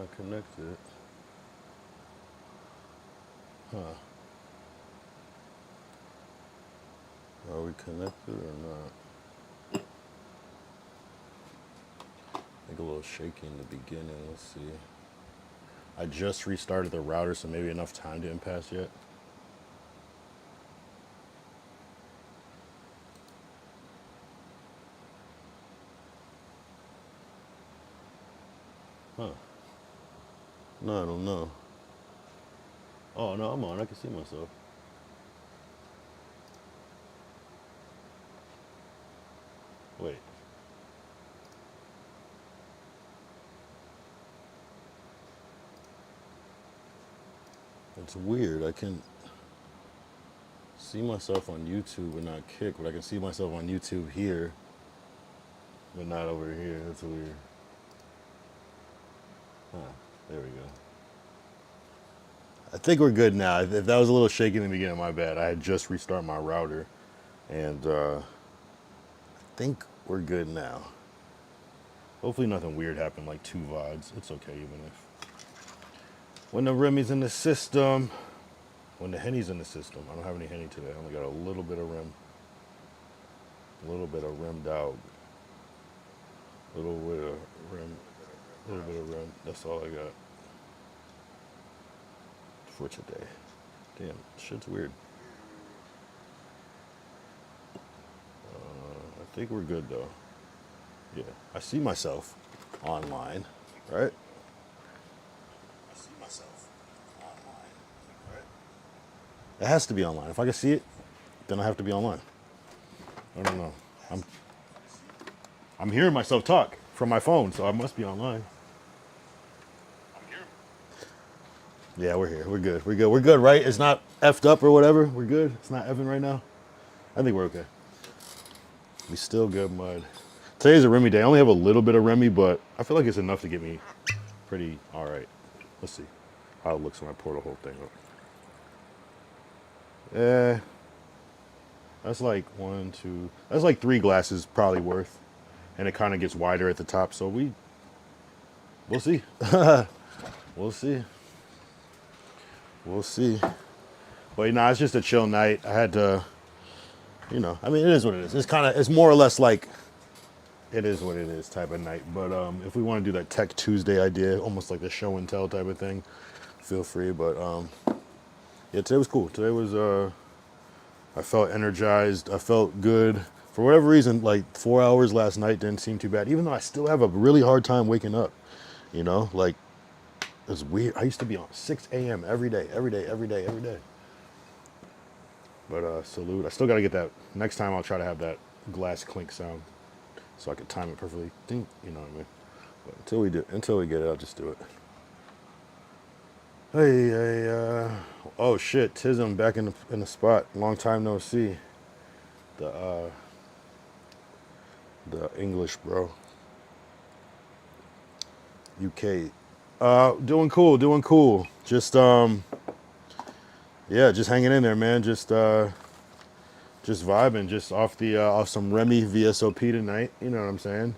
not connected. Huh. Are we connected or not? I think a little shaky in the beginning. Let's see. I just restarted the router, so maybe enough time didn't pass yet. Huh. No, I don't know. Oh, no, I'm on. I can see myself. Wait. It's weird. I can see myself on YouTube but not Kick, but I can see myself on YouTube here, but not over here. That's weird. Huh. There we go. I think we're good now. If that was a little shaky in the beginning, my bad. I had just restarted my router, and I think we're good now. Hopefully nothing weird happened, like 2 VODs. It's okay, even if. When the Remy's in the system, when the Henny's in the system. I don't have any Henny today. I only got a little bit of Rem. A little bit of Rem dog. A little bit of Rem. A little bit of Rem. That's all I got for today. Damn, shit's weird. I think we're good though. Yeah, I see myself online, right? I see myself online, right? It has to be online. If I can see it, then I have to be online. I don't know. I'm hearing myself talk from my phone, so I must be online. Yeah, we're here. We're good. We're good. We're good, right? It's not effed up or whatever. We're good. It's not effing right now. I think we're okay. We still good, mud. Today's a Remy day. I only have a little bit of Remy, but I feel like it's enough to get me pretty all right. Let's see how it looks when I pour the whole thing up. That's like 1, 2. That's like 3 glasses probably worth, and it kind of gets wider at the top. So we'll see. We'll see. We'll see. But nah, it's just a chill night. I had to, I mean, it is what it is. It's more or less like, it is what it is type of night. But if we want to do that Tech Tuesday idea, almost like the show and tell type of thing, feel free. But yeah, today was cool. Today was, I felt energized. I felt good. For whatever reason, like 4 hours last night didn't seem too bad, even though I still have a really hard time waking up, like, it's weird. I used to be on 6 a.m. every day. But salute. I still got to get that. Next time I'll try to have that glass clink sound so I can time it perfectly. Ding, you know what I mean? But until we get it, I'll just do it. Hey, oh shit, Tism back in the spot. Long time no see. The English bro. UK. Doing cool. Just yeah, just hanging in there, man. Just vibing, just off some Remy VSOP tonight. You know what I'm saying?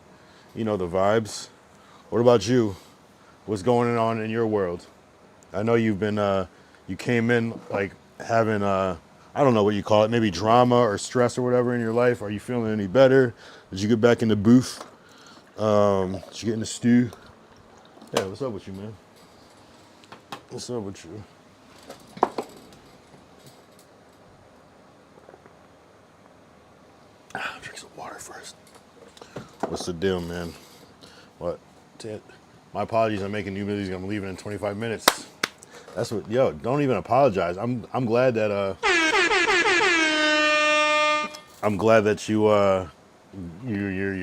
You know the vibes. What about you? What's going on in your world? I know you've been you came in like having I don't know what you call it, maybe drama or stress or whatever in your life. Are you feeling any better? Did you get back in the booth? Did you get in the stew? Yeah, what's up with you, man? What's up with you? Drink some water first. What's the deal, man? What? My apologies. I'm making new music. I'm leaving in 25 minutes. That's what. Yo, don't even apologize. I'm glad that I'm glad that you're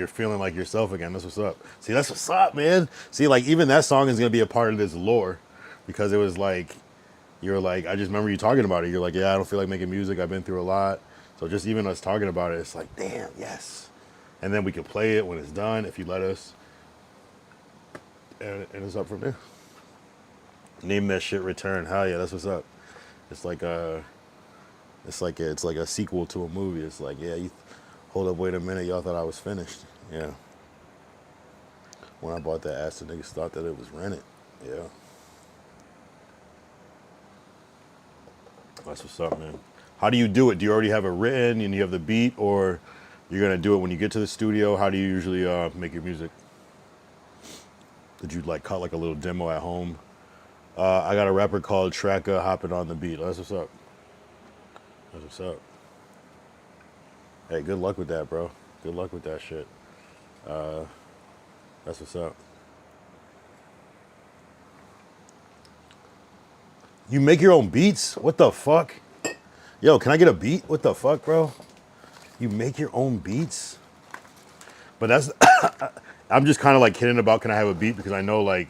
feeling like yourself again. That's what's up. See, that's what's up, man. See, like even that song is gonna be a part of this lore, because it was like, you're like, I just remember you talking about it. You're like, yeah, I don't feel like making music. I've been through a lot. So just even us talking about it, it's like, damn, yes. And then we can play it when it's done if you let us. And it's up from there. Name that shit Return. Hell yeah, that's what's up. It's like it's like a sequel to a movie. It's like, yeah, you hold up, wait a minute, y'all thought I was finished. Yeah. When I bought that ass, the niggas thought that it was rented. Yeah. That's what's up, man. How do you do it? Do you already have it written and you have the beat, or you're gonna do it when you get to the studio? How do you usually make your music? Did you like cut like a little demo at home? I got a rapper called Tracka hopping on the beat. That's what's up. That's what's up. Hey, good luck with that, bro. Good luck with that shit. That's what's up. You make your own beats? What the fuck? Yo, can I get a beat? What the fuck, bro? You make your own beats? But that's, I'm just kind of like kidding about can I have a beat, because I know like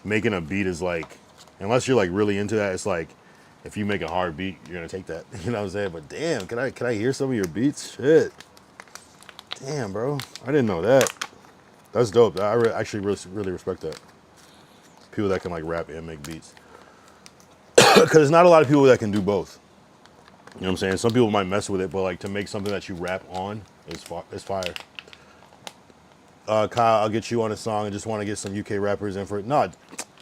making a beat is like, unless you're like really into that, it's like if you make a hard beat, you're gonna take that. You know what I'm saying? But damn, can I hear some of your beats? Shit. Damn, bro. I didn't know that. That's dope. Actually really respect that. People that can like rap and make beats. Because there's not a lot of people that can do both. You know what I'm saying? Some people might mess with it, but like to make something that you rap on is fire. Kyle, I'll get you on a song. I just want to get some UK rappers in for it. No,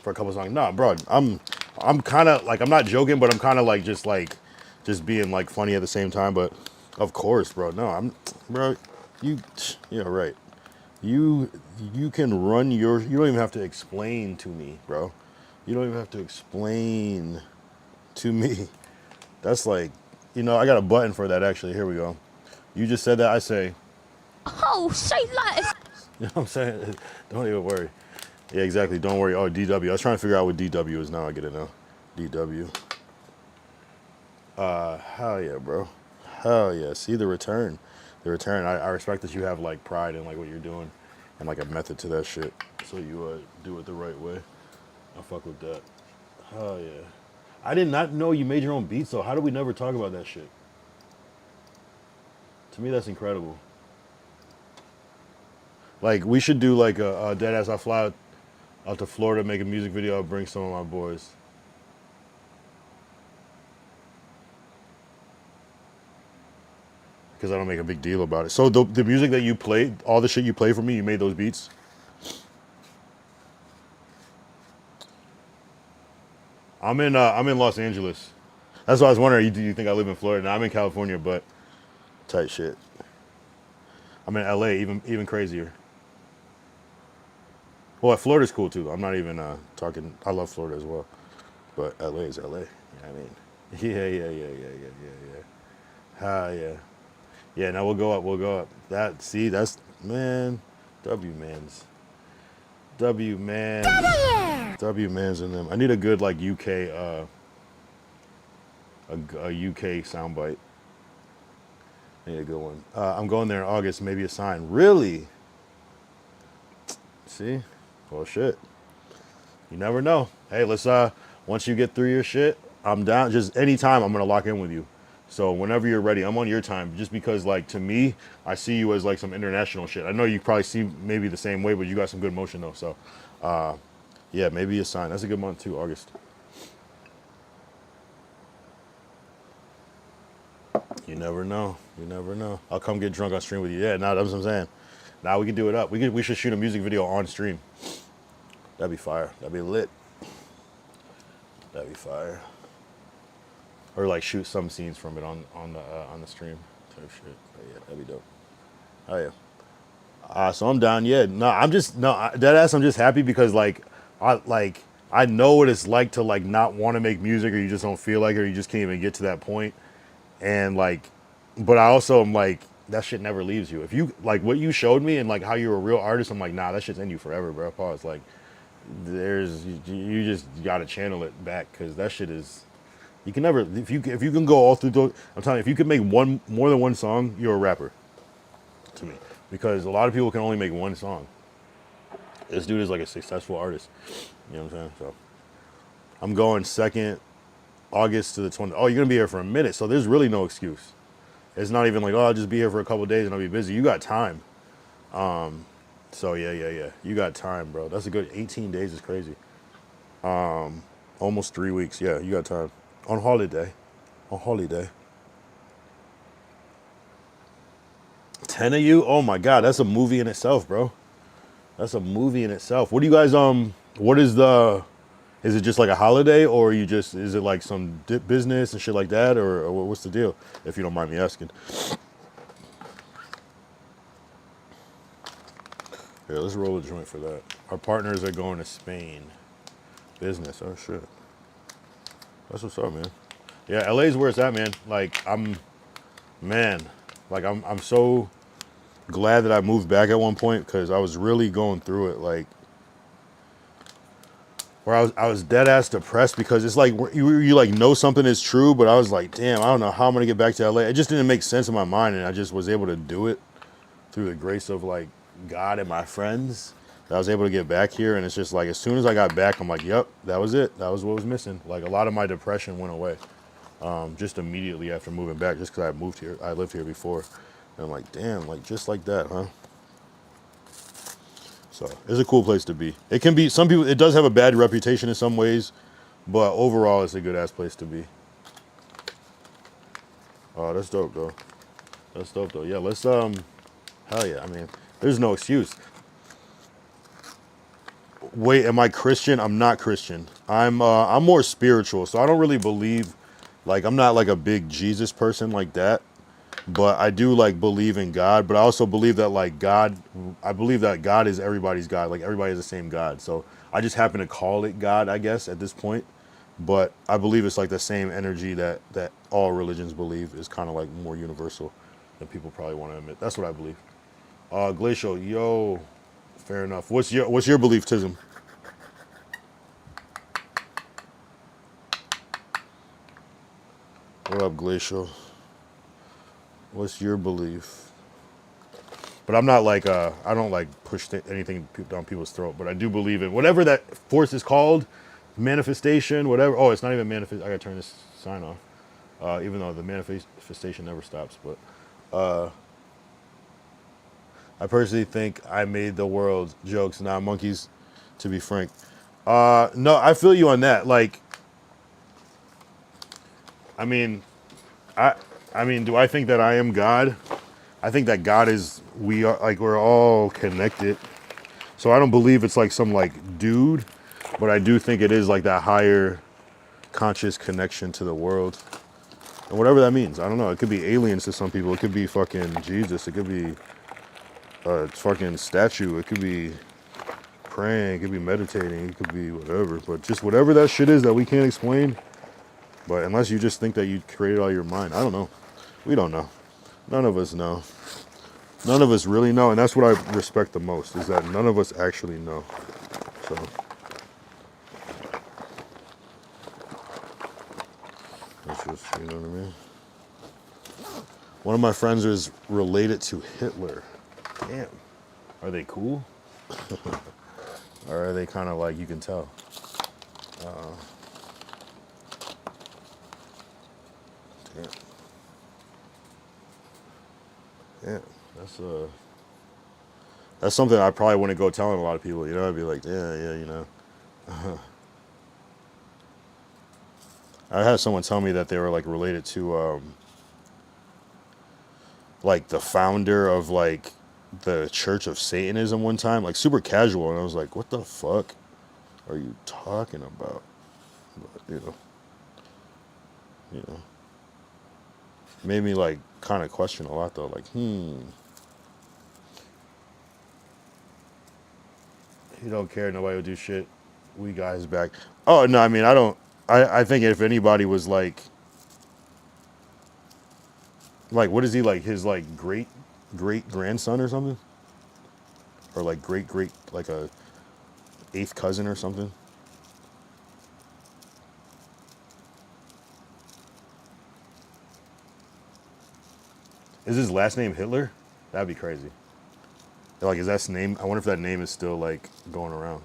for a couple songs. No, bro. I'm kind of like, I'm not joking, but I'm kind of like just being like funny at the same time. But of course, bro. No, bro. You're right. You can run your. You don't even have to explain to me, bro. You don't even have to explain to me. That's like, I got a button for that actually. Here we go. You just said that. I say. Oh, say less. You know what I'm saying? Don't even worry. Yeah, exactly. Don't worry. Oh, DW. I was trying to figure out what DW is now. I get it now. DW. Hell yeah, bro. Hell yeah. See the return. The return. I respect that you have like pride in like what you're doing and like a method to that shit. So you do it the right way. I fuck with that. Hell yeah. I did not know you made your own beats though. How did we never talk about that shit? To me, that's incredible. Like we should do like a dead ass. I fly out to Florida, make a music video. I'll bring some of my boys. Because I don't make a big deal about it. So the music that you played, all the shit you play for me, you made those beats? I'm in Los Angeles. That's why I was wondering, do you think I live in Florida? No, I'm in California, but tight shit. I'm in LA, even crazier. Well, Florida's cool too. I'm not even talking. I love Florida as well, but LA is LA. You know what I mean? Yeah. Ah, yeah. Yeah, now we'll go up. We'll go up. That's man. W mans. W mans. W mans in them. I need a good like UK a UK soundbite. I need a good one. I'm going there in August. Maybe a sign. Really? See? Well, shit. You never know. Hey, let's once you get through your shit, I'm down. Just anytime I'm gonna lock in with you. So whenever you're ready, I'm on your time. Just because, like, to me, I see you as like some international shit. I know you probably see maybe the same way, but you got some good motion though. So, yeah, maybe a sign. That's a good month too, August. You never know. You never know. I'll come get drunk on stream with you. Yeah, now that's what I'm saying. Now we can do it up. We should shoot a music video on stream. That'd be fire. That'd be lit. That'd be fire. Or like shoot some scenes from it on the stream type shit. But yeah, that'd be dope. Oh yeah. So I'm down. Yeah. No, I'm just dead ass. I'm just happy because I know what it's like to like not want to make music, or you just don't feel like it, or you just can't even get to that point. And like, but I also am like, that shit never leaves you. If you like what you showed me and like how you're a real artist, I'm like, nah, that shit's in you forever, bro. Pause. Like, you just gotta channel it back, because that shit is. You can never, if you can go all through those. I'm telling you, if you could make more than one song, you're a rapper. To me, because a lot of people can only make one song. This dude is like a successful artist. You know what I'm saying? So I'm going 2nd August to the 20th. Oh, you're gonna be here for a minute, so there's really no excuse. It's not even like, oh, I'll just be here for a couple of days and I'll be busy. You got time. So yeah. You got time, bro. That's a good 18 days is crazy. Almost 3 weeks. Yeah, you got time. On holiday. 10 of you? Oh my God, that's a movie in itself, bro. That's a movie in itself. What do you guys, what is the Is it just like a holiday, or is it like some business and shit like that, or what's the deal? If you don't mind me asking. Here, let's roll a joint for that. Our partners are going to Spain. Business. Oh shit. That's what's up, man. Yeah, LA's where it's at, man. Like man, I'm so glad that I moved back at one point because I was really going through it, like where I was dead ass depressed because it's like you like know something is true, but I was like, damn, I don't know how I'm gonna get back to LA. It just didn't make sense in my mind, and I just was able to do it through the grace of like God and my friends. I was able to get back here, and it's just like as soon as I got back, I'm like, yep, that was it. That was what was missing. Like a lot of my depression went away just immediately after moving back, just because I moved here. I lived here before, and I'm like, damn, like just like that, huh? So it's a cool place to be. It can be, some people, it does have a bad reputation in some ways, but overall it's a good ass place to be. Oh, that's dope though. That's dope though. Yeah, let's hell yeah. I mean, there's no excuse. Wait, am I Christian? I'm not Christian. I'm more spiritual, so I don't really believe, like I'm not like a big Jesus person like that. But I do like believe in God, but I also believe that like God, I believe that God is everybody's God. Like everybody is the same God. So I just happen to call it God, I guess, at this point. But I believe it's like the same energy that all religions believe is kind of like more universal than people probably want to admit. That's what I believe. Glacial, yo, fair enough. What's your belief, Tism? What up, Glacial? What's your belief? But I'm not like I don't like push anything down people's throat. But I do believe in whatever that force is called, manifestation, whatever. Oh, it's not even manifest. I gotta turn this sign off, even though the manifestation never stops. But I personally think I made the world. Jokes, not monkeys. To be frank, no, I feel you on that. Like, I mean, I I mean, do I think that I am God? I think that God is, we are like, we're all connected. So I don't believe it's like some like dude, but I do think it is like that higher conscious connection to the world. And whatever that means, I don't know. It could be aliens to some people. It could be fucking Jesus. It could be a fucking statue. It could be praying. It could be meditating. It could be whatever. But just whatever that shit is that we can't explain. But unless you just think that you created all your mind, I don't know. We don't know. None of us know. None of us really know, and that's what I respect the most, is that none of us actually know. So that's just, you know what I mean? One of my friends is related to Hitler. Damn. Are they cool? Or are they kind of like, you can tell? Damn. Yeah, that's something I probably wouldn't go telling a lot of people. You know, I'd be like, yeah, you know. I had someone tell me that they were like related to like the founder of like the Church of Satanism one time, like super casual, and I was like, what the fuck are you talking about? But, you know, made me like kind of question a lot though, like, he don't care, nobody will do shit. We got his back. Oh no, I mean, I don't. I think if anybody was like what is he, like his like great grandson or something, or like great like a eighth cousin or something. Is his last name Hitler? That'd be crazy. Like, is that his name? I wonder if that name is still like going around.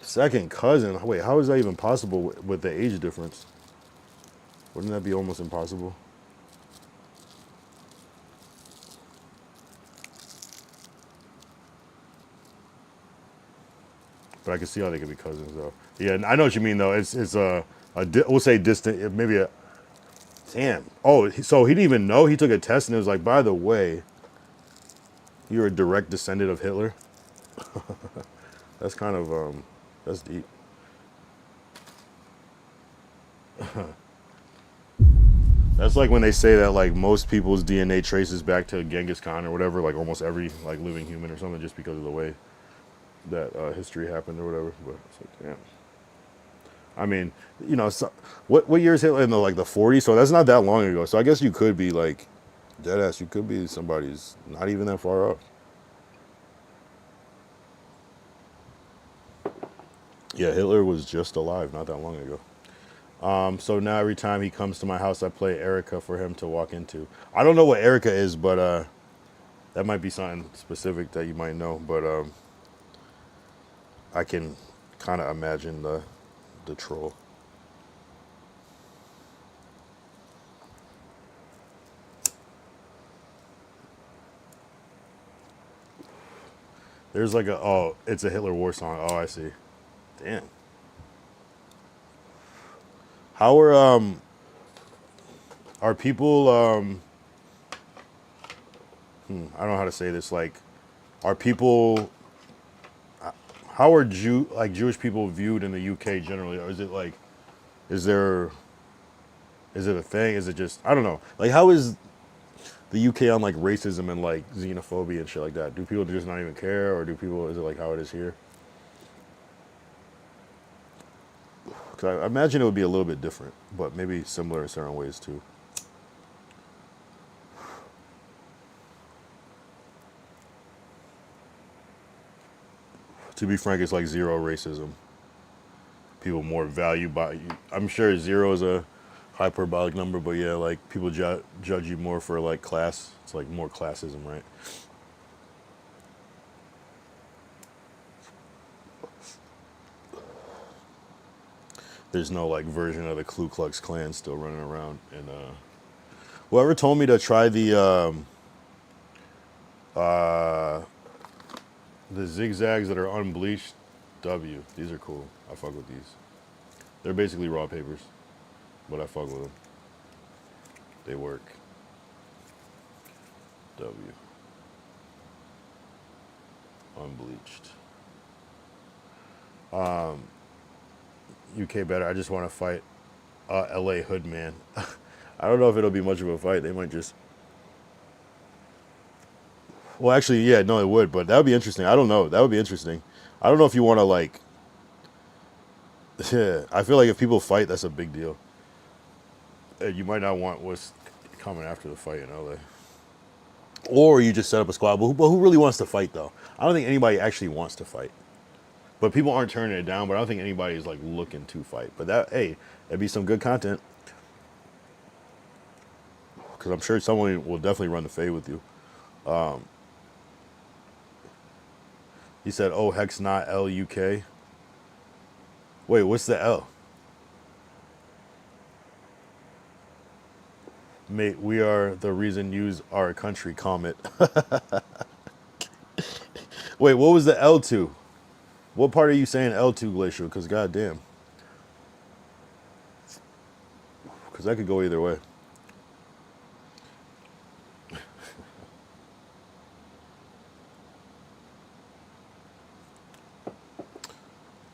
Second cousin. Wait, how is that even possible with the age difference? Wouldn't that be almost impossible? But I can see how they could be cousins though. Yeah, I know what you mean though. It's we'll say distant, maybe a, damn. Oh, so he didn't even know. He took a test and it was like, by the way, you're a direct descendant of Hitler. That's kind of That's deep. That's like when they say that like most people's DNA traces back to Genghis Khan or whatever, like almost every like living human or something, just because of the way that history happened or whatever. But it's like, damn. I mean, so, what year is Hitler in the like the 40s? So that's not that long ago. So I guess you could be like dead ass. You could be somebody's not even that far off. Yeah, Hitler was just alive not that long ago. So now every time he comes to my house, I play Erica for him to walk into. I don't know what Erica is, but that might be something specific that you might know. But I can kind of imagine the troll. There's like it's a Hitler war song. Oh, I see. Damn. How are people I don't know how to say this, like are people how are Jewish people viewed in the UK generally? Or is it like is there is it a thing? Is it just I don't know. Like how is the UK on like racism and like xenophobia and shit like that? Do people just not even care, or do people is it like how it is here? Because I imagine it would be a little bit different, but maybe similar in certain ways too. To be frank, it's like zero racism. People more value by. I'm sure zero is a hyperbolic number, but yeah, like people judge you more for like class. It's like more classism, right? There's no like version of the Ku Klux Klan still running around. And whoever told me to try the zigzags that are unbleached, W. These are cool. I fuck with these. They're basically raw papers, but I fuck with them. They work. W. Unbleached. UK better. I just want to fight LA Hood Man. I don't know if it'll be much of a fight. They might just. Well, actually, yeah, no, it would, but that would be interesting. I don't know. That would be interesting. I don't know if you want to like. Yeah, I feel like if people fight, that's a big deal. And you might not want what's coming after the fight in LA. Or you just set up a squad. But who really wants to fight though? I don't think anybody actually wants to fight. But people aren't turning it down. But I don't think anybody is like looking to fight. But hey, that'd be some good content. Because I'm sure someone will definitely run the fade with you. He said, "Oh, hex not LUK." Wait, what's the L? Mate, we are the reason use our country. Comment. Wait, what was the L to? What part are you saying L to, Glacial? Because goddamn. Because that could go either way.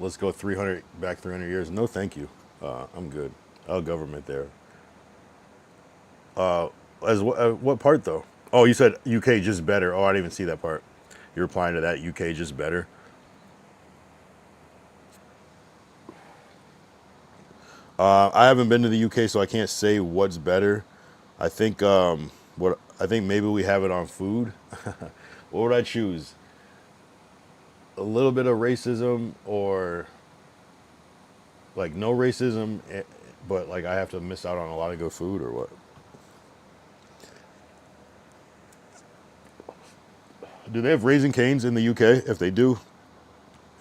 Let's go 300 years. No, thank you. I'm good. Our government there. What part though? Oh, you said UK just better. Oh, I didn't even see that part. You're replying to that UK just better. I haven't been to the UK, so I can't say what's better. I think I think maybe we have it on food. What would I choose? A little bit of racism or like no racism, but like I have to miss out on a lot of good food or what? Do they have Raising Cane's in the UK? If they do,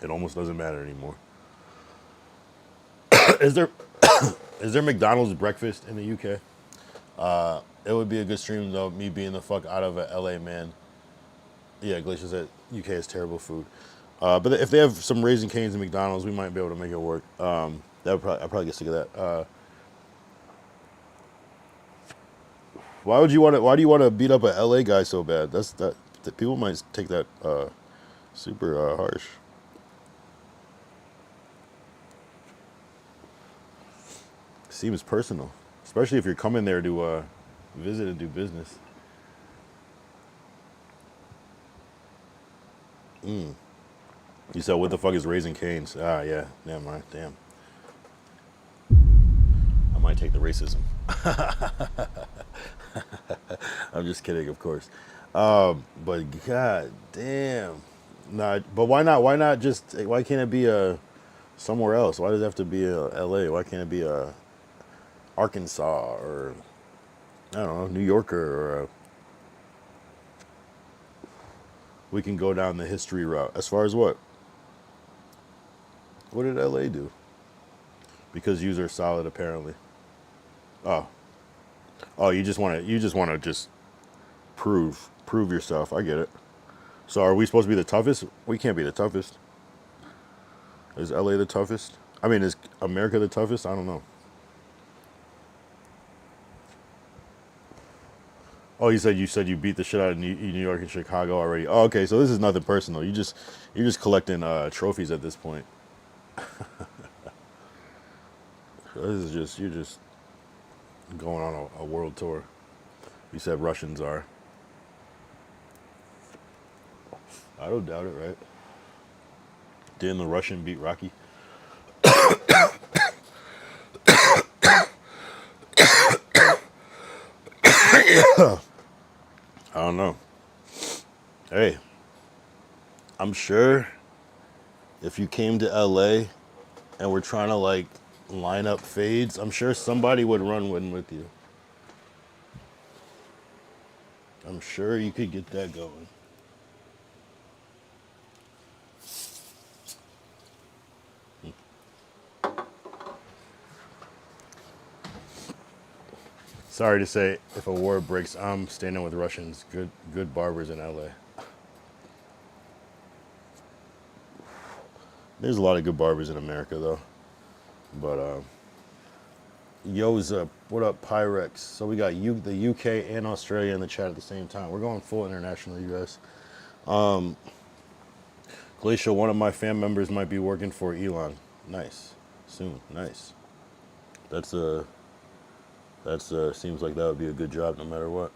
it almost doesn't matter anymore. Is there is there McDonald's breakfast in the UK? It would be a good stream though. Me being the fuck out of a LA man. Yeah, Glacier said UK has terrible food. But if they have some Raising Cane's and McDonald's, we might be able to make it work. That would I'd probably get sick of that. Why would you want to? Why do you want to beat up a LA guy so bad? That people might take that super harsh. Seems personal, especially if you're coming there to visit and do business. You said, what the fuck is Raising Cane's? Ah, yeah. Never mind. Damn. I might take the racism. I'm just kidding, of course. But god damn. Nah, but why not? Why not just? Why can't it be somewhere else? Why does it have to be L.A.? Why can't it be Arkansas or I don't know, New Yorker or we can go down the history route. As far as what? What did L.A. do? Because yous are solid, apparently. Oh, oh, you just want to just prove yourself. I get it. So are we supposed to be the toughest? We can't be the toughest. Is LA the toughest? I mean, is America the toughest? I don't know. Oh, you said you beat the shit out of New York and Chicago already. Oh, okay. So this is nothing personal. You're just collecting trophies at this point. This is just you're just going on a world tour. You said Russians are. I don't doubt it, right? Didn't the Russian beat Rocky? I don't know. Hey, I'm sure if you came to LA and we're trying to like line up fades, I'm sure somebody would run one with you. I'm sure you could get that going. Sorry to say, if a war breaks, I'm standing with Russians. Good barbers in LA. There's a lot of good barbers in America though. But yo's up. What up, Pyrex? So we got the UK and Australia in the chat at the same time. We're going full international, you guys. Glacial, one of my fam members might be working for Elon. Nice. Soon. Nice. That's seems like that would be a good job no matter what.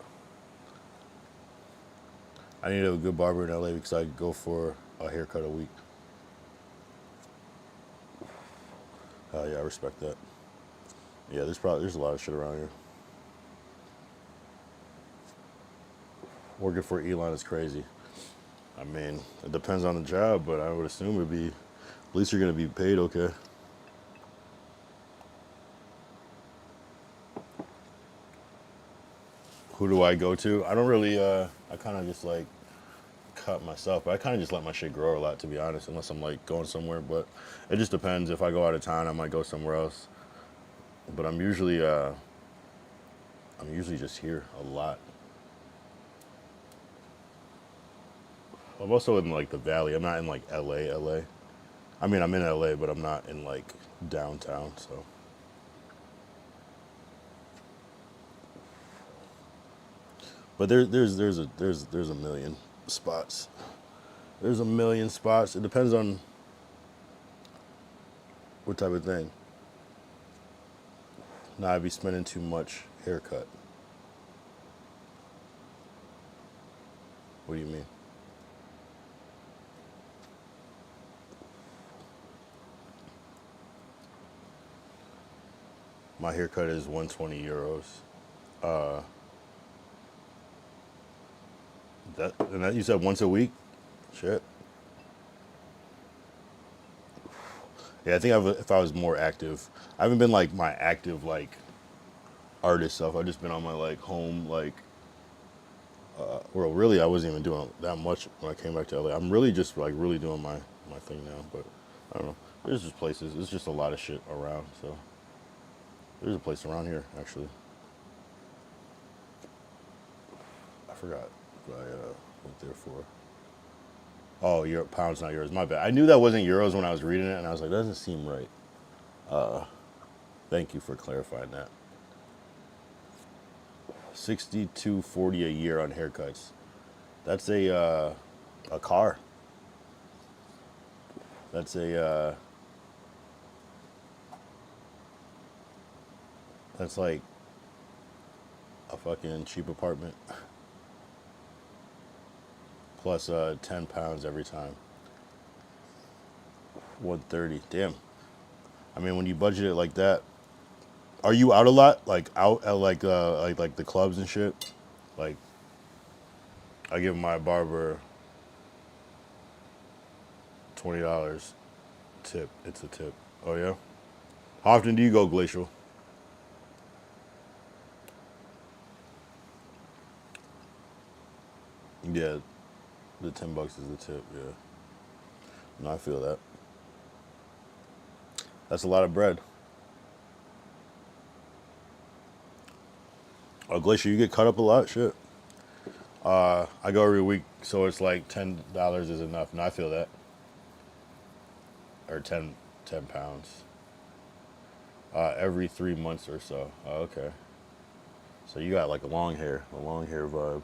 I need to have a good barber in LA because I could go for a haircut a week. Oh yeah, I respect that. Yeah, there's a lot of shit around here. Working for Elon is crazy. I mean, it depends on the job, but I would assume it'd be at least you're gonna be paid okay. Who do I go to? I don't really I kind of just like cut myself, but I kind of just let my shit grow a lot to be honest, unless I'm like going somewhere, but it just depends. If I go out of town, I might go somewhere else. But I'm usually just here a lot. I'm also in like the valley. I'm not in like LA. I mean, I'm in LA, but I'm not in like downtown, so but there's a million spots. There's a million spots. It depends on what type of thing. Now I'd be spending too much haircut. What do you mean? My haircut is 120 euros. Uh, that you said once a week? Shit. Yeah, I think if I was more active, I haven't been like my active like artist stuff. I've just been on my like home like. Well, really, I wasn't even doing that much when I came back to LA. I'm really just like really doing my thing now. But I don't know. There's just places. There's just a lot of shit around. So there's a place around here actually. I forgot what I went there for. Oh, Euro, pounds, not euros. My bad. I knew that wasn't euros when I was reading it, and I was like, that doesn't seem right. Thank you for clarifying that. 62.40 a year on haircuts. That's a car. That's a That's like a fucking cheap apartment plus 10 pounds every time. 130. Damn. I mean, when you budget it like that, are you out a lot? Like out at like the clubs and shit? Like I give my barber $20 tip. It's a tip. Oh yeah. How often do you go Glacial? Yeah, the $10 is the tip. Yeah. No, I feel that. That's a lot of bread. Oh, Glacier, you get cut up a lot? Shit. I go every week, so it's like $10 is enough. And I feel that. Or 10 pounds. Every 3 months or so. Oh, okay. So you got like a long hair vibe.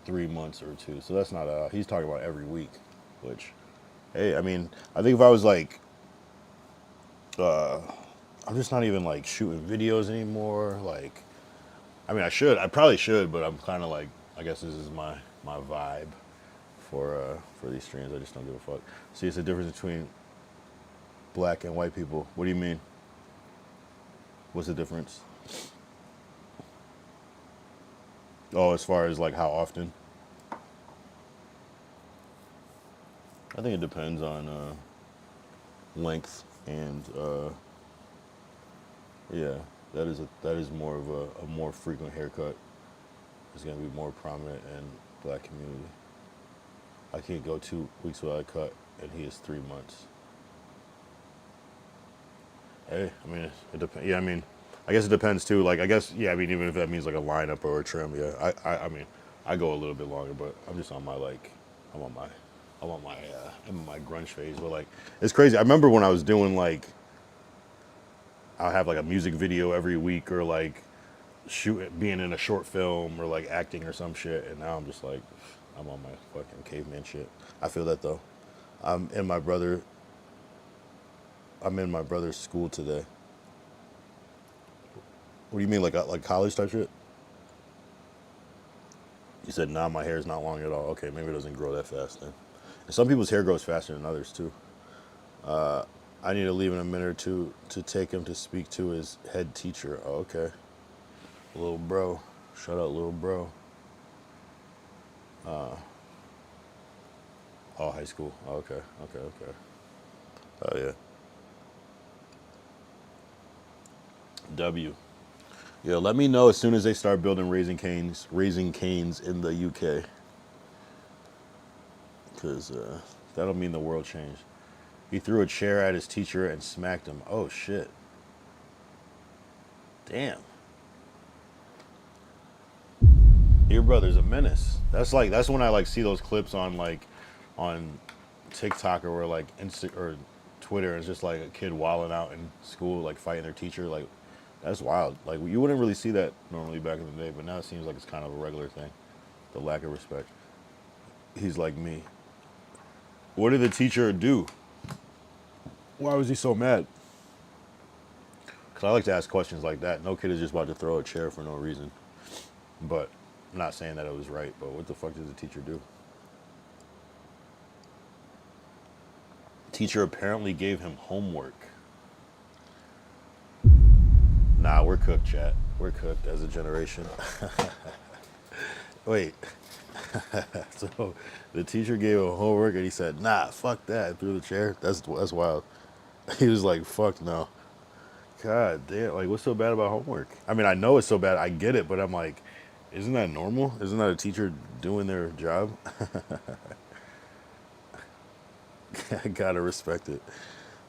3 months or two. So that's not, he's talking about every week, which, hey, I mean, I think if I was like, I'm just not even like shooting videos anymore. Like, I mean, I probably should, but I'm kind of like, I guess this is my vibe for these streams. I just don't give a fuck. See, it's the difference between black and white people. What do you mean? What's the difference? Oh, as far as like how often? I think it depends on length and yeah, that is more of a more frequent haircut. It's gonna be more prominent in black community. I can't go 2 weeks without a cut, and he is 3 months. Hey, I mean, it depends. Yeah, I mean, I guess it depends too. Like, I guess, yeah, I mean, even if that means like a lineup or a trim, yeah. I mean, I go a little bit longer, but I'm just on my like, I'm on my, I'm in my grunge phase. But like, it's crazy. I remember when I was doing like, I'll have like a music video every week or like being in a short film or like acting or some shit, and now I'm just like, I'm on my fucking caveman shit. I feel that though. I'm in my brother. I'm in my brother's school today. What do you mean, like college type shit? You said, nah, my hair is not long at all. Okay, maybe it doesn't grow that fast then. And some people's hair grows faster than others too. I need to leave in a minute or two to take him to speak to his head teacher. Oh, okay. Little bro. Shout out, little bro. Oh, high school. Oh, okay, okay. Oh, yeah. W. Yeah, let me know as soon as they start building raising canes in the UK. Because that'll mean the world changed. He threw a chair at his teacher and smacked him. Oh, shit. Damn. Your brother's a menace. That's when I like see those clips on TikTok or like Insta or Twitter. It's just like a kid wilding out in school, like fighting their teacher. Like, that's wild. Like, you wouldn't really see that normally back in the day, but now it seems like it's kind of a regular thing. The lack of respect. He's like me. What did the teacher do? Why was he so mad? Because I like to ask questions like that. No kid is just about to throw a chair for no reason. But I'm not saying that it was right, but what the fuck did the teacher do? Teacher apparently gave him homework. Nah, we're cooked, chat. We're cooked as a generation. Wait. So the teacher gave him homework and he said, nah, fuck that, and threw the chair. That's wild. He was like, fuck no. God damn, like what's so bad about homework? I mean, I know it's so bad, I get it, but I'm like, isn't that normal? Isn't that a teacher doing their job? I gotta respect it.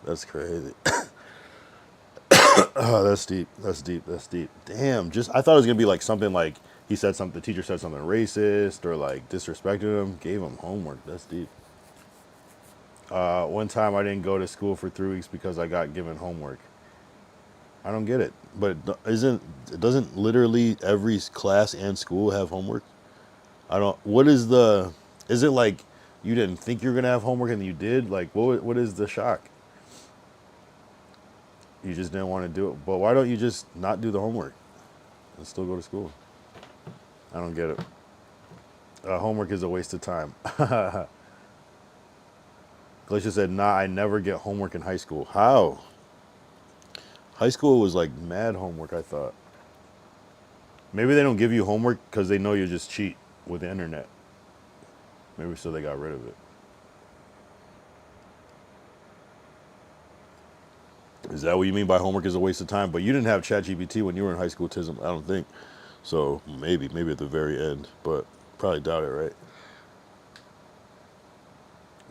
That's crazy. Oh, that's deep. That's deep. That's deep. Damn. Just I thought it was gonna be like something like he said something. The teacher said something racist or like disrespected him. Gave him homework. That's deep. One time I didn't go to school for 3 weeks because I got given homework. I don't get it. But doesn't literally every class and school have homework? I don't. What is the? Is it like you didn't think you were gonna have homework and you did? Like what is the shock? You just didn't want to do it. But why don't you just not do the homework and still go to school? I don't get it. Homework is a waste of time. Glacier said, nah, I never get homework in high school. How? High school was like mad homework, I thought. Maybe they don't give you homework because they know you just cheat with the internet. Maybe so they got rid of it. Is that what you mean by homework is a waste of time? But you didn't have ChatGPT when you were in high school, Tism, I don't think. So maybe at the very end, but probably doubt it, right?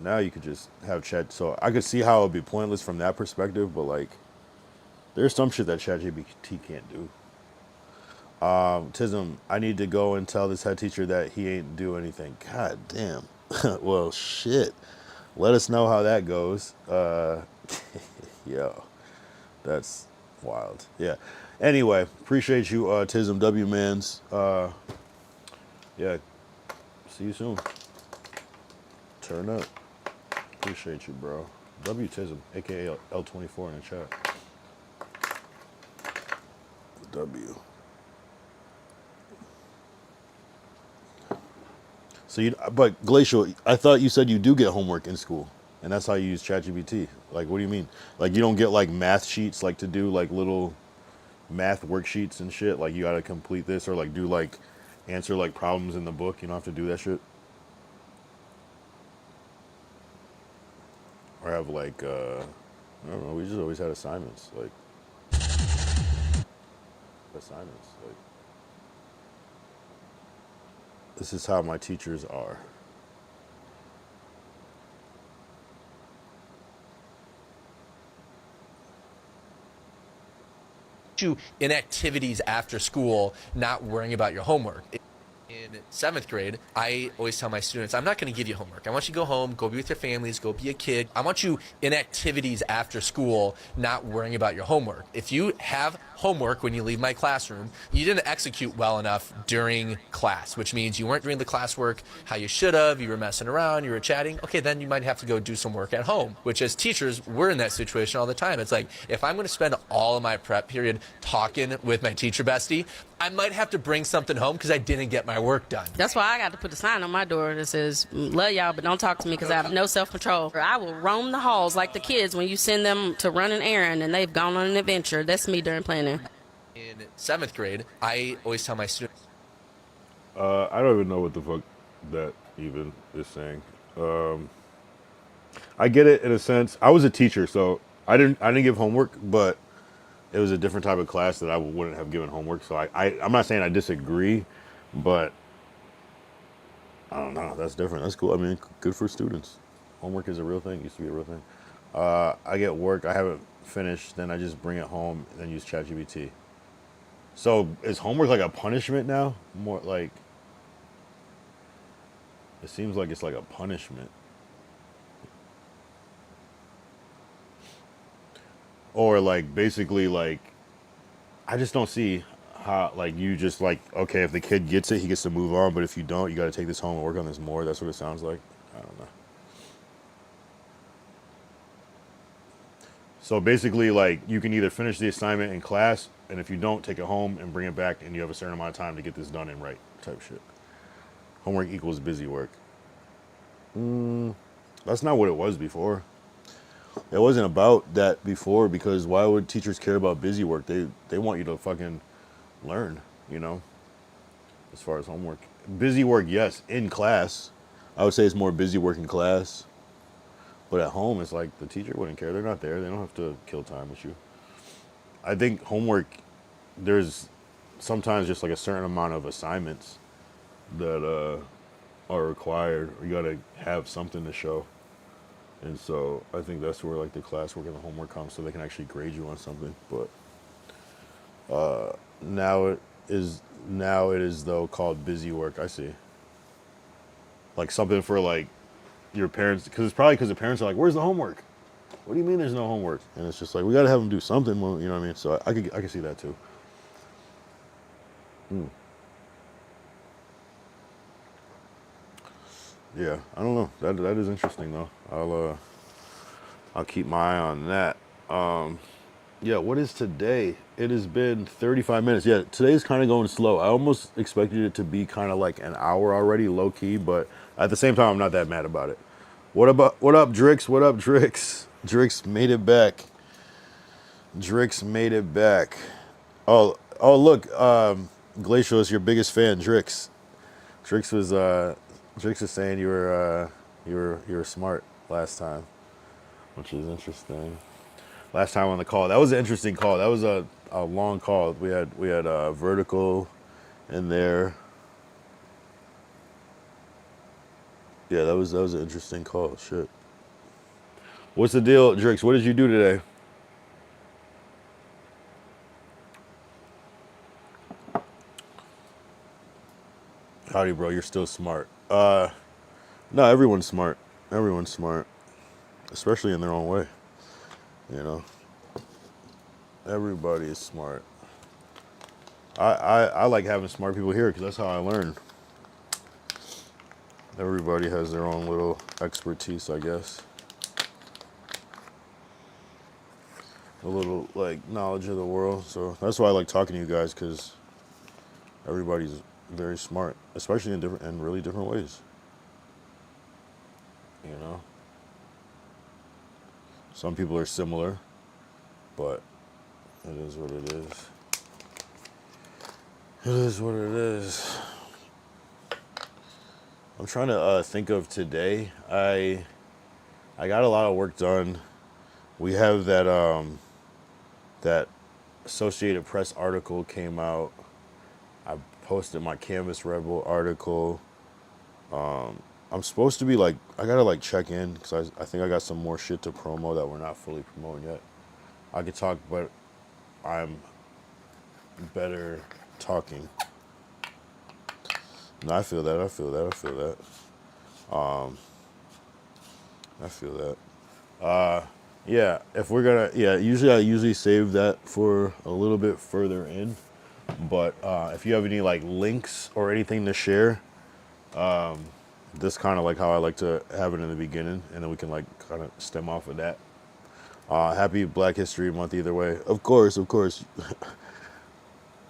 Now you could just have chat. So I could see how it'd be pointless from that perspective, but like, there's some shit that ChatGPT can't do. Tism, I need to go and tell this head teacher that he ain't do anything. God damn. Well, shit. Let us know how that goes. Yo, that's wild. Yeah. Anyway, appreciate you, Tism W Mans. Yeah. See you soon. Turn up. Appreciate you, bro. W Tism, aka L24 in the chat. W. So but Glacial, I thought you said you do get homework in school, and that's how you use ChatGPT. Like, what do you mean? Like, you don't get like math sheets, like to do like little math worksheets and shit. Like, you gotta complete this or like do like answer like problems in the book. You don't have to do that shit. Or have like I don't know. We just always had assignments, like this is how my teachers are. You in activities after school, not worrying about your homework. In 7th grade, I always tell my students, I'm not going to give you homework. I want you to go home, go be with your families, go be a kid. I want you in activities after school, not worrying about your homework. If you have homework when you leave my classroom, you didn't execute well enough during class, which means you weren't doing the classwork how you should have, you were messing around, you were chatting. Okay, then you might have to go do some work at home, which as teachers, we're in that situation all the time. It's like, if I'm going to spend all of my prep period talking with my teacher bestie, I might have to bring something home because I didn't get my work done. That's why I got to put a sign on my door that says, love y'all, but don't talk to me because I have no self-control. I will roam the halls like the kids when you send them to run an errand and they've gone on an adventure. That's me during planning. In 7th grade, I always tell my students, I don't even know what the fuck that even is saying. I get it in a sense. I was a teacher, so I didn't give homework, but it was a different type of class that I wouldn't have given homework. So I'm not saying I disagree, but I don't know. That's different. That's cool. I mean, good for students. Homework is a real thing. Used to be a real thing. I get work. I haven't finished. Then I just bring it home and then use ChatGPT. So is homework like a punishment now? More like, it seems like it's like a punishment. Or like basically like, I just don't see how like you just like, okay, if the kid gets it, he gets to move on. But if you don't, you got to take this home and work on this more. That's what it sounds like. I don't know. So basically like you can either finish the assignment in class, and if you don't, take it home and bring it back, and you have a certain amount of time to get this done and right type shit. Homework equals busy work. That's not what it was before. It wasn't about that before, because why would teachers care about busy work? They want you to fucking learn, you know, as far as homework. Busy work, yes, in class. I would say it's more busy work in class. But at home, it's like the teacher wouldn't care. They're not there. They don't have to kill time with you. I think homework, there's sometimes just like a certain amount of assignments that are required, or you got to have something to show. And so I think that's where like the classwork and the homework comes, so they can actually grade you on something. But now it is though called busy work. I see. Like something for like your parents, because it's probably because the parents are like, "Where's the homework? What do you mean there's no homework?" And it's just like, we got to have them do something. Well, you know what I mean? So I could see that too. Yeah, I don't know. That is interesting though. I'll keep my eye on that. Yeah, what is today? It has been 35 minutes. Yeah, today's kind of going slow. I almost expected it to be kind of like an hour already, low key, but at the same time, I'm not that mad about it. What up, Drix? What up, Drix? Drix made it back. Drix made it back. Look, Glacial is your biggest fan, Drix. Drix was Drix was saying you were smart last time, which is interesting. Last time on the call, that was an interesting call. That was a long call. We had vertical in there. Yeah, that was an interesting call. Shit. What's the deal, Drix? What did you do today? Howdy, bro. You're still smart. No, everyone's smart. Everyone's smart, especially in their own way. You know, everybody is smart. I like having smart people here because that's how I learn. Everybody has their own little expertise, I guess. A little like knowledge of the world. So that's why I like talking to you guys because everybody's very smart, especially in really different ways. You know, some people are similar, but it is what it is. It is what it is. I'm trying to think of today. I got a lot of work done. We have that Associated Press article came out. I posted my Canvas Rebel article. I'm supposed to be like, I gotta like check in because I think I got some more shit to promo that we're not fully promoting yet. I could talk, but I'm better talking. No, I feel that. I feel that. I feel that. I feel that. Yeah, if we're gonna, yeah, I usually save that for a little bit further in. But if you have any like links or anything to share, this kind of like how I like to have it in the beginning, and then we can like kind of stem off of that. Happy Black History Month either way. Of course, of course.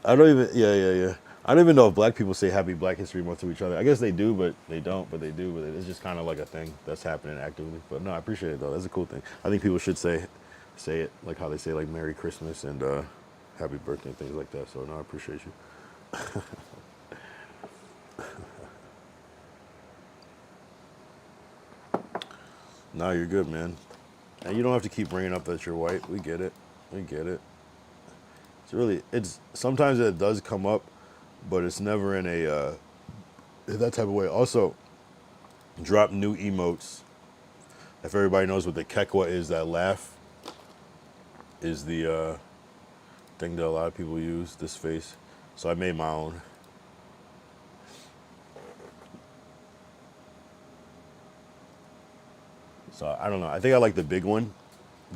I don't even, yeah. I don't even know if black people say Happy Black History Month to each other. I guess they do, but they don't, but they do. But it's just kind of like a thing that's happening actively. But no, I appreciate it though. That's a cool thing. I think people should say it like how they say like Merry Christmas and Happy Birthday and things like that. So no, I appreciate you. No, you're good, man. And you don't have to keep bringing up that you're white. We get it. We get it. It's sometimes it does come up, but it's never in a that type of way. Also, drop new emotes. If everybody knows what the kekwa is, that laugh is the thing that a lot of people use. This face, so I made my own. So I don't know. I think I like the big one,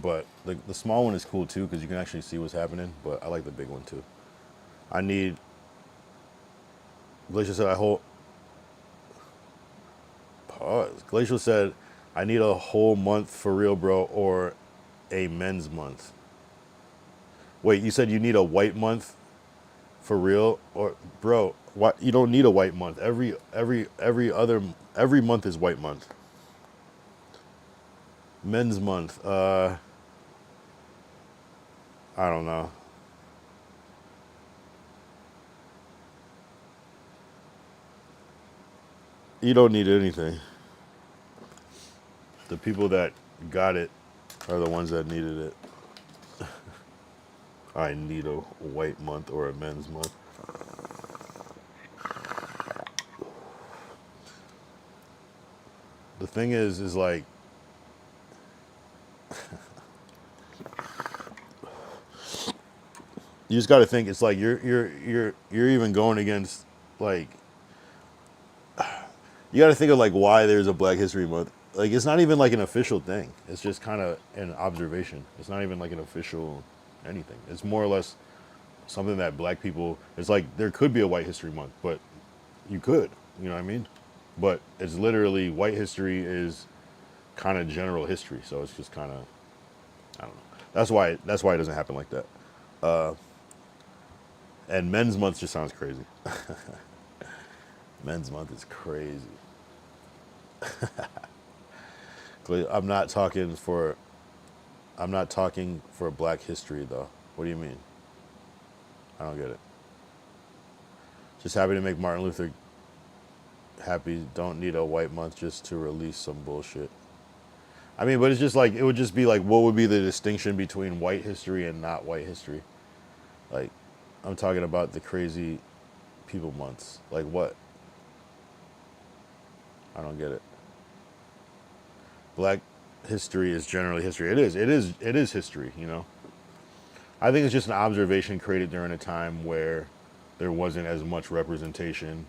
but the small one is cool too because you can actually see what's happening. But I like the big one too. I need. Glacier said pause. Glacial said, I need a whole month for real, bro, or a men's month. Wait, you said you need a white month for real? Or bro, what you don't need a white month. Every month is white month. Men's month. I don't know. You don't need anything. The people that got it are the ones that needed it. I need a white month or a men's month. The thing is like you just got to think it's like you're even going against like you got to think of like why there's a Black History Month. Like it's not even like an official thing. It's just kind of an observation. It's not even like an official anything. It's more or less something that black people. It's like there could be a White History Month, but you could. You know what I mean? But it's literally white history is kind of general history. So it's just kind of I don't know. That's why it doesn't happen like that. And Men's Month just sounds crazy. Men's Month is crazy. I'm not talking for Black history though. What do you mean? I don't get it. Just happy to make Martin Luther happy. Don't need a white month just to release some bullshit. I mean, but it's just like, it would just be like, what would be the distinction between white history and not white history? Like, I'm talking about the crazy people months. Like what? I don't get it. Black history is generally history. It is history, you know? I think it's just an observation created during a time where there wasn't as much representation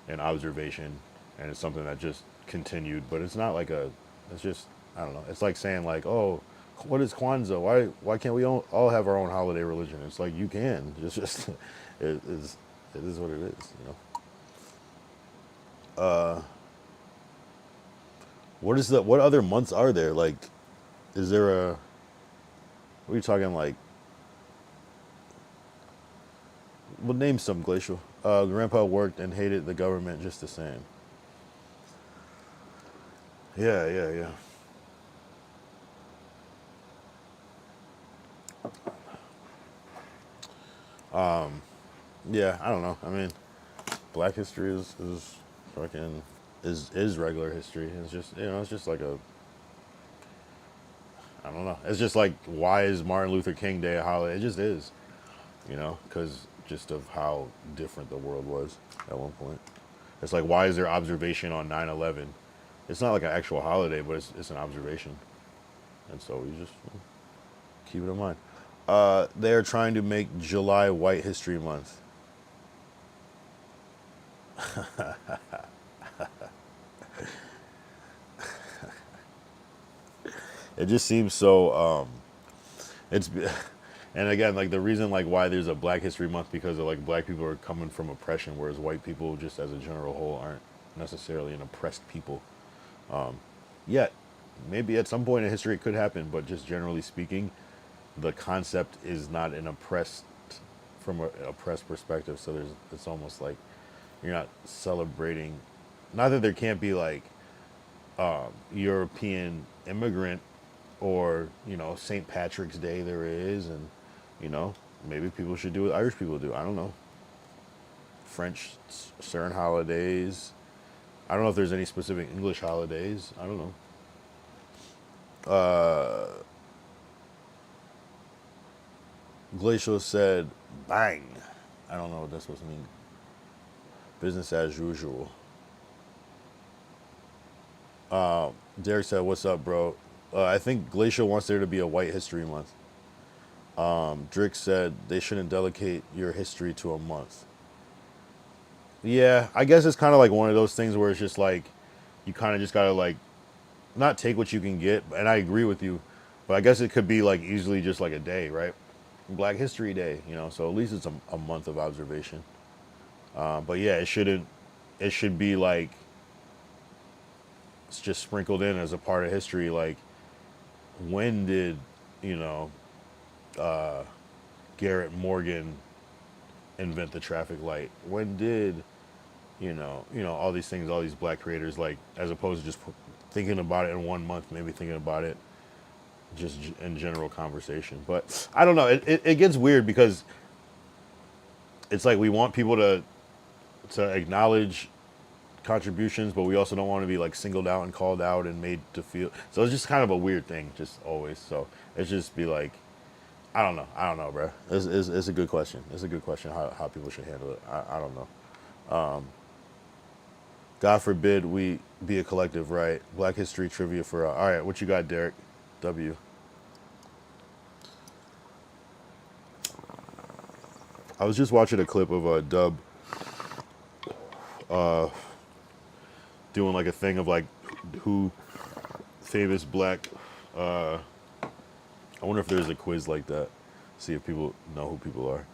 and observation, and it's something that just continued. But it's not like it's just, I don't know. It's like saying like, oh, what is Kwanzaa? Why can't we all have our own holiday religion? It's like, you can. It's just, it is what it is, you know? What other months are there? Like, is there what are you talking like? Well, name some, Glacial. Grandpa worked and hated the government just the same. Yeah. Yeah, I don't know. I mean, Black history is fucking is regular history. It's just, you know, it's just like I don't know. It's just like, why is Martin Luther King Day a holiday? It just is, you know, because just of how different the world was at one point. It's like, why is there observation on 9/11? It's not like an actual holiday, but it's an observation. And so we just keep it in mind. They are trying to make July White History Month. It just seems so, it's, and again, like the reason like why there's a Black History Month, because of like black people are coming from oppression, whereas white people just as a general whole aren't necessarily an oppressed people. Yet, maybe at some point in history it could happen, but just generally speaking, the concept is not an oppressed, from an oppressed perspective. So it's almost like you're not celebrating, not that there can't be like European immigrant or, you know, St. Patrick's Day there is, and, you know, maybe people should do what Irish people do. I don't know. French certain holidays. I don't know if there's any specific English holidays. I don't know. Glacial said, bang. I don't know what that's supposed to mean. Business as usual. Derek said, what's up, bro? I think Glacial wants there to be a White History Month. Drick said, they shouldn't delegate your history to a month. Yeah, I guess it's kind of like one of those things where it's just like, you kind of just got to like, not take what you can get. And I agree with you, but I guess it could be like easily just like a day, right? Black History Day, you know, so at least it's a month of observation. But yeah, it should be like, it's just sprinkled in as a part of history. Like, when did, you know, Garrett Morgan invent the traffic light? When did, you know, all these things, all these black creators, like, as opposed to just thinking about it in 1 month, maybe thinking about it just in general conversation. But I don't know. It gets weird because it's like we want people to acknowledge contributions, but we also don't want to be like singled out and called out and made to feel. So it's just kind of a weird thing, just always. So it's just be like, I don't know, bro. It's a good question. It's a good question how people should handle it. I don't know. God forbid we be a collective, right? Black history trivia for all right. What you got, Derek? W. I was just watching a clip of a Dub doing like a thing of like who famous black. I wonder if there's a quiz like that. See if people know who people are.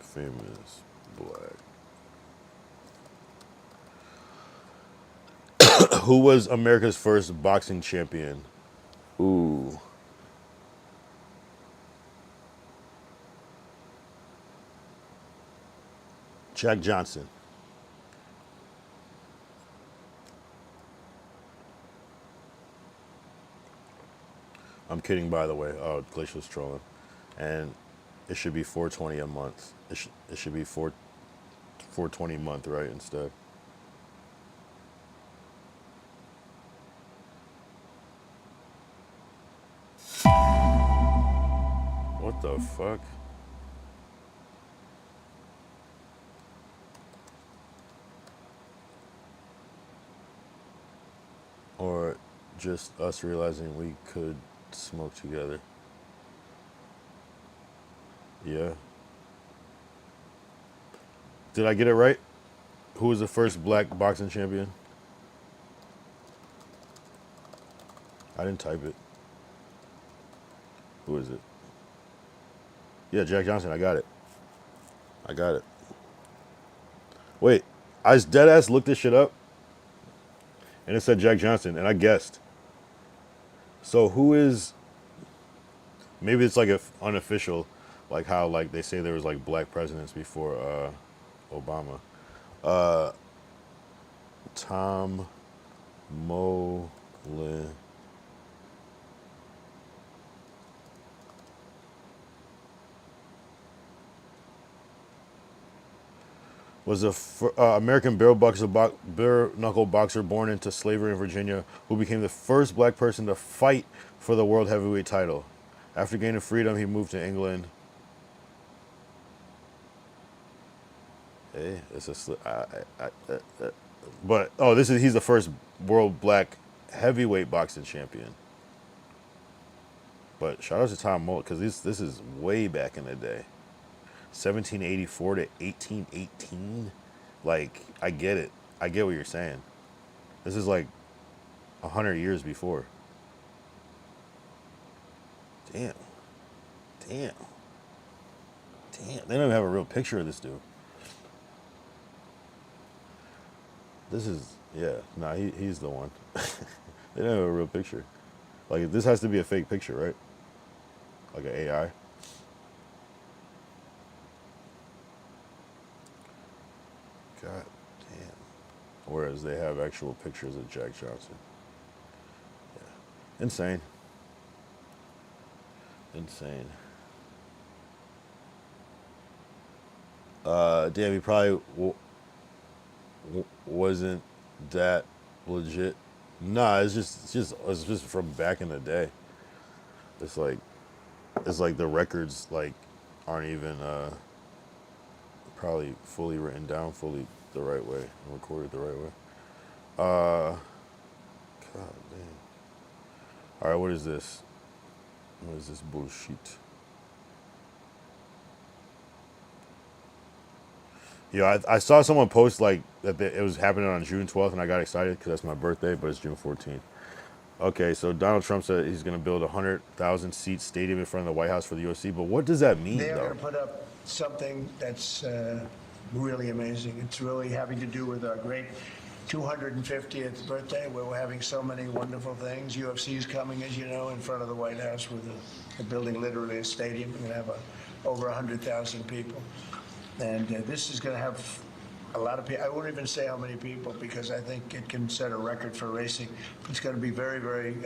Famous black. Who was America's first boxing champion? Ooh. Jack Johnson. I'm kidding, by the way. Oh, Glacial's trolling. And it should be 420 a month. It should be 420 a month, right, instead. What the fuck? Or just us realizing we could smoke together. Yeah. Did I get it right? Who was the first black boxing champion? I didn't type it. Who is it? Yeah, Jack Johnson. I got it. I got it. Wait, I just dead ass looked this shit up, and it said Jack Johnson, and I guessed. So who is? Maybe it's like a unofficial, like how like they say there was like black presidents before Obama. Tom Molin. Was a American bare knuckle boxer born into slavery in Virginia, who became the first black person to fight for the world heavyweight title. After gaining freedom, he moved to England. Hey, it's but oh, he's the first world black heavyweight boxing champion. But shout out to Tom Mullet because this is way back in the day. 1784 to 1818. Like, I get it. I get what you're saying. This is like 100 years before. Damn. Damn. Damn. They don't even have a real picture of this dude. This is, yeah. Nah, he's the one. They don't have a real picture. Like, this has to be a fake picture, right? Like an AI. God damn. Whereas they have actual pictures of Jack Johnson. Yeah. Insane. Insane. Damn, he probably wasn't that legit. Nah, it's just from back in the day. It's like the records like aren't even probably fully written down fully the right way and recorded the right way. God damn. All right, what is this? What is this bullshit? Yeah, I saw someone post like that it was happening on June 12th, and I got excited because that's my birthday, but it's June 14th. Okay, so Donald Trump said he's going to build a 100,000 seat stadium in front of the White House for the UFC, but what does that mean, They are though? going to put up something that's really amazing. It's really having to do with our great 250th birthday, where we're having so many wonderful things. UFC is coming, as you know, in front of the White House with a building literally a stadium. We're going to have over 100,000 people. And this is going to have a lot of people. I won't even say how many people because I think it can set a record for racing. It's going to be very, very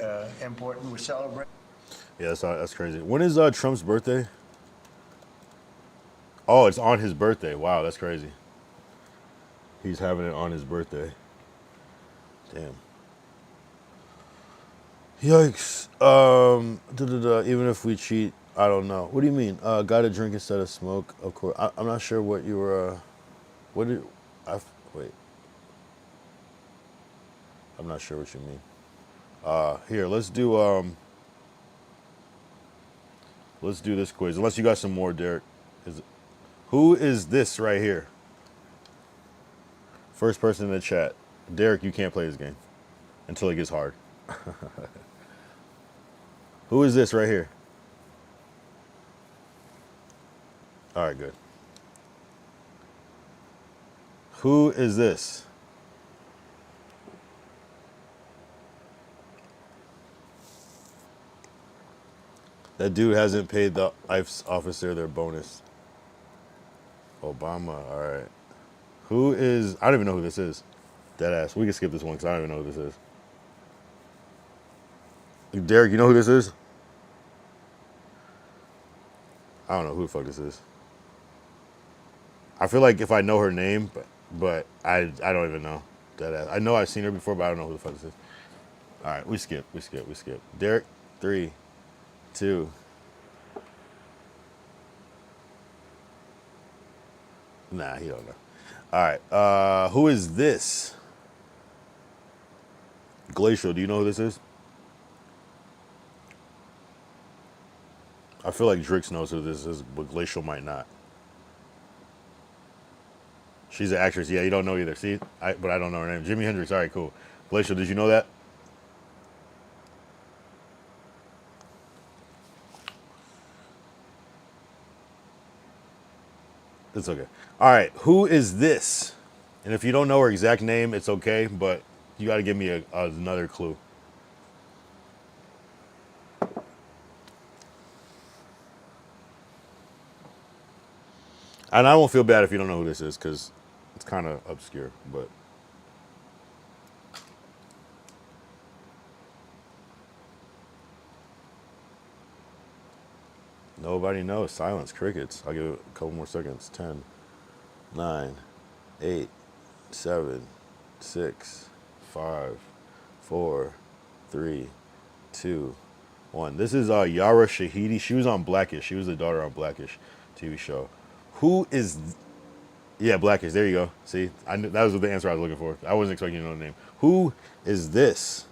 important. We're celebrating. Yeah, that's crazy. When is Trump's birthday? Oh, it's on his birthday. Wow, that's crazy. He's having it on his birthday. Damn. Yikes. Even if we cheat, I don't know. What do you mean? Got to drink instead of smoke? Of course. I'm not sure what you were. What did I wait? I'm not sure what you mean. Here, let's do this quiz. Unless you got some more, Derek. Who is this right here? First person in the chat. Derek, you can't play this game until it gets hard. Who is this right here? All right, good. Who is this? That dude hasn't paid the ICE officer their bonus. Obama, all right. Who is? I don't even know who this is. Deadass. We can skip this one because I don't even know who this is. Derek, you know who this is? I don't know who the fuck this is. I feel like if I know her name, but I don't even know. Deadass. I know I've seen her before, but I don't know who the fuck this is. All right, we skip. Derek, 3, 2. Nah, he don't know. All right, who is this? Glacial, do you know who this is? I feel like Drix knows who this is, but Glacial might not. She's an actress. Yeah, you don't know either. See, but I don't know her name. Jimi Hendrix. All right, cool. Glacial, did you know that? It's okay. All right, who is this? And if you don't know her exact name, it's okay, but you got to give me another clue. And I won't feel bad if you don't know who this is, because it's kind of obscure, but. Nobody knows. Silence. Crickets. I'll give it a couple more seconds. 10, 9, 8, 7, 6, 5, 4, 3, 2, 1. This is Yara Shahidi. She was on Blackish. She was the daughter on Blackish TV show. Who is... Yeah, Blackish. There you go. See? I knew, that was the answer I was looking for. I wasn't expecting you to know the name. Who is this?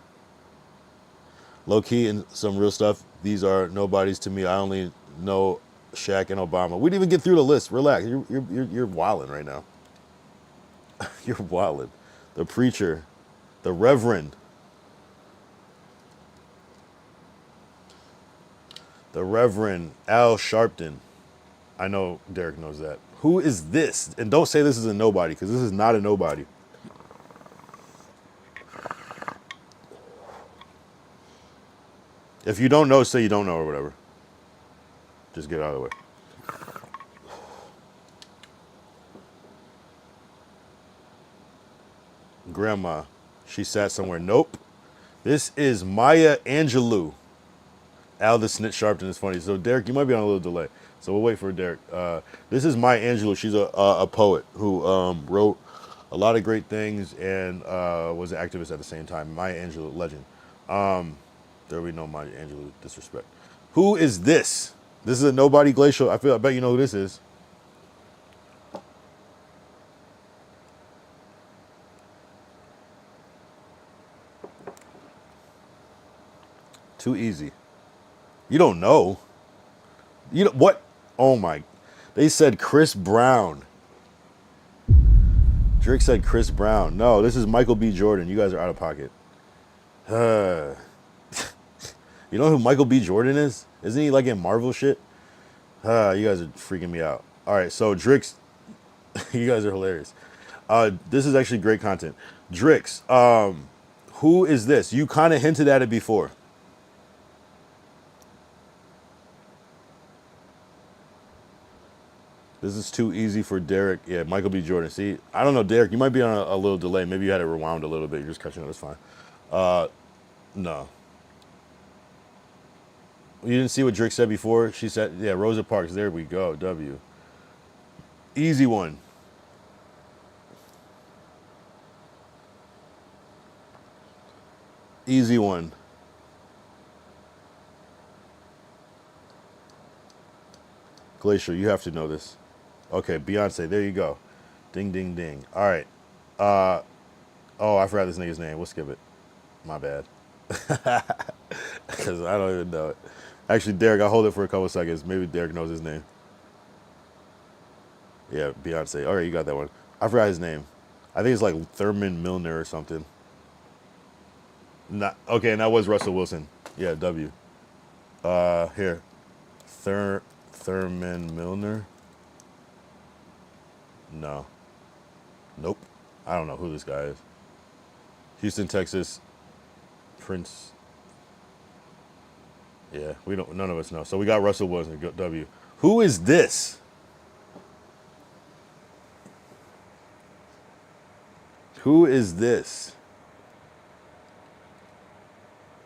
Low-key and some real stuff. These are nobodies to me. I only know Shaq and Obama. We didn't even get through the list. Relax. You're wilding right now. You're wilding. The Preacher. The Reverend. The Reverend Al Sharpton. I know Derek knows that. Who is this? And don't say this is a nobody, because this is not a nobody. If you don't know, say you don't know or whatever. Just get out of the way. Grandma. She sat somewhere. Nope. This is Maya Angelou. Al the Snitch Sharpton is funny. So, Derek, you might be on a little delay. So, we'll wait for Derek. This is Maya Angelou. She's a poet who wrote a lot of great things and was an activist at the same time. Maya Angelou, legend. There will be no Maya Angelou disrespect. Who is this? This is a nobody. Glacial. I bet you know who this is. Too easy. You don't know. You know what? Oh my. They said Chris Brown. Drake said Chris Brown. No, this is Michael B. Jordan. You guys are out of pocket. You know who Michael B. Jordan is? Isn't he like in Marvel shit? You guys are freaking me out. All right, so Drix, you guys are hilarious. This is actually great content. Drix, who is this? You kind of hinted at it before. This is too easy for Derek. Yeah, Michael B. Jordan. See, I don't know, Derek. You might be on a little delay. Maybe you had it rewound a little bit. You're just catching up. It's fine. No. You didn't see what Drake said before? She said, yeah, Rosa Parks. There we go. W. Easy one. Easy one. Glacier, you have to know this. Okay, Beyonce. There you go. Ding, ding, ding. All right. Oh, I forgot this nigga's name. We'll skip it. My bad. Because I don't even know it. Actually, Derek, I'll hold it for a couple seconds. Maybe Derek knows his name. Yeah, Beyonce. All right, you got that one. I forgot his name. I think it's like Thurman Milner or something. Not okay, and that was Russell Wilson. Yeah, W. Here. Thurman Milner? No. Nope. I don't know who this guy is. Houston, Texas. Prince. Yeah, none of us know. So we got Russell Wilson, W. Who is this? Who is this?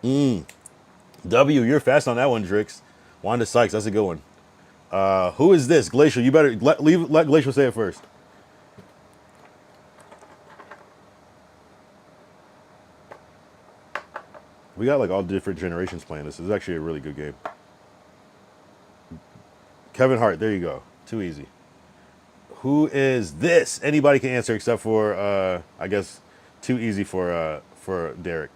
W, you're fast on that one, Drix. Wanda Sykes, that's a good one. Who is this? Glacial, you better let Glacial say it first. We got like all different generations playing this. This is actually a really good game. Kevin Hart, there you go. Too easy. Who is this? Anybody can answer except for I guess too easy for Derek.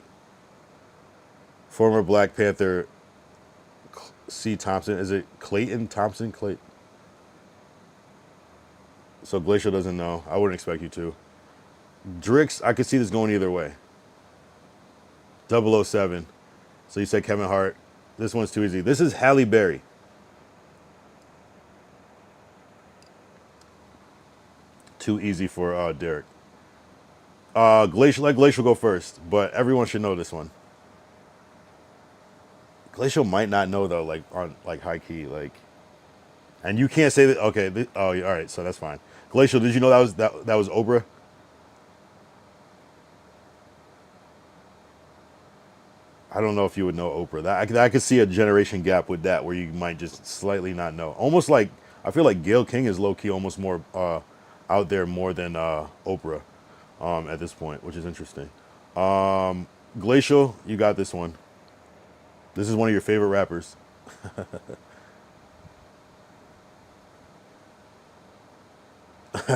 Former Black Panther C. Thompson. Is it Clayton Thompson? Clayton. So Glacial doesn't know. I wouldn't expect you to. Drix, I could see this going either way. 007. So you said Kevin Hart. This one's too easy. This is Halle Berry. Too easy for Derek. Glacial, let Glacial go first, but everyone should know this one. Glacial might not know though, like on like high key, like, and you can't say that. Okay, oh, yeah, all right, so that's fine. Glacial, did you know that was Oprah? I don't know if you would know Oprah. I could see a generation gap with that, where you might just slightly not know. Almost like I feel like Gayle King is low key, almost more out there more than Oprah at this point, which is interesting. Glacial, you got this one. This is one of your favorite rappers.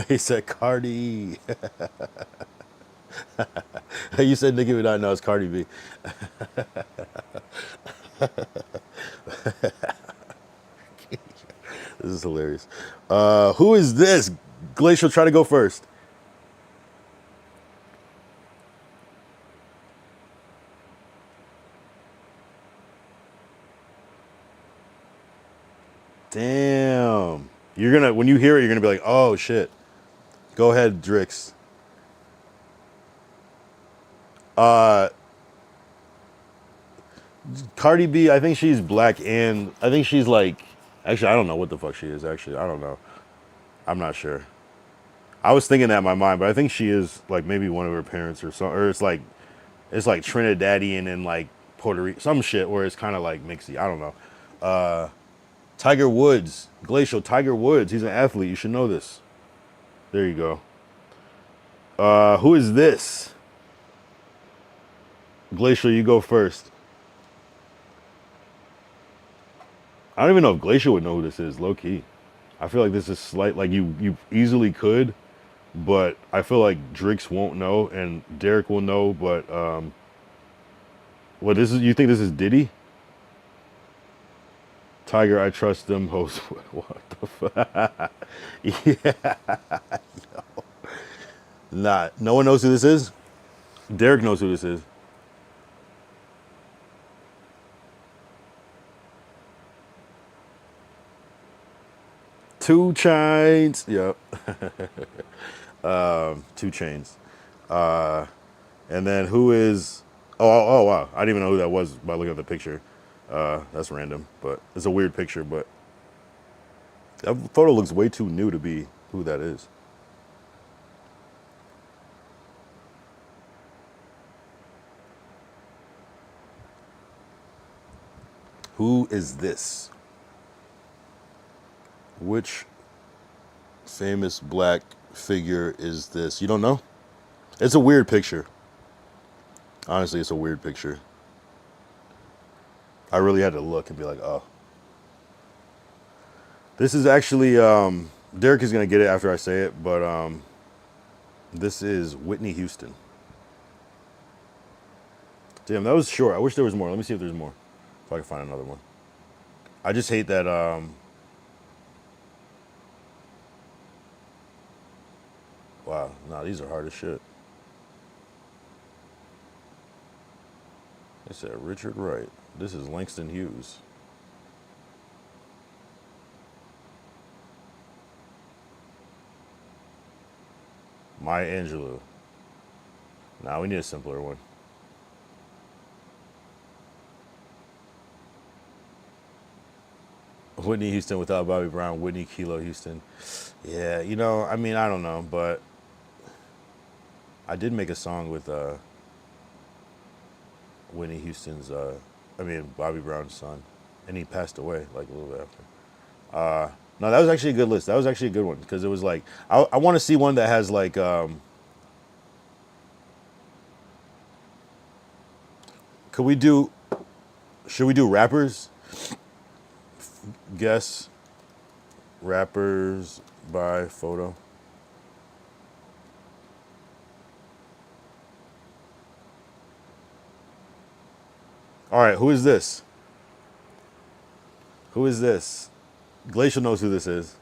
He said Cardi. You said Nicki Minaj. No, it's Cardi B. This is hilarious. Who is this? Glacial, try to go first. Damn. When you hear it, you're gonna be like, oh shit. Go ahead, Drix. Cardi B, I think she's black, and I think she's like, actually, I don't know what the fuck she is, actually. I don't know. I'm not sure. I was thinking that in my mind, but I think she is like maybe one of her parents or something, or it's like Trinidadian and like Puerto Rican, some shit where it's kind of like mixy. I don't know. Tiger Woods, Glacial, Tiger Woods. He's an athlete. You should know this. There you go. Who is this? Glacial, you go first. I don't even know if Glacial would know who this is, low key. I feel like this is slight, like you easily could, but I feel like Drix won't know and Derek will know, but what this is, you think this is Diddy? Tiger, I trust them hosts. What the fuck? Yeah. Yo. Nah, no one knows who this is? Derek knows who this is. Two Chains. Yep. 2 Chains. And then who is... Oh, wow. I didn't even know who that was by looking at the picture. That's random, but it's a weird picture, but that photo looks way too new to be who that is. Who is this? Which famous black figure is this? You don't know? It's a weird picture. Honestly, it's a weird picture. I really had to look and be like, oh. This is actually, Derek is going to get it after I say it, but this is Whitney Houston. Damn, that was short. I wish there was more. Let me see if there's more. If I can find another one. I just hate that, wow, nah, these are hard as shit. They said Richard Wright. This is Langston Hughes. Maya Angelou. Nah, we need a simpler one. Whitney Houston without Bobby Brown. Whitney Kilo Houston. Yeah, you know, I mean, I don't know, but I did make a song with Whitney Houston's, Bobby Brown's son, and he passed away like a little bit after. No, that was actually a good list. That was actually a good one because it was like I want to see one that has like should we do rappers? Guess rappers by photo. All right, who is this? Who is this? Glacial knows who this is.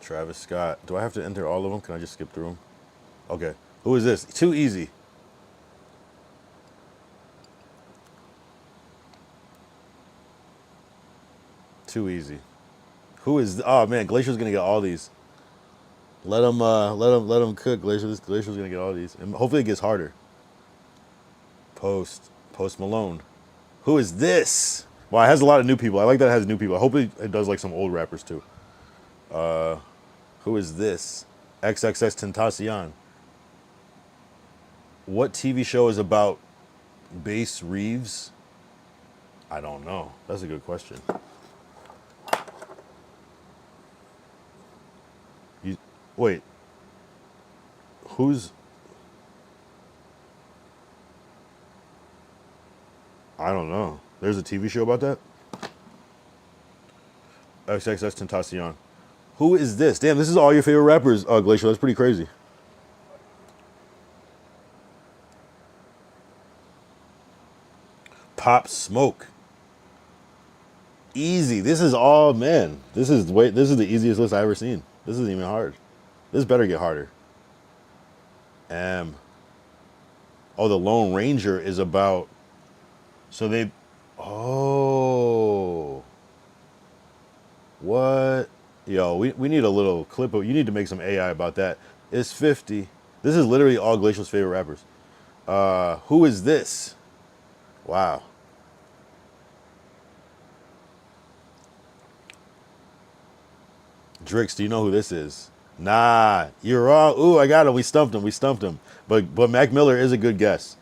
Travis Scott. Do I have to enter all of them? Can I just skip through them? Okay. Who is this? Too easy. Too easy. Who is? Oh man, Glacier's gonna get all these. Let him cook. Glacier's gonna get all these, and hopefully it gets harder. Post Malone. Who is this? Well, it has a lot of new people. I like that it has new people. I hope it does like some old rappers too. Who is this? XXX Tentacion. What TV show is about Bass Reeves? I don't know. That's a good question. Wait. Who's... I don't know. There's a TV show about that? XXX Tentacion. Who is this? Damn, this is all your favorite rappers, Glacial. That's pretty crazy. Pop Smoke. Easy. This is all, man. This is the easiest list I've ever seen. This isn't even hard. This better get harder. Oh, the Lone Ranger is about... So they... Oh. What? Yo, we need a little clip of... You need to make some AI about that. It's 50. This is literally all Glacial's favorite rappers. Who is this? Wow. Drix, do you know who this is? Nah, you're wrong. Ooh, I got him. We stumped him. But Mac Miller is a good guess.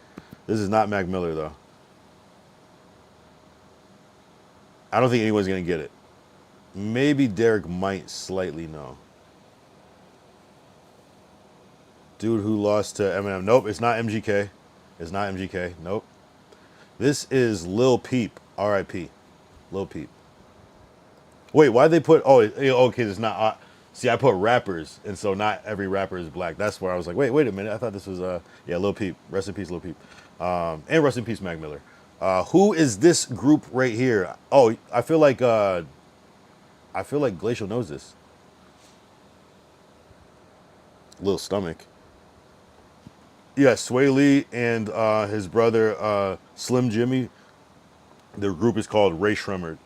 This is not Mac Miller, though. I don't think anyone's going to get it. Maybe Derek might slightly know. Dude who lost to Eminem. Nope, it's not MGK. It's not MGK. Nope. This is Lil Peep. R.I.P. Lil Peep. Wait, why'd they put... Oh, okay, it's not... See, I put rappers, and so not every rapper is black. That's where I was like, wait a minute. I thought this was... Yeah, Lil Peep. Rest in peace, Lil Peep. And rest in peace, Mac Miller. Who is this group right here? Oh, I feel like Glacial knows this. Lil Stomach. Yeah, Sway Lee and his brother Slim Jimmy. Their group is called Ray Shremmerd.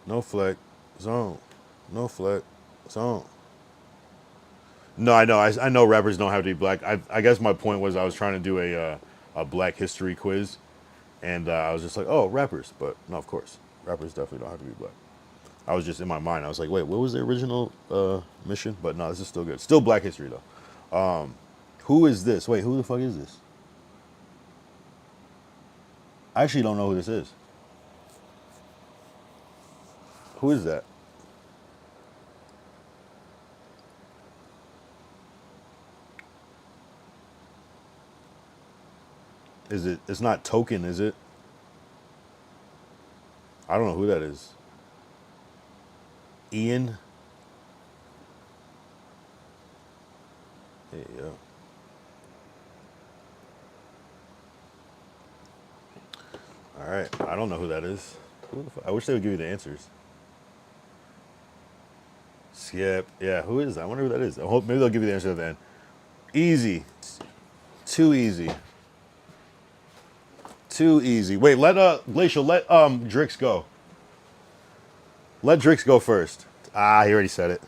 No flex zone. No flex zone. No, I know. I know rappers don't have to be black. I guess my point was I was trying to do a Black History quiz, and I was just like, oh, rappers. But no, of course, rappers definitely don't have to be black. I was just in my mind. I was like, wait, what was the original mission? But no, this is still good. Still Black History though. Who is this? Wait, who the fuck is this? I actually don't know who this is. Who is that? Is it? It's not Token, is it? I don't know who that is. Ian? There you go. All right. I don't know who that is. Who the fuck? I wish they would give you the answers. Skip. Yeah, who is that? I wonder who that is. I hope maybe they'll give you the answer at the end. Easy. Too easy. Too easy. Wait, let Glacial, let Drix go. Let Drix go first. Ah, he already said it.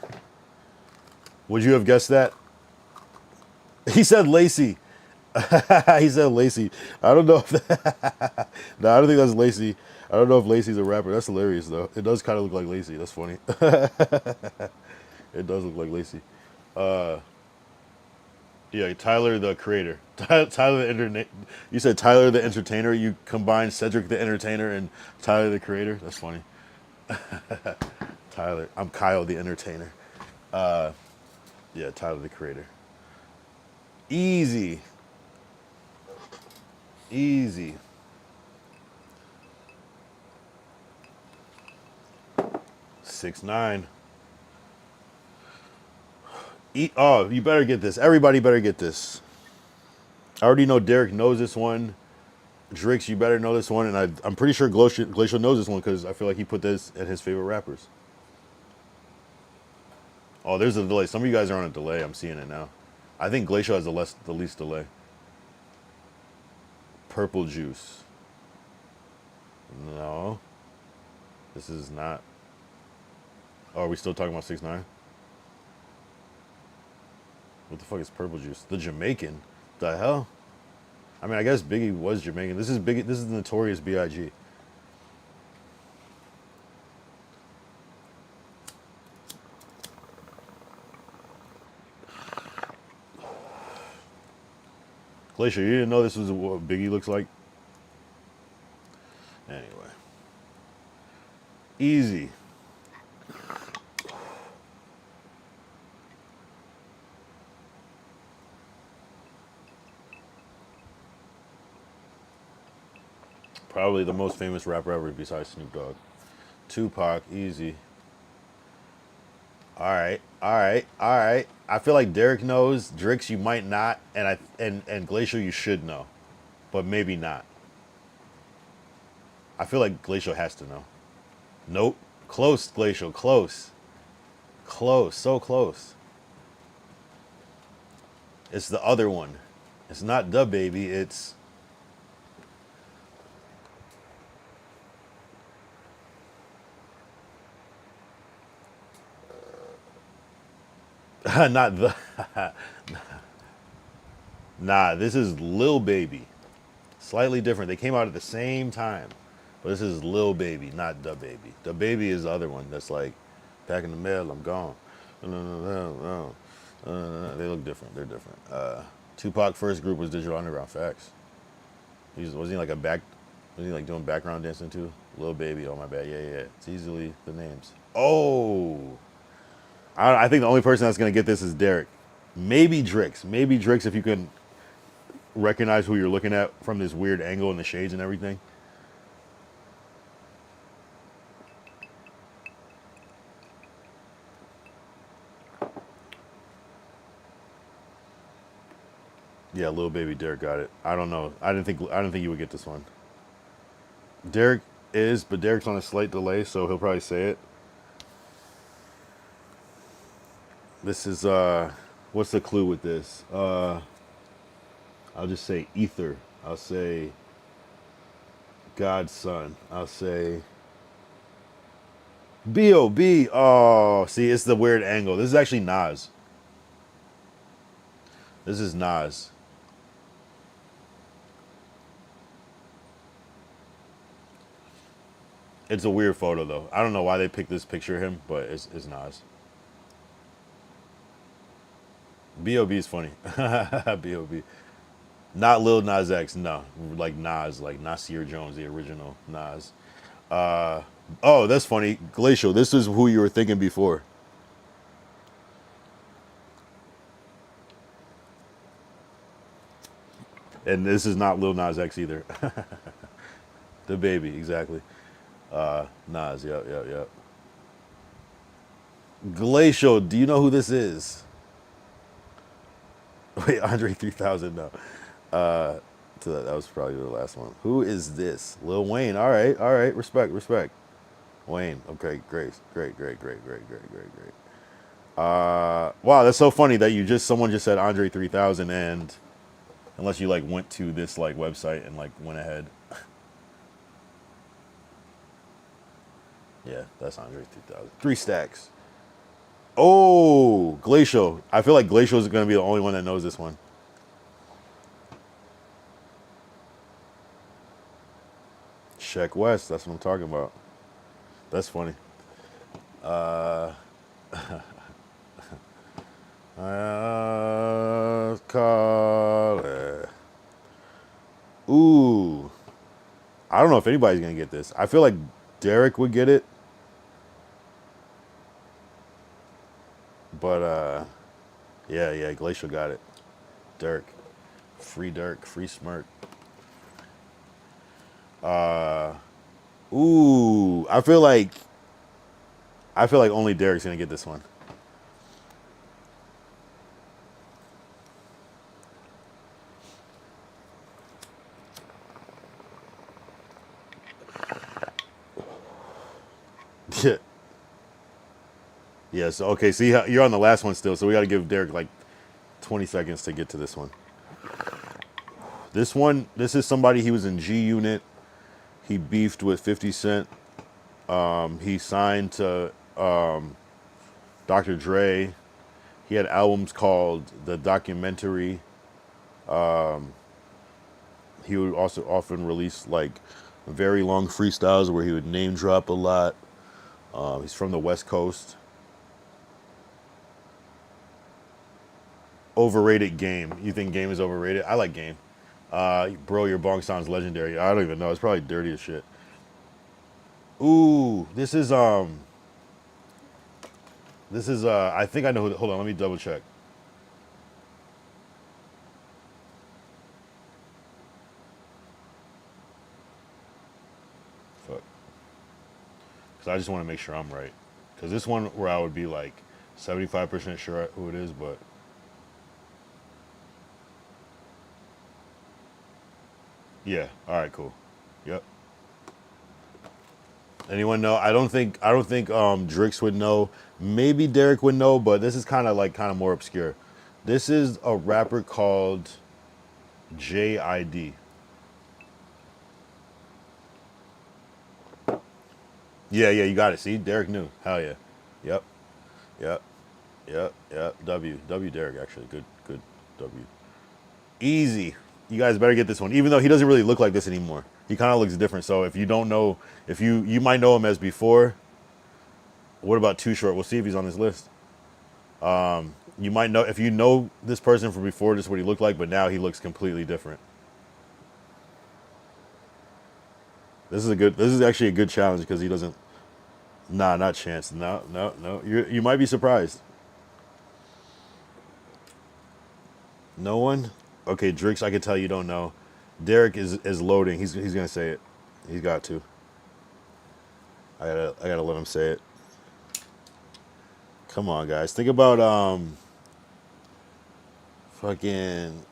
Would you have guessed that? He said Lacey. He said Lacey. I don't know if no, I don't think that's Lacey. I don't know if Lacey's a rapper. That's hilarious though. It does kind of look like Lacey. That's funny. It does look like Lacey. Yeah, Tyler the creator. Tyler the internet. You said Tyler the entertainer. You combined Cedric the entertainer and Tyler the creator. That's funny. Tyler. I'm Kyle the entertainer. Yeah, Tyler the creator. Easy. Easy. Six nine. Oh, you better get this. Everybody better get this. I already know Derek knows this one. Drix, you better know this one. And I'm pretty sure Glacial knows this one because I feel like he put this at his favorite rappers. Oh, there's a delay. Some of you guys are on a delay. I'm seeing it now. I think Glacial has the least delay. Purple Juice. No. This is not. Oh, are we still talking about 6ix9ine? What the fuck is Purple Juice? The Jamaican? The hell? I mean, I guess Biggie was Jamaican. This is Biggie. This is the Notorious B.I.G. Glacier, you didn't know this was what Biggie looks like? Anyway. Easy. Probably the most famous rapper ever besides Snoop Dogg. Tupac, easy. All right. I feel like Derek knows. Drix, you might not, and Glacial, you should know, but maybe not. I feel like Glacial has to know. Nope. Close, Glacial. Close. Close. So close. It's the other one. It's not the baby. It's. Not the. Nah, this is Lil Baby. Slightly different. They came out at the same time. But this is Lil Baby, not Da Baby. Da Baby is the other one that's like, back in the mail, I'm gone. No. They look different. They're different. Tupac first group was Digital Underground. Facts. Was he like doing background dancing too? Lil Baby. Oh my bad. Yeah. It's easily the names. Oh. I think the only person that's gonna get this is Derek. Maybe Drix. Maybe Drix if you can recognize who you're looking at from this weird angle and the shades and everything. Yeah, Lil Baby Derek got it. I don't know. I didn't think you would get this one. Derek is, but Derek's on a slight delay, so he'll probably say it. This is what's the clue with this? I'll just say Ether. I'll say God's Son. I'll say B.O.B. Oh, see, it's the weird angle. This is actually Nas. This is Nas. It's a weird photo, though. I don't know why they picked this picture of him, but it's Nas. B.O.B. is funny. B.O.B. Not Lil Nas X, no. Like Nas, like Nasir Jones, the original Nas. Oh, that's funny. Glacial, this is who you were thinking before. And this is not Lil Nas X either. The baby, exactly. Nas, yep. Glacial, do you know who this is? Wait, Andre 3000, no. So that was probably the last one. Who is this? Lil Wayne, all right. Respect. Wayne, okay, great. Wow, that's so funny that someone just said Andre 3000 and unless you like went to this like website and like went ahead. Yeah, that's Andre 3000. 3 stacks. Oh, Glacial. I feel like Glacial is going to be the only one that knows this one. Sheck West. That's what I'm talking about. That's funny. Call it. Ooh. I don't know if anybody's going to get this. I feel like Derek would get it. But, yeah, Glacial got it. Dirk. Free Dirk. Free Smirk. Ooh. I feel like only Derek's going to get this one. Yeah. Yeah, so, okay, see, you're on the last one still, so we got to give Derek like 20 seconds to get to this one. This is somebody, he was in G Unit. He beefed with 50 Cent. He signed to Dr. Dre. He had albums called The Documentary. He would also often release like very long freestyles where he would name drop a lot. He's from the West Coast. Overrated Game. You think Game is overrated? I like Game. Bro, your bong sounds legendary. I don't even know. It's probably dirty as shit. Ooh, this is I think I know who. Hold on, let me double check. Fuck. Because I just want to make sure I'm right. Because this one where I would be like 75% sure who it is, but. Yeah. All right. Cool. Yep. Anyone know? I don't think Drix would know. Maybe Derek would know, but this is kind of more obscure. This is a rapper called JID. Yeah, you got it. See, Derek knew. Hell yeah. Yep. W Derek actually. Good W. Easy. You guys better get this one. Even though he doesn't really look like this anymore. He kind of looks different. So if you don't know, if you might know him as before. What about Too Short? We'll see if he's on this list. You might know, if you know this person from before, this is what he looked like, but now he looks completely different. This is actually a good challenge because he doesn't. Nah, not Chance. No. You might be surprised. No one? Okay, Drix, I can tell you don't know. Derek is loading. He's gonna say it. He's got to. I gotta let him say it. Come on, guys. Think about fucking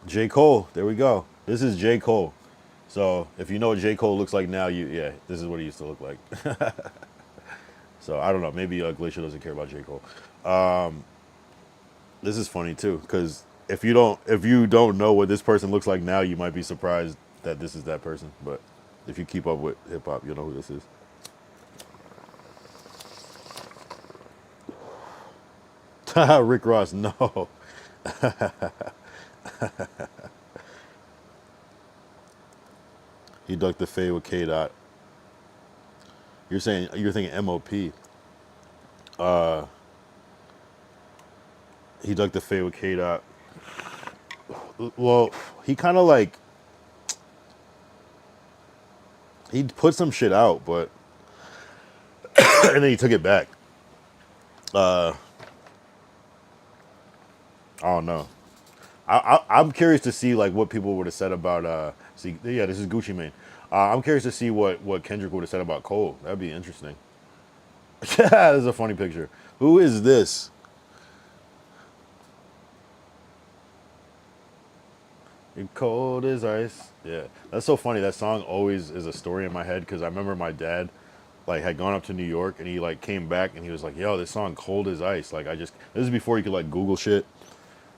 J. Cole. There we go. This is J. Cole. So if you know what J. Cole looks like now, this is what he used to look like. So I don't know. Maybe Glacier doesn't care about J. Cole. This is funny too, because if you don't know what this person looks like now, you might be surprised that this is that person. But if you keep up with hip hop, you'll know who this is. Rick Ross, no. He ducked the fade with K Dot. You're thinking MOP. He ducked the fade with K Dot. Well, he kind of like he put some shit out, but and then he took it back. I don't know. I'm curious to see like what people would have said about this is Gucci Mane. I'm curious to see what Kendrick would have said about Cole. That'd be interesting. This is a funny picture. Who is this? You're cold as ice. Yeah, that's so funny. That song always is a story in my head because I remember my dad like had gone up to New York and he like came back and he was like, "Yo, this song cold as ice." Like this is before you could like Google shit.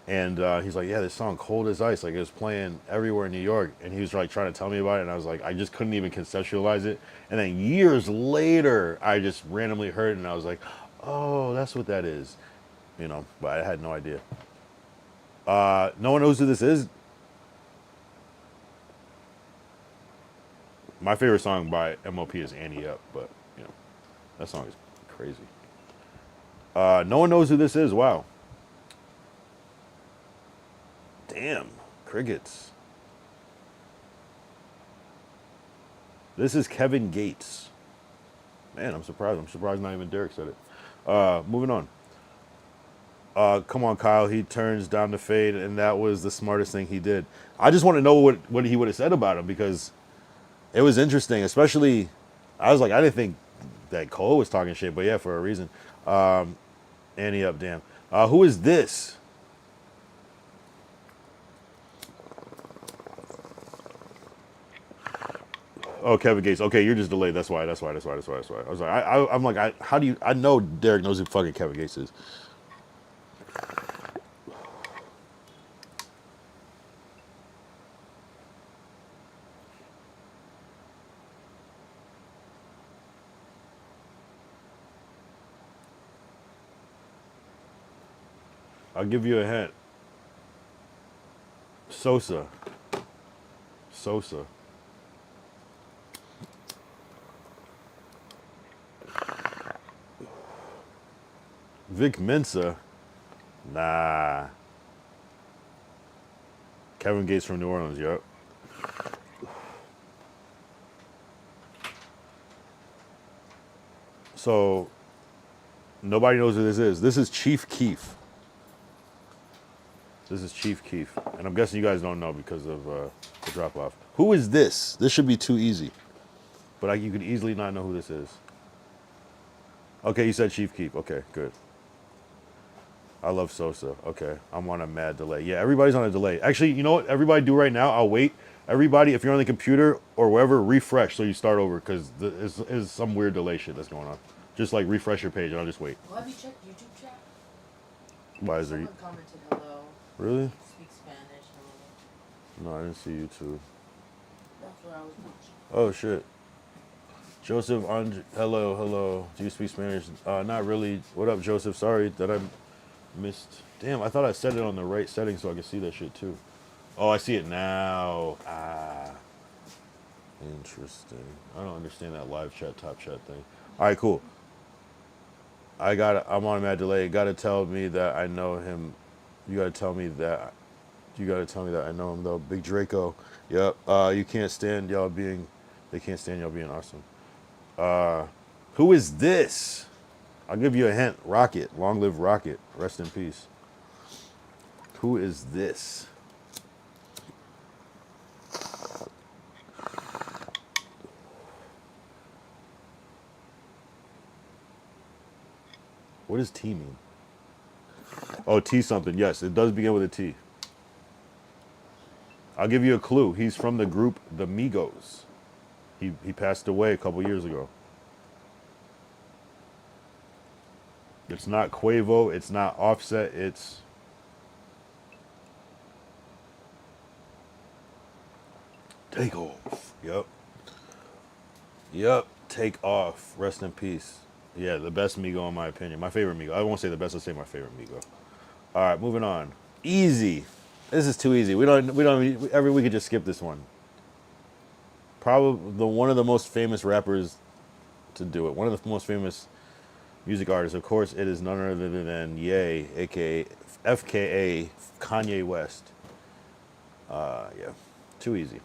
And he's like, "Yeah, this song cold as ice." Like it was playing everywhere in New York, and he was like trying to tell me about it, and I was like, I just couldn't even conceptualize it. And then years later, I just randomly heard it, and I was like, "Oh, that's what that is," But I had no idea. No one knows who this is. My favorite song by MOP is Annie Up, but you know, that song is crazy. No one knows who this is. Wow. Damn. Crickets. This is Kevin Gates. Man, I'm surprised. I'm surprised not even Derek said it. Moving on. Come on, Kyle. He turns down the fade, and that was the smartest thing he did. I just want to know what he would have said about him, because it was interesting. Especially, I was like, I didn't think that Cole was talking shit, but yeah, for a reason. Annie Up, damn. Who is this? Oh, Kevin Gates. Okay, you're just delayed. That's why. I was like, I'm like, how do you? I know Derek knows who fucking Kevin Gates is. I'll give you a hint. Sosa. Vic Mensa? Nah. Kevin Gates from New Orleans, yep. So, nobody knows who this is. This is Chief Keef. And I'm guessing you guys don't know because of the drop-off. Who is this? This should be too easy. But you could easily not know who this is. Okay, you said Chief Keef. Okay, good. I love Sosa. Okay, I'm on a mad delay. Yeah, everybody's on a delay. Actually, you know what everybody do right now? I'll wait. Everybody, if you're on the computer or wherever, refresh so you start over, because there's some weird delay shit that's going on. Just like refresh your page and I'll just wait. Well, have you checked YouTube chat? Why is there? Someone commented hello. Really? Speak Spanish. No, I didn't see YouTube. That's what I was watching. Oh shit. Joseph, hello. Do you speak Spanish? Not really. What up, Joseph? Sorry that I missed. Damn, I thought I set it on the right setting so I could see that shit too. Oh, I see it now. Interesting. I don't understand that live chat, top chat thing. All right, cool. I'm on a mad delay. You gotta tell me that I know him. You gotta tell me that I know him though. Big Draco. Yep. They can't stand y'all being awesome. Who is this? I'll give you a hint. Rocket. Long live Rocket. Rest in peace. Who is this? What does T mean? Oh, T something. Yes, it does begin with a T. I'll give you a clue. He's from the group The Migos. He passed away a couple years ago. It's not Quavo. It's not Offset. It's... Take Off. Yep. Take Off. Rest in peace. Yeah, the best Migo in my opinion. My favorite Migo. I won't say the best. I'll say my favorite Migo. All right, moving on. Easy. This is too easy. We don't. We could just skip this one. Probably one of the most famous rappers to do it. One of the most famous music artists. Of course, it is none other than Ye, aka FKA Kanye West. Yeah, too easy.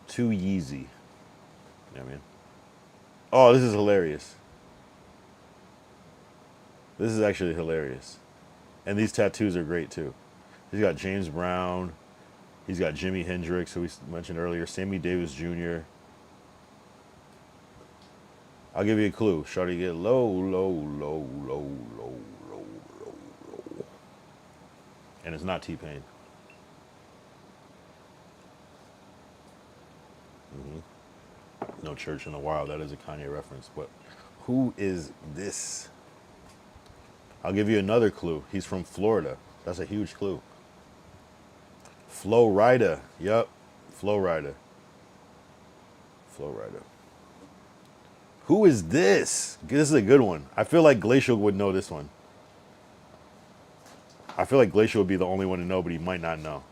Too Yeezy. You know what I mean? Oh, this is hilarious. This is actually hilarious. And these tattoos are great too. He's got James Brown. He's got Jimi Hendrix, who we mentioned earlier. Sammy Davis Jr. I'll give you a clue. Shawty get low. And it's not T-Pain. No Church in the Wild. That is a Kanye reference. But who is this? I'll give you another clue. He's from Florida. That's a huge clue. Flo Rida. Yep. Flo Rida. Who is this? This is a good one. I feel like Glacial would know this one. I feel like Glacial would be the only one to know, but he might not know.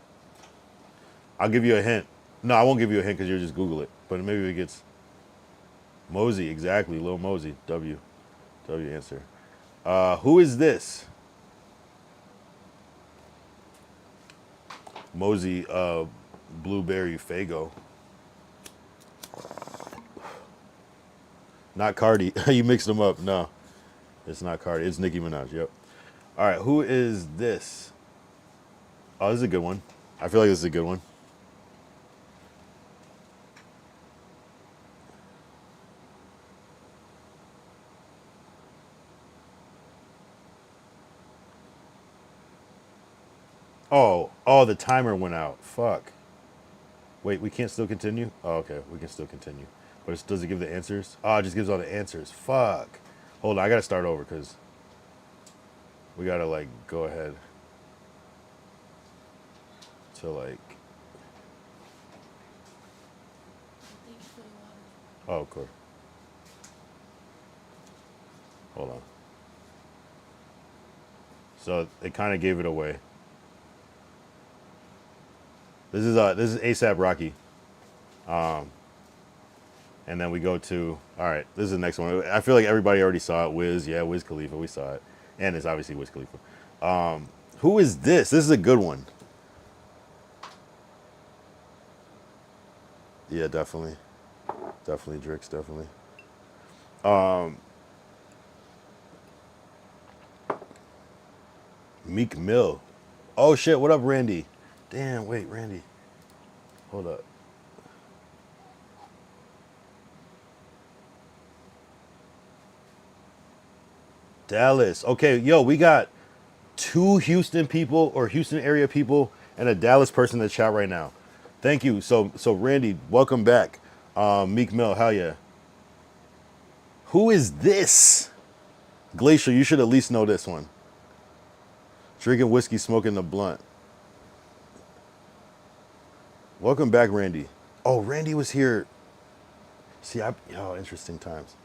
I'll give you a hint. No, I won't give you a hint because you'll just Google it. But maybe it gets Mosey, exactly, Lil Mosey. W answer. Who is this? Mosey, Blueberry Fago. Not Cardi. You mixed them up. No, it's not Cardi. It's Nicki Minaj. Yep. All right, who is this? Oh, this is a good one. I feel like this is a good one. Oh, the timer went out. Fuck. Wait, we can't still continue? Oh, okay, we can still continue. But does it give the answers? Oh, it just gives all the answers. Fuck. Hold on, I gotta start over because we gotta like go ahead to like. Oh, of course. Hold on. So it kind of gave it away. This is ASAP Rocky. And then we go to, all right, this is the next one. I feel like everybody already saw it. Wiz Khalifa, we saw it. And it's obviously Wiz Khalifa. Who is this? This is a good one. Yeah, definitely. Definitely Drix, definitely. Meek Mill. Oh shit, what up, Randy? Damn, wait, Randy. Hold up. Dallas. Okay, yo, we got 2 Houston people or Houston area people and a Dallas person in the chat right now. Thank you. So Randy, welcome back. Meek Mill, hell yeah. Who is this? Glacier, you should at least know this one. Drinking whiskey, smoking the blunt. Welcome back, Randy. Oh, Randy was here. See, interesting times.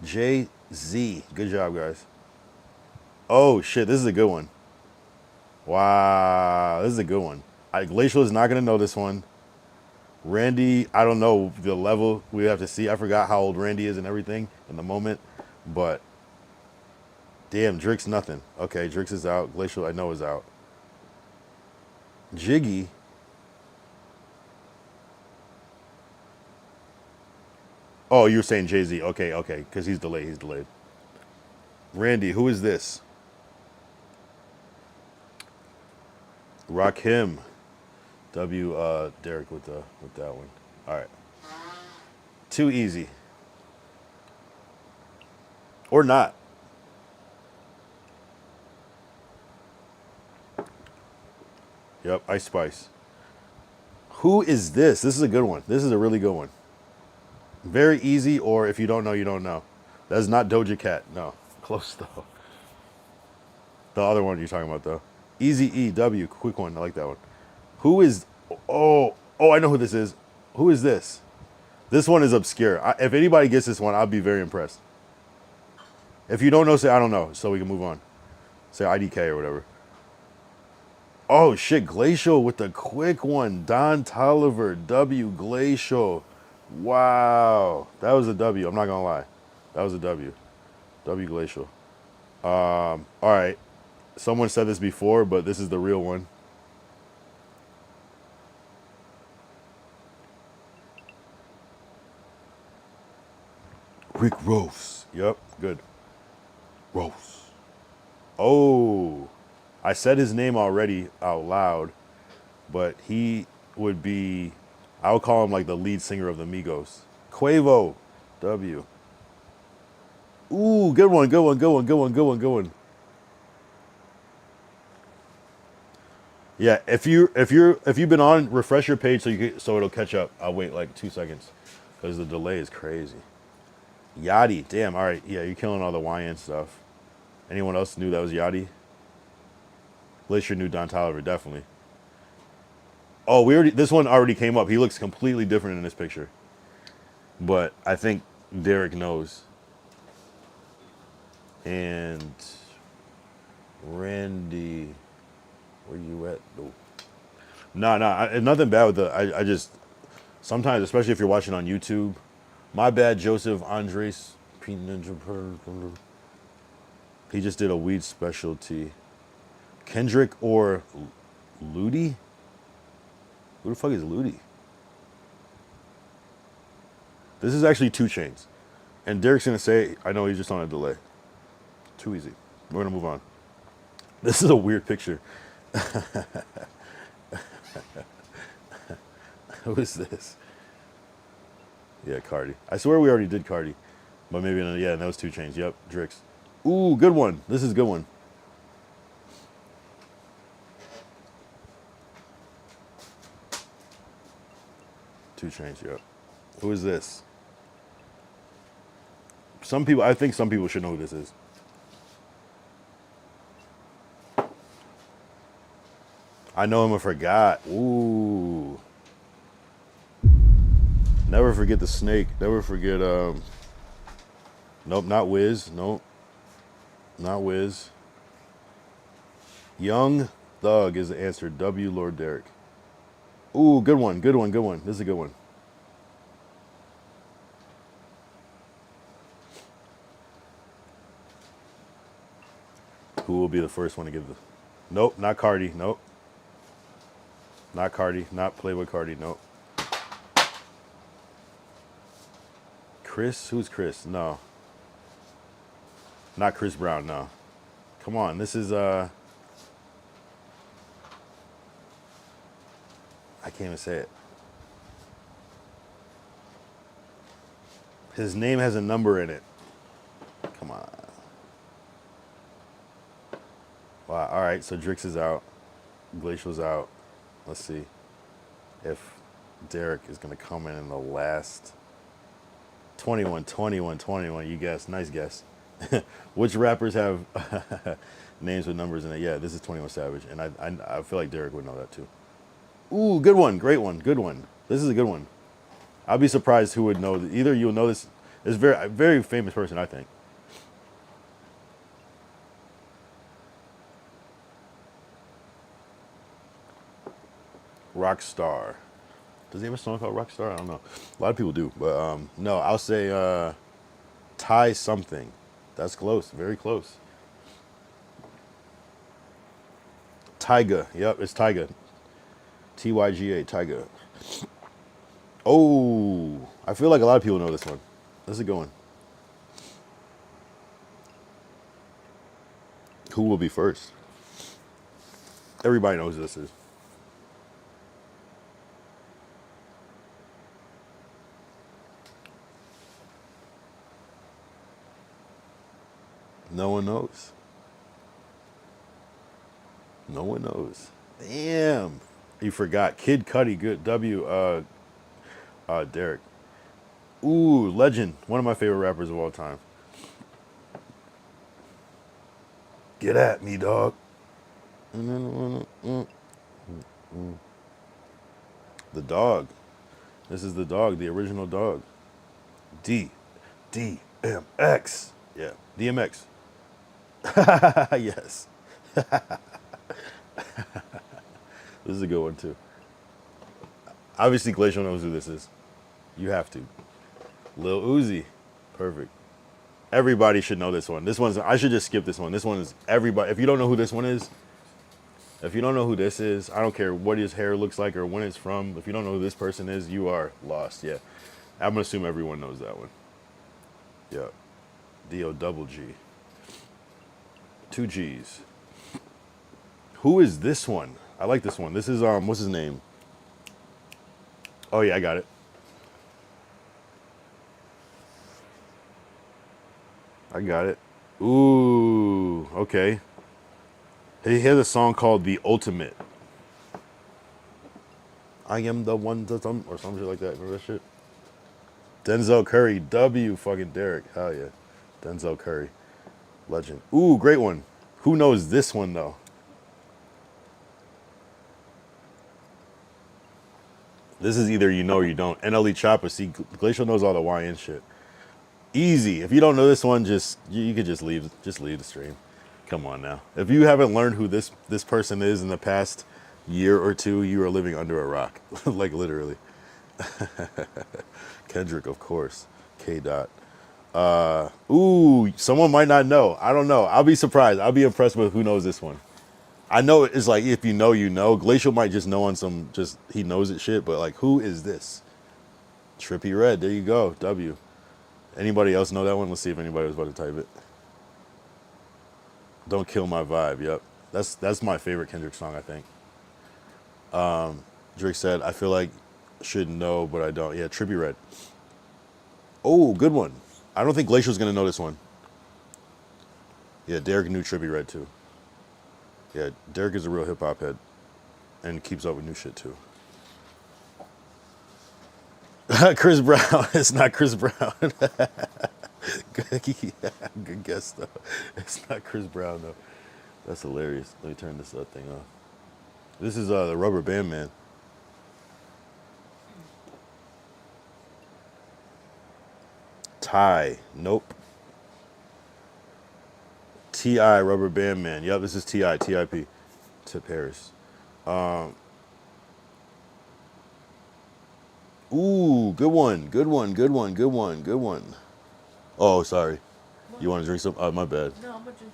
Jay-Z. Good job, guys. Oh, shit, this is a good one. Wow, this is a good one. Glacial is not going to know this one. Randy, I don't know the level. We have to see. I forgot how old Randy is and everything in the moment. But, damn, Drix nothing. Okay, Drix is out. Glacial, I know, is out. Jiggy. Oh, you were saying Jay-Z. Okay, because he's delayed. Randy, who is this? Rakim. Derek with that one. All right. Too easy. Or not. Yep, Ice Spice. Who is this? This is a good one. This is a really good one. Very easy, or if you don't know, you don't know. That's not Doja Cat. No. Close, though. The other one you're talking about, though. Easy E-W. Quick one. I like that one. Who is... Oh, I know who this is. Who is this? This one is obscure. If anybody gets this one, I'll be very impressed. If you don't know, say, I don't know, so we can move on. Say IDK or whatever. Oh, shit. Glacial with the quick one. Don Tolliver. W. Glacial. Wow. That was a W. I'm not going to lie. That was a W. W. Glacial. All right. Someone said this before, but this is the real one. Rick Ross. Yep, good. Ross. Oh, I said his name already out loud, but he would be, I would call him like the lead singer of the Migos. Quavo. W. Ooh, good one. Yeah, if you've been on, refresh your page so it'll catch up. I'll wait like 2 seconds because the delay is crazy. Yachty, damn. All right, yeah, you're killing all the YN stuff. Anyone else knew that was Yachty? Glacier knew Don Toliver, definitely. Oh, this one already came up. He looks completely different in this picture, but I think Derek knows. And Randy. Where you at? No. Nothing bad with I just Sometimes, especially if you're watching on YouTube. My bad, Joseph Andres. He just did a weed specialty. Kendrick or Ludi? Who the fuck is Ludi? This is actually 2 Chainz. And Derek's going to say, I know he's just on a delay. Too easy. We're going to move on. This is a weird picture. Who is this? Yeah, Cardi. I swear we already did Cardi. But maybe, yeah, that was 2 Chainz. Yep, Drix. Ooh, good one. This is a good one. Two Chainz, yep. Who is this? I think some people should know who this is. I know him, I forgot. Ooh. Never forget the snake. Never forget, nope, not Wiz. Nope. Not Wiz. Young Thug is the answer. W. Lord Derek. Ooh, good one, good one, good one. This is a good one. Who will be the first one to give the... Nope, not Cardi. Nope. Not Cardi. Not Playboy Cardi. Nope. Chris? Who's Chris? No. Not Chris Brown, no. Come on, this is, I can't even say it. His name has a number in it. Come on. Wow, all right, so Drix is out. Glacial's out. Let's see if Derek is going to come in the last 21. You guess. Nice guess. Which rappers have names with numbers in it? Yeah, this is 21 Savage, and I feel like Derek would know that too. Ooh, good one. Great one. Good one. This is a good one. I'll be surprised who would know. Either you'll know this. It's a very famous person, I think. Rockstar. Does he have a song called Rockstar? I don't know. A lot of people do, but no, I'll say Ty something. That's close. Very close. Tyga. Yep, it's Tyga. Tyga. Tyga. Oh, I feel like a lot of people know this one. This is a good one. Who will be first? Everybody knows who this is. No one knows. No one knows. Damn. You forgot. Kid Cudi, good. Derek. Ooh, legend. One of my favorite rappers of all time. Get at me, dog. The dog. This is the dog, the original dog. DMX. Yeah, DMX. Yes. This is a good one too. Obviously, Glacial knows who this is. You have to. Lil Uzi. Perfect. Everybody should know this one. This one's, I should just skip this one. This one is everybody. If you don't know who this one is, if you don't know who this is, I don't care what his hair looks like or when it's from. If you don't know who this person is, you are lost. Yeah. I'm going to assume everyone knows that one. Yeah. D-O-double-G. 2 G's. Who is this one? I like this one. This is, what's his name? Oh, yeah, I got it. I got it. Ooh, okay. He has a song called The Ultimate. I am the one to some, or something like that. Remember that shit? Denzel Curry. W fucking Derek. Hell yeah. Denzel Curry. Legend. Ooh, great one. Who knows this one, though? This is either you know or you don't. NLE Chopper. See, Glacial knows all the YN shit. Easy. If you don't know this one, you could just leave the stream. Come on now. If you haven't learned who this person is in the past year or two, you are living under a rock. Like literally. Kendrick, of course. K. Dot. Ooh, someone might not know. I don't know. I'll be surprised. I'll be impressed with who knows this one. I know it's like if you know, you know. Glacial might just know on some just he knows it shit, but like who is this? Trippy Red. There you go. W. Anybody else know that one? Let's see if anybody was about to type it. Don't kill my vibe. Yep. That's my favorite Kendrick song, I think. Drake said, I feel like should know, but I don't. Yeah, Trippy Red. Oh, good one. I don't think Glacial's gonna know this one. Yeah, Derek knew Trippy Red too. Yeah, Derek is a real hip hop head and keeps up with new shit too. Chris Brown. It's not Chris Brown. Yeah, good guess though. It's not Chris Brown though. That's hilarious. Let me turn this thing off. This is the Rubber Band Man. Ty. Nope. T.I. Rubber Band Man. Yep, this is T.I. T.I.P. Tip Harris. Ooh, good one. Good one. Good one. Good one. Good one. Oh, sorry. You want to drink some? My bad. No, I'm gonna drink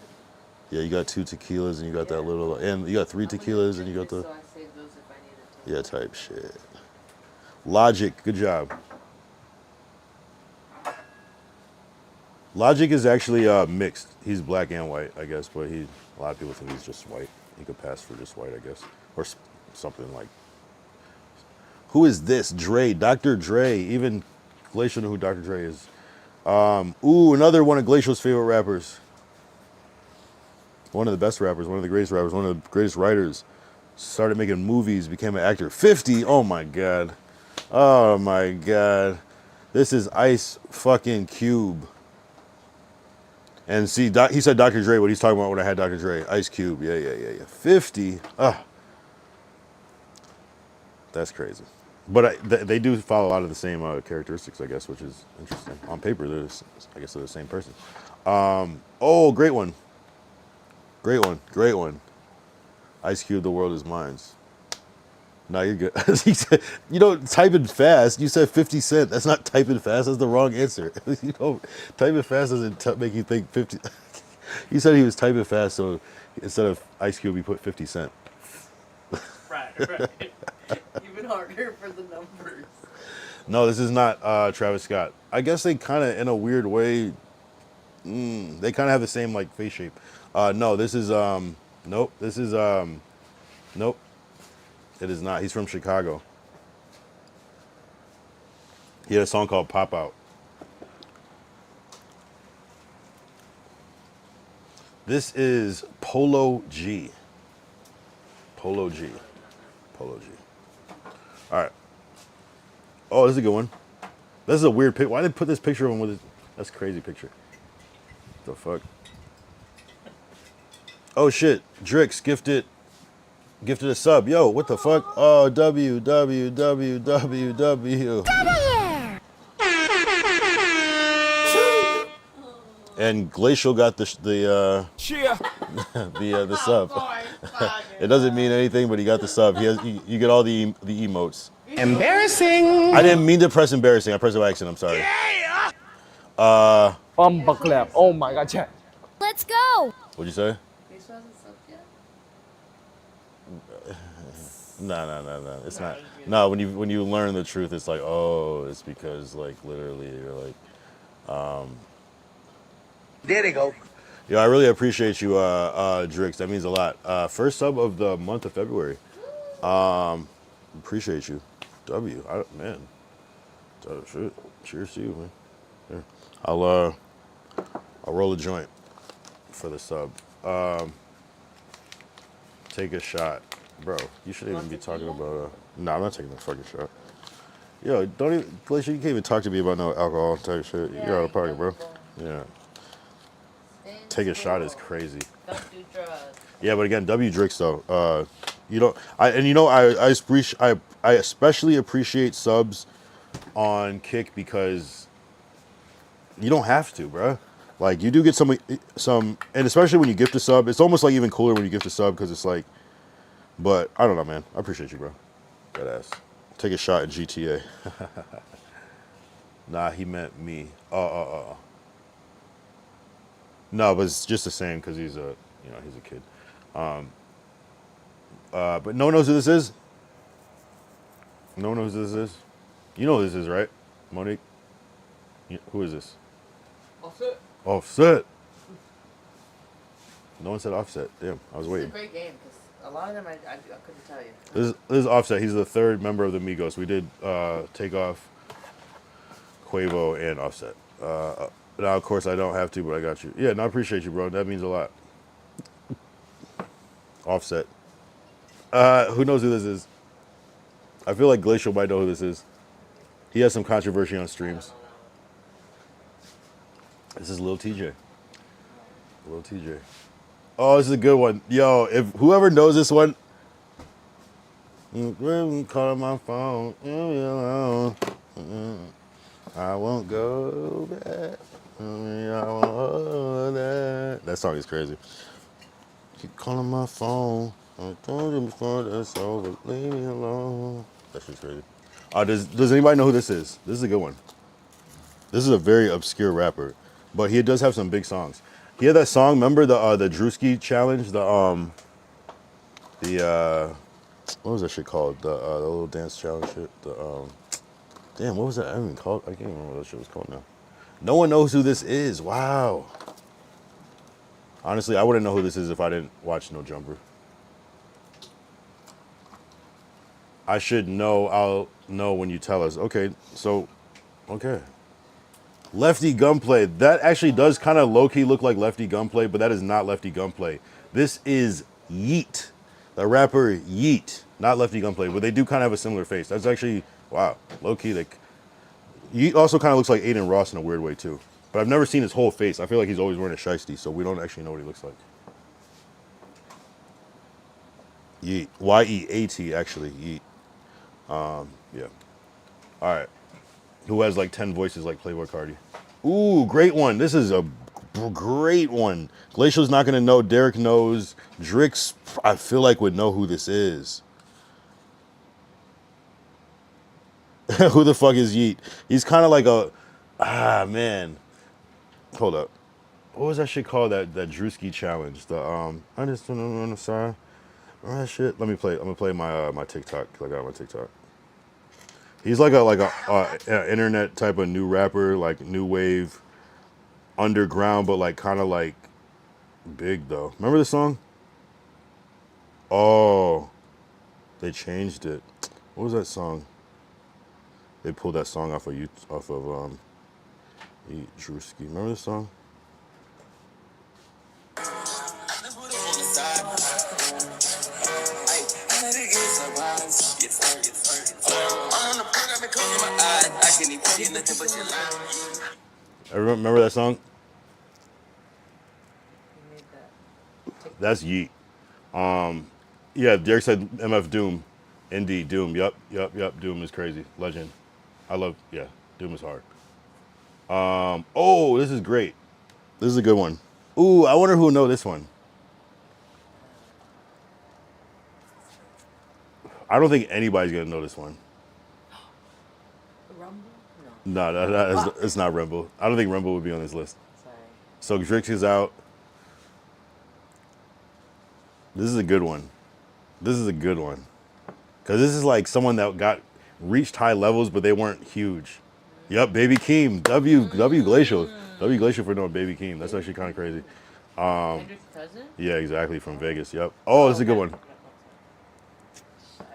Yeah, you got 2 tequilas and you got that little, and you got 3 tequilas and you got the, so I save those if I need it. yeah, type shit. Logic, good job. Logic is actually mixed. He's black and white, I guess, but a lot of people think he's just white. He could pass for just white, I guess, or something like. Who is this? Dre, Dr. Dre. Even Glacial knew who Dr. Dre is. Ooh, another one of Glacial's favorite rappers. One of the best rappers, one of the greatest rappers, one of the greatest writers. Started making movies, became an actor. 50, oh my God. Oh my God. This is Ice fucking Cube. And see, he said Dr. Dre, what he's talking about when I had Dr. Dre. Ice Cube, yeah. 50, that's crazy. But they do follow a lot of the same characteristics, I guess, which is interesting. On paper, I guess they're the same person. Oh, great one. Great one. Ice Cube, The World Is Mine. No, you're good. He said, you don't type it fast. You said 50 Cent. That's not typing fast. That's the wrong answer. You know, typing fast doesn't make you think 50. He said he was typing fast, so instead of Ice Cube, he put 50 Cent. Right. Even harder for the numbers. No, this is not Travis Scott. I guess they kind of, in a weird way, they kind of have the same like face shape. No, this is nope. This is nope. It is not. He's from Chicago. He had a song called Pop Out. This is Polo G. Polo G. All right. Oh, this is a good one. This is a weird pic. Why did they put this picture of him with his... That's a crazy picture. The fuck? Oh, shit. Drix gifted a sub. Yo, what the fuck? Oh, W. And Glacial got the sub. It doesn't mean anything, but he got the sub. You get all the emotes. Embarrassing. I didn't mean to press embarrassing. I pressed it by accident. I'm sorry. Bumper clap. Oh my God, chat. Let's go. What'd you say? This wasn't subbed yet? No. It's not. No, when you learn the truth, it's like, oh, it's because like literally you're like, There they go. yo, I really appreciate you, Drix. That means a lot. First sub of the month of February. Appreciate you, W. Man, shit. Cheers to you, man. Here. I'll roll a joint for the sub. Take a shot, bro. You shouldn't even be talking about. No, I'm not taking a fucking shot. Yo, don't even, Glacier. You can't even talk to me about no alcohol type shit. You're out of pocket, bro. Yeah. Take a shot is crazy. Don't do drugs. Yeah, but again, W Drix though. You don't. I especially appreciate subs on Kick because you don't have to, bro. Like you do get some, and especially when you gift a sub, it's almost like even cooler when you gift a sub because it's like. But I don't know, man. I appreciate you, bro. That ass. Take a shot at GTA. Nah, he meant me. No, but it's just the same because he's a, he's a kid. But no one knows who this is. No one knows who this is. You know who this is, right, Monique? Who is this? Offset. Offset. No one said Offset. Damn, I was It's a waiting. great game because a lot of them I couldn't tell you. This is Offset. He's the third member of the Migos. We did Takeoff, Quavo, and Offset. Now, of course, I don't have to, but I got you. Yeah, no, I appreciate you, bro. That means a lot. Offset. Who knows who this is? I feel like Glacial might know who this is. He has some controversy on streams. This is Lil TJ. Lil TJ. Oh, this is a good one. Yo, if whoever knows this one, call my phone. I won't go back. That song is crazy. Keep calling my phone. I told you before that's over. Leave me alone. That shit's crazy. Does anybody know who this is? This is a good one. This is a very obscure rapper, but he does have some big songs. He had that song. Remember the Drewski challenge? What was that shit called? The little dance challenge shit. Damn, what was that even called? I can't remember what that shit was called now. No one knows who this is. Wow. Honestly, I wouldn't know who this is if I didn't watch No Jumper. I should know. I'll know when you tell us. Okay, so, okay. Lefty Gunplay. That actually does kind of low-key look like Lefty Gunplay, but that is not Lefty Gunplay. This is Yeet. The rapper Yeet. Not Lefty Gunplay, but they do kind of have a similar face. That's actually, wow, low-key. Yeet also kind of looks like Aiden Ross in a weird way, too. But I've never seen his whole face. I feel like he's always wearing a shiesty, so we don't actually know what he looks like. Yeet. Y-E-A-T, actually. Yeet. Yeah. All right. Who has like 10 voices like Playboy Cardi? Ooh, great one. This is a great one. Glacial's not going to know. Derek knows. Drix, I feel like, would know who this is. Who the fuck is Yeet? He's kind of like man. Hold up. What was that shit called? That Drewski challenge. I just don't know on the side. That shit. Let me play. I'm gonna play my my TikTok. I got my TikTok. He's like a internet type of new rapper, like new wave, underground, but like kind of like big though. Remember the song? Oh, they changed it. What was that song? They pulled that song off of Drewski. Remember the song? Everyone remember that song? That's Yeet. Yeah, Derek said MF Doom. Indeed, Doom. Yup. Doom is crazy. Legend. Doom is hard. Oh, this is great. This is a good one. Ooh, I wonder who will know this one. I don't think anybody's gonna know this one. Rumble? No, it's not Rumble. I don't think Rumble would be on this list. Sorry. So Drix is out. This is a good one. This is a good one. Because this is like someone that reached high levels, but they weren't huge. Yep, Baby Keem. W Glacial. W Glacial for knowing Baby Keem. That's actually kind of crazy. Kendrick's cousin? Yeah, exactly, from Vegas. Yep. Oh, this is a good one. Sorry.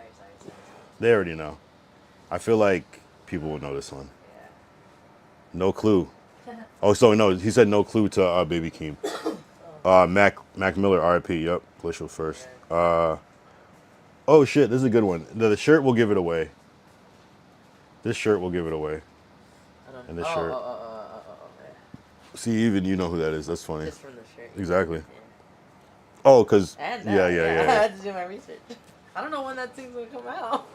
They already know. I feel like people will know this one. Yeah. No clue. Oh, so no, he said no clue to Baby Keem. Mac Miller, RIP. Yep, Glacial first. Oh shit, this is a good one. The shirt will give it away. This shirt will give it away. I don't know. And this shirt. Yeah. See, even you know who that is. That's funny. Just from the shirt. Exactly. Yeah. Oh, cause And yeah. I had to do my research. I don't know when that thing's gonna come out.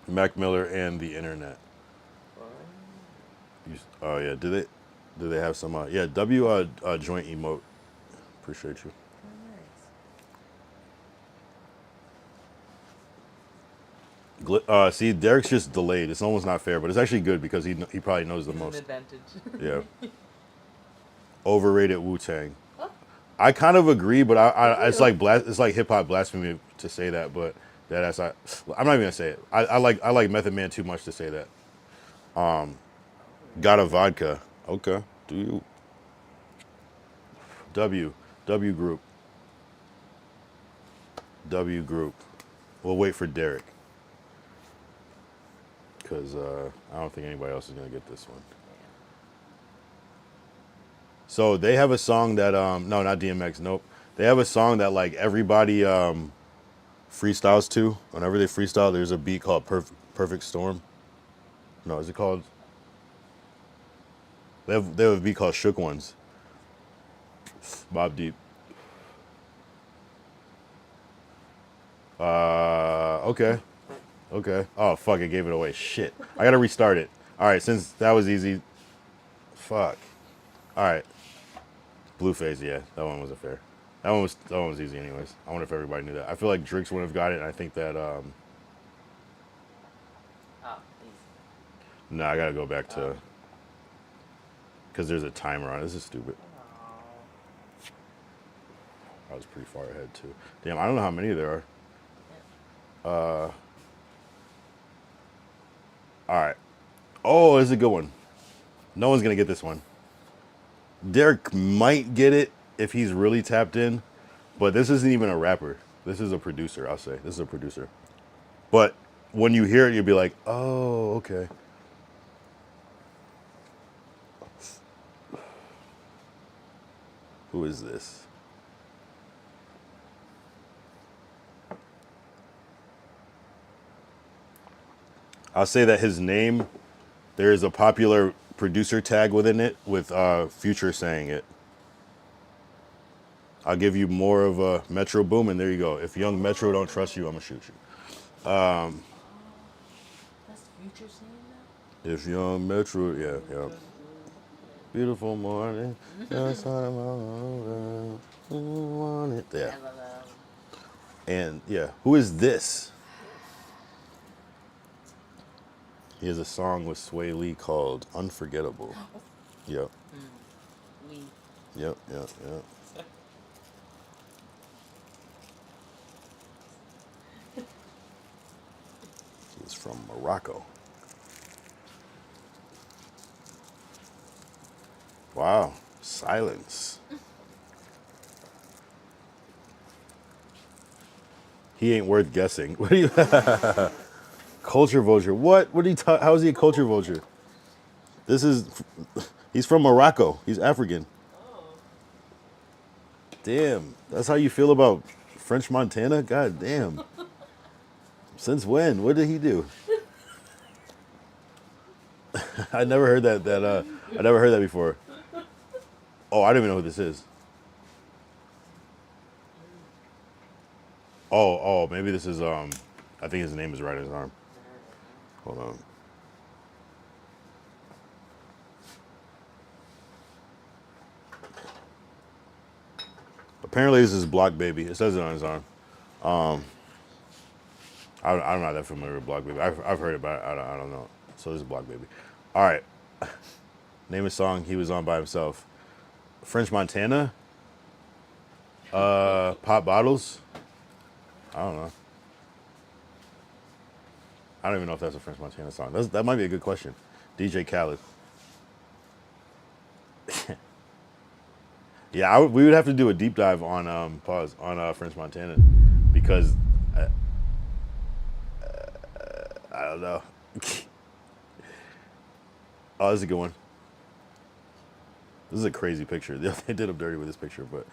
Mac Miller and the internet. Oh yeah, do they have some? Yeah, W joint emote. Appreciate you. Oh, nice. See, Derek's just delayed. It's almost not fair, but it's actually good because he probably knows the An most. advantage. Yeah. Overrated Wu-Tang. I kind of agree, but it's like it's like hip hop blasphemy to say that, but that's I'm not even gonna say it. I like Method Man too much to say that. Got a vodka. Okay. Do you W group. W group. We'll wait for Derek. Because I don't think anybody else is going to get this one. So they have a song that, no, not DMX, nope. They have a song that like everybody freestyles to. Whenever they freestyle, there's a beat called Perfect Storm. No, is it called? They have a beat called Shook Ones. Bob Deep. Okay. Okay. Oh, fuck, I gave it away. Shit. I gotta restart it. Alright, since that was easy. Fuck. Alright. Blueface, yeah. That one wasn't fair. That one was easy anyways. I wonder if everybody knew that. I feel like Drix wouldn't have got it, and I think that, Oh, easy. no, I gotta go back to, because there's a timer on it. This is stupid. I was pretty far ahead, too. Damn, I don't know how many there are. Alright. Oh, this is a good one. No one's gonna get this one. Derek might get it if he's really tapped in, but this isn't even a rapper. This is a producer, I'll say. This is a producer. But when you hear it, you'll be like, oh, okay. Who is this? I'll say that his name, there is a popular producer tag within it with Future saying it. I'll give you more of a Metro Boomin. There you go. If young Metro don't trust you, I'm gonna shoot you. That's Future saying that? If young Metro, yeah. Beautiful morning. Just on my own, want it. Yeah. And yeah, who is this? He has a song with Sway Lee called Unforgettable. Yep. Lee. Yep. He's from Morocco. Wow. Silence. He ain't worth guessing. What do you Culture vulture. What? What are you how is he a culture vulture? He's from Morocco. He's African. Damn. That's how you feel about French Montana? God damn. Since when? What did he do? I never heard I never heard that before. Oh, I don't even know who this is. Oh, maybe this is I think his name is right on his arm. Hold on. Apparently this is Block Baby. It says it on his arm. I'm not that familiar with Block Baby. I've heard about it. I don't know. So this is Block Baby. All right. Name a song he was on by himself. French Montana. Pop Bottles. I don't know. I don't even know if that's a French Montana song. That might be a good question. DJ Khaled. Yeah, we would have to do a deep dive on French Montana because I don't know. Oh, this is a good one. This is a crazy picture. They did him dirty with this picture, but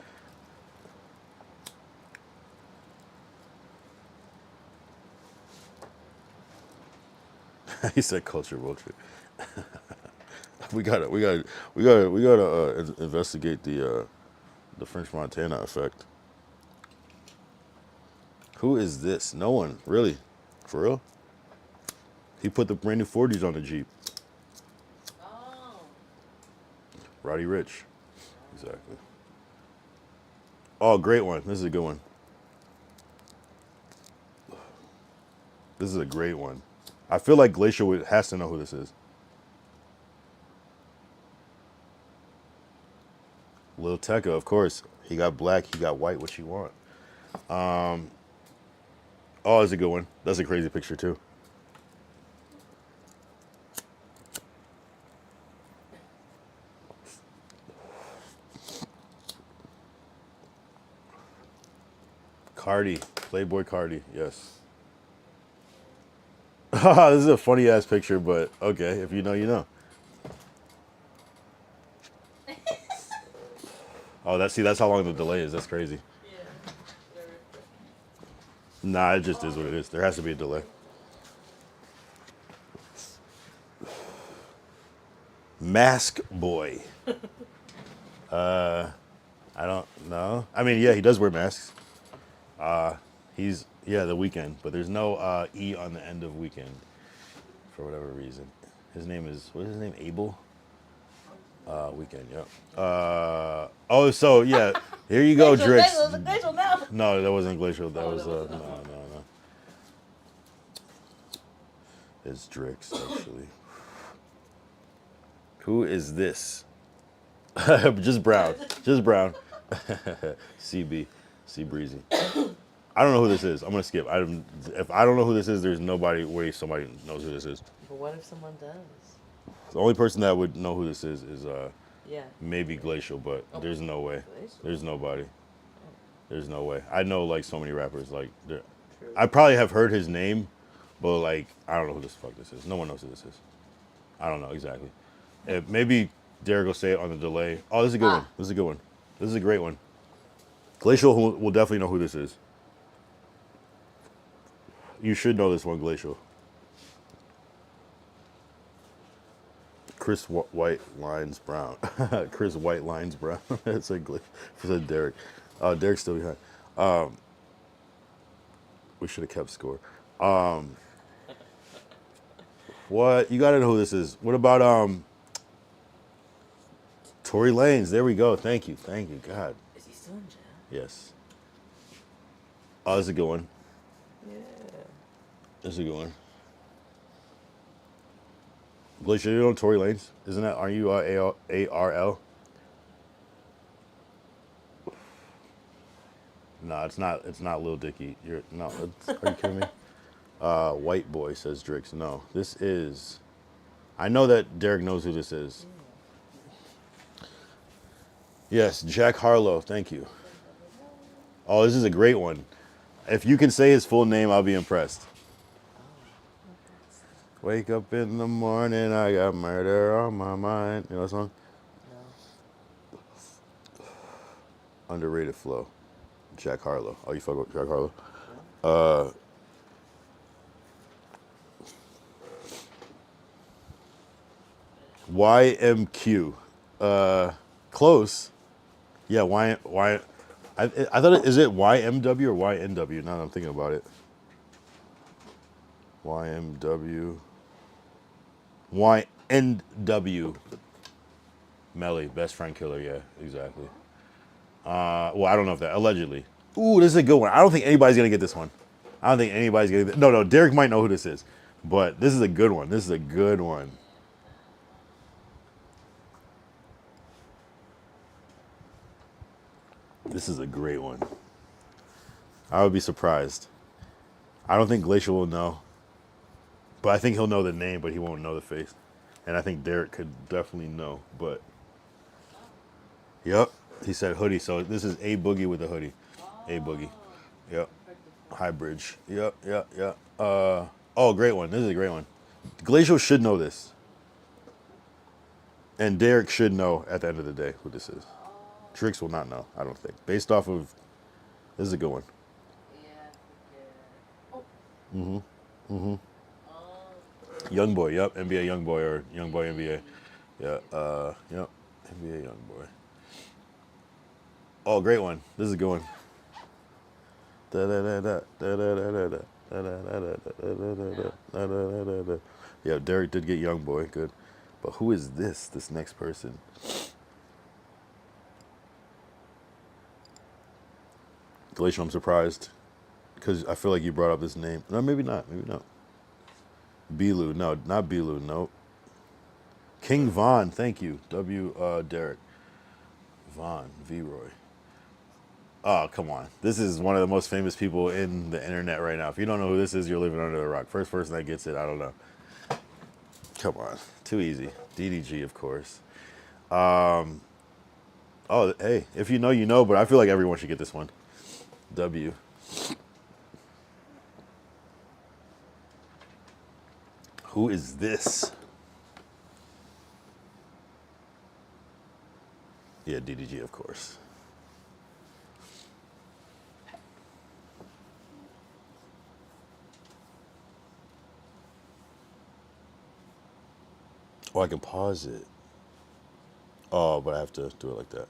he said culture vulture. we gotta investigate the French Montana effect. Who is this? No one, really, for real. He put the brand new 40s on the Jeep. Oh. Roddy Ricch, exactly. Oh, great one. This is a good one. This is a great one. I feel like Glacial has to know who this is. Lil Tecca, of course. He got black, he got white, what you want. Oh, that's a good one. That's a crazy picture, too. Cardi, Playboy Cardi, yes. This is a funny ass picture, but okay, if you know, you know. Oh, that's how long the delay is. That's crazy. Nah, it just is what it is. There has to be a delay. Mask Boy. I don't know. I mean, yeah, he does wear masks. He's The Weeknd, but there's no E on the end of Weekend for whatever reason. His name is what is his name? Abel. Weekend, yep. Oh, so yeah, here you go, Drix. No, that wasn't Glacial. That was no. It's Drix actually. Who is this? Just brown. CB, C Breezy. I don't know who this is. I'm gonna skip. If I don't know who this is, there's nobody way somebody knows who this is. But what if someone does? The only person that would know who this is Yeah. maybe Glacial, but there's no way. There's nobody. There's no way. I know like so many rappers. Like I probably have heard his name, but like I don't know who the fuck this is. No one knows who this is. I don't know exactly. Maybe Derek will say it on the delay. Oh, this is a good one. This is a good one. This is a great one. Glacial will definitely know who this is. You should know this one, Glacial. Chris White Lines Brown. Chris White Lines Brown. It's like Derek. Derek's still behind. We should have kept score. What? You gotta know who this is. What about Tory Lanez? There we go. Thank you. God. Is he still in jail? Yes. Oh, this is a good one. Yeah. This is a good one. Glacier, you know Tory Lanez? Isn't that? Are you ARL? No, it's not. It's not Lil Dicky. Are you kidding me? White boy says Drix. No, this is. I know that Derek knows who this is. Yes, Jack Harlow. Thank you. Oh, this is a great one. If you can say his full name, I'll be impressed. Wake up in the morning, I got murder on my mind. You know that song? No. Underrated flow. Jack Harlow. Oh, you fuck with Jack Harlow? YMQ. Close. Yeah, I thought is it YMW or YNW? Now that I'm thinking about it. YMW. YNW. Melly, best friend killer, yeah, exactly. Well, I don't know if that, allegedly. Ooh, this is a good one. I don't think anybody's gonna get this one. No, Derek might know who this is. But this is a good one. This is a good one. This is a great one. I would be surprised. I don't think Glacial will know. But I think he'll know the name, but he won't know the face. And I think Derek could definitely know, but. Yep, he said hoodie, so this is A Boogie with a hoodie. A Boogie. Yep. High Bridge. Yep. Oh, great one. This is a great one. Glacial should know this. And Derek should know at the end of the day who this is. Trix will not know, I don't think. Based off of. This is a good one. Young boy, yep, NBA young boy or young boy NBA. Yeah, yep, NBA young boy. Oh, great one. This is a good one. Yeah, Derek did get young boy, good. But who is this next person? Glacial, I'm surprised. because I feel like you brought up this name. No, maybe not. Maybe not. Bilu. No, not Bilu. Nope. King Von. Thank you. Derek. Von. V-Roy. Oh, come on. This is one of the most famous people in the internet right now. If you don't know who this is, you're living under a rock. First person that gets it, I don't know. Come on. Too easy. DDG, of course. Oh, hey, if you know, you know, but I feel like everyone should get this one. W. Who is this? Yeah, DDG, of course. Oh, I can pause it. Oh, but I have to do it like that.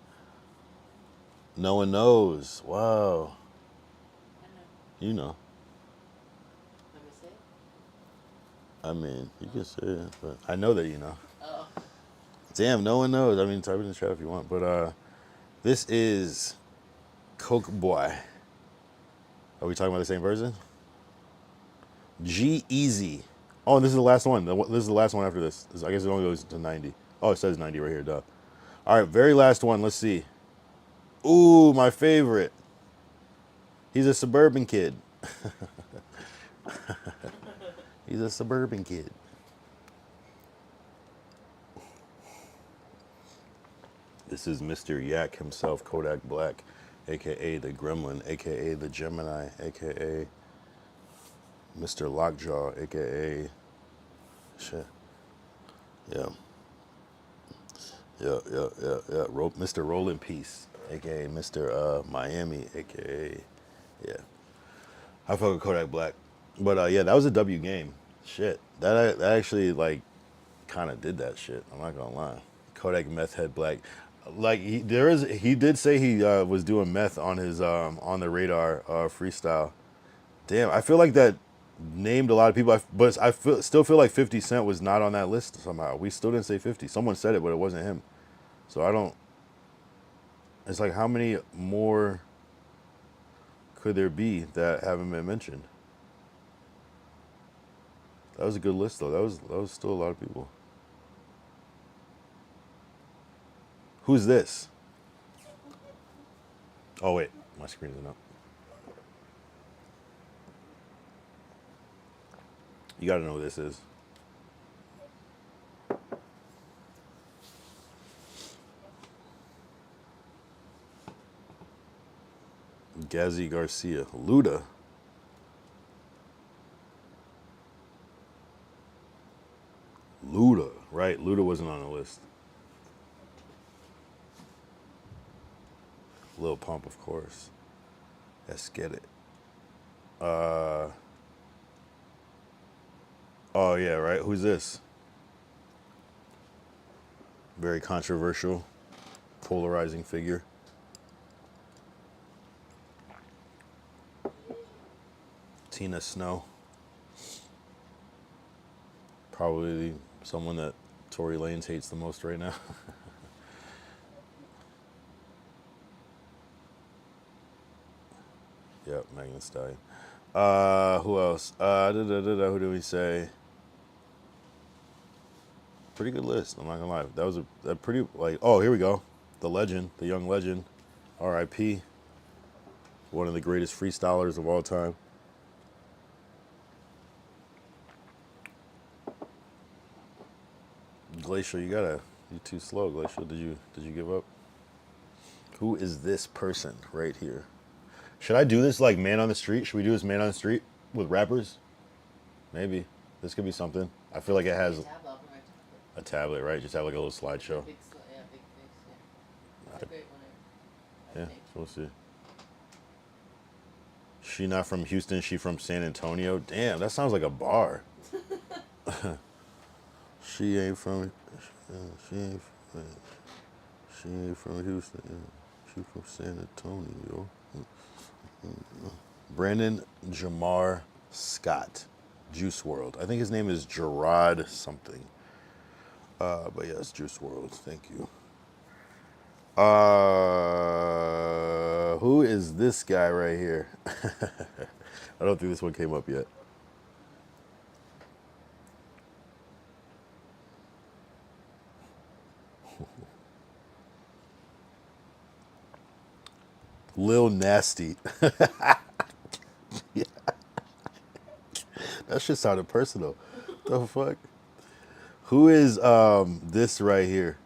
No one knows. Wow. You know. Let me see. I mean, you can say it, but I know that you know. Damn, no one knows. I mean, type it in the chat if you want. But this is Coke Boy. Are we talking about the same person? G-Eazy. Oh, and this is the last one. This is the last one after this. I guess it only goes to 90. Oh, it says 90 right here, duh. All right, very last one. Let's see. Ooh, my favorite. He's a suburban kid. He's a suburban kid. This is Mr. Yak himself, Kodak Black, a.k.a. the Gremlin, a.k.a. the Gemini, a.k.a. Mr. Lockjaw, a.k.a. Shit. Yeah. Yeah. Mr. Roll in Peace, a.k.a. Mr. Miami, a.k.a. Yeah. I fuck with Kodak Black. But yeah, that was a W game. Shit. That actually, like, kind of did that shit. I'm not gonna lie. Kodak Meth Head Black. Like, he did say he was doing meth on his on the radar freestyle. Damn, I feel like that named a lot of people, but still feel like 50 Cent was not on that list somehow. We still didn't say 50. Someone said it, but it wasn't him. So I don't. It's like, how many more could there be that haven't been mentioned? That was a good list, though. That was still a lot of people. Who's this? Oh wait, my screen isn't up. You gotta know who this is. Gazzy Garcia. Luda. Luda. Right, Luda wasn't on the list. Lil Pump, of course. Let's get it. Oh yeah, right. Who's this? Very controversial, polarizing figure. Tina Snow. Probably someone that Tory Lanez hates the most right now. Yep, Megan Thee Stallion. Who else? Who do we say? Pretty good list. I'm not gonna lie. That was a pretty, like. Oh, here we go. The legend, the young legend, R.I.P. One of the greatest freestylers of all time. Glacial, you're too slow, Glacial. Did you give up? Who is this person right here? Should I do this like Man on the Street? Should we do this Man on the Street with rappers? Maybe. This could be something. I feel like it has a tablet, right? Just have like a little slideshow. Big face, yeah. It's a great one. Yeah, so we'll see. She not from Houston, she from San Antonio. Damn, that sounds like a bar. She ain't from Houston. She from San Antonio. Brandon Jamar Scott, Juice World. I think his name is Gerard something. But yes, Juice World. Thank you. Who is this guy right here? I don't think this one came up yet. Lil Nasty. Yeah. That shit sounded personal. The fuck? Who is this right here?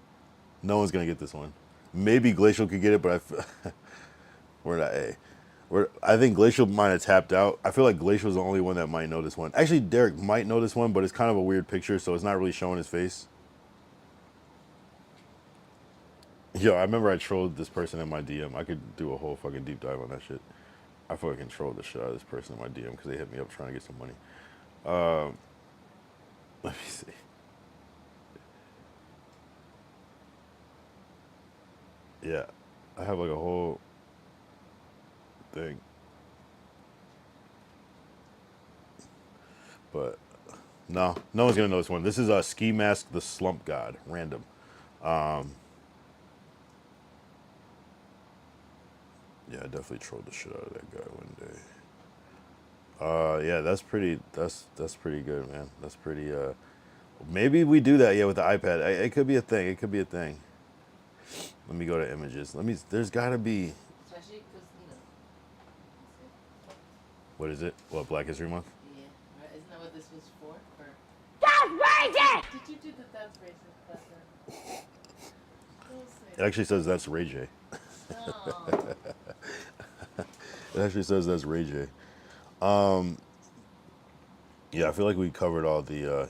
No one's gonna get this one. Maybe Glacial could get it, but we're not. Hey, I think Glacial might have tapped out. I feel like Glacial's the only one that might know this one. Actually, Derek might know this one, but it's kind of a weird picture, so it's not really showing his face. Yo, I remember I trolled this person in my DM. I could do a whole fucking deep dive on that shit. I fucking trolled the shit out of this person in my DM because they hit me up trying to get some money. Let me see. Yeah, I have like a whole thing. But no one's gonna know this one. This is Ski Mask the Slump God, random. Yeah, I definitely trolled the shit out of that guy one day. Yeah, that's pretty good, man. That's pretty maybe we do that, yeah, with the iPad. It could be a thing. It could be a thing. Let me go to images. There's gotta be. Especially because, What is it? What, Black History Month? yeah, right? Isn't that what this was for? Or That's racist! did you do the that's racist button? It actually says that's Ray J. No. It actually says that's Ray J. Yeah, I feel like we covered all the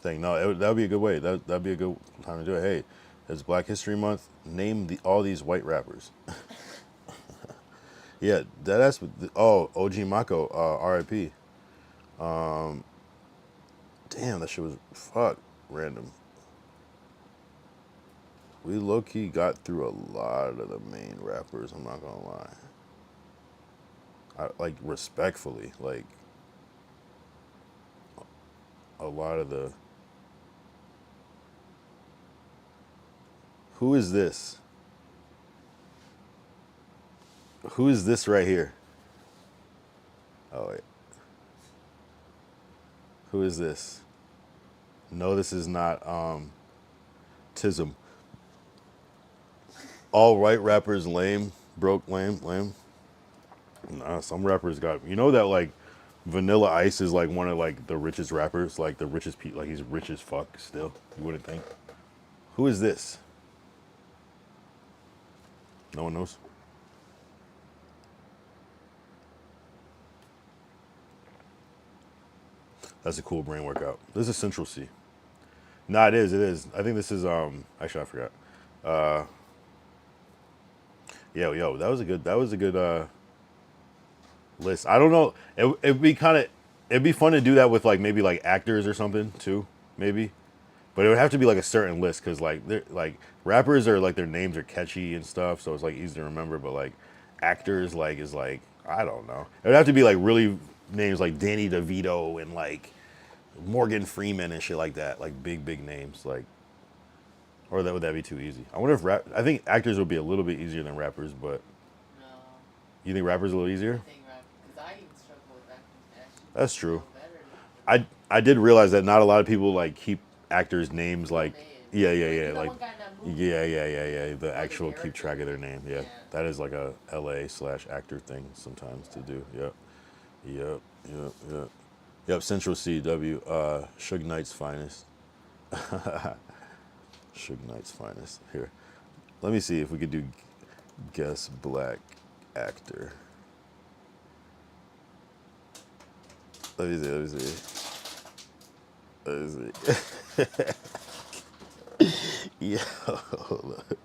thing. No, that would be a good way. That'd be a good time to do it. Hey, it's Black History Month. Name all these white rappers. Yeah, that's OG Mako, R.I.P. Damn, that shit was random. We low key got through a lot of the main rappers. I'm not gonna lie. Like respectfully, like a lot of the. Who is this? Who is this right here? Oh wait. Who is this? No, this is not Tism. All white rappers lame, broke, lame. Nah, some rappers got. You know that like Vanilla Ice is like one of like the richest rappers, like the richest people. Like he's rich as fuck still. You wouldn't think. Who is this? No one knows. That's a cool brain workout. This is Central C. Nah, it is. It is. I think this is. Actually, I forgot. Yo, that was a good. List. I don't know. It'd be fun to do that with like maybe like actors or something too, maybe. But it would have to be like a certain list because like they're like rappers are like their names are catchy and stuff, so it's like easy to remember. But like actors like is like I don't know. It would have to be like really names like Danny DeVito and like Morgan Freeman and shit like that, like big names like. Or would that be too easy? I wonder if I think actors would be a little bit easier than rappers, but. No. You think rappers a little easier? I think rap, because I even struggle with that. That's true. Better. I did realize that not a lot of people like keep actors' names like yeah There's like one guy in that movie. yeah the actual character. keep track of their name. Yeah, Yeah. that is like a LA/actor thing sometimes to do. Yep. Central CW, Suge Knight's finest. Suge Knight's finest. Here, let me see if we could do guess black actor. Let me see. Yo, hold up.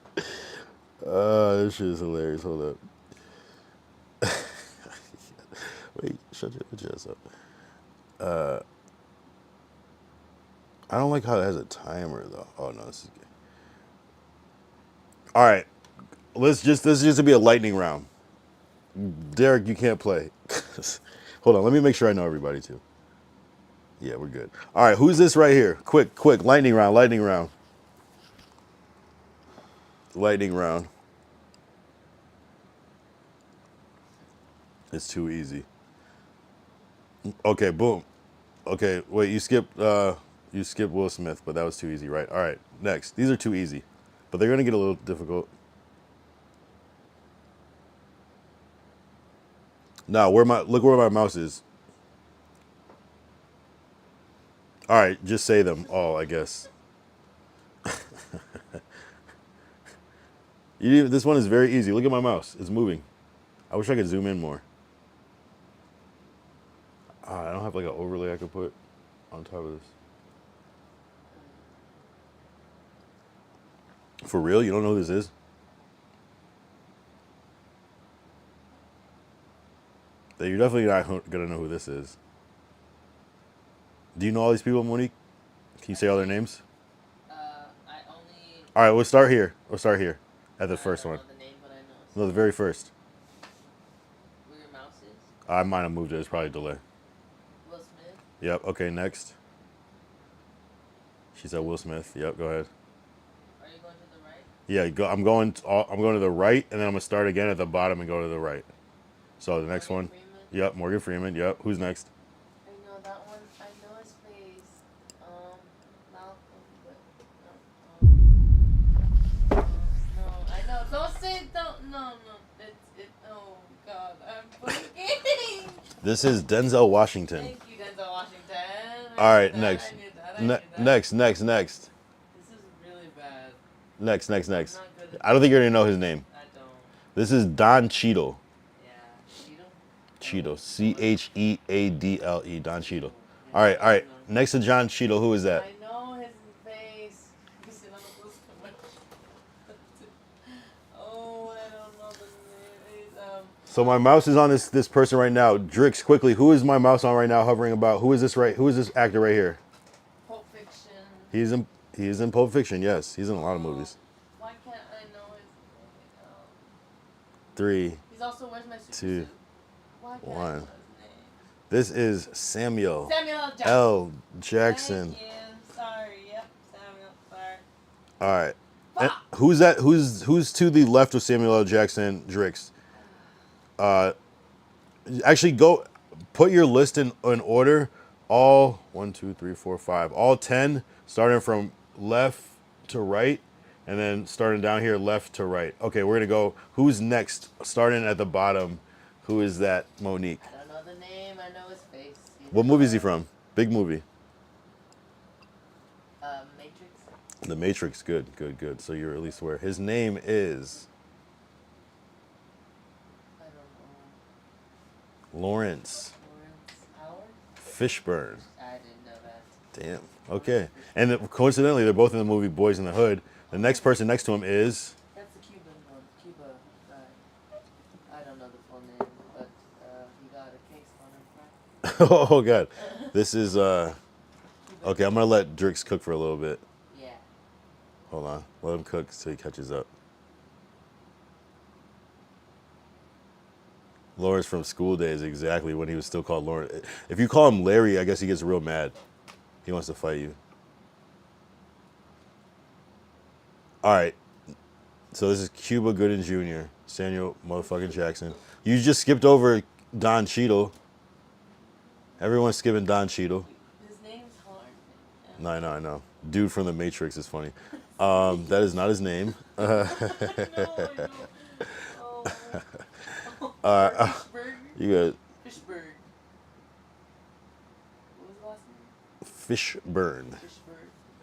This shit is hilarious. Hold up. Wait, shut your ass up. I don't like how it has a timer though. Oh no, this is good. All right, this is just to be a lightning round. Derek, you can't play. Hold on, let me make sure I know everybody too. Yeah, we're good. All right, who's this right here? Quick, lightning round. It's too easy. Okay, boom. Okay, wait, you skipped Will Smith, but that was too easy, right? All right, next. These are too easy, but they're gonna get a little difficult. Now, look where my mouse is. All right, just say them all, I guess. This one is very easy. Look at my mouse; it's moving. I wish I could zoom in more. I don't have like an overlay I could put on top of this. For real? You don't know who this is? You're definitely not gonna know who this is. Do you know all these people, Monique? Can you say all their names? I only. All right, we'll start here. At the first I one. don't know the name, but I know. No, the very first. Where your mouse is? I might have moved it. It's probably a delay. Will Smith. Yep. Okay. Next. She said Will Smith. Yep. Go ahead. Are you going to the right? Yeah. Go. I'm going to the right, and then I'm gonna start again at the bottom and go to the right. So the next one. Freeman? Yep. Morgan Freeman. Yep. Who's next? I know that one. I know his face. Malcolm, but no. I know. Don't say it. Don't. No. It's. Oh God. I'm blinking. This is Denzel Washington. Thank you, Denzel Washington. All right. I knew Next. that. I knew that. Next. This is really bad. Next. I'm not good at I don't think you're gonna know his name. I don't. This is Don Cheadle. Yeah. Cheadle. Cheadle. Don Cheadle. All right. Next to John Cheadle, who is that? I know his face. Kasi nakapost ko na. Oh, I don't know the name. It's, So my mouse is on this person right now. Drix, quickly, who is my mouse on right now hovering about? Who is this actor right here? Pulp Fiction. He is in Pulp Fiction, yes. He's in a lot of movies. Why can't I know his name? 3, He's also Where's My Super 2, Suit? Why can't I know 1. his name? This is Samuel Samuel L. Jackson. L. Jackson. Thank you. Sorry. Yep. Samuel. Sorry. All right. And who's that? Who's to the left of Samuel L. Jackson? Drix. Actually, go put your list in order. All 1, 2, 3, 4, 5. All 10, starting from left to right, and then starting down here, left to right. Okay, we're gonna go. Who's next? Starting at the bottom. Who is that? Monique. I don't know the name. I know his face. What movie is he from? Big movie. Matrix. The Matrix. Good. So you're at least aware. His name is I don't know. Lawrence Lawrence Howard. Fishburne. I didn't know that. Damn. Okay. And coincidentally, they're both in the movie Boys in the Hood. The next person next to him is. That's the Cuban one. Cuba guy. I don't know the full name, but he got a case on him, right? Oh God. This is. Okay, I'm gonna let Drix cook for a little bit. Yeah. Hold on. Let him cook so he catches up. Lawrence from School Days, exactly when he was still called Lawrence. If you call him Larry, I guess he gets real mad. He wants to fight you. All right. So this is Cuba Gooding Jr., Samuel motherfucking Jackson. You just skipped over Don Cheadle. Everyone's skipping Don Cheadle. His name's hard. No, I know. Dude from The Matrix is funny. That is not his name. Fishburne. You got Fishburne. What was the last name? Fishburne. Fishburne.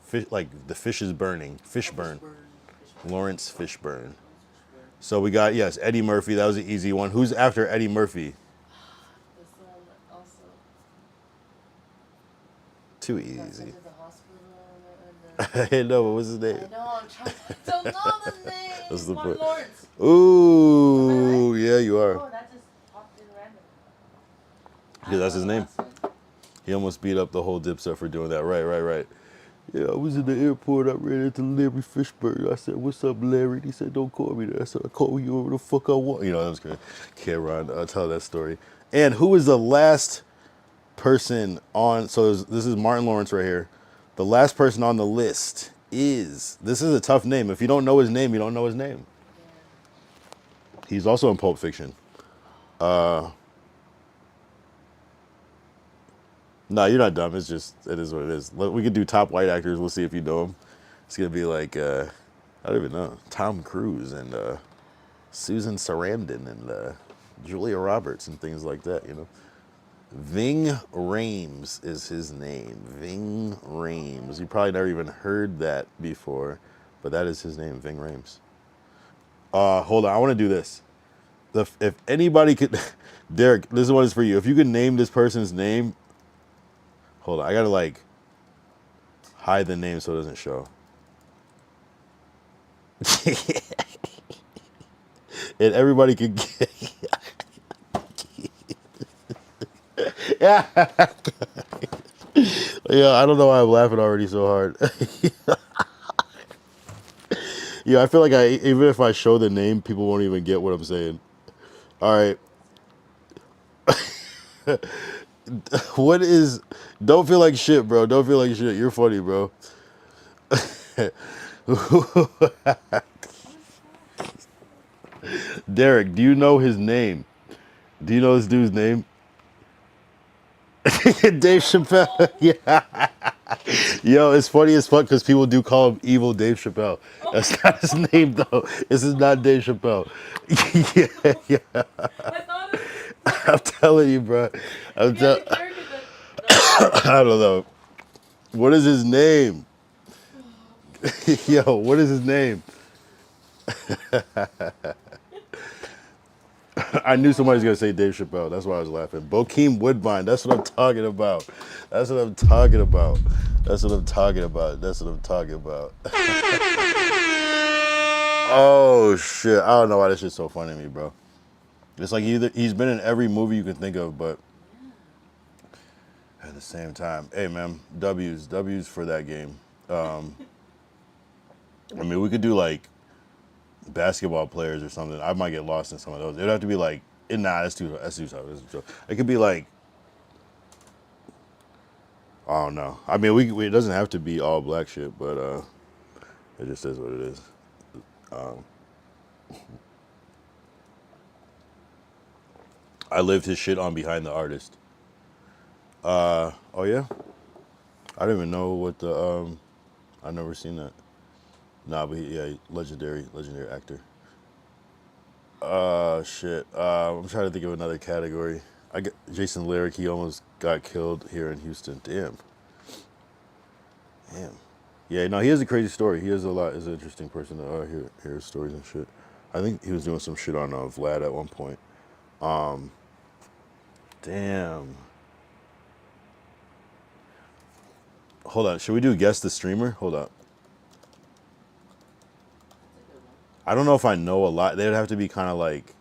Fish, like the fish is burning. Fishburne. Fishburne. Lawrence Fishburne. So we got, yes, Eddie Murphy. That was an easy one. Who's after Eddie Murphy? This one also. Too Got sent easy. to the hospital and I know, but what's his name? I know, I'm trying. I don't know the name. That's the Martin point. Lawrence. Ooh, yeah, you Oh, are. that just popped in random. Yeah, that's his I don't know name. the last one. He almost beat up the whole Dipset for doing that. Right. Yeah, I was in the airport. I ran into Larry Fishburne. I said, "What's up, Larry?" He said, "Don't call me that." I said, "I call you whatever the fuck I want." You know, I was gonna Cameron tell that story. And who was the last person on? So this is Martin Lawrence right here. The last person on the list is. This is a tough name. If you don't know his name, you don't know his name. He's also in Pulp Fiction. No, you're not dumb. It's just, it is what it is. We could do top white actors. We'll see if you know them. It's going to be like, I don't even know, Tom Cruise and Susan Sarandon and Julia Roberts and things like that, you know. Ving Rhames is his name. Ving Rhames. You probably never even heard that before, but that is his name, Ving Rhames. Hold on, I want to do this. If anybody could, Derek, this one is for you. If you could name this person's name, hold on, I gotta like hide the name so it doesn't show. And everybody could get, yeah. Yeah, I don't know why I'm laughing already so hard. Yeah, I feel like even if I show the name, people won't even get what I'm saying. All right. What is, don't feel like shit, bro. Don't feel like shit. You're funny, bro. Derek, do you know his name? Do you know this dude's name? Dave Chappelle. Yeah. Yo, it's funny as fuck because people do call him Evil Dave Chappelle. That's not his name though. This is not Dave Chappelle. Yeah, yeah. I'm telling you, bro. I don't know. What is his name? Yo, what is his name? I knew somebody was gonna say Dave Chappelle. That's why I was laughing. Bokeem Woodbine. That's what I'm talking about. That's what I'm talking about. That's what I'm talking about. That's what I'm talking about. Oh shit! I don't know why this shit's so funny to me, bro. It's like either he's been in every movie you can think of, but at the same time, hey man, W's for that game. I mean, we could do like basketball players or something. I might get lost in some of those. It'd have to be like, nah, that's too tough. That's too tough. It could be like, I don't know. I mean, it doesn't have to be all black shit, but it just is what it is. I lived his shit on Behind the Artist. Oh yeah, I don't even know what the I've never seen that. Nah, but yeah, legendary actor. Shit. I'm trying to think of another category. I got Jason Lyric. He almost got killed here in Houston. Damn. Yeah, no, he has a crazy story. He has a lot. Is an interesting person to hear his stories and shit. I think he was doing some shit on Vlad at one point. Damn. Hold on. Should we do guess the streamer? Hold up. I don't know if I know a lot. They'd have to be kind of like.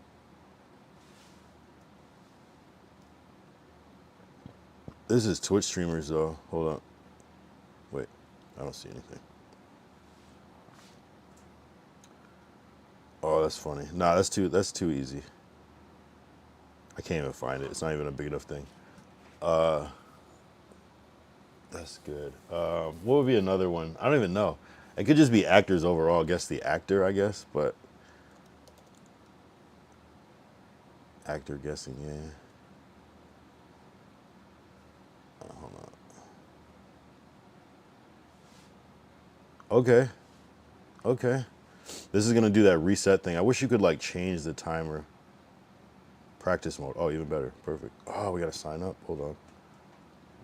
This is Twitch streamers though. Hold up. Wait, I don't see anything. Oh, that's funny. Nah, that's too easy. I can't even find it. It's not even a big enough thing. That's good. What would be another one? I don't even know. It could just be actors overall. Guess the actor, I guess, but actor guessing, yeah. Hold on. Okay. This is gonna do that reset thing. I wish you could like change the timer. Practice mode. Oh, even better. Perfect. Oh, we gotta sign up. Hold on.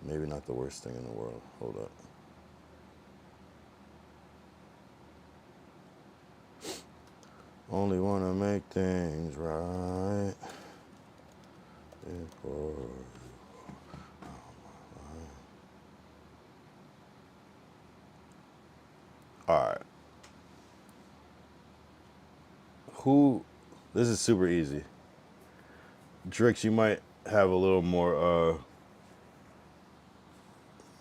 Maybe not the worst thing in the world. Hold up. Only wanna make things right. Alright. This is super easy. Drix, you might have a little more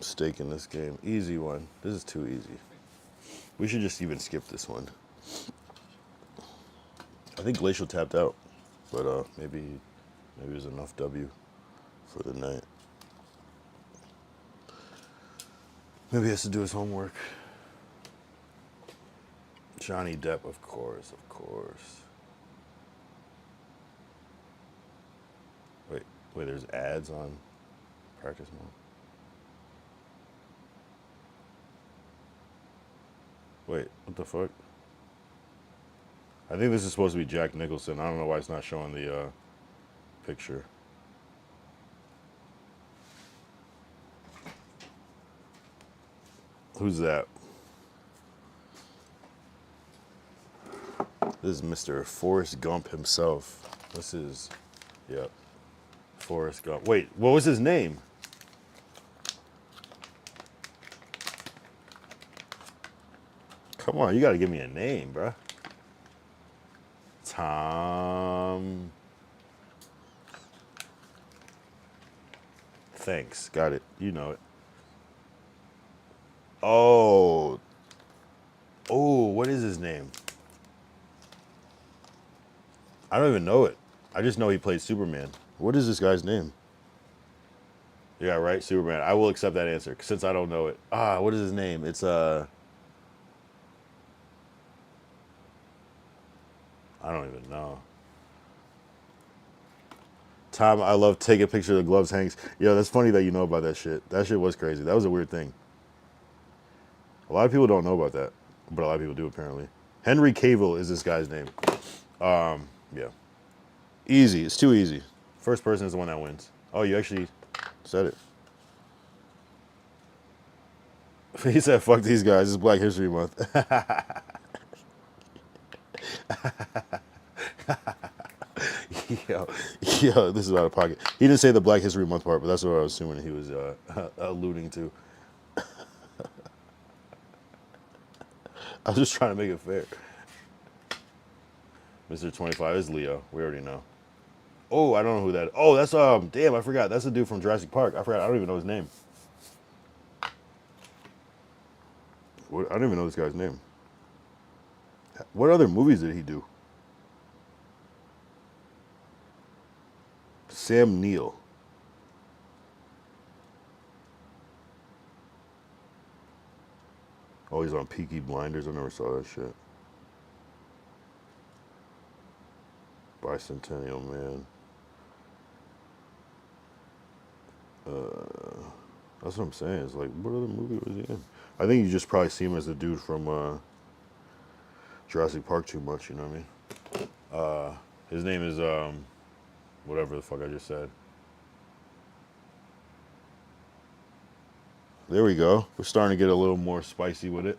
stake in this game. Easy one. This is too easy. We should just even skip this one. I think Glacial tapped out, but maybe it was enough W for the night. Maybe he has to do his homework. Johnny Depp, of course. Wait, there's ads on practice mode? Wait, what the fuck? I think this is supposed to be Jack Nicholson. I don't know why it's not showing the picture. Who's that? This is Mr. Forrest Gump himself. This is, yep, Forrest Gump. Wait, what was his name? Come on, you gotta give me a name, bruh. Tom. Thanks, got it. You know it. Oh. Oh, what is his name? I don't even know it. I just know he played Superman. What is this guy's name? Yeah, right, Superman. I will accept that answer since I don't know it. What is his name? It's I don't even know. Tom, I love take a picture of the gloves hangs. Yo, that's funny that you know about that shit. That shit was crazy. That was a weird thing. A lot of people don't know about that, but a lot of people do apparently. Henry Cavill is this guy's name. Yeah. Easy. It's too easy. First person is the one that wins. Oh, you actually said it. He said, fuck these guys. It's Black History Month. Yo, this is out of pocket. He didn't say the Black History Month part, but that's what I was assuming he was alluding to. I was just trying to make it fair. Mr. 25 is Leo. We already know. Oh, I don't know who that is. Oh, that's, damn, I forgot. That's the dude from Jurassic Park. I forgot. I don't even know his name. I don't even know this guy's name. What other movies did he do? Sam Neill. Oh, he's on Peaky Blinders. I never saw that shit. Bicentennial Man. That's what I'm saying. It's like, what other movie was he in? I think you just probably see him as the dude from Jurassic Park too much, you know what I mean? His name is, whatever the fuck I just said. There we go. We're starting to get a little more spicy with it.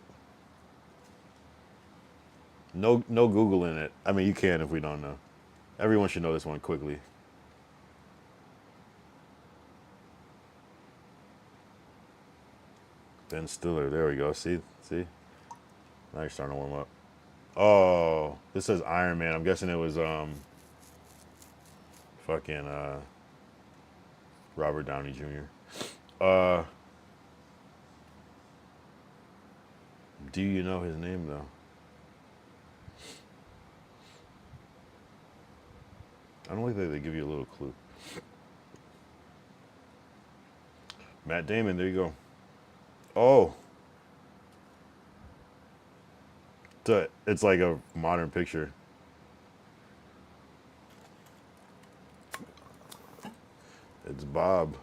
No Googling it. I mean, you can if we don't know. Everyone should know this one quickly. Ben Stiller. There we go. See? Now you're starting to warm up. Oh, this says Iron Man. I'm guessing it was fucking Robert Downey Jr. Do you know his name though? I don't like that they give you a little clue. Matt Damon, there you go. Oh. It's like a modern picture. It's Bob.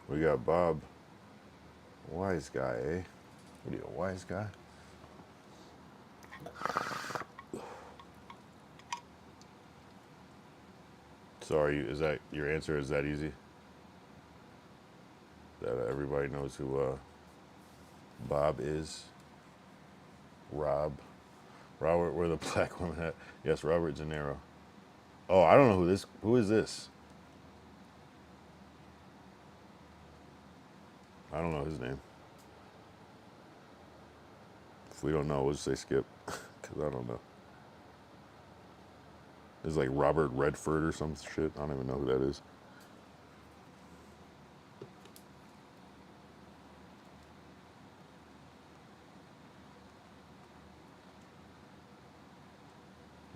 We got Bob. Wise guy, eh? What are you, a wise guy? So is that your answer? Is that easy? That everybody knows who Bob is? Robert, where the black woman at? Yes, Robert De Niro. Oh, I don't know who is this? I don't know his name. If we don't know, we'll just say skip, because I don't know. It's like Robert Redford or some shit. I don't even know who that is.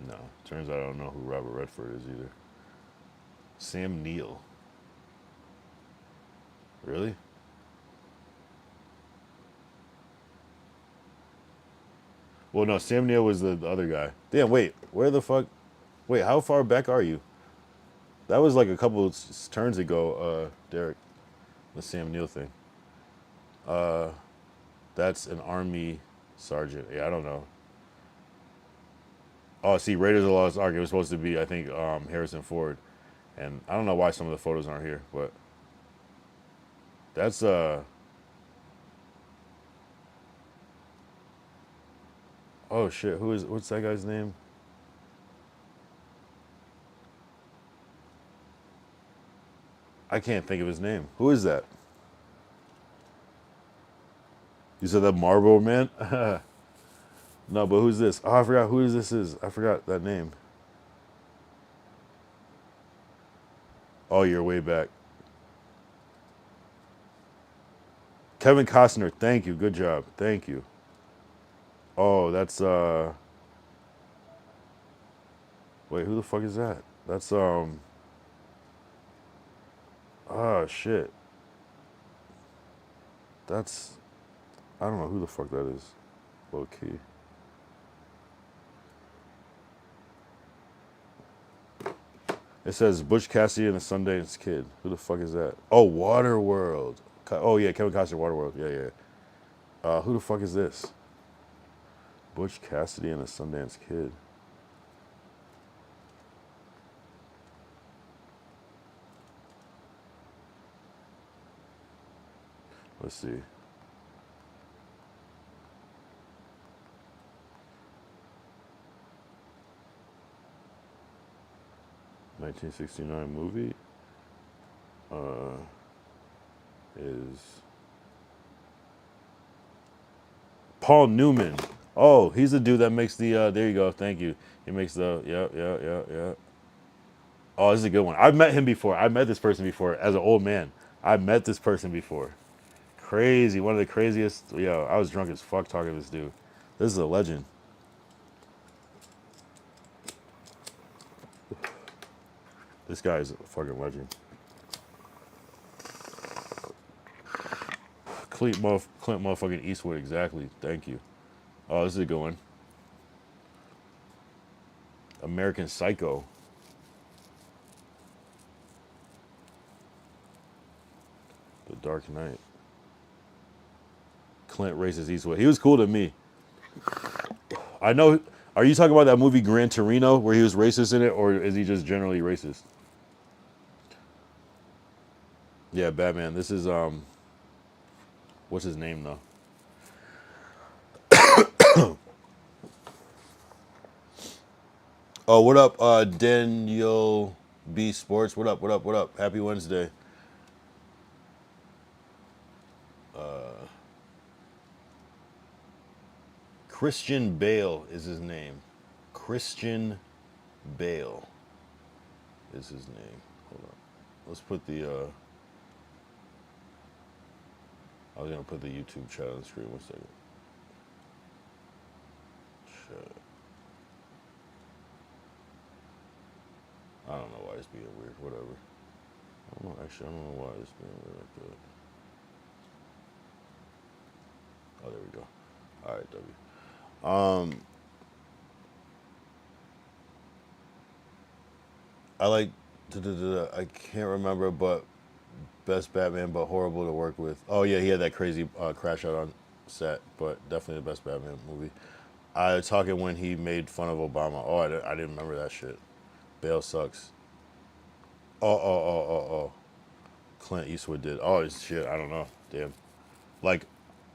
No, turns out I don't know who Robert Redford is either. Sam Neill. Really? Well, no, Sam Neill was the other guy. Damn, wait, where the fuck? Wait, how far back are you? That was like a couple of turns ago, Derek. The Sam Neill thing. That's an Army sergeant. Yeah, I don't know. Oh, see, Raiders of the Lost Ark. It was supposed to be, I think, Harrison Ford, and I don't know why some of the photos aren't here, but that's Oh shit, what's that guy's name? I can't think of his name. Who is that? You said that Marlboro Man? No, but who's this? Oh, I forgot who this is. I forgot that name. Oh, you're way back. Kevin Costner, thank you. Good job. Thank you. Oh, that's wait, who the fuck is that? That's oh shit. That's I don't know who the fuck that is. Low key. It says Butch Cassidy and the Sundance Kid. Who the fuck is that? Oh, Waterworld. Oh yeah, Kevin Costner, Waterworld. Yeah, yeah. Who the fuck is this? Butch Cassidy and the Sundance Kid. Let's see. $1969 movie is Paul Newman. Oh, he's the dude that makes the there you go, thank you. He makes the yeah. Oh, this is a good one. I've met him before. I met this person before as an old man. I met this person before. Crazy. One of the craziest. Yo, I was drunk as fuck talking to this dude. This is a legend. This guy is a fucking legend. Clint motherfucking Eastwood, exactly. Thank you. Oh, this is a good one. American Psycho. The Dark Knight. Clint races Eastwood. He was cool to me. I know. Are you talking about that movie Gran Torino where he was racist in it, or is he just generally racist? Yeah, Batman. This is what's his name though? Oh, what up, Daniel B Sports? What up? What up? What up? Happy Wednesday. Christian Bale is his name. Christian Bale is his name. Hold on. Let's put the I was gonna put the YouTube chat on the screen. 1 second. Chat. I don't know why it's being weird. Whatever. I don't know. Actually, I don't know why it's being weird like that. Oh, there we go. All right, W. I like. I can't remember, but best Batman, but horrible to work with. Oh yeah, he had that crazy crash out on set, but definitely the best Batman movie. I was talking when he made fun of Obama. Oh, I didn't remember that shit. Bale sucks. Oh. Clint Eastwood did. Oh shit, I don't know. Damn. Like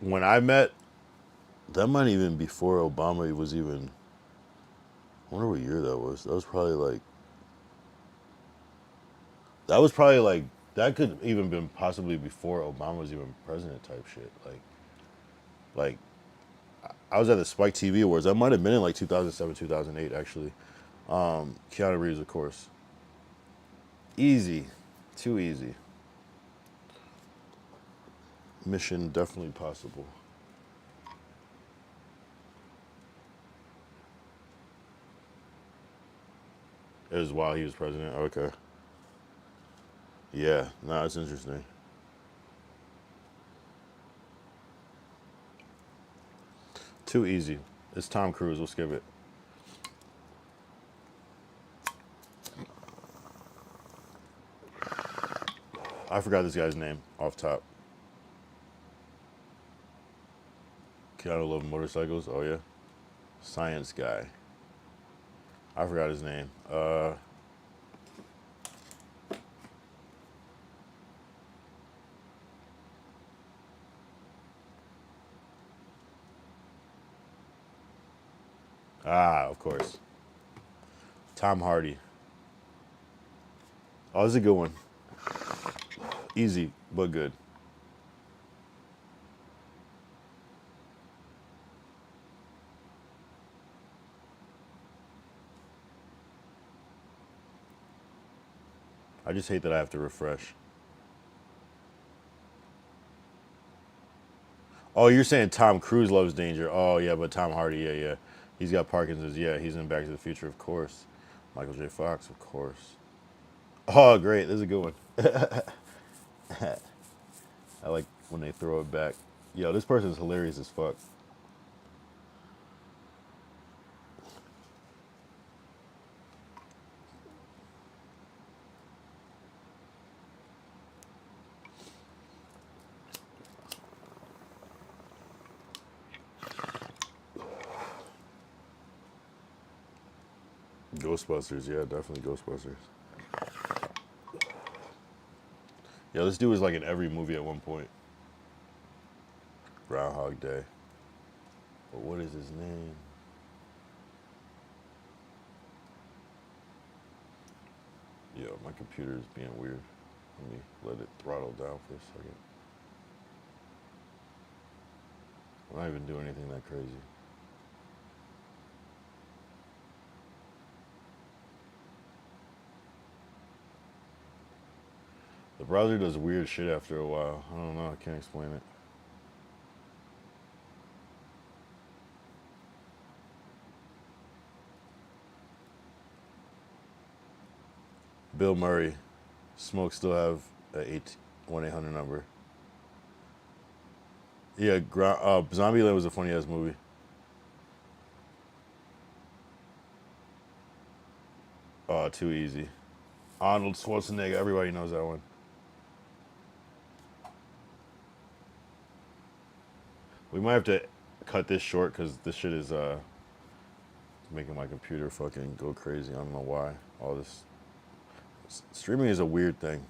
when I met, that might even before Obama was even. I wonder what year that was. That was probably like. That was probably like that could even been possibly before Obama was even president type shit. Like I was at the Spike TV Awards. That might have been in like 2007, 2008 actually. Keanu Reeves, of course. Easy, too easy. Mission definitely possible. It was while he was president. Okay. Yeah, no, it's interesting. Too easy. It's Tom Cruise. We'll skip it. I forgot this guy's name off top. Keanu loves motorcycles. Oh yeah, science guy. I forgot his name. Of course. Tom Hardy. Oh, this is a good one. Easy, but good. I just hate that I have to refresh. Oh, you're saying Tom Cruise loves danger. Oh, yeah, but Tom Hardy, yeah. He's got Parkinson's. Yeah, he's in Back to the Future, of course. Michael J. Fox, of course. Oh, great. This is a good one. I like when they throw it back. Yo, this person's hilarious as fuck. Ghostbusters, yeah, definitely Ghostbusters. Yeah, this dude was like in every movie at one point. Groundhog Day. But what is his name? Yo, my computer is being weird. Let me let it throttle down for a second. I'm not even doing anything that crazy. The browser does weird shit after a while. I don't know, I can't explain it. Bill Murray. Smoke still have a 1-800 number. Yeah, Zombieland was a funny ass movie. Oh, too easy. Arnold Schwarzenegger, everybody knows that one. We might have to cut this short because this shit is making my computer fucking go crazy. I don't know why. All this streaming is a weird thing.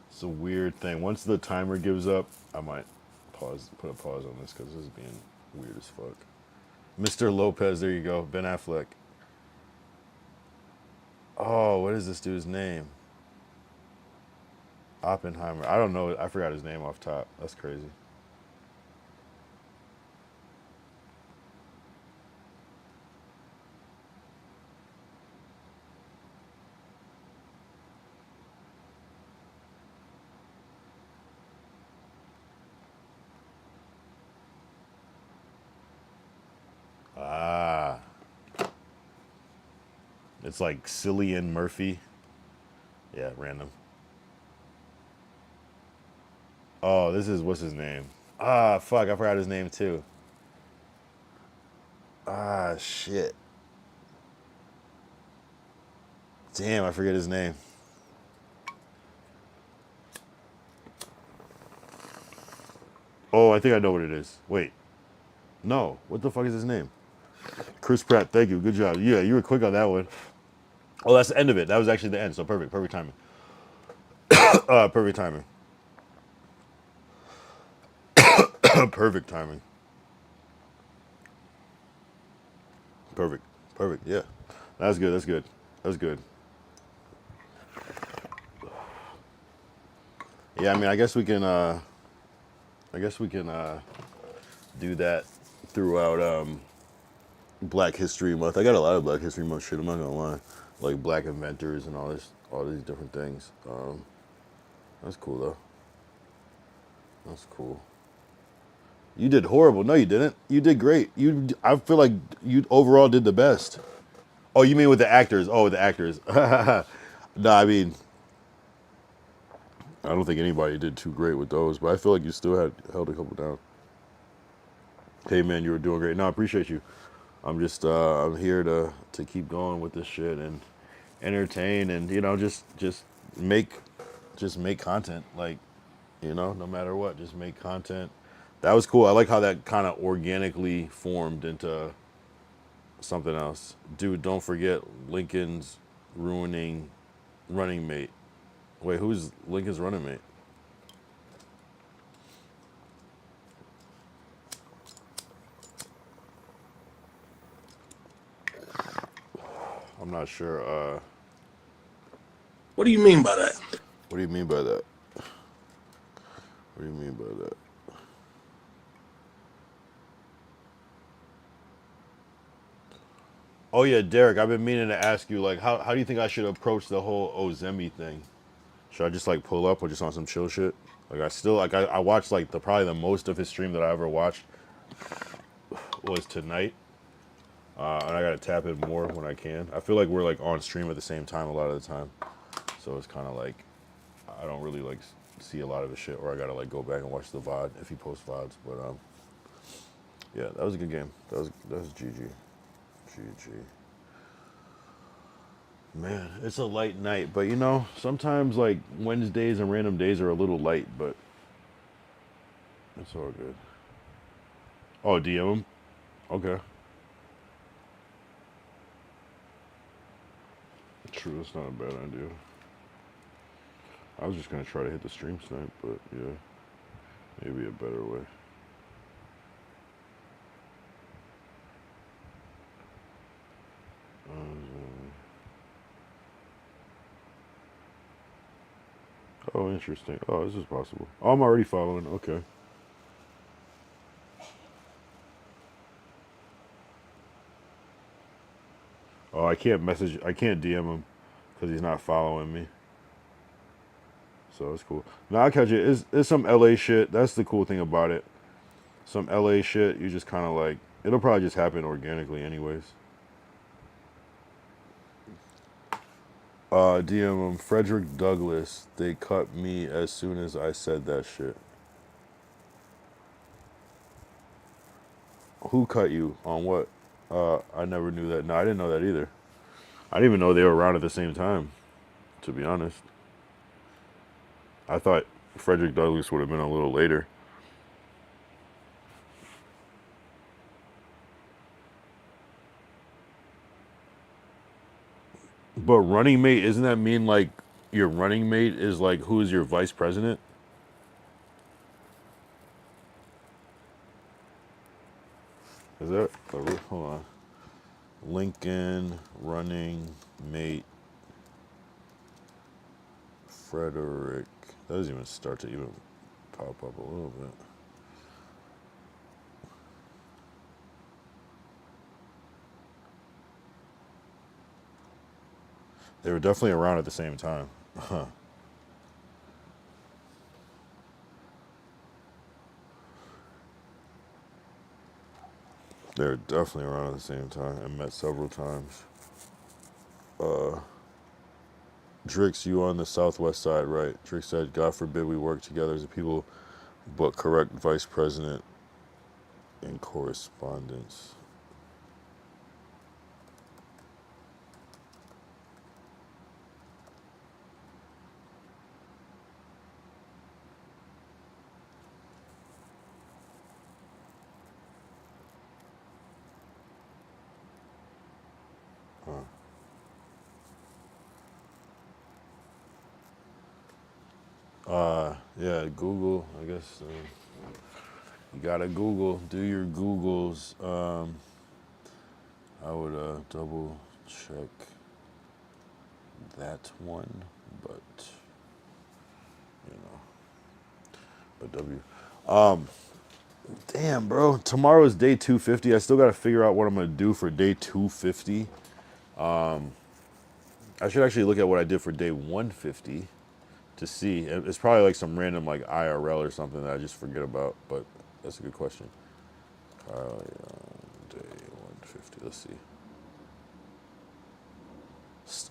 It's a weird thing. Once the timer gives up, I might put a pause on this because this is being weird as fuck. Mr. Lopez, there you go. Ben Affleck. Oh, what is this dude's name? Oppenheimer. I don't know. I forgot his name off top. That's crazy. Ah. It's like Cillian Murphy. Yeah, random. Oh, this is, what's his name? Ah, fuck, I forgot his name too. Ah, shit. Damn, I forget his name. Oh, I think I know what it is. Wait. No. What the fuck is his name? Chris Pratt, thank you. Good job. Yeah, you were quick on that one. Oh, that's the end of it. That was actually the end, so perfect. Perfect timing. Perfect timing. Perfect timing. Perfect. Perfect. Yeah. That's good. That's good. That's good. Yeah, I mean, I guess we can do that throughout Black History Month. I got a lot of Black History Month shit, I'm not gonna lie. Like black inventors and all these different things. That's cool though. That's cool. You did horrible. No, you didn't. You did great. I feel like you overall did the best. Oh, you mean with the actors? Oh, with the actors. No, I mean, I don't think anybody did too great with those, but I feel like you still held a couple down. Hey man, you were doing great. No, I appreciate you. I'm just I'm here to keep going with this shit and entertain, and you know, just make content. Like, you know, no matter what, just make content. That was cool. I like how that kind of organically formed into something else. Dude, don't forget Lincoln's ruining running mate. Wait, who's Lincoln's running mate? I'm not sure. What do you mean by that? What do you mean by that? What do you mean by that? Oh yeah, Derek, I've been meaning to ask you, like, how do you think I should approach the whole Ozemi thing? Should I just like pull up or just on some chill shit? Like, I still like I watched like probably the most of his stream that I ever watched was tonight. And I gotta tap in more when I can. I feel like we're like on stream at the same time a lot of the time, so it's kind of like I don't really like see a lot of his shit, or I gotta like go back and watch the VOD if he posts VODs. But yeah, that was a good game. That was GG. GG. Man, it's a light night, but you know, sometimes like Wednesdays and random days are a little light, but it's all good. Oh, DM him? Okay. True, that's not a bad idea. I was just gonna try to hit the stream snipe, but yeah, maybe a better way. Oh, interesting. Oh, this is possible. Oh, I'm already following. Okay. Oh, I can't DM him because he's not following me. So it's cool. Now I catch it. It's some LA shit. That's the cool thing about it. Some LA shit. You just kind of like it'll probably just happen organically, anyways. DM him Frederick Douglass. They cut me as soon as I said that shit. Who cut you on what? I never knew that. No, I didn't know that either. I didn't even know they were around at the same time, to be honest. I thought Frederick Douglass would have been a little later. But running mate, isn't that mean like your running mate is like who is your vice president? Is that hold on? Lincoln running mate Frederick. That doesn't even start to even pop up a little bit. They were definitely around at the same time. Huh. They were definitely around at the same time and met several times. Drix, you on the southwest side, right? Drix said, God forbid we work together as a people, but correct vice president in correspondence. Yeah, Google, I guess. You gotta Google, do your Googles. I would double check that one, but you know, but damn, bro, tomorrow is day 250. I still gotta figure out what I'm gonna do for day 250. I should actually look at what I did for day 150 to see. It's probably like some random like IRL or something that I just forget about, but that's a good question. Day 150, let's see.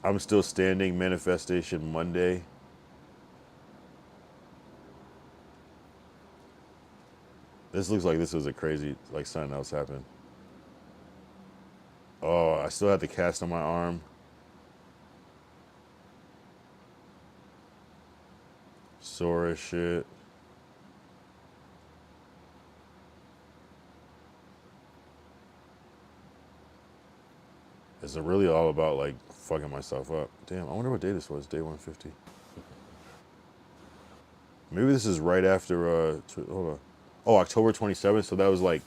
I'm still standing, manifestation Monday. This looks like this was a crazy, like something else happened. Oh, I still have the cast on my arm. Saurus shit. Is it really all about like fucking myself up? Damn, I wonder what day this was. Day 150. Maybe this is right after. Hold on. Oh, October 27th. So that was like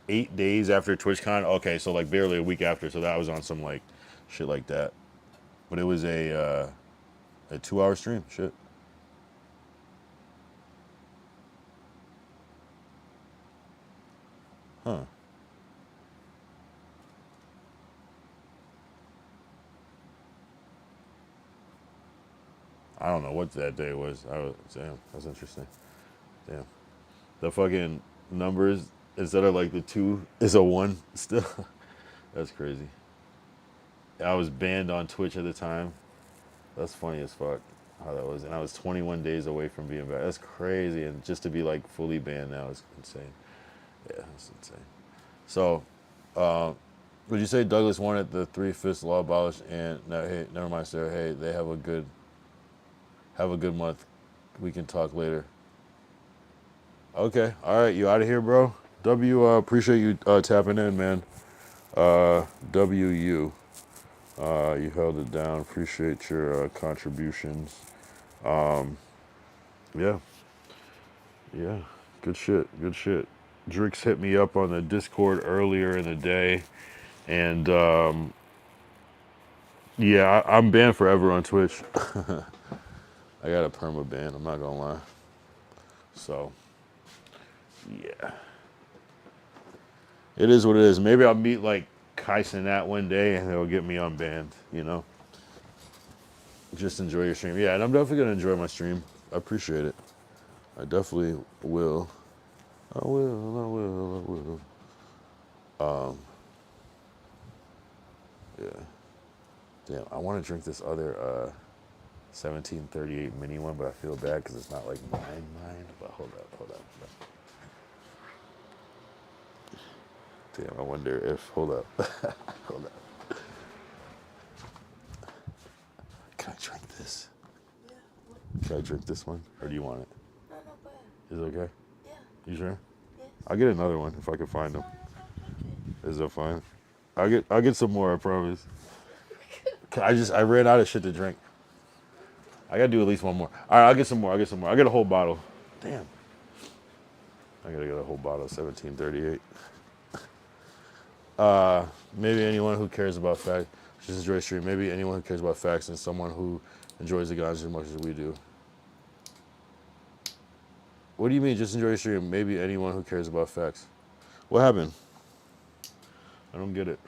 8 days after TwitchCon. Okay, so like barely a week after. So that was on some like shit like that. But it was a 2-hour stream. Shit. Huh. I don't know what that day was. Damn, that's interesting. Damn. The fucking numbers, instead of like the 2, is a 1 still. That's crazy. I was banned on Twitch at the time. That's funny as fuck how that was. And I was 21 days away from being back. That's crazy. And just to be like fully banned now is insane. Yeah, that's insane. So, would you say Douglas wanted the 3/5 law abolished? And no, hey, never mind, Sarah. Hey, they have a good month. We can talk later. Okay, all right, you out of here, bro. Appreciate you tapping in, man. WU, you held it down. Appreciate your contributions. Yeah, yeah, good shit, good shit. Drix hit me up on the Discord earlier in the day, and yeah, I'm banned forever on Twitch. I got a perma ban. I'm not gonna lie. So, yeah, it is what it is. Maybe I'll meet like Kaisen that one day, and it'll get me unbanned. You know, just enjoy your stream. Yeah, and I'm definitely gonna enjoy my stream. I appreciate it. I definitely will. I will. Yeah. Damn, I want to drink this other 1738 mini one, but I feel bad because it's not like mine. But hold up. Damn, I wonder if. Hold up. Hold up. Can I drink this? Yeah. Can I drink this one? Or do you want it? No, no, bad. Is it okay? Yeah. You sure? Yes. I'll get another one if I can find them. Is that fine? I'll get some more, I promise. I ran out of shit to drink. I gotta do at least one more. All right, I'll get some more. I'll get a whole bottle. Damn. I gotta get a whole bottle of 1738. Maybe anyone who cares about facts. Just enjoy stream. Maybe anyone who cares about facts and someone who enjoys the guys as much as we do. What do you mean, just enjoy stream? Maybe anyone who cares about facts. What happened? I don't get it.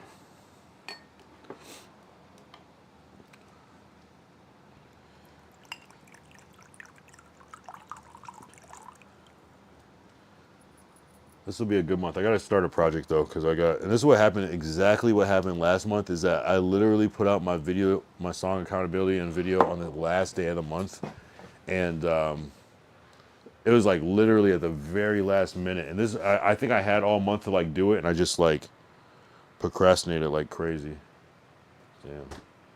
This will be a good month. I got to start a project though, because and this is what happened, exactly what happened last month, is that I literally put out my song Accountability and video on the last day of the month. And it was like literally at the very last minute. And I think I had all month to like do it, and I just like procrastinated like crazy. Damn.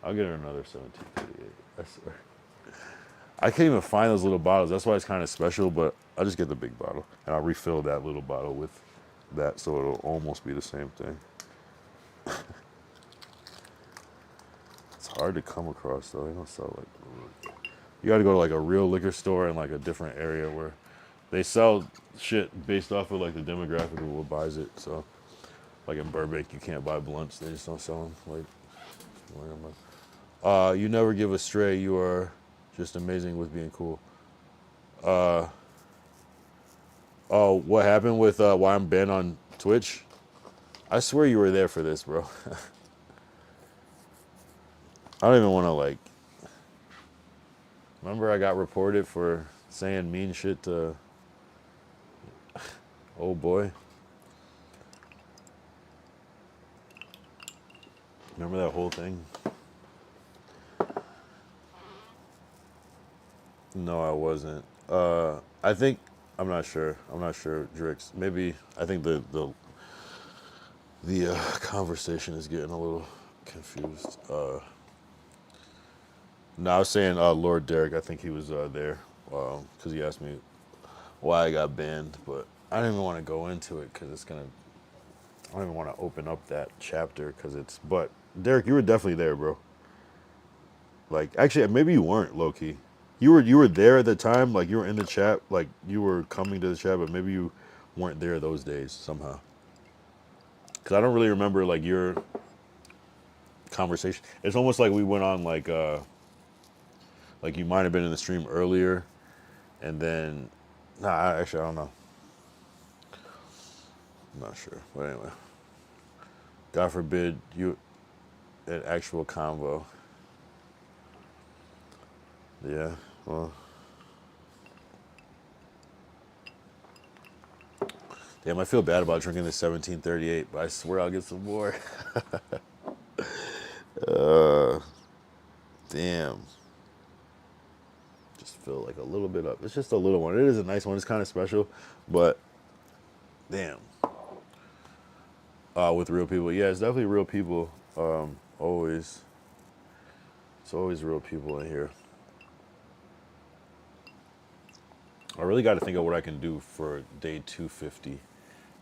I'll get her another 1738. I swear. I can't even find those little bottles. That's why it's kind of special, but I'll just get the big bottle. And I'll refill that little bottle with that, so it'll almost be the same thing. It's hard to come across, though. They don't sell like... You got to go to like a real liquor store in like a different area where they sell shit based off of like the demographic of what buys it. So, like in Burbank, you can't buy blunts. They just don't sell them. Like, you never give a stray. You are... just amazing with being cool. Oh, what happened with why I'm banned on Twitch? I swear you were there for this, bro. I don't even want to like... Remember I got reported for saying mean shit to... Oh boy. Remember that whole thing? No, I wasn't. I think I'm not sure. Drix. Maybe I think the conversation is getting a little confused. No, I was saying Lord Derek. I think he was there because he asked me why I got banned, but I didn't even want to go into it because it's gonna. I don't even want to open up that chapter because it's. But Derek, you were definitely there, bro. Like, actually, maybe you weren't, low key. You were there at the time, like you were in the chat, like you were coming to the chat, but maybe you weren't there those days somehow. Because I don't really remember like your conversation. It's almost like we went on like you might have been in the stream earlier, and then actually I don't know. I'm not sure, but anyway. God forbid you an actual convo. Yeah, well. Damn, I feel bad about drinking this 1738, but I swear I'll get some more. Damn. Just fill like a little bit up. It's just a little one. It is a nice one. It's kind of special, but damn. With real people. Yeah, it's definitely real people. Always. It's always real people in here. I really got to think of what I can do for day 250.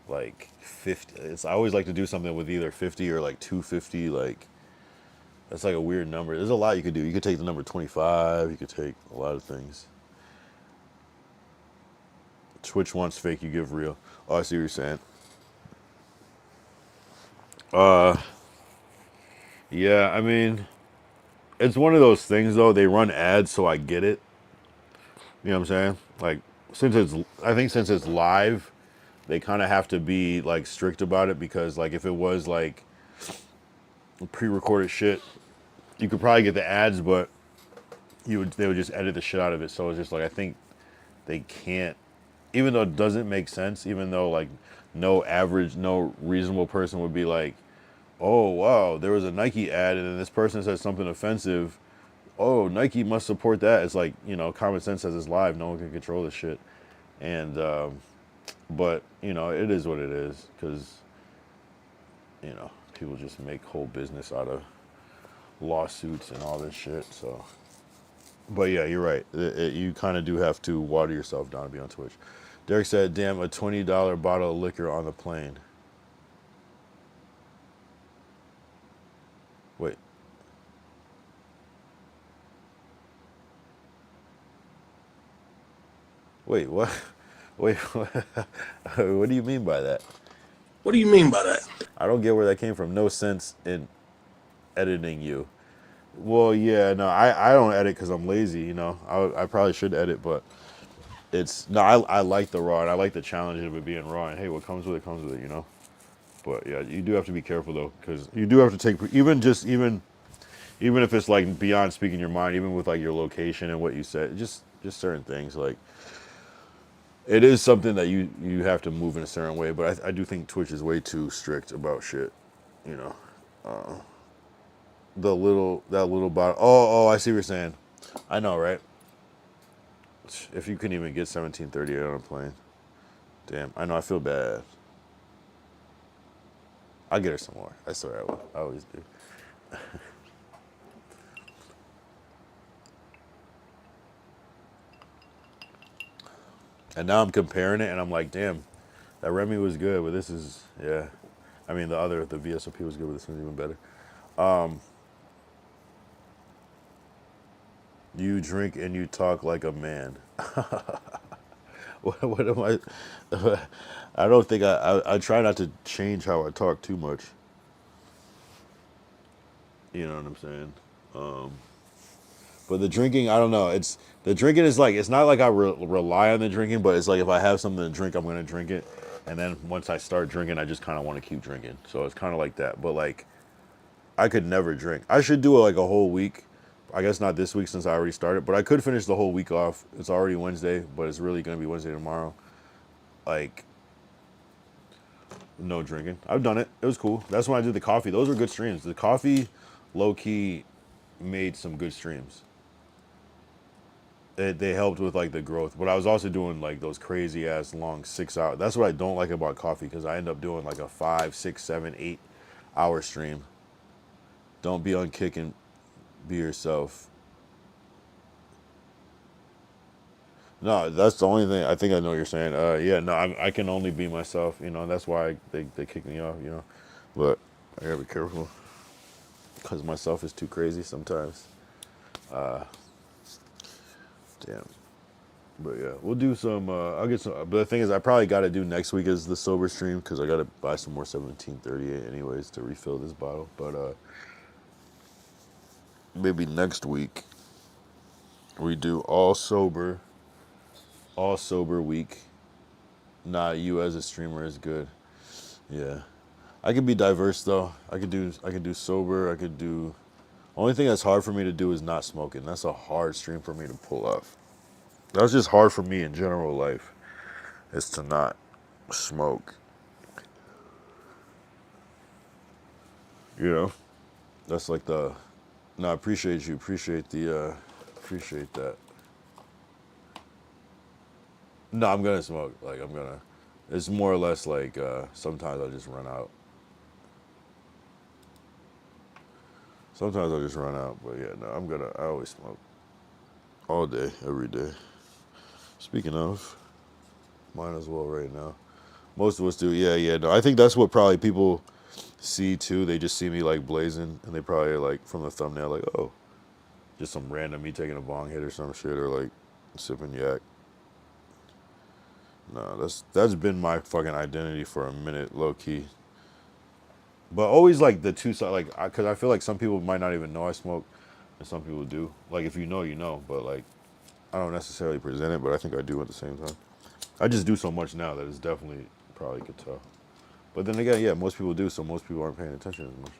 Like 50. I always like to do something with either 50 or like 250. Like that's like a weird number. There's a lot you could do. You could take the number 25. You could take a lot of things. Twitch wants fake. You give real. Oh, I see what you're saying. Yeah. I mean, it's one of those things though. They run ads, so I get it. You know what I'm saying? Like I think since it's live, they kind of have to be like strict about it because like if it was like pre-recorded shit, you could probably get the ads, but they would just edit the shit out of it. So it's just like I think they can't, even though it doesn't make sense, even though like no reasonable person would be like, oh wow, there was a Nike ad and then this person said something offensive. Oh, Nike must support that. It's like, you know, common sense says it's live. No one can control this shit. And but you know, it is what it is because you know people just make whole business out of lawsuits and all this shit. So, but yeah, you're right. You kind of do have to water yourself down to be on Twitch. Derek said, "Damn, a $20 bottle of liquor on the plane." Wait. Wait, what? Wait, what do you mean by that? What do you mean by that? I don't get where that came from. No sense in editing you. Well, yeah, no, I don't edit because I'm lazy, you know. I probably should edit, but I like the raw, and I like the challenge of it being raw, and hey, what comes with it comes with it, you know. But yeah, you do have to be careful though, because you do have to take, even if it's like beyond speaking your mind, even with like your location and what you said, just certain things, like it is something that you have to move in a certain way, but I do think Twitch is way too strict about shit, you know. That little bottle. Oh, I see what you're saying. I know, right? If you couldn't even get 1738 on a plane, damn. I know. I feel bad. I'll get her some more. I swear I will. I always do. And now I'm comparing it, and I'm like, damn, that Remy was good, but this is, yeah. I mean, the VSOP was good, but this one's even better. You drink and you talk like a man. What am I? I don't think I try not to change how I talk too much. You know what I'm saying? But the drinking, I don't know. The drinking is like, it's not like I rely on the drinking, but it's like if I have something to drink, I'm going to drink it. And then once I start drinking, I just kind of want to keep drinking. So it's kind of like that. But like, I could never drink. I should do like a whole week. I guess not this week since I already started, but I could finish the whole week off. It's already Wednesday, but it's really going to be Wednesday tomorrow. Like, no drinking. I've done it. It was cool. That's when I did the coffee. Those were good streams. The coffee, low-key, made some good streams. They helped with like the growth, but I was also doing like those crazy ass long 6 hours. That's what I don't like about coffee, because I end up doing like a 5, 6, 7, 8 hour stream. Don't be on kick and be yourself. No, that's the only thing. I think I know what you're saying. Yeah, no, I can only be myself. You know, that's why they kick me off. You know, but I gotta be careful because myself is too crazy sometimes. Damn. But yeah, we'll do some. I'll get some. But the thing is, I probably got to do next week is the sober stream because I got to buy some more 1738 anyways to refill this bottle. But maybe next week we do all sober week. Not you as a streamer is good. Yeah, I could be diverse though. I could do sober. I could do. Only thing that's hard for me to do is not smoking. That's a hard stream for me to pull off. That's just hard for me in general life. Is to not smoke. You know, that's like the. No, I appreciate you. Appreciate that. No, I'm gonna smoke. Like I'm gonna. It's more or less like sometimes I just run out. Sometimes I just run out, but yeah, no, I always smoke. All day, every day. Speaking of, might as well right now. Most of us do, yeah, no. I think that's what probably people see too. They just see me like blazing, and they probably are like from the thumbnail, like, oh, just some random me taking a bong hit or some shit, or like sipping yak. No, that's been my fucking identity for a minute, low key. But always like the two sides, like, because I feel like some people might not even know I smoke, and some people do. Like if you know, you know. But like, I don't necessarily present it, but I think I do at the same time. I just do so much now that it's definitely probably could tell. But then again, yeah, most people do, so most people aren't paying attention as much.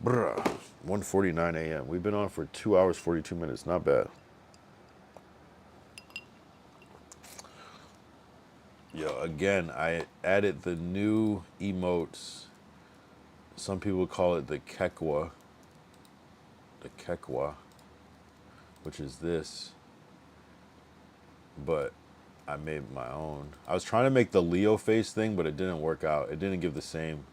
Bruh, 1:49 a.m. We've been on for 2 hours 42 minutes. Not bad. Yo, again, I added the new emotes. Some people call it the Kekwa. The Kekwa, which is this. But I made my own. I was trying to make the Leo face thing, but it didn't work out. It didn't give the same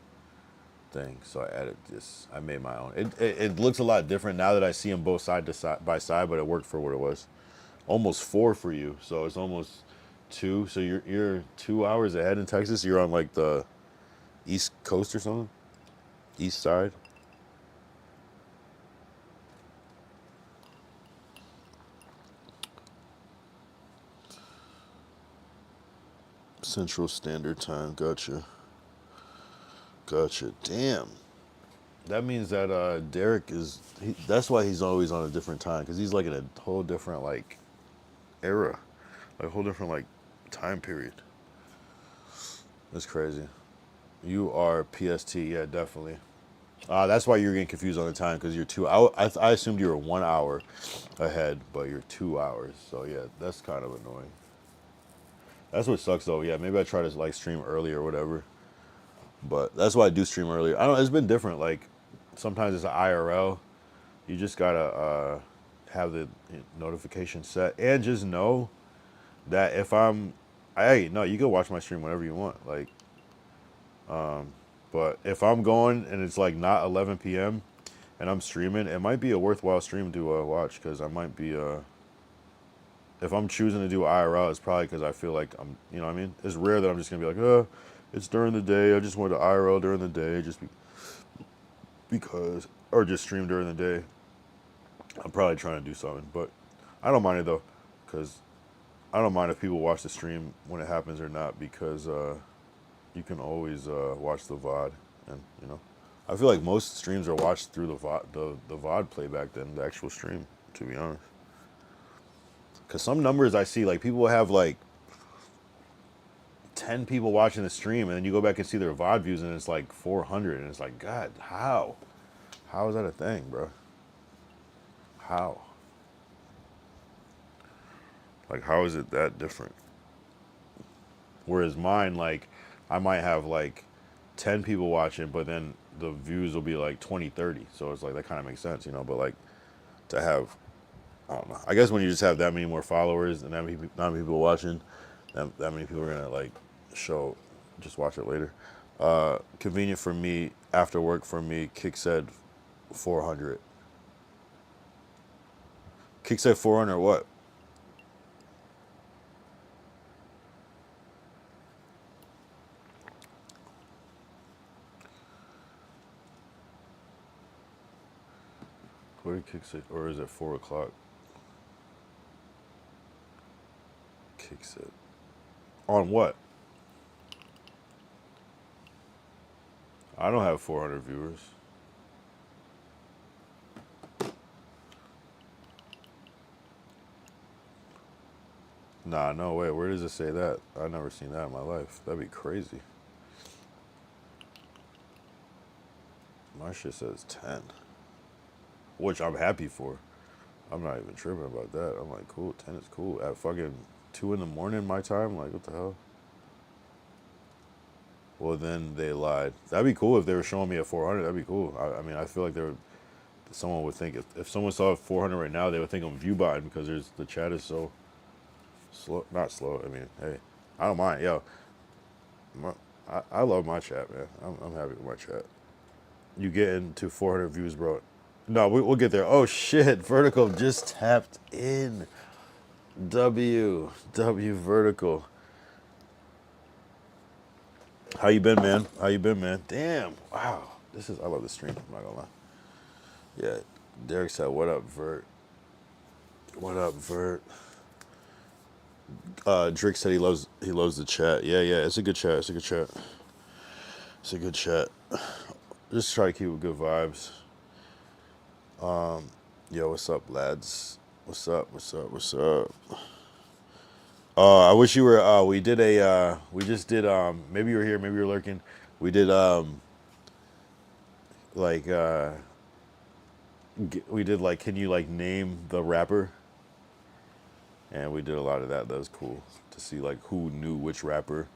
thing, so I added this. I made my own. It looks a lot different now that I see them both side to side by side, but it worked for what it was. Almost 4 for you, so it's almost 2. So you're 2 hours ahead in Texas. You're on like the East Coast or something, East Side. Central Standard Time. Gotcha. Gotcha. Damn. That means that Derek is. That's why he's always on a different time because he's like in a whole different like era, like a whole different like time period. That's crazy. You are PST, yeah, definitely. That's why you're getting confused on the time because you're 2 hours. I assumed you were 1 hour ahead, but you're 2 hours. So yeah, that's kind of annoying. That's what sucks though. Yeah, maybe I try to like stream early or whatever. But that's why I do stream earlier. I don't know, it's been different. Like sometimes it's an IRL. You just gotta have the notification set and just know that if hey, no, you can watch my stream whenever you want. Like, but if I'm going and it's like not 11 p.m. and I'm streaming, it might be a worthwhile stream to watch because I might be if I'm choosing to do IRL, it's probably because I feel like I'm, you know what I mean? It's rare that I'm just gonna be like, it's during the day. I just want to IRL during the day, because, or just stream during the day. I'm probably trying to do something, but I don't mind it though, because I don't mind if people watch the stream when it happens or not, because you can always watch the VOD, and you know, I feel like most streams are watched through the VOD playback than the actual stream, to be honest. Because some numbers I see, like people have like 10 people watching the stream, and then you go back and see their VOD views, and it's like 400, and it's like, God, how? How is that a thing, bro? How? Like, how is it that different? Whereas mine, like, I might have like 10 people watching, but then the views will be like 20, 30. So it's like, that kind of makes sense, you know? But like, to have, I don't know. I guess when you just have that many more followers and that many people watching, that many people are gonna like just watch it later. Convenient for me, after work for me, Kick said 400. Kick said 400 what? What did Kick say? Or is it 4 o'clock? Kick said. On what? I don't have 400 viewers. Nah, no way. Where does it say that? I've never seen that in my life. That'd be crazy. My shit says 10. Which I'm happy for. I'm not even tripping about that. I'm like, cool, 10 is cool. At fucking 2 in the morning my time? Like, what the hell? Well, then they lied. That'd be cool if they were showing me at 400. That'd be cool. I mean, I feel like someone would think, if someone saw 400 right now, they would think I'm view-botting because the chat is so slow. Not slow. I mean, hey, I don't mind. Yo, I love my chat, man. I'm happy with my chat. You getting to 400 views, bro. No, we'll get there. Oh, shit. Vertical just tapped in. W Vertical. How you been, man? How you been, man? Damn. Wow. I love the stream. I'm not gonna lie. Yeah. Derek said, what up, Vert? What up, Vert? Drake said he loves the chat. Yeah, it's a good chat. It's a good chat. It's a good chat. Just try to keep it good vibes. Yo, what's up, lads? What's up? I wish you were. We just did. Maybe you were here. Maybe you were lurking. We did. We did like, can you like name the rapper? And we did a lot of that. That was cool to see like who knew which rapper,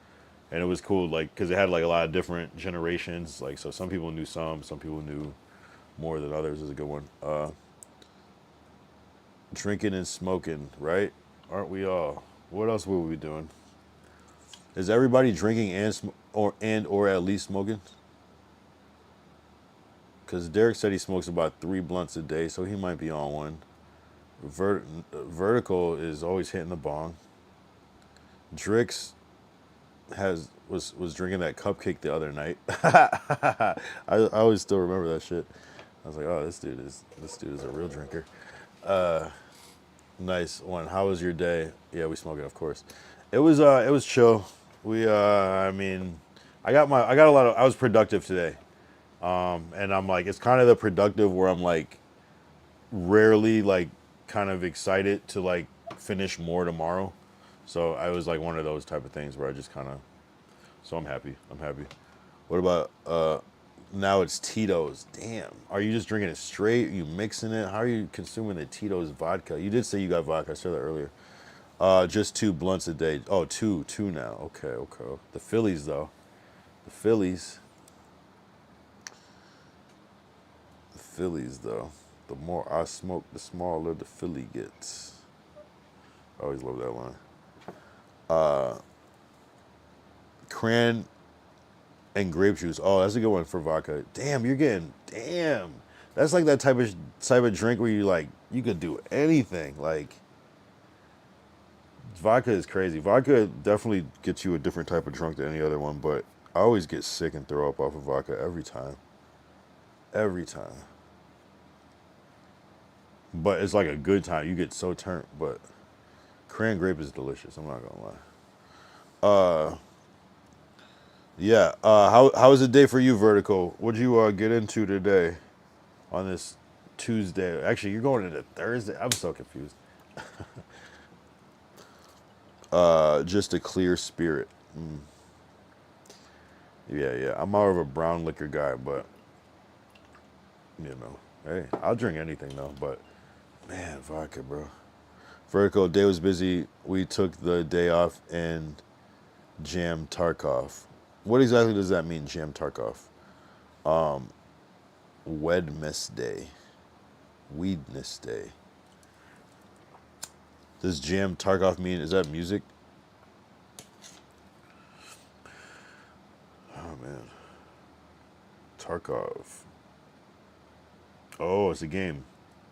and it was cool like because it had like a lot of different generations. Like so, some people knew some people knew more than others. Is a good one. Drinking and smoking, right? Aren't we all? What else will we be doing? Is everybody drinking or at least smoking? Because Derek said he smokes about 3 blunts a day, so he might be on one. Vertical is always hitting the bong. Drix was drinking that cupcake the other night. I always still remember that shit. I was like, oh, this dude is a real drinker. Nice one. How was your day? Yeah, we smoke it, of course. It was chill. I mean, I was productive today. And I'm like, it's kind of the productive where I'm like rarely like kind of excited to like finish more tomorrow. So I was like one of those type of things where I just kind of, so I'm happy. What about, now it's Tito's. Damn. Are you just drinking it straight? Are you mixing it? How are you consuming the Tito's vodka? You did say you got vodka. I said that earlier. Just 2 blunts a day. Oh, two now. Okay. The Phillies, though. The Phillies, the more I smoke, the smaller the Philly gets. I always love that line. Cran and grape juice. Oh, that's a good one for vodka. Damn. That's like that type of drink where you could do anything. Like, vodka is crazy. Vodka definitely gets you a different type of drunk than any other one, but I always get sick and throw up off of vodka every time. But it's like a good time. You get so turned, but cran grape is delicious. I'm not gonna lie. Yeah. How was the day for you, Vertical? What'd you get into today on this Tuesday? Actually, you're going into Thursday. I'm so confused. Just a clear spirit. Yeah. I'm more of a brown liquor guy, but hey, I'll drink anything though. But man, vodka, bro. Vertical, day was busy. We took the day off and jammed Tarkov. What exactly does that mean, jam Tarkov? Wednesday. Weedness Day. Does jam Tarkov mean, is that music? Oh, man. Tarkov. Oh, it's a game.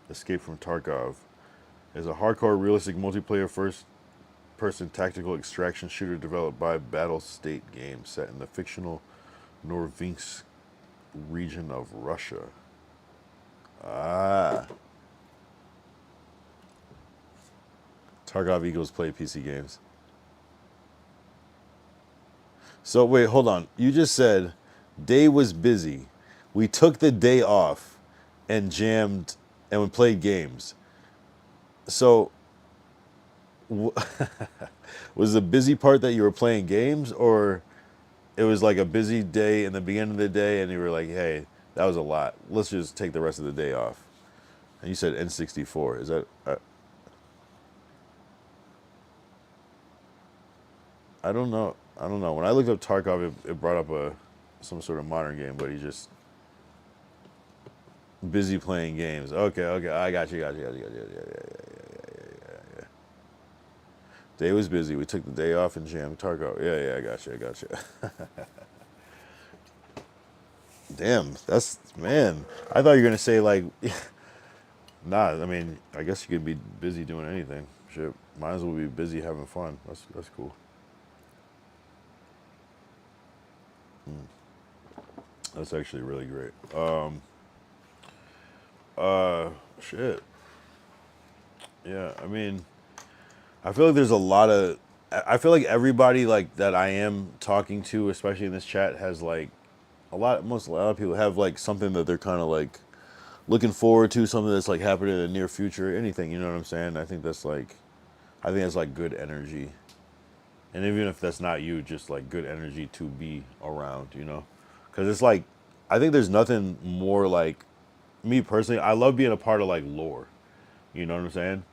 Escape from Tarkov. It's a hardcore, realistic multiplayer first-person tactical extraction shooter developed by Battle State Games, set in the fictional Norvinsk region of Russia. Ah, Tarkov equals play PC games. So wait, hold on. You just said day was busy. We took the day off and jammed and we played games. So was the busy part that you were playing games, or it was like a busy day in the beginning of the day and you were like, hey, that was a lot. Let's just take the rest of the day off. And you said N64. Is that... I don't know. I don't know. When I looked up Tarkov, it brought up some sort of modern game, but he's just busy playing games. Okay, I got you. Yeah. Day was busy. We took the day off and jammed Tarkov. Yeah, I got you. Damn, man. I thought you were gonna say like, nah. I mean, I guess you could be busy doing anything. Shit, might as well be busy having fun. That's cool. That's actually really great. Shit. Yeah, I mean, I feel like there's a lot of. I feel like everybody like that I am talking to, especially in this chat, has like a lot of people have like something that they're kind of like looking forward to, something that's like happening in the near future, anything, you know what I'm saying? I think that's like good energy. And even if that's not you, just like good energy to be around, you know? Cuz it's like I think there's nothing more like me personally, I love being a part of like lore. You know what I'm saying?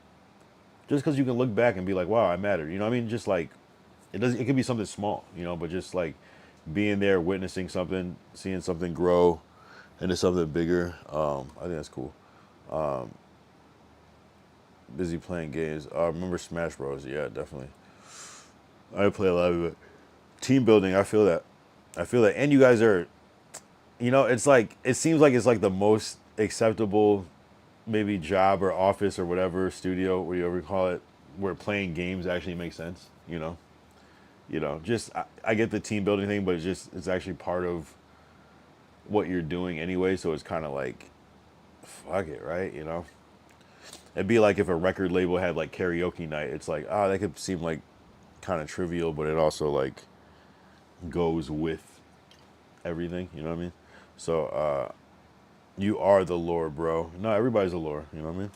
Just cuz you can look back and be like, "Wow, I mattered." You know what I mean? Just like it could be something small, you know, but just like being there, witnessing something, seeing something grow into something bigger. I think that's cool. Busy playing games. I remember Smash Bros. Yeah, definitely. I play a lot of it. Team building. I feel that. And you guys are, you know, it's like it seems like it's like the most acceptable, maybe job or office or whatever studio, whatever you call it, where playing games actually makes sense. Just I get the team building thing, but it's actually part of what you're doing anyway. So it's kind of like, fuck it, right? You know, it'd be like if a record label had like karaoke night. It's like, oh, that could seem like kind of trivial, but it also like goes with everything. You know what I mean? So you are the lore, bro. No, everybody's a lore. You know what I mean?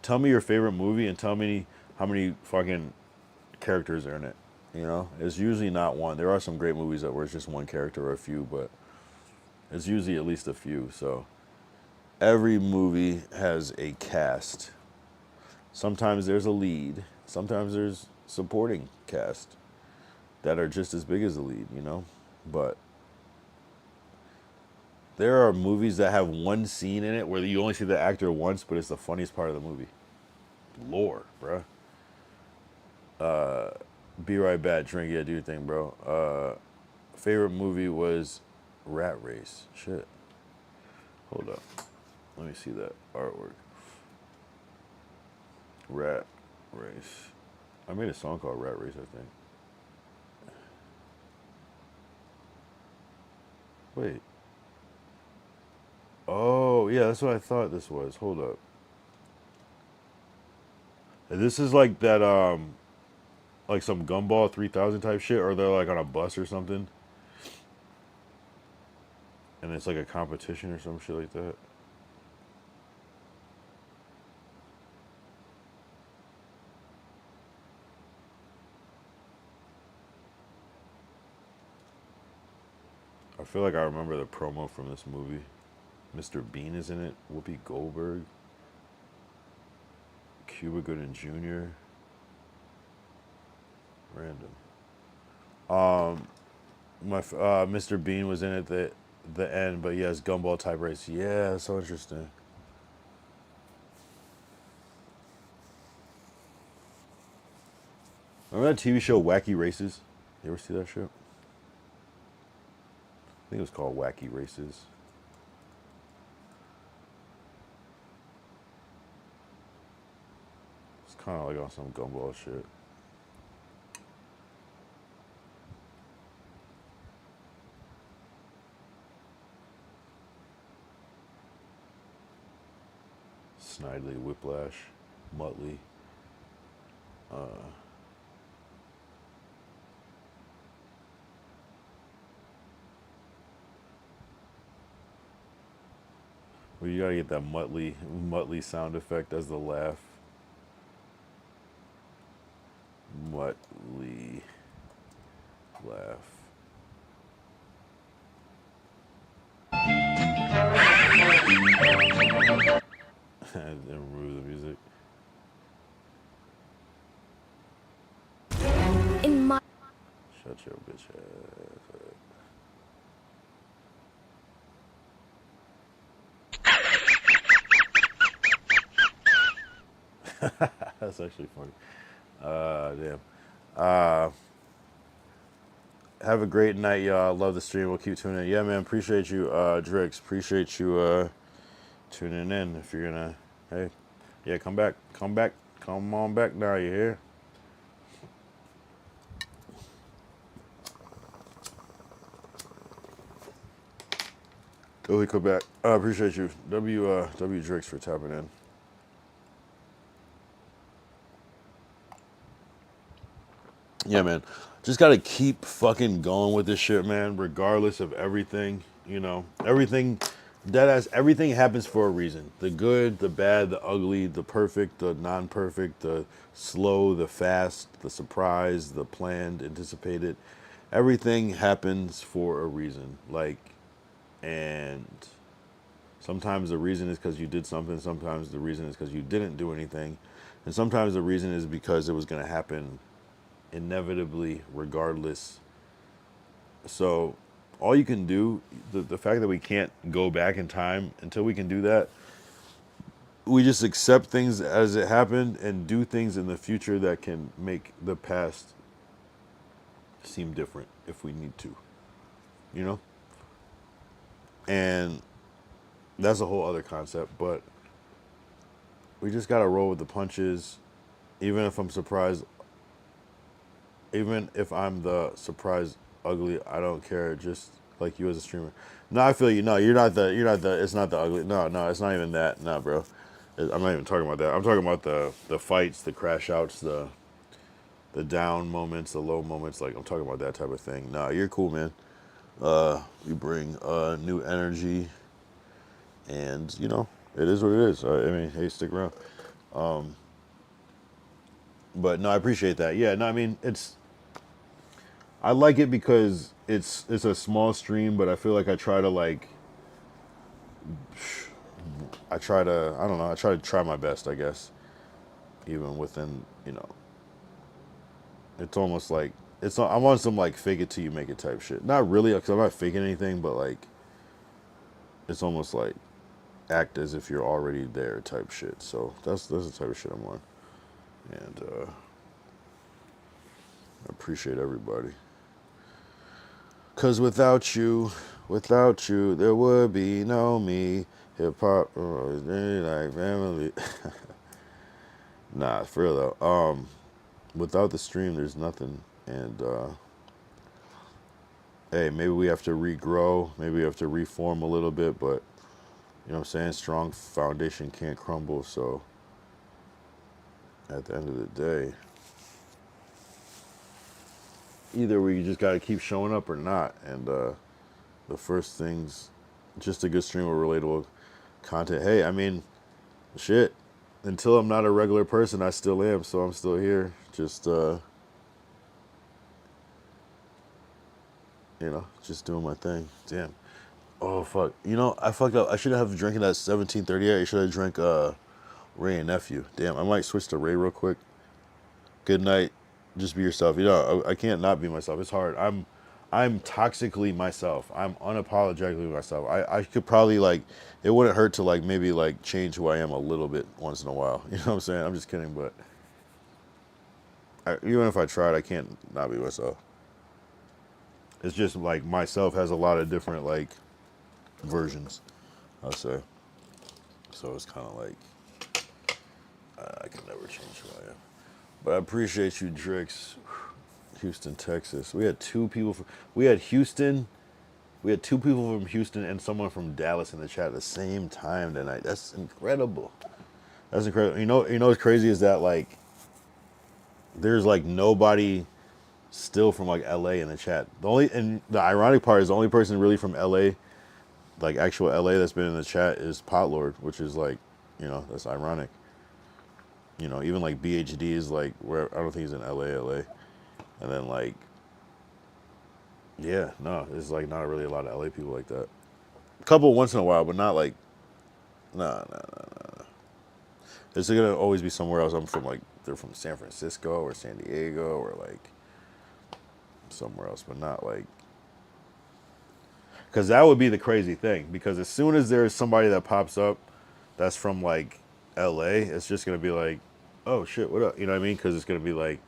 Tell me your favorite movie, and tell me how many fucking characters are in it. You know, it's usually not one. There are some great movies where it's just one character or a few, but it's usually at least a few. So every movie has a cast. Sometimes there's a lead. Sometimes there's supporting cast that are just as big as the lead, you know? But there are movies that have one scene in it where you only see the actor once, but it's the funniest part of the movie. Lore, bruh. Be right back, drink, yeah, do your thing, bro. Favorite movie was Rat Race. Shit. Hold up. Let me see that artwork. Rat Race. I made a song called Rat Race, I think. Wait. Oh, yeah, that's what I thought this was. Hold up. This is like that, like some Gumball 3000 type shit, or they're like on a bus or something. And it's like a competition or some shit like that. I feel like I remember the promo from this movie. Mr. Bean is in it. Whoopi Goldberg. Cuba Gooding Jr. Random. Mr. Bean was in it at the end, but yes, Gumball type race. Yeah, so interesting. Remember that TV show Wacky Races? You ever see that show? I think it was called Wacky Races. It's kind of like on some Gumball shit. Snidely, Whiplash, Muttley. Well, you gotta get that Muttley sound effect as the laugh. Muttley laugh. And remove the music. In my Shut your bitch ass up. That's actually funny. Damn. Have a great night, y'all. Love the stream. We'll keep tuning in. Yeah, man. Appreciate you, Drix. Appreciate you tuning in. If you're gonna, hey, yeah, come back. Come on back now. You hear? Billy Quebec. I appreciate you. W Drix for tapping in. Yeah, man. Just gotta keep fucking going with this shit, man. Regardless of everything, you know, everything. Everything happens for a reason. The good, the bad, the ugly, the perfect, the non-perfect, the slow, the fast, the surprise, the planned, anticipated. Everything happens for a reason. Like, and sometimes the reason is because you did something. Sometimes the reason is because you didn't do anything. And sometimes the reason is because it was going to happen inevitably, regardless. So all you can do, the fact that we can't go back in time, until we can do that, we just accept things as it happened and do things in the future that can make the past seem different if we need to, you know? And that's a whole other concept, but we just gotta roll with the punches. Even if I'm surprised, even if I'm the surprise ugly, I don't care. Just like you as a streamer. No, I feel you. No, you're not the. It's not the ugly. No, it's not even that. No, bro. I'm not even talking about that. I'm talking about the fights, the crash outs, the down moments, the low moments. Like, I'm talking about that type of thing. No, you're cool, man. You bring new energy, and you know it is what it is. I mean, hey, stick around. But no, I appreciate that. Yeah, no, I mean I like it because it's a small stream, but I feel like I try to I don't know, I try to try my best, I guess. Even within, you know, it's almost like I'm on some like fake it till you make it type shit. Not really, because I'm not faking anything, but like it's almost like act as if you're already there type shit. So that's the type of shit I'm on, and I appreciate everybody. Cause without you, there would be no me. Hip hop, like family. Nah, for real though. Without the stream, there's nothing. And hey, maybe we have to regrow. Maybe we have to reform a little bit. But you know what I'm saying? Strong foundation can't crumble. So at the end of the day, either we just got to keep showing up or not. And the first thing's just a good stream of relatable content. Hey, I mean, shit. Until I'm not a regular person, I still am. So I'm still here. Just you know, just doing my thing. Damn. Oh fuck. You know, I fucked up. I shouldn't have drinking at 17:38. I should have drank Ray and Nephew. Damn. I might switch to Ray real quick. Good night. Just be yourself. You know, I can't not be myself. It's hard. I'm toxically myself. I'm unapologetically myself. I could probably like, it wouldn't hurt to like maybe like change who I am a little bit once in a while. You know what I'm saying? I'm just kidding, but even if I tried, I can't not be myself. It's just like myself has a lot of different like versions, I'll say. So it's kind of like I can never change who I am. But I appreciate you, Drix. Houston, Texas. We had two people from, we had two people from Houston and someone from Dallas in the chat at the same time tonight. That's incredible. That's incredible. You know what's crazy is that like there's like nobody still from like LA in the chat. And the ironic part is the only person really from LA, like actual LA, that's been in the chat is Potlord, which is like, that's ironic. Even like BHD is like where I don't think he's in LA. And then like, yeah, no, it's like not really a lot of LA people like that. A couple once in a while, but not like, nah. It's gonna always be somewhere else. I'm from like, they're from San Francisco or San Diego or like somewhere else, but not like, because that would be the crazy thing. Because as soon as there's somebody that pops up that's from like LA, it's just gonna be like, oh shit, what up? You know what I mean? Because it's gonna be like,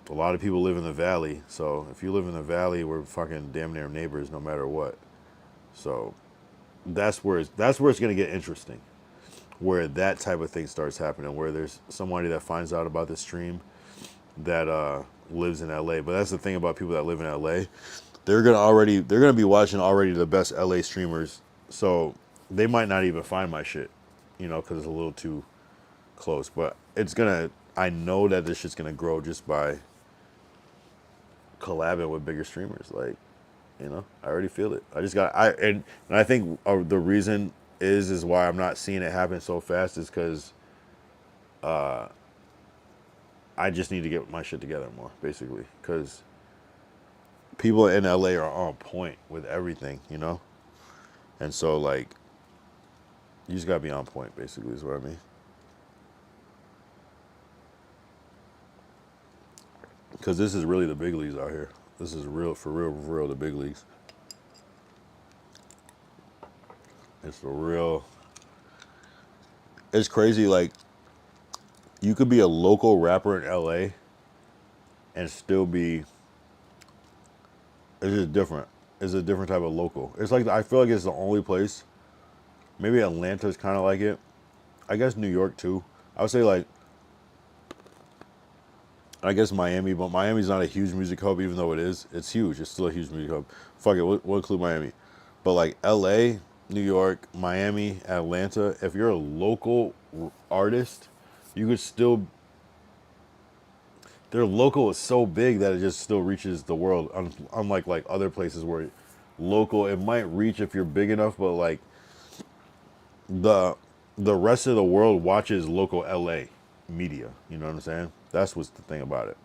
a lot of people live in the valley. So if you live in the valley, we're fucking damn near neighbors no matter what. So that's where it's gonna get interesting. Where that type of thing starts happening, where there's somebody that finds out about the stream that lives in LA. But that's the thing about people that live in LA. They're gonna be watching already the best LA streamers. So they might not even find my shit, because it's a little too close. But I know that this shit's gonna grow just by collabing with bigger streamers. Like, I already feel it. And I think the reason is why I'm not seeing it happen so fast is because I just need to get my shit together more, basically. Because people in LA are on point with everything, And so, like, you just gotta be on point, basically, is what I mean. Because this is really the big leagues out here. This is for real, the big leagues. It's for real. It's crazy, like, you could be a local rapper in LA and still be, it's just different. It's a different type of local. It's like, I feel like it's the only place, maybe Atlanta's kind of like it. I guess New York too. I would say like, I guess Miami, but Miami's not a huge music hub, even though it is. It's huge. It's still a huge music hub. Fuck it, we'll include Miami. But like LA, New York, Miami, Atlanta, if you're a local artist, you could still, their local is so big that it just still reaches the world. Unlike like other places where local, it might reach if you're big enough, but like the rest of the world watches local LA media. You know what I'm saying? That's what's the thing about it.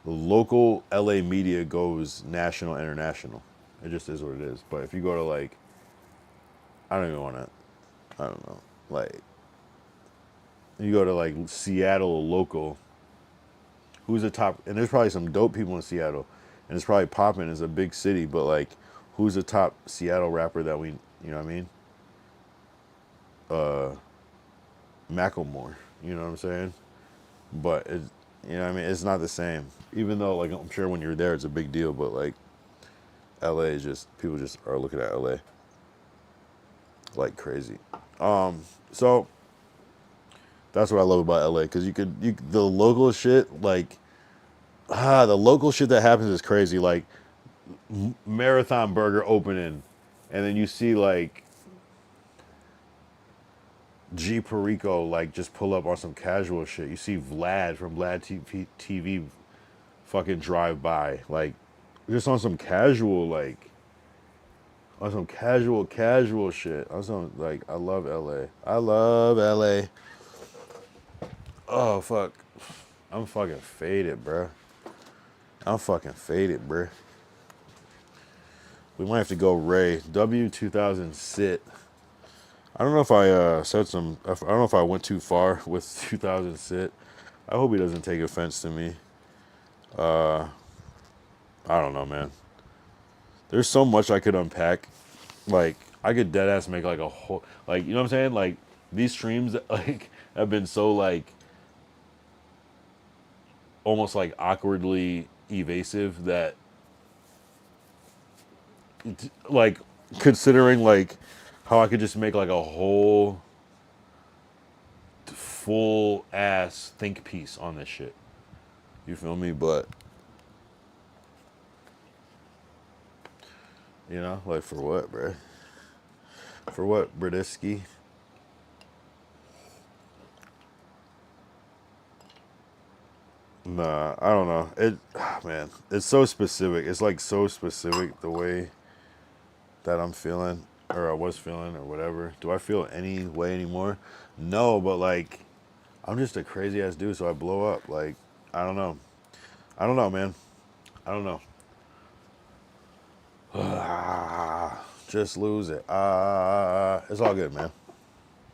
The local LA media goes national, international. It just is what it is. But if you go to like, I don't even want to, I don't know, like, you go to like Seattle local, who's the top, and there's probably some dope people in Seattle, and it's probably popping, it's a big city, but like, who's the top Seattle rapper that we, you know what I mean? Macklemore, you know what I'm saying? But it's, you know what I mean? It's not the same. Even though, like, I'm sure when you're there, it's a big deal, but like, LA is just, people just are looking at LA like crazy. So that's what I love about LA, because the local shit, like, the local shit that happens is crazy. Like, Marathon Burger opening, and then you see like G Perico like just pull up on some casual shit. You see Vlad from Vlad TV fucking drive by, like, just on some casual, like, on some casual shit. On some, like, I love LA. I love LA. Oh fuck, I'm fucking faded, bruh. I'm fucking faded, bruh. We might have to go Ray. W2000 sit. I don't know if I said some. I don't know if I went too far with 2000 sit. I hope he doesn't take offense to me. I don't know, man. There's so much I could unpack. Like, I could dead ass make like a whole, like, you know what I'm saying? Like, these streams like have been so like almost like awkwardly evasive that, like, considering like how I could just make like a whole full ass think piece on this shit. You feel me? But, you know, like, for what, bruh? For what, Bradisky? Nah, I don't know. Man, it's so specific. It's like so specific the way that I'm feeling, or I was feeling, or whatever. Do I feel any way anymore? No, but like, I'm just a crazy ass dude, so I blow up. Like, I don't know. I don't know, man. I don't know. Just lose it. It's all good, man.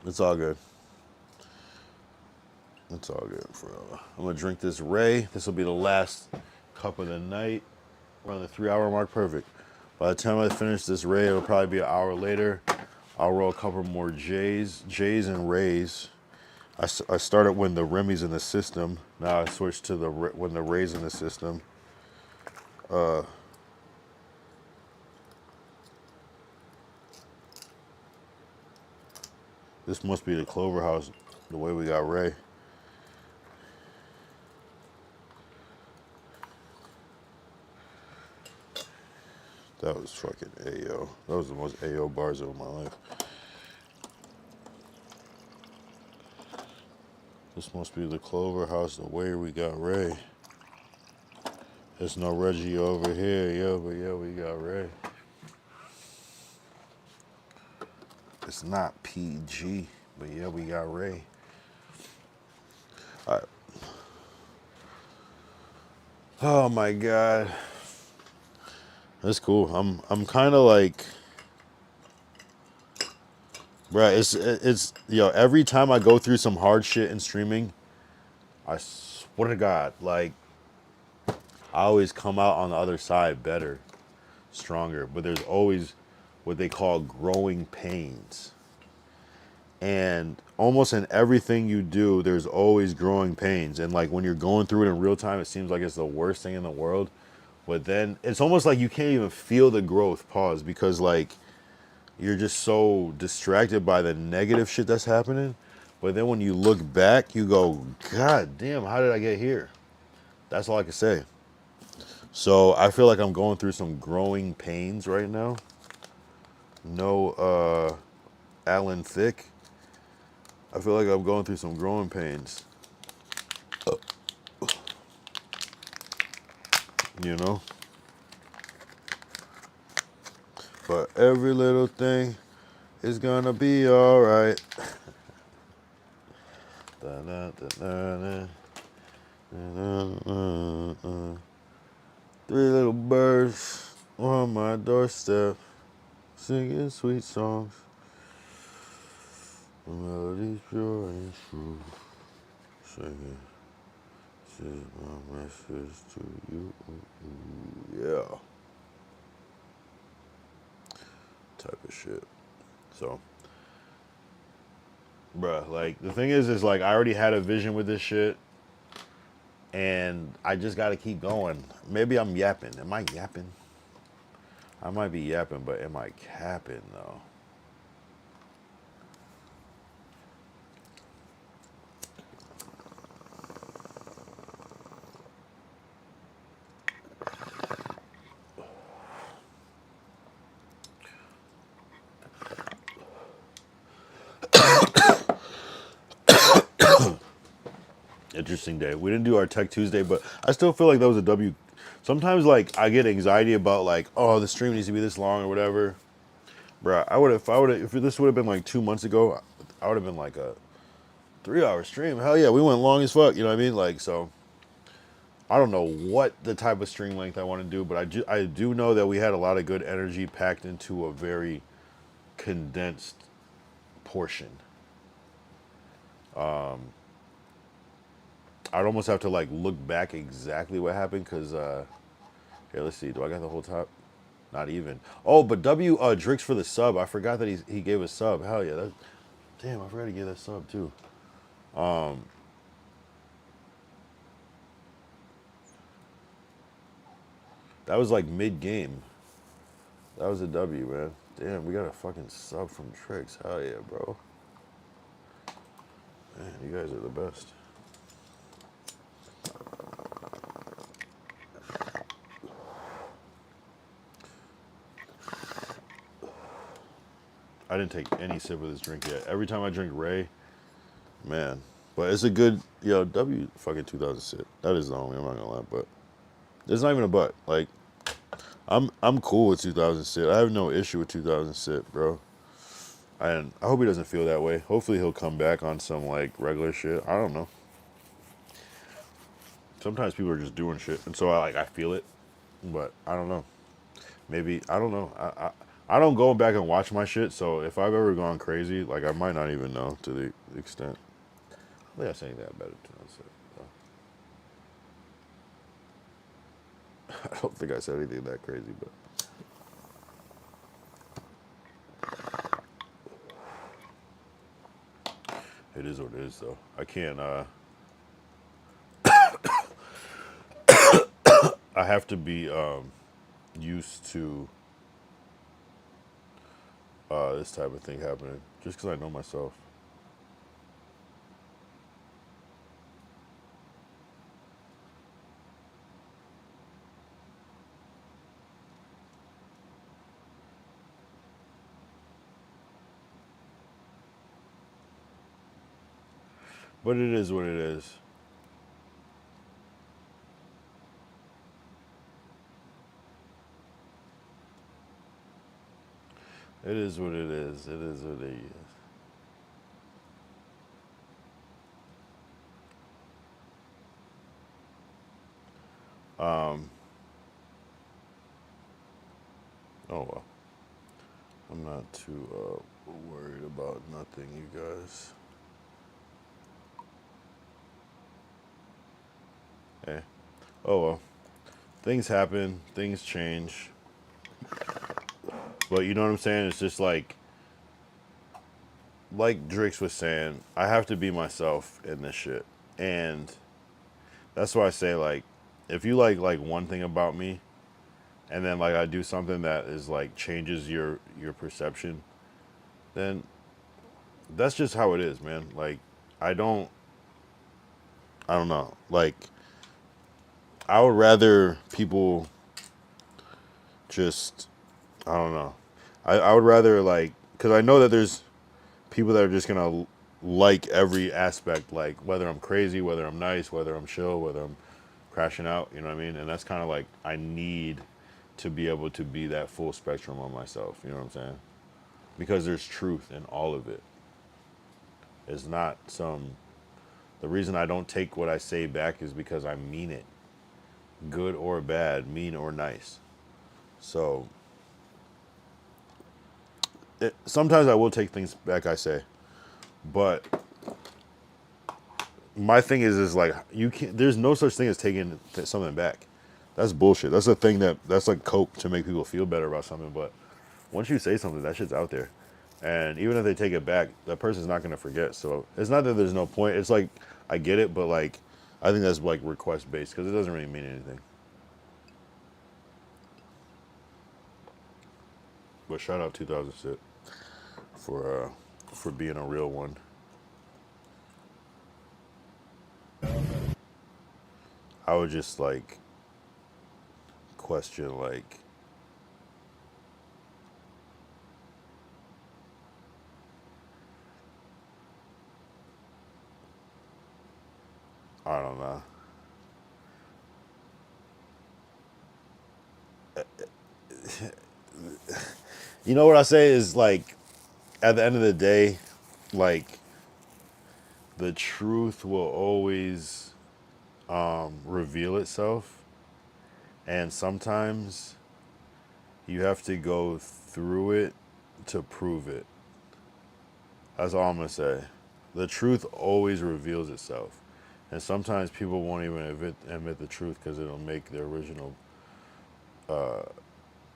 It's all good. It's all good, bro. I'm gonna drink this Ray. This will be the last cup of the night. We're on the 3 hour mark. Perfect. By the time I finish this Ray, it'll probably be an hour later. I'll roll a couple more J's and Rays. I started when the Remy's in the system. Now I switched to when the Ray's in the system. This must be the Clover House, the way we got Ray. That was fucking AO. That was the most AO bars of my life. This must be the Clover House, the way we got Ray. There's no Reggie over here, yo, but yeah, we got Ray. It's not PG, but yeah, we got Ray. All right. Oh my God. That's cool. I'm kind of like, bruh, it's yo, every time I go through some hard shit in streaming, I swear to God, like, I always come out on the other side better, stronger. But there's always what they call growing pains. And almost in everything you do, there's always growing pains. And like when you're going through it in real time, it seems like it's the worst thing in the world. But then it's almost like you can't even feel the growth, pause, because like you're just so distracted by the negative shit that's happening. But then when you look back, you go, God damn, how did I get here? That's all I can say. So I feel like I'm going through some growing pains right now. No Alan Thicke. I feel like I'm going through some growing pains. You know? But every little thing is gonna be alright. Three little birds on my doorstep, singing sweet songs. The melody's pure and true. Singing, this is my message to you. Yeah. Type of shit. So, bruh, like, the thing is like, I already had a vision with this shit, and I just gotta keep going. Maybe I'm yapping. Am I yapping? I might be yapping, but am I capping, though? Interesting day. We didn't do our Tech Tuesday, but I still feel like that was a W. Sometimes, like, I get anxiety about, like, oh, the stream needs to be this long or whatever. Bruh, if this would have been like 2 months ago, I would have been like a 3 hour stream. Hell yeah, we went long as fuck. You know what I mean? Like, so I don't know what the type of stream length I want to do, but I do know that we had a lot of good energy packed into a very condensed portion. I'd almost have to like look back exactly what happened because here, let's see. Do I got the whole top? Not even. Oh, but Drix for the sub. I forgot that he gave a sub. Hell yeah. Damn, I forgot to give that sub too. That was like mid-game. That was a W, man. Damn, we got a fucking sub from Trix. Hell yeah, bro. Man, you guys are the best. I didn't take any sip of this drink yet. Every time I drink Ray, man, But it's a good, yo, W fucking 2006. That is the only, I'm not gonna lie, but it's not even a but. Like, I'm cool with 2006. I have no issue with 2006, bro. And I hope he doesn't feel that way. Hopefully he'll come back on some like regular shit. I don't know. Sometimes people are just doing shit, and so I feel it, but I don't know. Maybe I don't know. I don't go back and watch my shit. So if I've ever gone crazy, like I might not even know to the extent. I think I saying that better than I said. I don't think I said anything that crazy, but it is what it is. Though I can't. I have to be used to this type of thing happening just because I know myself. But it is what it is. It is what it is. It is what it is. Oh well. I'm not too worried about nothing, you guys. Hey. Oh well. Things happen, things change. But you know what I'm saying? It's just like Drix was saying, I have to be myself in this shit. And that's why I say like if you like one thing about me and then like I do something that is like changes your perception, then that's just how it is, man. Like I don't know. Like I would rather people just I don't know. I would rather like because I know that there's people that are just gonna like every aspect, like whether I'm crazy, whether I'm nice, whether I'm chill, whether I'm crashing out. You know what I mean? And that's kind of like I need to be able to be that full spectrum on myself. You know what I'm saying? Because there's truth in all of it. It's not some. The reason I don't take what I say back is because I mean it, good or bad, mean or nice. So sometimes I will take things back I say, but my thing is like you can't. There's no such thing as taking something back. That's bullshit. That's a thing that's like cope to make people feel better about something. But once you say something, that shit's out there, and even if they take it back, that person's not gonna forget. So it's not that there's no point. It's like I get it, but like I think that's like request based because it doesn't really mean anything. But shout out 2006 for being a real one. I would just like question like I don't know. You know what I say is like at the end of the day, like the truth will always reveal itself, and sometimes you have to go through it to prove it. That's all I'm gonna say. The truth always reveals itself, and sometimes people won't even admit the truth because it'll make their original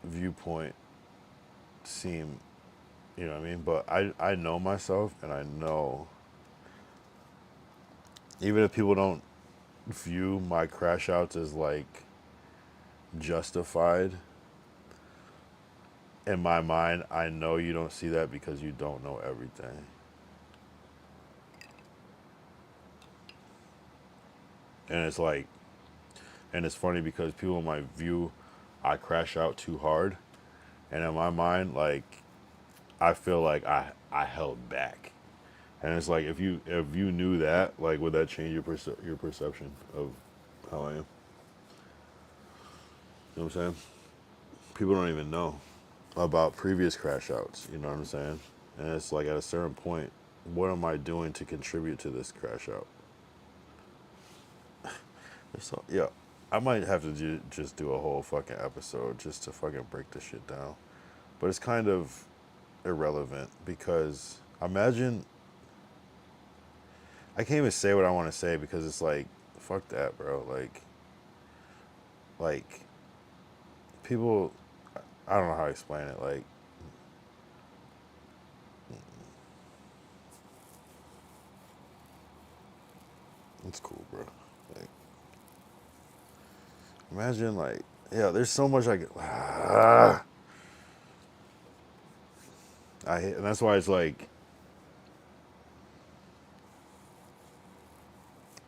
viewpoint seem, you know what I mean. But I know myself, and I know even if people don't view my crash outs as like justified, in my mind I know you don't see that because you don't know everything. And it's like, and it's funny because people might view I crash out too hard, and in my mind like I feel like I held back, And it's like if you knew that, like, would that change your perception of how I am? You know what I'm saying? People don't even know about previous crash outs. You know what I'm saying? And it's like at a certain point, what am I doing to contribute to this crash out? So, yeah, I might have to just do a whole fucking episode just to fucking break this shit down. But it's kind of irrelevant because imagine, I can't even say what I want to say because it's like, fuck that, bro. Like people, I don't know how to explain it. Like, it's cool, bro. Like, imagine, like, yeah, there's so much I could, I hate, and that's why it's like,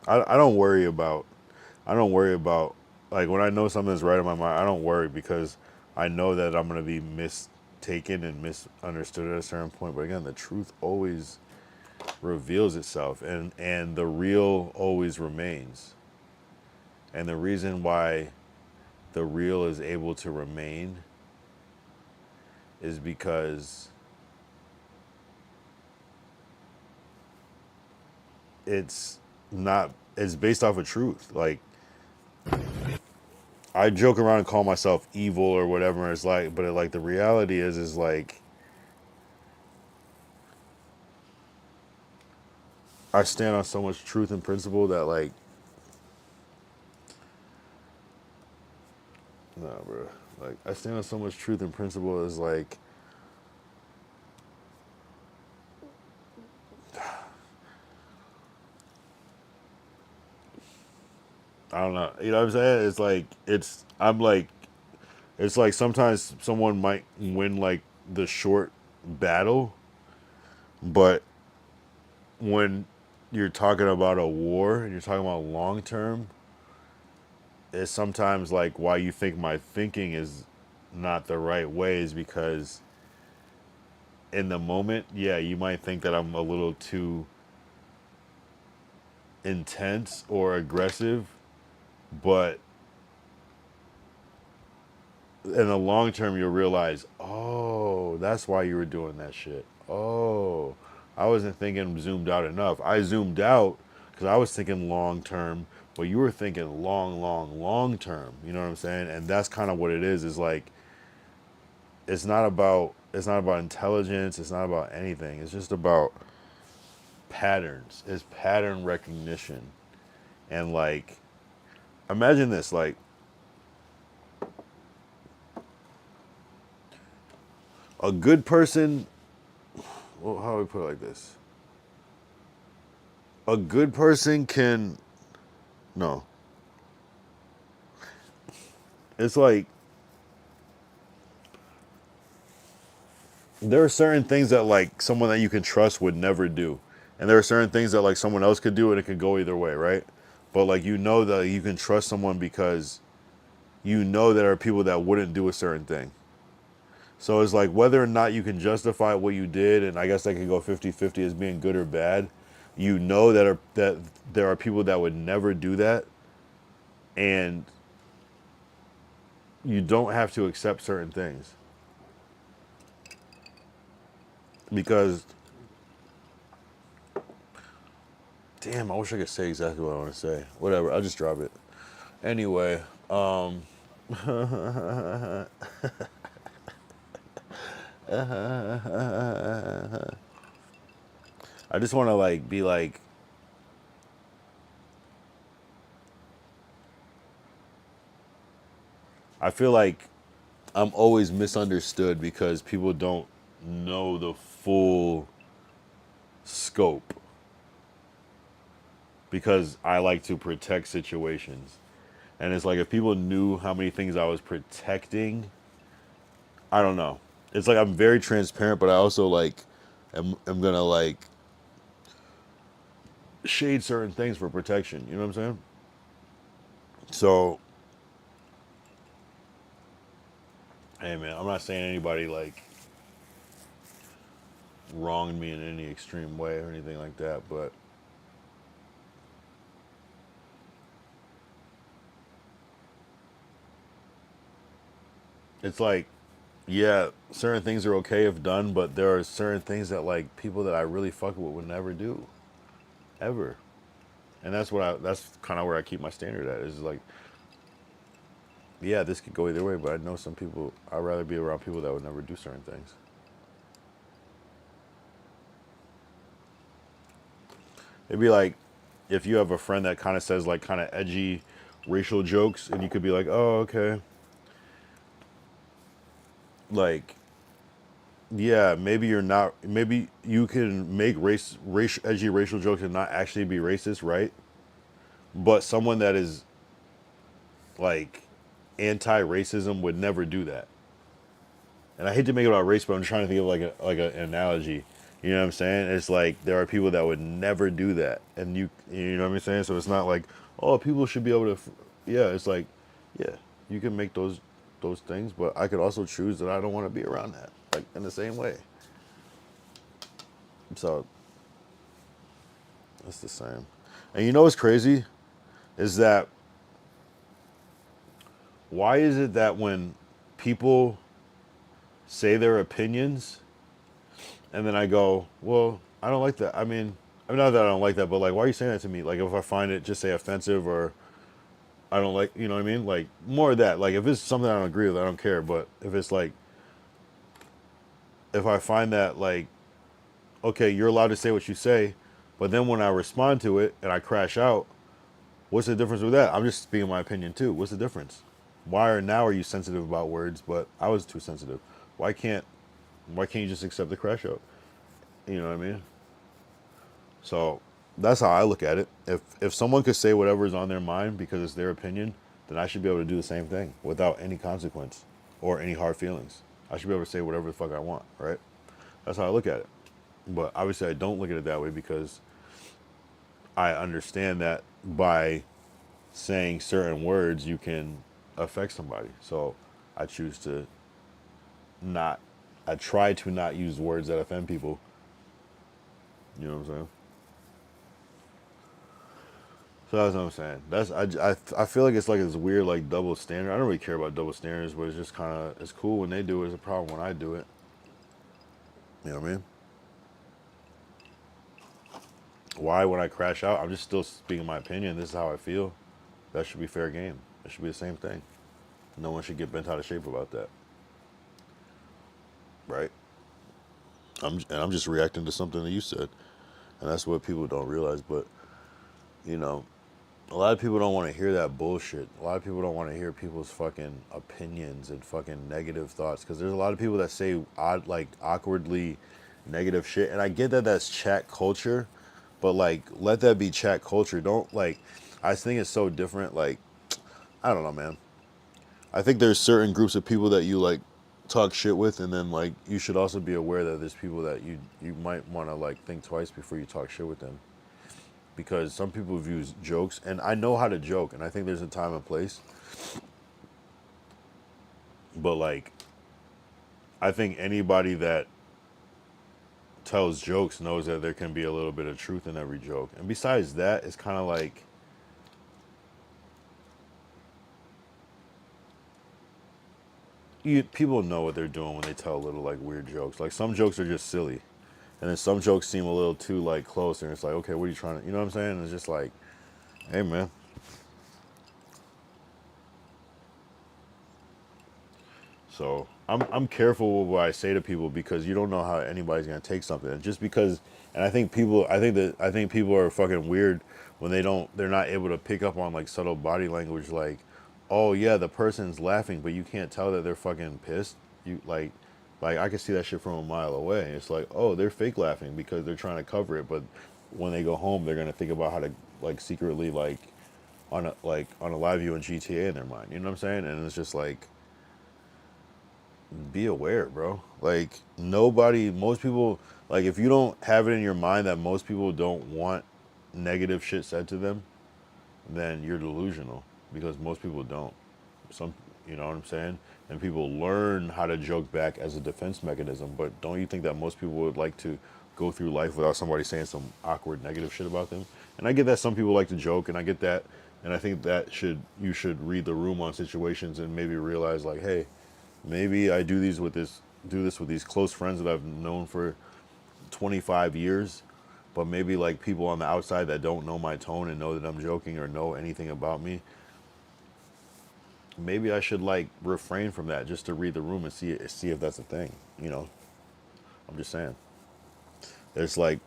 I don't worry about, I don't worry about, like, when I know something's right in my mind, I don't worry because I know that I'm going to be mistaken and misunderstood at a certain point. But again, the truth always reveals itself, and the real always remains. And the reason why the real is able to remain is because it's not, it's based off of truth. Like, I joke around and call myself evil or whatever. It's like, but like the reality is like, I stand on so much truth and principle that, like, nah, bro. Like, I stand on so much truth and principle is like, I don't know. You know what I'm saying? It's like, I'm like, it's like sometimes someone might win like the short battle, but when you're talking about a war and you're talking about long term, it's sometimes like why you think my thinking is not the right way is because in the moment, yeah, you might think that I'm a little too intense or aggressive, but in the long term, you'll realize, oh, that's why you were doing that shit. Oh, I wasn't thinking zoomed out enough. I zoomed out because I was thinking long term, but you were thinking long term. You know what I'm saying? And that's kind of what it is. Is like, it's not about intelligence. It's not about anything. It's just about patterns. It's pattern recognition. And like, imagine this, like, a good person, well, how do we put it like this? A good person can, no. It's like, there are certain things that like someone that you can trust would never do. And there are certain things that like someone else could do and it could go either way, right? But like, you know that you can trust someone because you know there are people that wouldn't do a certain thing. So it's like whether or not you can justify what you did, and I guess that can go 50-50 as being good or bad. You know that there are people that would never do that, and you don't have to accept certain things because, damn, I wish I could say exactly what I want to say. Whatever, I'll just drop it. Anyway, I just want to like be like, I feel like I'm always misunderstood because people don't know the full scope. Because I like to protect situations. And it's like if people knew how many things I was protecting, I don't know. It's like I'm very transparent, but I also like am gonna like shade certain things for protection. You know what I'm saying? So, hey man, I'm not saying anybody like, wronged me in any extreme way or anything like that, but it's like, yeah, certain things are okay if done, but there are certain things that like people that I really fuck with would never do, ever. And that's kind of where I keep my standard at. Is like, yeah, this could go either way, but I know some people. I'd rather be around people that would never do certain things. It'd be like if you have a friend that kind of says like kind of edgy racial jokes, and you could be like, oh, okay, like, yeah, maybe you're not. Maybe you can make edgy racial jokes and not actually be racist, right? But someone that is like anti-racism would never do that. And I hate to make it about race, but I'm trying to think of an analogy. You know what I'm saying? It's like there are people that would never do that, and you know what I'm saying. So it's not like, oh, people should be able to. Yeah, it's like, yeah, you can make those things, but I could also choose that I don't want to be around that, like in the same way. So it's the same. And you know what's crazy is that why is it that when people say their opinions and then I go, well, I don't like that. I mean, not that I don't like that, but like, why are you saying that to me? Like, if I find it, just say offensive, or I don't like, you know what I mean? Like, more of that. Like, if it's something I don't agree with, I don't care. But if it's like, if I find that, like, okay, you're allowed to say what you say, but then when I respond to it and I crash out, what's the difference with that? I'm just speaking my opinion too. What's the difference? Now are you sensitive about words, but I was too sensitive? Why can't you just accept the crash out? You know what I mean? So that's how I look at it. If someone could say whatever is on their mind because it's their opinion, then I should be able to do the same thing without any consequence or any hard feelings. I should be able to say whatever the fuck I want, right? That's how I look at it. But obviously I don't look at it that way because I understand that by saying certain words you can affect somebody. So I choose to not I try to not use words that offend people. You know what I'm saying? So that's what I'm saying. I feel like it's like this weird like double standard. I don't really care about double standards, but it's just kind of it's cool when they do it. It's a problem when I do it. You know what I mean? Why when I crash out, I'm just still speaking my opinion. This is how I feel. That should be fair game. It should be the same thing. No one should get bent out of shape about that. Right? I'm just reacting to something that you said. And that's what people don't realize, but you know, a lot of people don't want to hear that bullshit. A lot of people don't want to hear people's fucking opinions and fucking negative thoughts because there's a lot of people that say odd, like awkwardly negative shit. And I get that that's chat culture, but like let that be chat culture. Don't like. I think it's so different. Like I don't know, man. I think there's certain groups of people that you like talk shit with, and then like you should also be aware that there's people that you might want to like think twice before you talk shit with them. Because some people view jokes, and I know how to joke, and I think there's a time and place. But like, I think anybody that tells jokes knows that there can be a little bit of truth in every joke. And besides that, it's kind of like people know what they're doing when they tell little like weird jokes. Like some jokes are just silly, and then some jokes seem a little too like close, and it's like, okay, what are you trying to, you know what I'm saying? And it's just like, hey man. So I'm careful with what I say to people because you don't know how anybody's gonna take something. And just because, and I think people are fucking weird when they're not able to pick up on like subtle body language, like, oh yeah, the person's laughing, but you can't tell that they're fucking pissed. You like I can see that shit from a mile away. It's like, oh, they're fake laughing because they're trying to cover it, but when they go home, they're gonna think about how to like secretly like on a live view in GTA in their mind. You know what I'm saying? And it's just like, be aware, bro. Like most people, like if you don't have it in your mind that most people don't want negative shit said to them, then you're delusional because most people don't. You know what I'm saying? And people learn how to joke back as a defense mechanism. But don't you think that most people would like to go through life without somebody saying some awkward negative shit about them? And I get that some people like to joke, and I get that, and I think that you should read the room on situations and maybe realize like, hey, maybe I do this with these close friends that I've known for 25 years, but maybe like people on the outside that don't know my tone and know that I'm joking or know anything about me, maybe I should like refrain from that just to read the room and see if that's a thing. You know, I'm just saying. It's like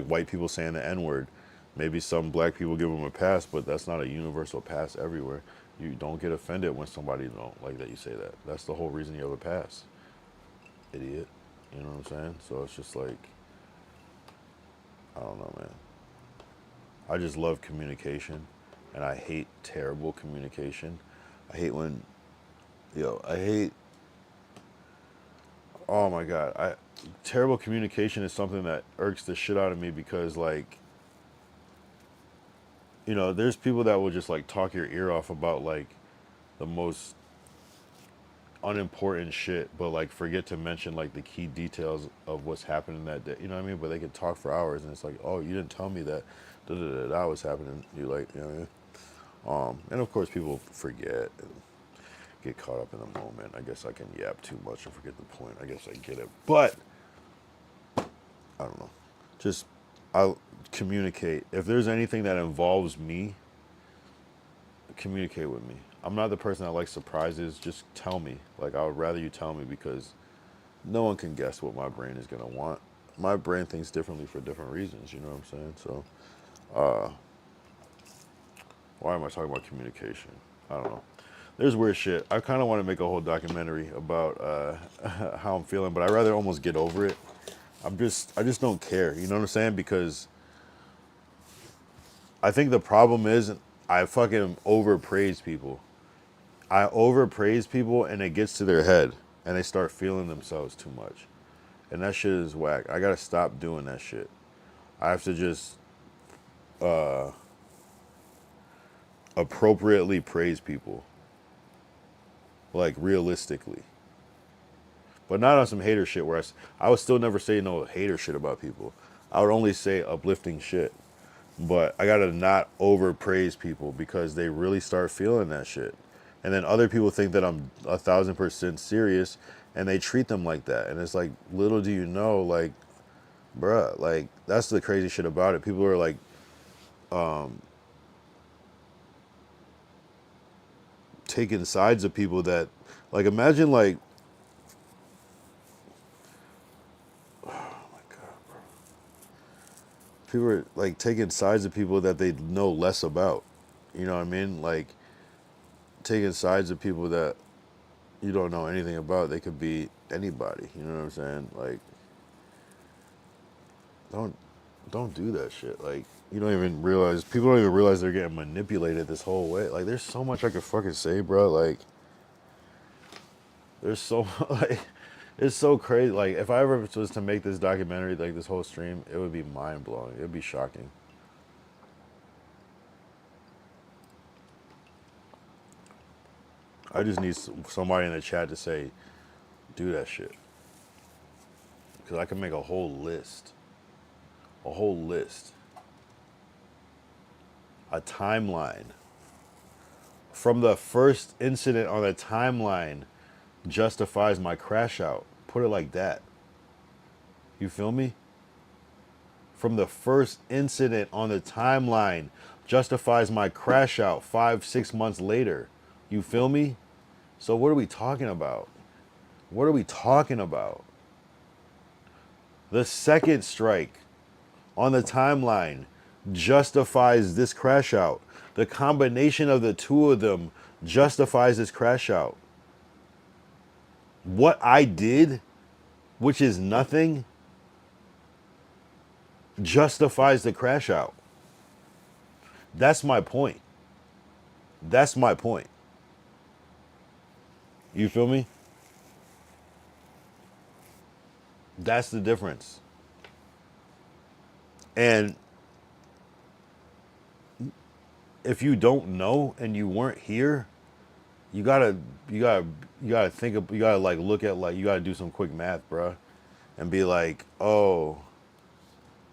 white people saying the N word. Maybe some black people give them a pass, but that's not a universal pass everywhere. You don't get offended when somebody don't like that you say that. That's the whole reason you have a pass, idiot. You know what I'm saying? So it's just like, I don't know, man. I just love communication, and I hate terrible communication. I hate when, I hate. Oh my God, terrible communication is something that irks the shit out of me because like, there's people that will just like talk your ear off about like the most unimportant shit, but like forget to mention like the key details of what's happening that day. You know what I mean? But they could talk for hours, and it's like, oh, you didn't tell me that that was happening. You like, you know what I mean? And of course, people forget and get caught up in the moment. I guess I can yap too much and forget the point. I guess I get it, but I don't know. Just I'll communicate. If there's anything that involves me, communicate with me. I'm not the person that likes surprises. Just tell me. Like, I would rather you tell me because no one can guess what my brain is going to want. My brain thinks differently for different reasons. You know what I'm saying? So, why am I talking about communication? I don't know. There's weird shit. I kind of want to make a whole documentary about how I'm feeling, but I'd rather almost get over it. I just don't care. You know what I'm saying? Because I think the problem is I fucking overpraise people. I overpraise people and it gets to their head and they start feeling themselves too much. And that shit is whack. I gotta stop doing that shit. I have to just appropriately praise people. Like realistically. But not on some hater shit where I would still never say no hater shit about people. I would only say uplifting shit. But I gotta not overpraise people because they really start feeling that shit. And then other people think that I'm 1,000% serious and they treat them like that. And it's like, little do you know, like, bruh, like, that's the crazy shit about it. People are like, taking sides of people that, like, imagine, like, oh my God, bro. People are, like, taking sides of people that they know less about. You know what I mean? Like, taking sides of people that you don't know anything about. They could be anybody. You know what I'm saying? Like, don't do that shit. Like, you don't even realize, people don't even realize they're getting manipulated this whole way. Like, there's so much I could fucking say, bro. Like, there's so, like, it's so crazy. Like, if I ever was to make this documentary, like this whole stream, it would be mind blowing. It would be shocking. I just need somebody in the chat to say, do that shit. Because I can make a whole list. A whole list. A timeline. From the first incident on the timeline justifies my crash out. Put it like that. You feel me? From the first incident on the timeline justifies my crash out 5-6 months later. You feel me? So what are we talking about? What are we talking about? The second strike on the timeline justifies this crash out. The combination of the two of them justifies this crash out. What I did, which is nothing, justifies the crash out. That's my point. That's my point. You feel me? That's the difference. And if you don't know and you weren't here, you gotta you gotta you gotta think of you gotta like look at like you gotta do some quick math, bruh, and be like, oh,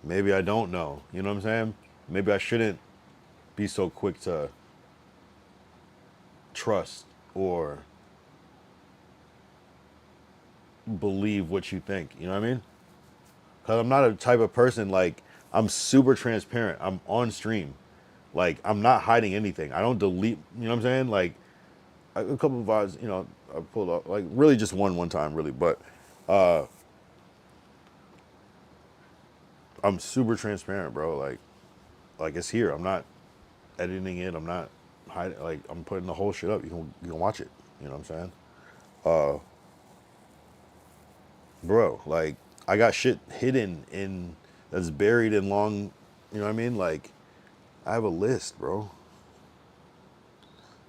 maybe I don't know. You know what I'm saying? Maybe I shouldn't be so quick to trust or believe what you think. You know what I mean? Because I'm not a type of person like I'm super transparent. I'm on stream. Like I'm not hiding anything. I don't delete. You know what I'm saying? Like a couple of VODs, you know, I pulled up like really just one time really, but I'm super transparent, bro. Like it's here. I'm not editing it. I'm not hiding. Like I'm putting the whole shit up. You can watch it. You know what I'm saying? Bro, like I got shit hidden in that's buried in long, you know what I mean? Like I have a list, bro.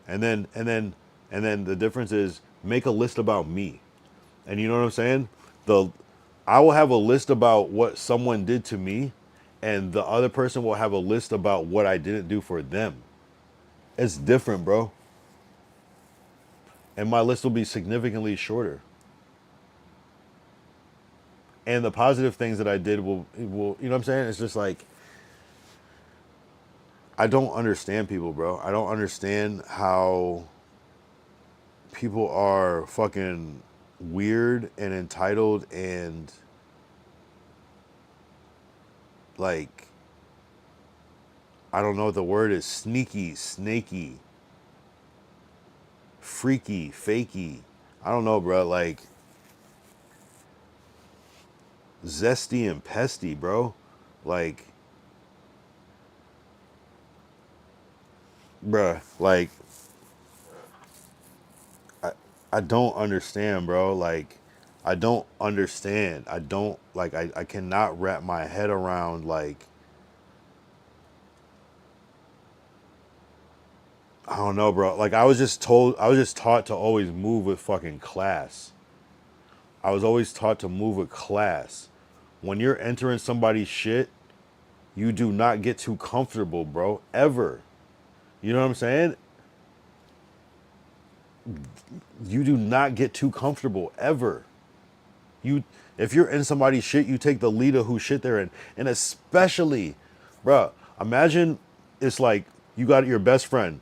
And then the difference is make a list about me. And you know what I'm saying? I will have a list about what someone did to me and the other person will have a list about what I didn't do for them. It's different, bro. And my list will be significantly shorter. And the positive things that I did will you know what I'm saying? It's just like I don't understand people, bro. I don't understand how people are fucking weird and entitled and like I don't know what the word is, sneaky, snaky, freaky, fakey. I don't know, bro. Like zesty and pesty, bro. Like, bruh, like I don't understand, bro. Like, I don't understand. I don't like. I cannot wrap my head around like. I don't know, bro. Like I was just told. I was just taught to always move with fucking class. I was always taught to move with class. When you're entering somebody's shit, you do not get too comfortable, bro. Ever. You know what I'm saying? You do not get too comfortable ever. You, if you're in somebody's shit, you take the lead of whose shit they're in. And especially, bro, imagine it's like you got your best friend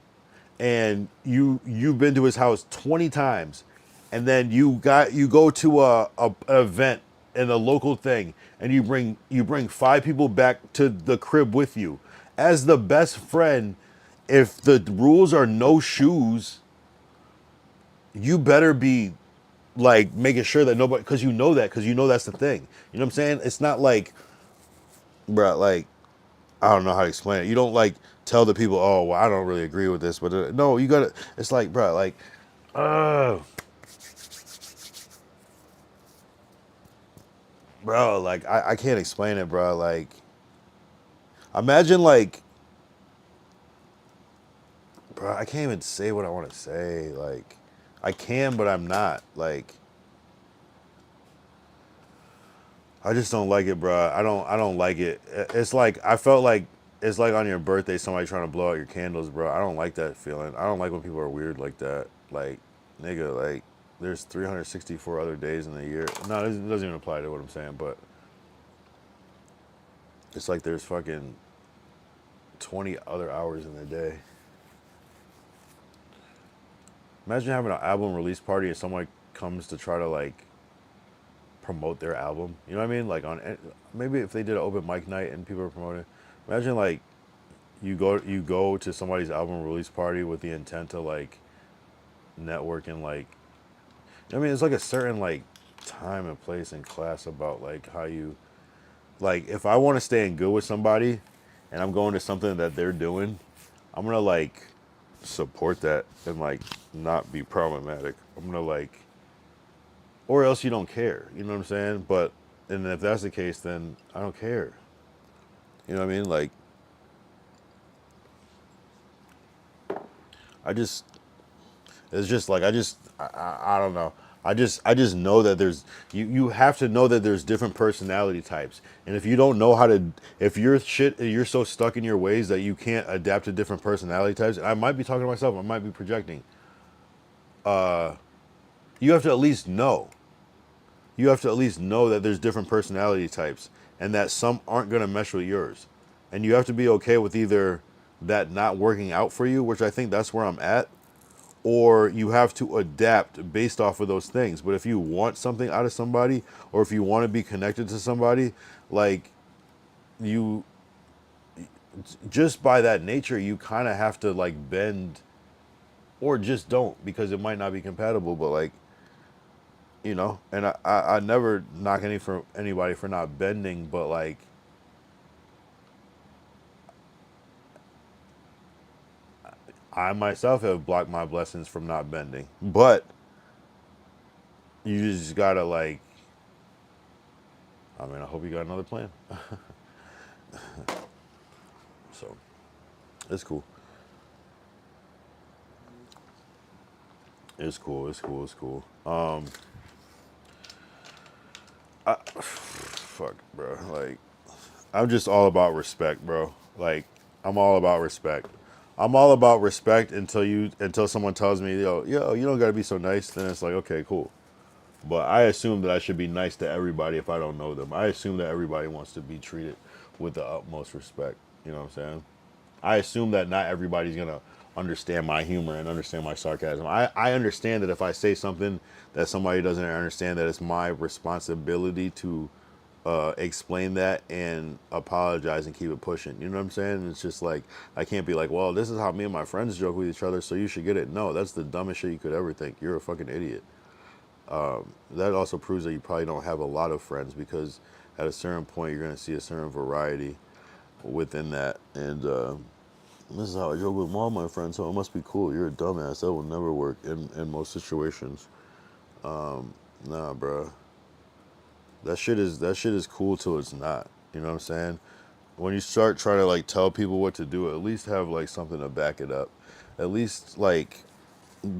and you've been to his house 20 times and then you go to an event in a local thing and you bring 5 people back to the crib with you. As the best friend, if the rules are no shoes, you better be like making sure that nobody, because you know that's the thing. You know what I'm saying? It's not like, bro, like I don't know how to explain it. You don't like tell the people, oh, well, I don't really agree with this, but no, you gotta. It's like, bro, like, bro, like I can't explain it, bro. Like, imagine like, bro, I can't even say what I want to say. Like, I can, but I'm not. Like, I just don't like it, bro. I don't like it. It's like I felt like it's like on your birthday somebody trying to blow out your candles, bro. I don't like that feeling. I don't like when people are weird like that. Like, nigga, like there's 364 other days in the year. No, it doesn't even apply to what I'm saying, but it's like there's fucking 20 other hours in the day. Imagine having an album release party and someone comes to try to like promote their album. You know what I mean? Like on maybe if they did an open mic night and people are promoting. Imagine like you go to somebody's album release party with the intent to like network and like I mean it's like a certain like time and place and class about like how you like if I want to stay in good with somebody and I'm going to something that they're doing, I'm gonna like support that and like not be problematic. I'm gonna like or else you don't care. You know what I'm saying? But and if that's the case, then I don't care. You know what I mean? Like I just it's just like I don't know. I just know that there's you have to know that there's different personality types. And if you don't know how to if you're so stuck in your ways that you can't adapt to different personality types, and I might be talking to myself, I might be projecting. you have to at least know. You have to at least know that there's different personality types and that some aren't going to mesh with yours. And you have to be okay with either that not working out for you, which I think that's where I'm at, or you have to adapt based off of those things. But if you want something out of somebody, or if you want to be connected to somebody, like, you, just by that nature, you kind of have to like bend, or just don't, because it might not be compatible. But like, you know, and I never knock anybody for not bending, but like, I myself have blocked my blessings from not bending. But you just gotta like, I mean, I hope you got another plan. So it's cool. It's cool. It's cool. It's cool. Fuck, bro. Like, I'm just all about respect, bro. Like, I'm all about respect. I'm all about respect until someone tells me, yo, you don't gotta be so nice. Then it's like, okay, cool. But I assume that I should be nice to everybody if I don't know them. I assume that everybody wants to be treated with the utmost respect. You know what I'm saying? I assume that not everybody's gonna understand my humor and understand my sarcasm. I understand that if I say something that somebody doesn't understand, that it's my responsibility to explain that and apologize and keep it pushing. You know what I'm saying? It's just like, I can't be like, well, this is how me and my friends joke with each other, so you should get it. No, that's the dumbest shit you could ever think. You're a fucking idiot. That also proves that you probably don't have a lot of friends, because at a certain point you're going to see a certain variety within that. And this is how I joke with all my friends, so it must be cool. You're a dumbass. That will never work in most situations. Nah, bro. That shit is cool till it's not. You know what I'm saying? When you start trying to like tell people what to do, at least have like something to back it up. At least like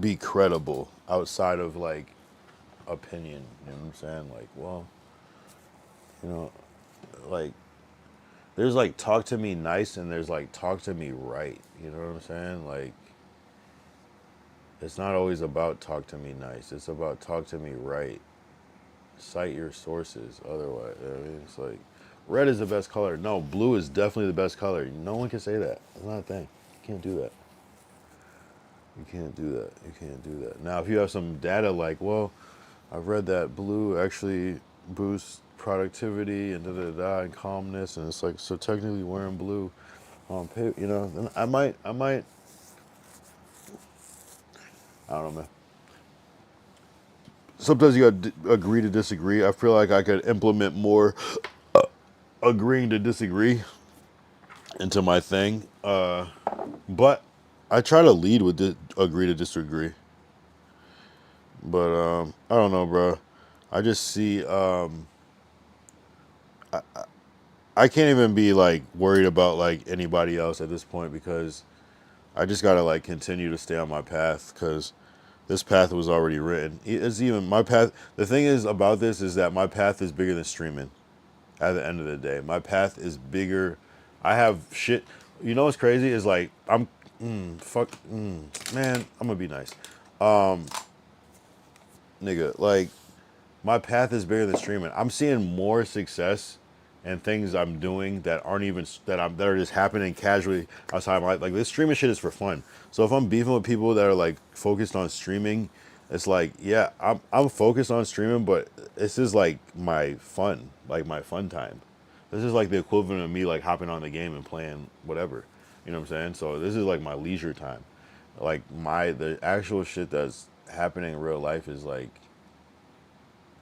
be credible outside of like opinion. You know what I'm saying? Like, well, you know, like, there's like talk to me nice and there's like talk to me right. You know what I'm saying? Like, it's not always about talk to me nice. It's about talk to me right. Cite your sources. Otherwise, I mean, it's like, red is the best color. No, blue is definitely the best color. No one can say that. It's not a thing. You can't do that. You can't do that. You can't do that. Now, if you have some data like, well, I've read that blue actually boosts productivity and da and calmness, and it's like, so technically wearing blue on paper, you know, then I might, I don't know, man. Sometimes you gotta agree to disagree. I feel like I could implement more agreeing to disagree into my thing, but I try to lead with agree to disagree. But I don't know, bro. I just see I can't even be like worried about like anybody else at this point, because I just gotta like continue to stay on my path, because this path was already written. It's even my path. The thing is about this is that my path is bigger than streaming. At the end of the day, my path is bigger. I have shit. You know what's crazy is like, man, I'm gonna be nice, nigga. Like, my path is bigger than streaming. I'm seeing more success and things I'm doing that aren't even that are just happening casually outside my life. Like, this streaming shit is for fun. So if I'm beefing with people that are like focused on streaming, it's like, yeah, I'm focused on streaming, but this is like my fun, like my fun time. This is like the equivalent of me like hopping on the game and playing whatever. You know what I'm saying? So this is like my leisure time. Like, the actual shit that's happening in real life is like,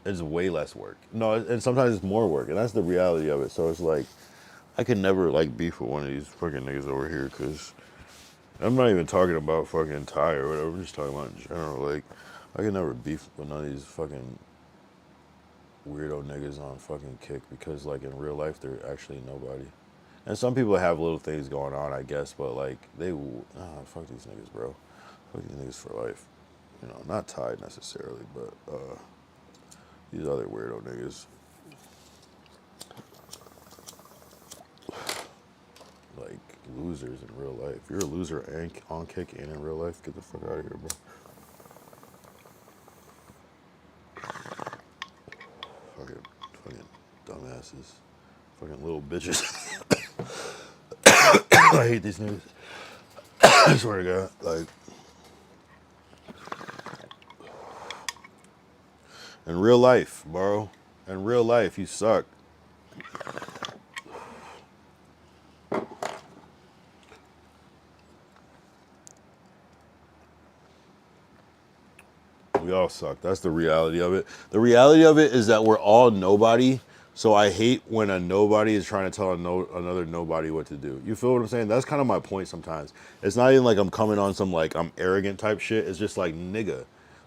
it's way less work. No, and sometimes it's more work, and that's the reality of it. So it's like, I could never like beef with one of these fucking niggas over here, because I'm not even talking about fucking Ty or whatever. I'm just talking about in general. Like, I could never beef with none of these fucking weirdo niggas on fucking Kick, because like in real life they're actually nobody. And some people have little things going on, I guess, but like fuck these niggas, bro. Fuck these niggas for life. You know, not Ty necessarily, but these other weirdo niggas. Like, losers in real life. If you're a loser and on Kick and in real life, get the fuck out of here, bro. Fucking dumbasses. Fucking little bitches. I hate these niggas. I swear to God. Like, in real life, bro. In real life, you suck. We all suck. That's the reality of it. The reality of it is that we're all nobody. So I hate when a nobody is trying to tell another nobody what to do. You feel what I'm saying? That's kind of my point sometimes. It's not even like I'm coming on some like I'm arrogant type shit. It's just like nigga.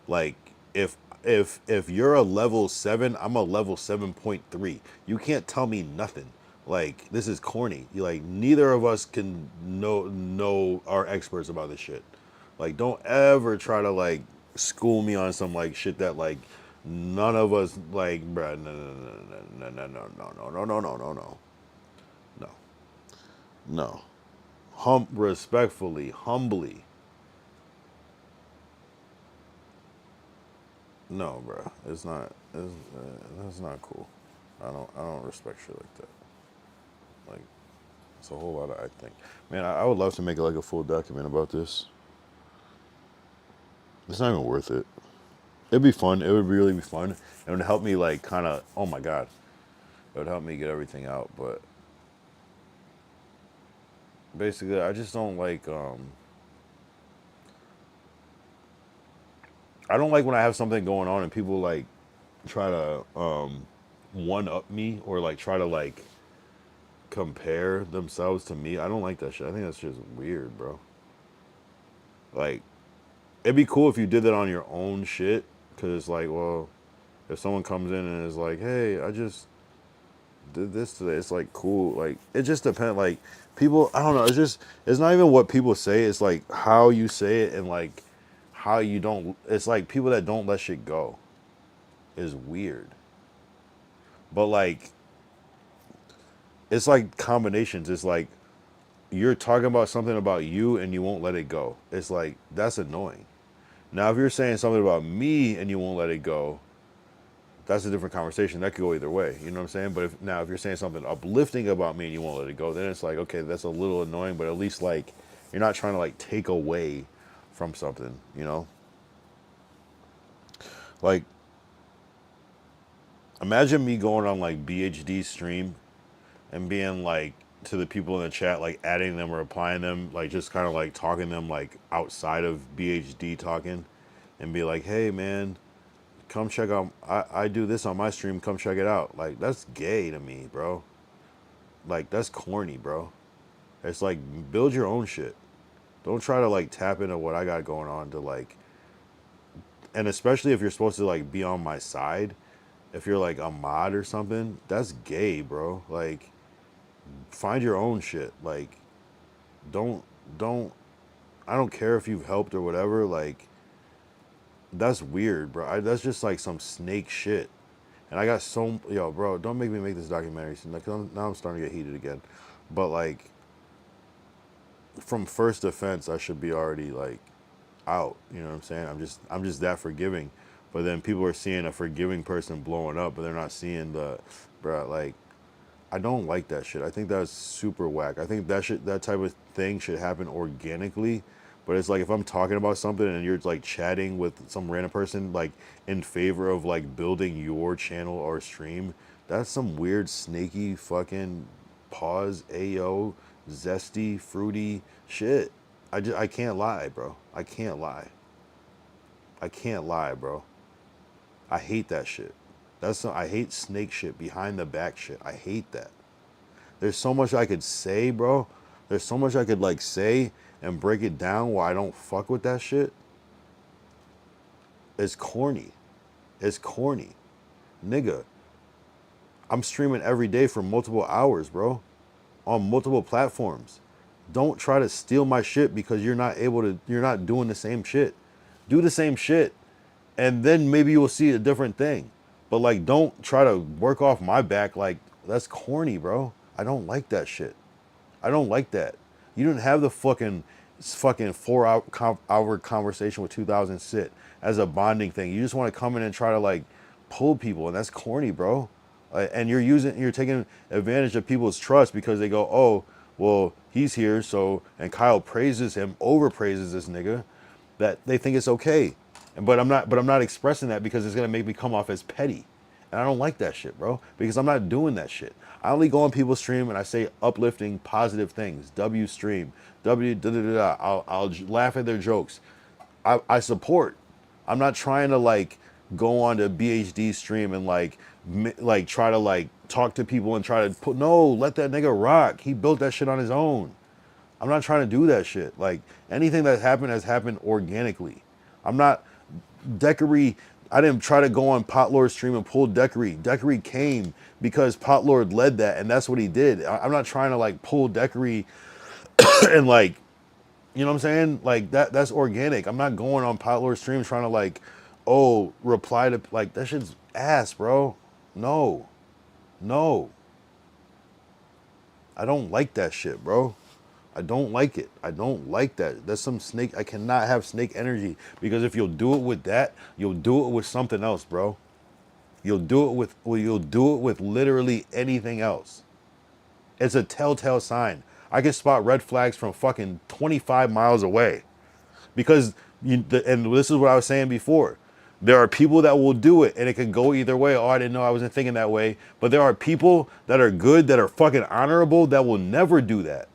Like if you're a level 7, I'm a level 7.3. You can't tell me nothing. Like this is corny. You like neither of us can know are experts about this shit. Like don't ever try to like school me on some like shit that like none of us like, bruh. No. Respectfully, humbly. No, bro. It's not. That's not cool. I don't respect shit like that. Like, it's a whole lot of I think. Man, I would love to make like a full document about this. It's not even worth it. It'd be fun. It would really be fun. It would help me like kind of. Oh my god. It would help me get everything out. But basically, I just don't like. I don't like when I have something going on and people like try to one up me or like try to like compare themselves to me. I don't like that shit. I think that's just weird, bro. Like, it'd be cool if you did that on your own shit. Cause it's like, well, if someone comes in and is like, hey, I just did this today, it's like cool. Like, it just depends. Like, people, I don't know. It's not even what people say. It's like how you say it and like how you don't. It's like people that don't let shit go is weird. But like, it's like combinations. It's like you're talking about something about you and you won't let it go. It's like, that's annoying. Now, if you're saying something about me and you won't let it go, that's a different conversation. That could go either way. You know what I'm saying? But if you're saying something uplifting about me and you won't let it go, then it's like, okay, that's a little annoying, but at least like you're not trying to like take away from something, you know? Like, imagine me going on like BHD stream and being like to the people in the chat, like adding them or replying them, like just kind of like talking to them like outside of BHD talking and be like, hey man, come check out, I do this on my stream, come check it out. Like, that's gay to me, bro. Like, that's corny, bro. It's like, build your own shit. Don't try to like tap into what I got going on to like, and especially if you're supposed to like be on my side, if you're like a mod or something, that's gay, bro. Like, find your own shit. Like, don't, I don't care if you've helped or whatever. Like, that's weird, bro. That's just like some snake shit. And I got yo, bro, don't make me make this documentary. Like, now I'm starting to get heated again. But like, from first offense, I should be already like out. You know what I'm saying? I'm just that forgiving. But then people are seeing a forgiving person blowing up, but they're not seeing bro, like, I don't like that shit. I think that's super whack. I think that type of thing should happen organically. But it's like if I'm talking about something and you're like chatting with some random person like in favor of like building your channel or stream, that's some weird snaky fucking pause ayo zesty fruity shit. I can't lie, bro. I can't lie. I can't lie, bro. I hate that shit. I hate snake shit, behind the back shit. I hate that. There's so much I could say, bro. There's so much I could like say and break it down why I don't fuck with that shit. It's corny. It's corny. Nigga, I'm streaming every day for multiple hours, bro. On multiple platforms. Don't try to steal my shit because you're not doing the same shit. Do the same shit and then maybe you will see a different thing. But like, don't try to work off my back. Like, that's corny, bro. I don't like that shit. I don't like that. You didn't have the fucking 4 hour conversation with 2000 sit as a bonding thing. You just want to come in and try to like pull people, and that's corny, bro. And you're taking advantage of people's trust because they go, oh, well, he's here, so, and Kyle praises him, overpraises this nigga, that they think it's okay. But I'm not expressing that because it's gonna make me come off as petty. And I don't like that shit, bro, because I'm not doing that shit. I only go on people's stream and I say uplifting, positive things. W stream, W da da da da. I'll laugh at their jokes. I support. I'm not trying to like go on to BHD stream and like try to like talk to people and try to put, no, let that nigga rock. He built that shit on his own. I'm not trying to do that shit. Like anything that happened has happened organically. I'm not Decory. I didn't try to go on Potlord's stream and pull Decory. Decory came because Potlord led that, and that's what he did. I'm not trying to like pull Decory and like, you know what I'm saying? Like that's organic. I'm not going on Potlord's stream trying to like, oh, reply to like that shit's ass, bro. No. I don't like that shit, bro. I don't like it. I don't like that. That's some snake. I cannot have snake energy because if you'll do it with that, you'll do it with something else, bro. You'll do it with literally anything else. It's a telltale sign. I can spot red flags from fucking 25 miles away because and this is what I was saying before. There are people that will do it and it can go either way. Oh, I didn't know, I wasn't thinking that way. But there are people that are good, that are fucking honorable, that will never do that.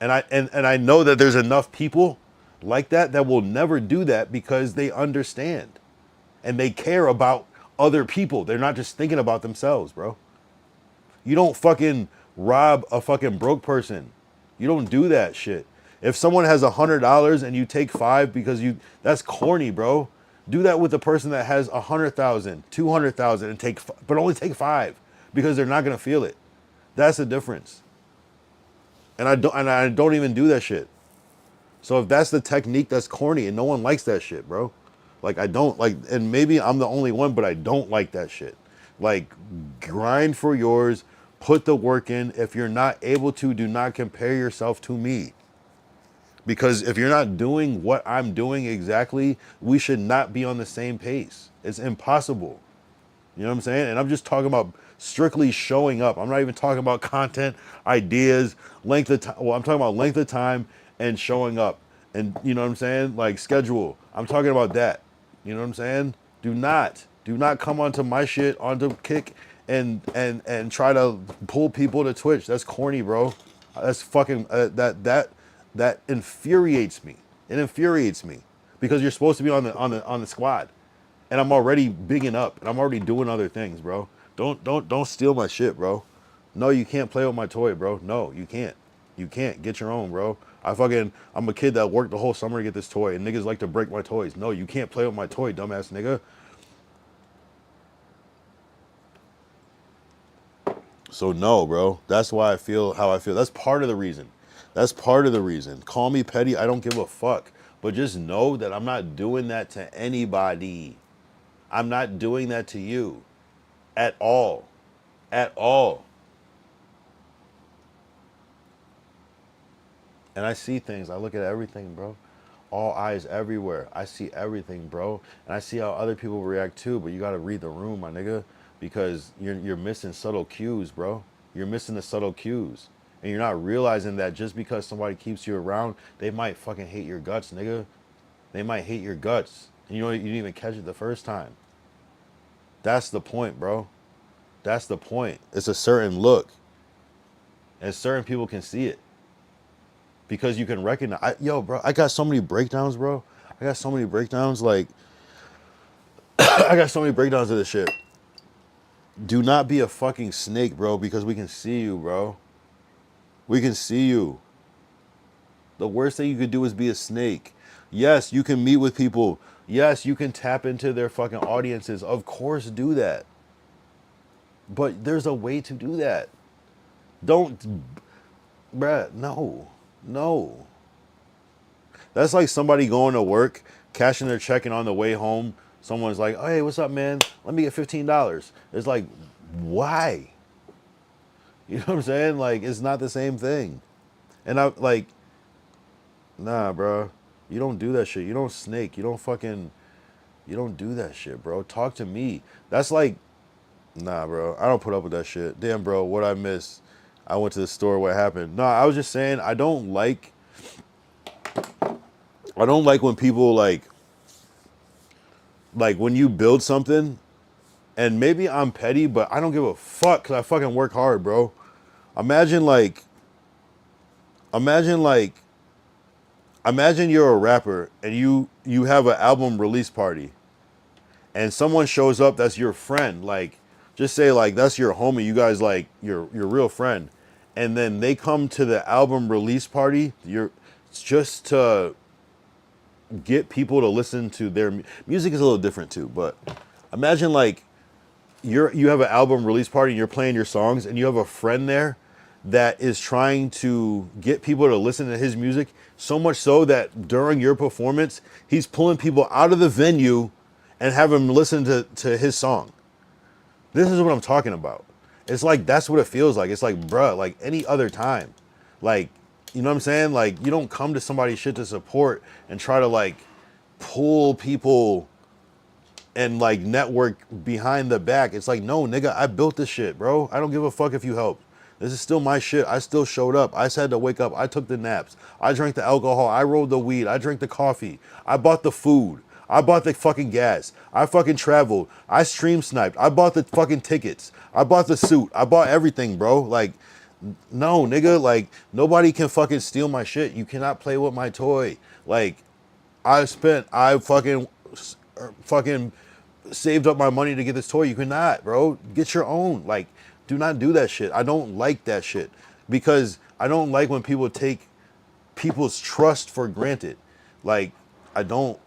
And I know that there's enough people like that will never do that because they understand and they care about other people. They're not just thinking about themselves, bro. You don't fucking rob a fucking broke person. You don't do that shit. If someone has $100 and you take $5 because that's corny, bro. Do that with the person that has 100,000, 200,000 and but only take $5 because they're not gonna feel it. That's the difference. And I don't even do that shit. So if that's the technique, that's corny and no one likes that shit, bro. Like I don't like, and maybe I'm the only one, but I don't like that shit. Like grind for yours, put the work in. If you're not able to, do not compare yourself to me. Because if you're not doing what I'm doing exactly, we should not be on the same pace. It's impossible. You know what I'm saying? And I'm just talking about strictly showing up. I'm not even talking about content, ideas, length of time. Well, I'm talking about length of time and showing up. And you know what I'm saying? Like schedule. I'm talking about that. You know what I'm saying? Do not come onto my shit, onto Kick and try to pull people to Twitch. That's corny, bro. That's fucking that infuriates me. It infuriates me because you're supposed to be on the squad. And I'm already bigging up and I'm already doing other things, bro. Don't steal my shit, bro. No, you can't play with my toy, bro. No, you can't. You can't. Get your own, bro. I'm a kid that worked the whole summer to get this toy and niggas like to break my toys. No, you can't play with my toy, dumbass nigga. So no, bro. That's why I feel how I feel. That's part of the reason. Call me petty. I don't give a fuck. But just know that I'm not doing that to anybody. I'm not doing that to you at all. At all. And I see things. I look at everything, bro. All eyes everywhere. I see everything, bro. And I see how other people react too, but you got to read the room, my nigga, because you're missing subtle cues, bro. You're missing the subtle cues. And you're not realizing that just because somebody keeps you around, they might fucking hate your guts, nigga. They might hate your guts. And you didn't even catch it the first time. That's the point, bro. That's the point. It's a certain look. And certain people can see it. Because you can recognize. Yo, bro, I got so many breakdowns, bro. I got so many breakdowns. Like, I got so many breakdowns of this shit. Do not be a fucking snake, bro, because we can see you, bro. We can see you. The worst thing you could do is be a snake. Yes, you can meet with people. Yes, you can tap into their fucking audiences. Of course, do that. But there's a way to do that. Don't, bruh, no. That's like somebody going to work, cashing their check, and on the way home, someone's like, oh, hey, what's up, man? Let me get $15. It's like, why? You know what I'm saying? Like, it's not the same thing. And I'm like, nah, bro. You don't do that shit. You don't snake. You You don't do that shit, bro. Talk to me. That's like, nah, bro. I don't put up with that shit. Damn, bro, what I miss? I went to the store. What happened? No, I was just saying I don't like when people like when you build something, and maybe I'm petty, but I don't give a fuck because I fucking work hard, bro. Imagine like, imagine like, imagine you're a rapper and you have an album release party, and someone shows up that's your friend, like just say like that's your homie, you guys like your real friend, and then they come to the album release party, you're just to get people to listen to their music is a little different too, but imagine like you have an album release party and you're playing your songs and you have a friend there that is trying to get people to listen to his music, so much so that during your performance he's pulling people out of the venue and have them listen to his song. This is what I'm talking about. It's like that's what it feels like. It's like, bruh, like any other time, like, you know what I'm saying? Like, you don't come to somebody's shit to support and try to like pull people and like network behind the back. It's like, no, nigga, I built this shit, bro. I don't give a fuck if you help. This is still my shit. I still showed up. I had to wake up. I took the naps. I drank the alcohol. I rolled the weed. I drank the coffee. I bought the food. I bought the fucking gas. I fucking traveled. I stream sniped. I bought the fucking tickets. I bought the suit. I bought everything, bro. Like, no, nigga, like, nobody can fucking steal my shit. You cannot play with my toy. Like, I fucking saved up my money to get this toy. You cannot, bro. Get your own. Like, do not do that shit. I don't like that shit because I don't like when people take people's trust for granted. Like, I don't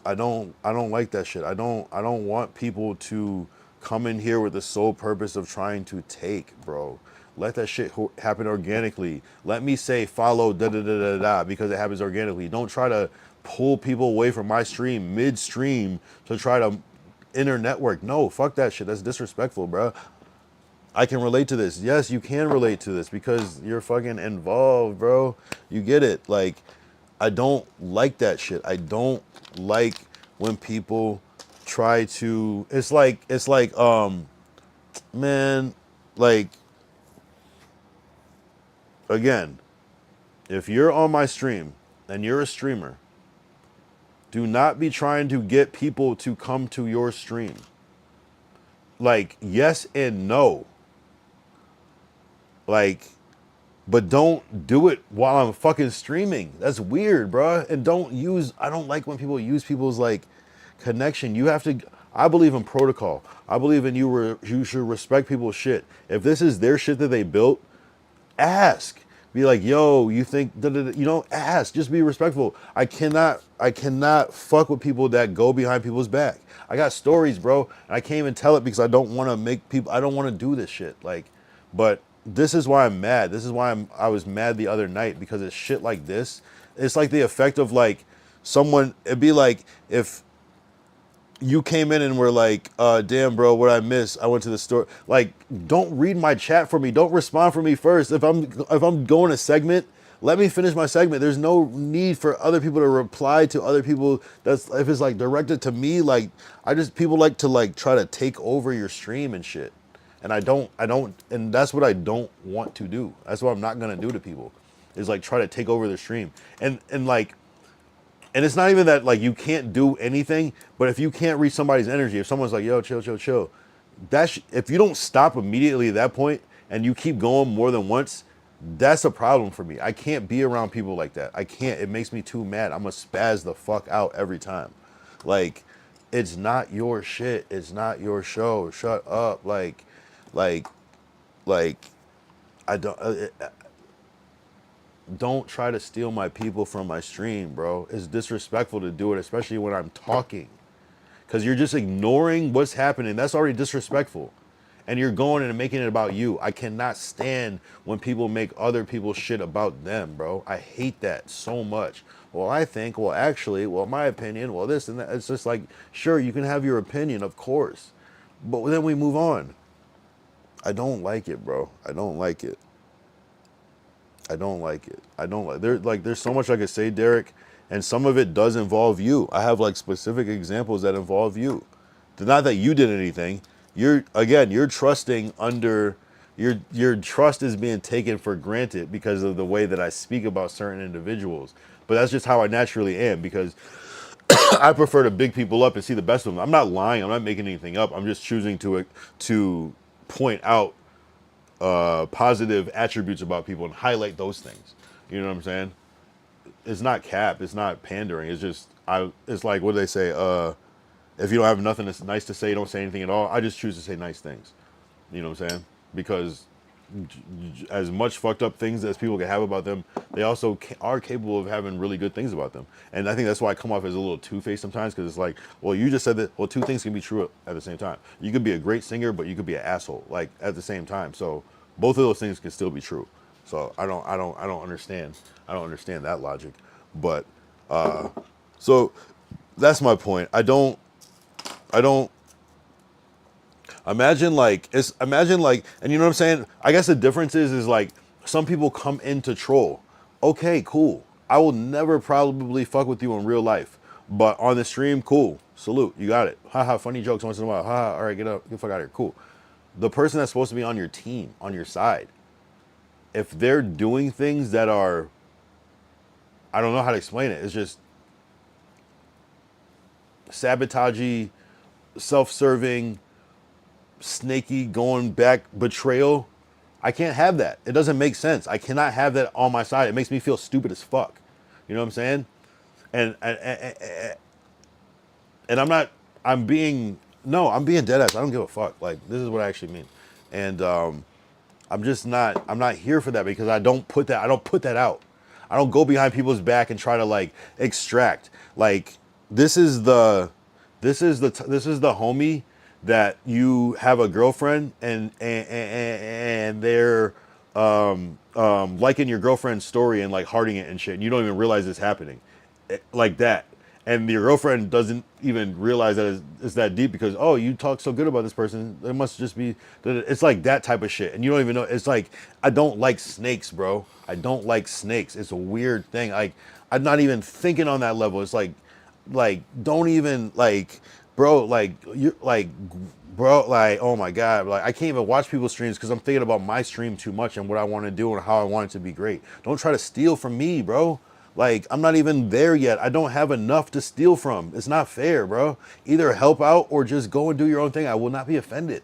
like that shit. I don't want people to come in here with the sole purpose of trying to take, bro. Let that shit happen organically. Let me say follow da da da da da because it happens organically. Don't try to pull people away from my stream midstream to try to inner network. No, fuck that shit. That's disrespectful, bro. I can relate to this. Yes, you can relate to this because you're fucking involved, bro. You get it. Like, I don't like that shit. I don't like when people try to, it's like, man, like, again, if you're on my stream and you're a streamer, do not be trying to get people to come to your stream. Like, yes and no. Like, but don't do it while I'm fucking streaming. That's weird, bruh. And I don't like when people use people's like connection. You have to, I believe in protocol. I believe in you should respect people's shit. If this is their shit that they built, ask. Be like, yo, you think, you know, ask. Just be respectful. I cannot fuck with people that go behind people's back. I got stories, bro. And I can't even tell it because I don't want to make people, I don't want to do this shit. Like, but this is why I'm mad. This is why I was mad the other night because it's shit like this. It's like the effect of like someone, it'd be like if you came in and were like, damn, bro, what I miss? I went to the store. Like, don't read my chat for me. Don't respond for me first. If I'm going a segment, let me finish my segment. There's no need for other people to reply to other people. That's if it's like directed to me. Like, people like to like try to take over your stream and shit. And I don't, and that's what I don't want to do. That's what I'm not gonna do to people, is like try to take over their stream. And like, and it's not even that like you can't do anything, but if you can't reach somebody's energy, if someone's like, yo, chill, if you don't stop immediately at that point and you keep going more than once, that's a problem for me. I can't be around people like that. I can't, it makes me too mad. I'm gonna spaz the fuck out every time. Like, it's not your shit. It's not your show. Shut up. Like, I don't try to steal my people from my stream, bro. It's disrespectful to do it, especially when I'm talking. Because you're just ignoring what's happening. That's already disrespectful. And you're going and making it about you. I cannot stand when people make other people's shit about them, bro. I hate that so much. Well, I think, well, actually, well, my opinion, well, this and that. It's just like, sure, you can have your opinion, of course. But then we move on. I don't like it, bro. I don't like it. There's so much I could say, Derek, and some of it does involve you. I have like specific examples that involve you. Not that you did anything. You're trusting under your trust is being taken for granted because of the way that I speak about certain individuals. But that's just how I naturally am because I prefer to big people up and see the best of them. I'm not lying. I'm not making anything up. I'm just choosing to point out positive attributes about people and highlight those things. You know what I'm saying? It's not cap. It's not pandering. It's just It's like, what do they say? If you don't have nothing that's nice to say, don't say anything at all. I just choose to say nice things. You know what I'm saying? Because as much fucked up things as people can have about them, they also are capable of having really good things about them. And I think that's why I come off as a little two-faced sometimes, because it's like, well, you just said that, well, two things can be true at the same time. You could be a great singer, but you could be an asshole, like, at the same time. So both of those things can still be true. So I don't understand. I don't understand that logic. But so that's my point. I don't imagine like, and you know what I'm saying? I guess the difference is like, some people come in to troll. Okay, cool. I will never probably fuck with you in real life, but on the stream, cool. Salute, you got it. Haha, funny jokes once in a while. Haha, all right, get up, get the fuck out of here. Cool. The person that's supposed to be on your team, on your side, if they're doing things that are, I don't know how to explain it. It's just sabotagey, self-serving, snaky, going back betrayal. I can't have that. It doesn't make sense. I cannot have that on my side. It makes me feel stupid as fuck. You know what I'm saying? And I'm being dead ass. I don't give a fuck. Like, this is what I actually mean. And I'm not here for that because I don't put that out. I don't go behind people's back and try to like extract. Like, this is the homie that you have a girlfriend and they're liking your girlfriend's story and like hearting it and shit, and you don't even realize it's happening, like that. And your girlfriend doesn't even realize that it's that deep because, oh, you talk so good about this person, it must just be, it's like that type of shit. And you don't even know. It's like, I don't like snakes, bro. I don't like snakes. It's a weird thing. Like, I'm not even thinking on that level. It's like don't even like, bro, like, you like, bro, like, oh my God, like, I can't even watch people's streams because I'm thinking about my stream too much and what I want to do and how I want it to be great. Don't try to steal from me, bro. Like, I'm not even there yet. I don't have enough to steal from. It's not fair, bro. Either help out or just go and do your own thing. I will not be offended.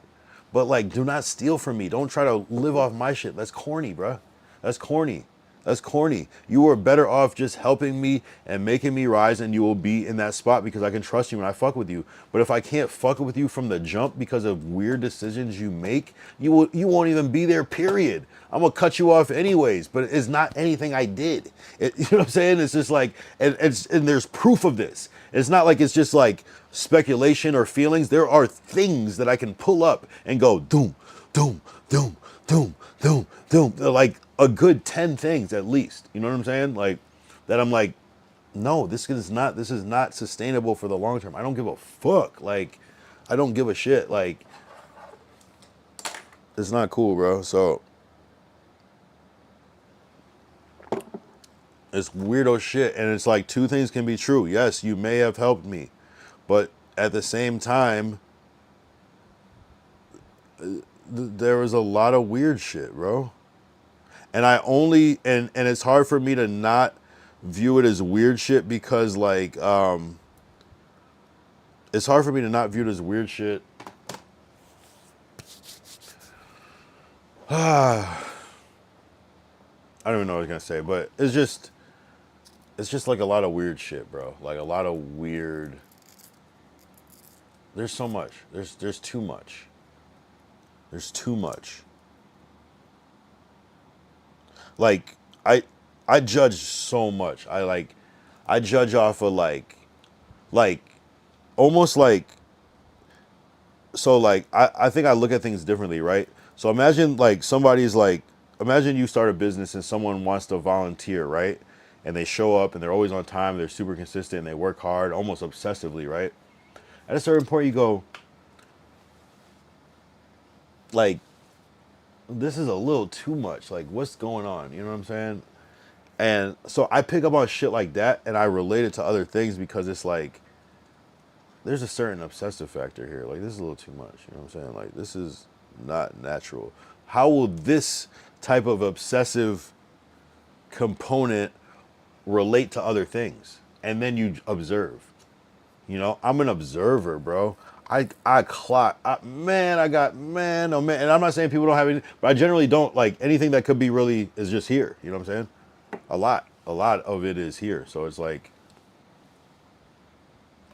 But like, do not steal from me. Don't try to live off my shit. That's corny, bro. That's corny. That's corny. You are better off just helping me and making me rise, and you will be in that spot because I can trust you and I fuck with you. But if I can't fuck with you from the jump because of weird decisions you make, you won't even be there, period. I'm gonna cut you off anyways, but it's not anything I did. You know what I'm saying? It's just like, and there's proof of this. It's not like it's just like speculation or feelings. There are things that I can pull up and go, doom, doom, doom, doom, doom, doom. Like a good 10 things at least. You know what I'm saying? Like, that I'm like, no, this is not sustainable for the long term. I don't give a fuck. Like, I don't give a shit. Like, it's not cool, bro. So it's weirdo shit. And it's like, two things can be true. Yes, you may have helped me, but at the same time, there was a lot of weird shit, bro. And and it's hard for me to not view it as weird shit because like, it's hard for me to not view it as weird shit. I don't even know what I was gonna say, but it's just like a lot of weird shit, bro. Like a lot of weird. There's so much. There's too much. There's too much. Like, I judge so much. I judge off of like almost like, so like, I think I look at things differently, right? So imagine like imagine you start a business and someone wants to volunteer, right? And they show up and they're always on time, they're super consistent, and they work hard, almost obsessively, right? At a certain point you go, like, this is a little too much. Like, what's going on? You know what I'm saying? And so I pick up on shit like that and I relate it to other things because it's like, there's a certain obsessive factor here. Like, this is a little too much. You know what I'm saying? Like, this is not natural. How will this type of obsessive component relate to other things? And then you observe. You know, I'm an observer, bro. I clock, man, oh man. And I'm not saying people don't have any, but I generally don't like anything that could be really is just here. You know what I'm saying? A lot of it is here. So it's like,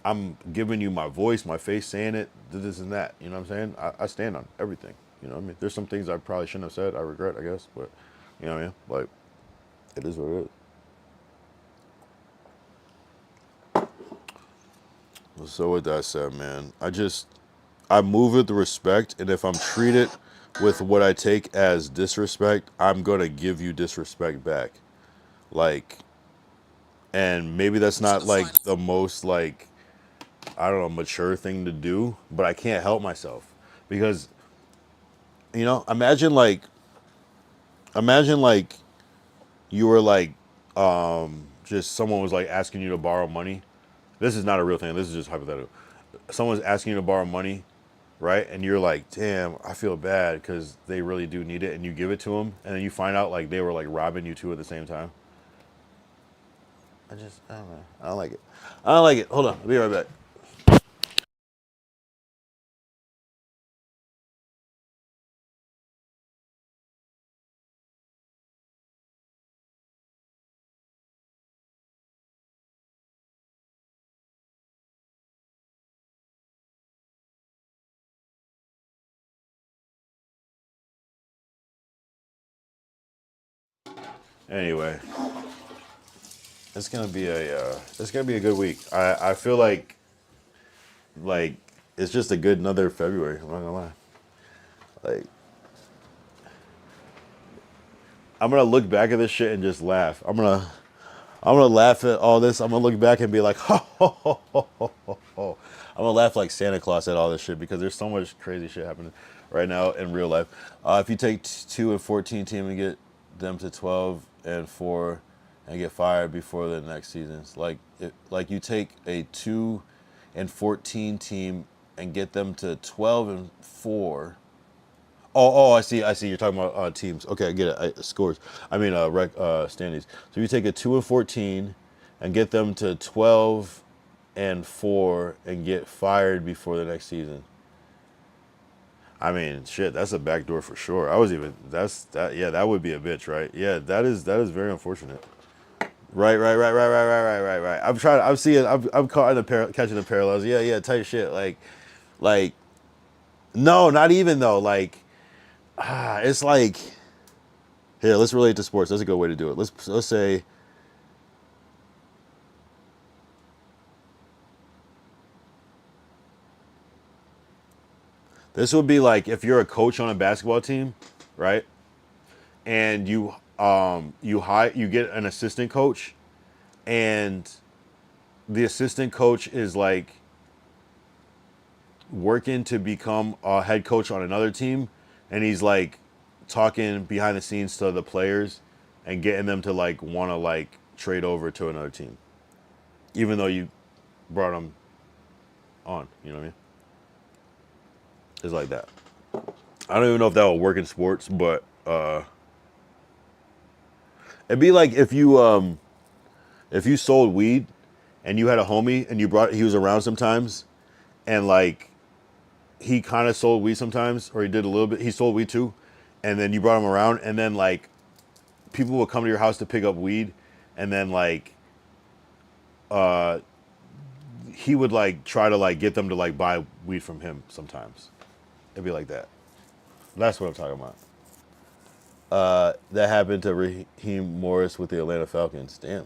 I'm giving you my voice, my face, saying it, this and that. You know what I'm saying? I stand on everything. You know what I mean? There's some things I probably shouldn't have said. I regret, I guess. But, you know what I mean? Like, it is what it is. So with that said, man, I move with respect. And if I'm treated with what I take as disrespect, I'm going to give you disrespect back. Like, and maybe that's not like the most like, I don't know, mature thing to do, but I can't help myself because, you know, imagine like you were like, just someone was like asking you to borrow money. This is not a real thing. This is just hypothetical. Someone's asking you to borrow money, right? And you're like, damn, I feel bad because they really do need it. And you give it to them. And then you find out like they were like robbing you two at the same time. I don't know. I don't like it. I don't like it. Hold on. I'll be right back. Anyway, it's gonna be a good week. I feel like it's just a good another February. I'm not gonna lie. Like, I'm gonna look back at this shit and just laugh. I'm gonna laugh at all this. I'm gonna look back and be like, ho, ho, ho, ho, ho, ho, ho. I'm gonna laugh like Santa Claus at all this shit because there's so much crazy shit happening right now in real life. If you take 2-14 team and get them to 12-4 and get fired before the next seasons, like you take a 2-14 team and get them to 12-4. Oh, I see. You're talking about teams. Okay, I get it. Scores. I mean, standings. So you take a 2-14 and get them to 12-4 and get fired before the next season. I mean, shit, that's a backdoor for sure. Yeah, that would be a bitch, right? Yeah, that is very unfortunate. Right. I'm seeing. I'm caught in catching the parallels. Yeah, tight shit. Like, no, not even though. Like, it's like, here, let's relate to sports. That's a good way to do it. Let's say, this would be like if you're a coach on a basketball team, right? And you get an assistant coach, and the assistant coach is like working to become a head coach on another team, and he's like talking behind the scenes to the players and getting them to like want to like trade over to another team, even though you brought them on. You know what I mean? It's like that. I don't even know if that will work in sports, but it'd be like if you sold weed and you had a homie and he was around sometimes, and like he kind of sold weed sometimes, or he did a little bit. He sold weed too, and then you brought him around, and then like people would come to your house to pick up weed, and then like he would like try to like get them to like buy weed from him sometimes. It'd be like that. That's what I'm talking about. That happened to Raheem Morris with the Atlanta Falcons. Damn.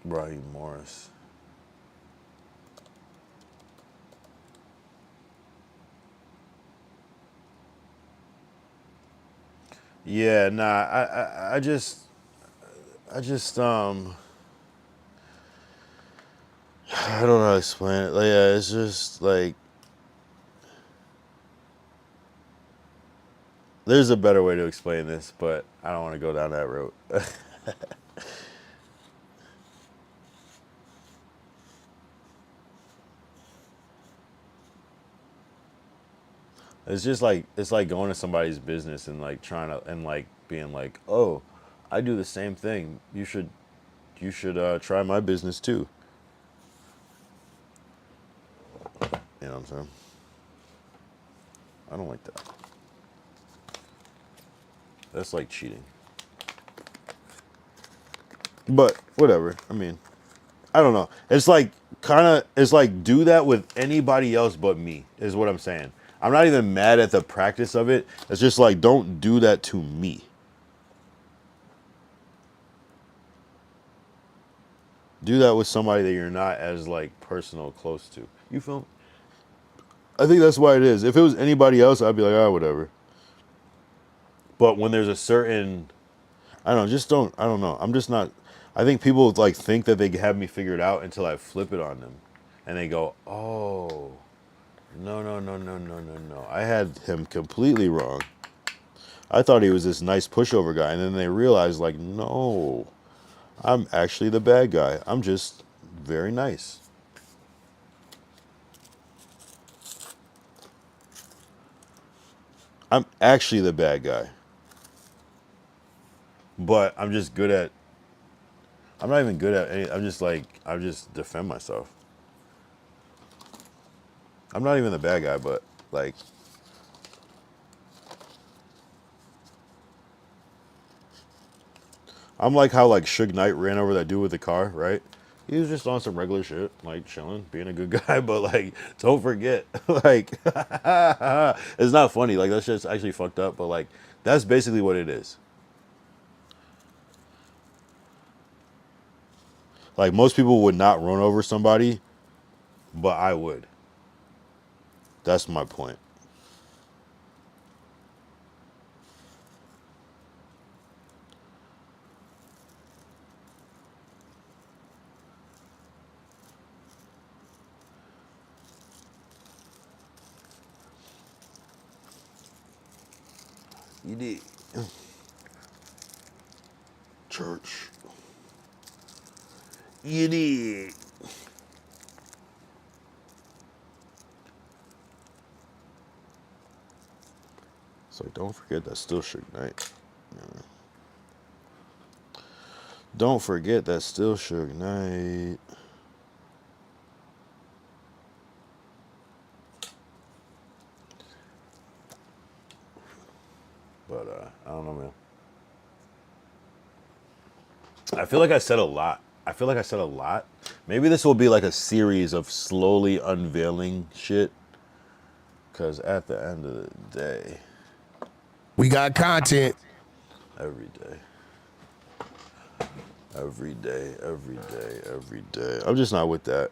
Raheem Morris. Yeah, nah. I just I don't know how to explain it. Like, yeah, it's just like there's a better way to explain this, but I don't want to go down that road. It's just like it's like going to somebody's business and like trying to and like being like, oh, I do the same thing. You should try my business too. You know what I'm saying? I don't like that. That's like cheating. But whatever. I mean, I don't know. It's like it's like do that with anybody else but me, is what I'm saying. I'm not even mad at the practice of it. It's just like don't do that to me. Do that with somebody that you're not as like personal close to. You feel me? I think that's why it is. If it was anybody else, I'd be like, ah, whatever. But when there's a certain I don't know, just don't. I don't know. I'm just not. I think people like think that they have me figured out until I flip it on them, and they go, "Oh, no, no, no, no, no, no, no. I had him completely wrong. I thought he was this nice pushover guy, and then they realize, like, no, I'm actually the bad guy. I'm just very nice. I'm actually the bad guy, but I'm just good at. I'm not even good at any. I'm just like I just defend myself. I'm not even the bad guy, but like I'm like how like Suge Knight ran over that dude with the car, right? He was just on some regular shit, like chilling, being a good guy, but like don't forget, like it's not funny. Like that shit's actually fucked up, but like that's basically what it is. Like most people would not run over somebody, but I would. That's my point. You did. Church. You did. So don't forget that's still Suge Knight. Yeah. Don't forget that's still Suge Knight. But I don't know, man. I feel like I said a lot. I feel like I said a lot. Maybe this will be like a series of slowly unveiling shit. Because at the end of the day, we got content. every day. Every day, every day, every day. I'm just not with that.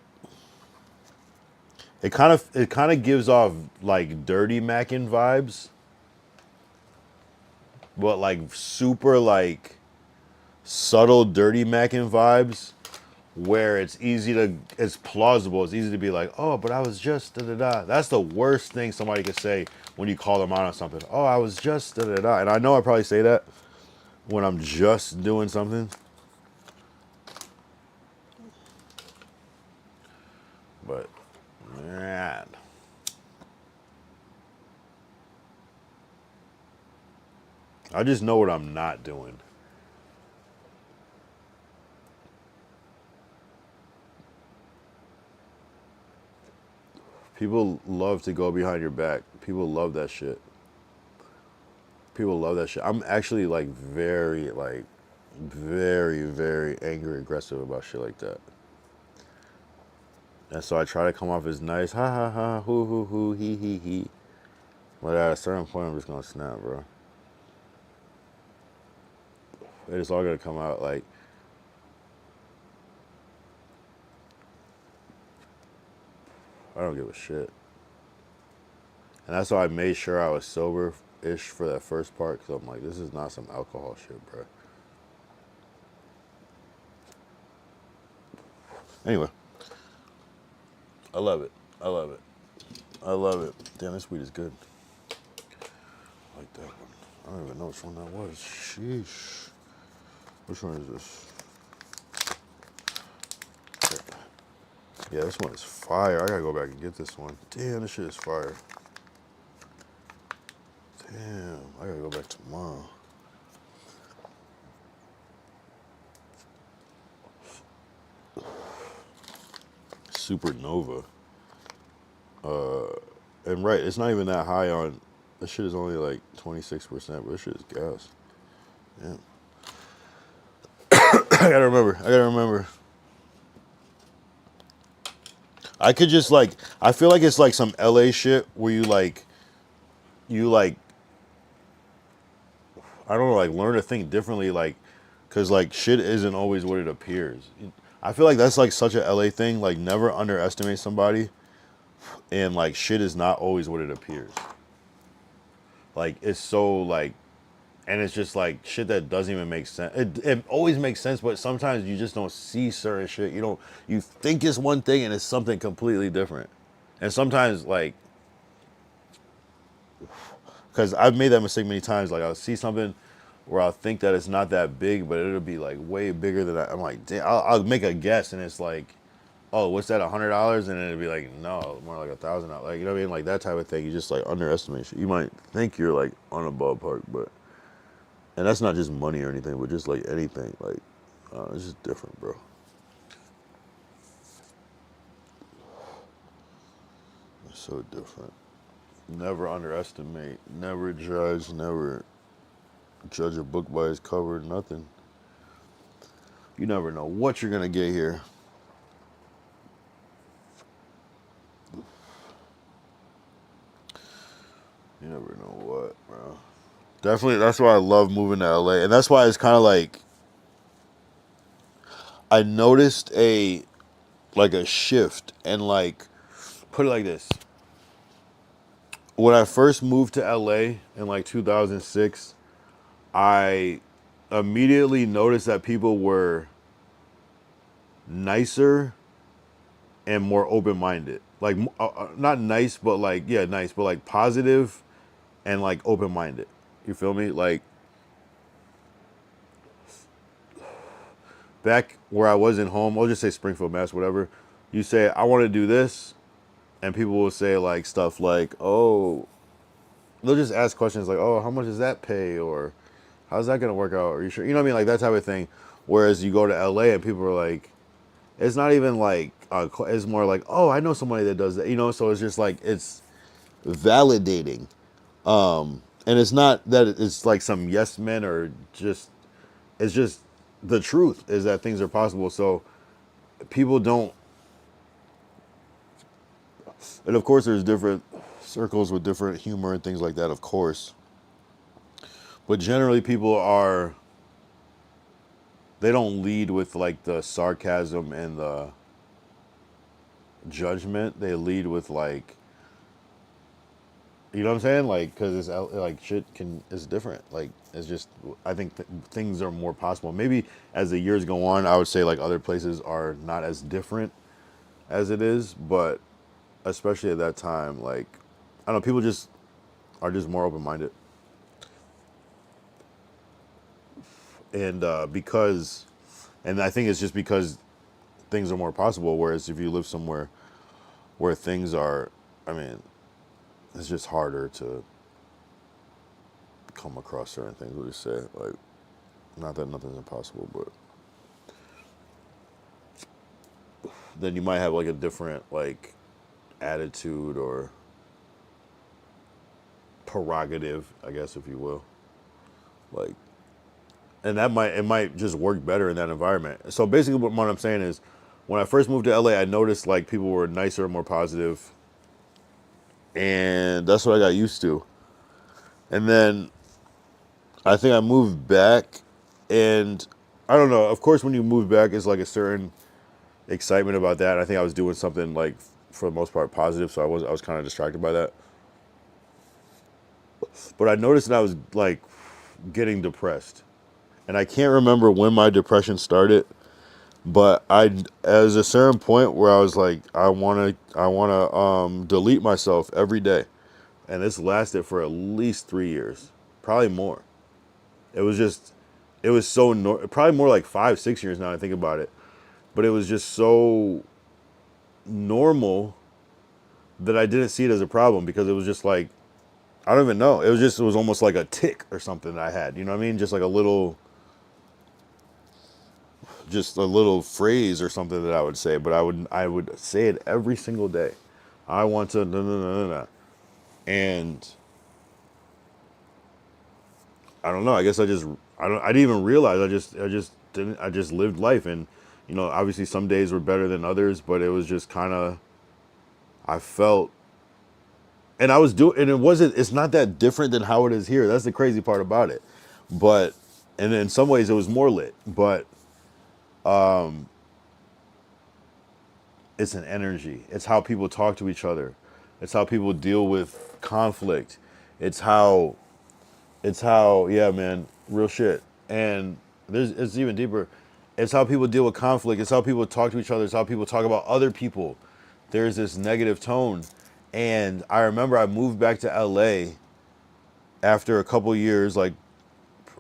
It kind of gives off like dirty Mackin vibes. But like super like subtle dirty Mackin vibes where it's plausible. It's easy to be like, oh, but I was just da da da. That's the worst thing somebody could say when you call them out on something. Oh, I was just da da da. And I know I probably say that when I'm just doing something. But man, I just know what I'm not doing. People love to go behind your back. People love that shit. People love that shit. I'm actually like very, very angry, aggressive about shit like that. And so I try to come off as nice, ha ha ha, hoo, he. But at a certain point, I'm just gonna snap, bro. It's all gonna come out like, I don't give a shit. And that's why I made sure I was sober-ish for that first part, because I'm like, this is not some alcohol shit, bro. Anyway, I love it. I love it. I love it. Damn, this weed is good. I like that one. I don't even know which one that was. Sheesh. Which one is this? Yeah, this one is fire. I gotta go back and get this one. Damn, this shit is fire. Damn, I gotta go back tomorrow. Supernova. And right, it's not even that high on. This shit is only like 26%, but this shit is gas. Yeah. I gotta remember. I could just like, I feel like it's like some LA shit where you like, I don't know, like learn to think differently, like, cause like shit isn't always what it appears. I feel like that's like such a LA thing. Like never underestimate somebody, and like shit is not always what it appears. Like it's so like, and it's just like shit that doesn't even make sense. It always makes sense, but sometimes you just don't see certain shit. You think it's one thing and it's something completely different. And sometimes like, because I've made that mistake many times. Like I'll see something where I'll think that it's not that big, but it'll be like way bigger than I'm like, damn. I'll make a guess and it's like, oh, what's that, $100? And then it'll be like, no, more like $1,000. Like, you know what I mean? Like that type of thing. You just like underestimate shit. You might think you're like on a ballpark, but, and that's not just money or anything, but just like anything. Like, it's just different, bro. It's so different. Never underestimate. Never judge. Never judge a book by its cover. Nothing. You never know what you're gonna get here. You never know what, bro. Definitely, that's why I love moving to LA, and that's why it's kind of like I noticed a shift, and like put it like this: when I first moved to LA in like 2006, I immediately noticed that people were nicer and more open-minded. Like not nice, but like yeah, nice, but like positive and like open-minded. You feel me? Like back where I was in home, I'll just say Springfield, Mass, whatever. You say I want to do this, and people will say like stuff like, "Oh," they'll just ask questions like, "Oh, how much does that pay?" or "How's that gonna work out? Are you sure?" You know what I mean? Like that type of thing. Whereas you go to LA and people are like, it's not even like it's more like, "Oh, I know somebody that does that." You know, so it's just like it's validating. And it's not that it's like some yes men or just, it's just the truth is that things are possible. So people don't, and of course there's different circles with different humor and things like that, of course. But generally people are, they don't lead with like the sarcasm and the judgment. They lead with like, you know what I'm saying? Like, because it's like shit is different. Like, it's just, I think things are more possible. Maybe as the years go on, I would say like other places are not as different as it is, but especially at that time, like, I don't know, people just are just more open minded. And and I think it's just because things are more possible. Whereas if you live somewhere where things are, I mean, it's just harder to come across certain things. What you say, like, not that nothing's impossible, but then you might have like a different like attitude or prerogative, I guess, if you will. Like, and it might just work better in that environment. So basically, what I'm saying is, when I first moved to LA, I noticed like people were nicer, more positive, and that's what I got used to. And then I think I moved back, and I don't know. Of course, when you move back, it's like a certain excitement about that. I think I was doing something like, for the most part, positive, so I was kind of distracted by that. But I noticed that I was like getting depressed, and I can't remember when my depression started. But as a certain point where I was like, I wanna delete myself every day, and this lasted for at least 3 years, probably more. It was just, it was so probably more like 5, 6 years now I think about it, but it was just so normal that I didn't see it as a problem, because it was just like I don't even know. It was almost like a tick or something that I had. You know what I mean? Just like just a little phrase or something that I would say, but I would say it every single day. I want to no no no no no. And I don't know. I guess I didn't even realize. I just lived life, and obviously some days were better than others, but it was just kind of I felt, and I was doing, and it's not that different than how it is here. That's the crazy part about it. But and in some ways it was more lit, but it's an energy. It's how people talk to each other. It's how people deal with conflict. It's how yeah, man, real shit. And it's even deeper. It's how people deal with conflict. It's how people talk to each other. It's how people talk about other people. There's this negative tone. And I remember I moved back to LA after a couple years, like,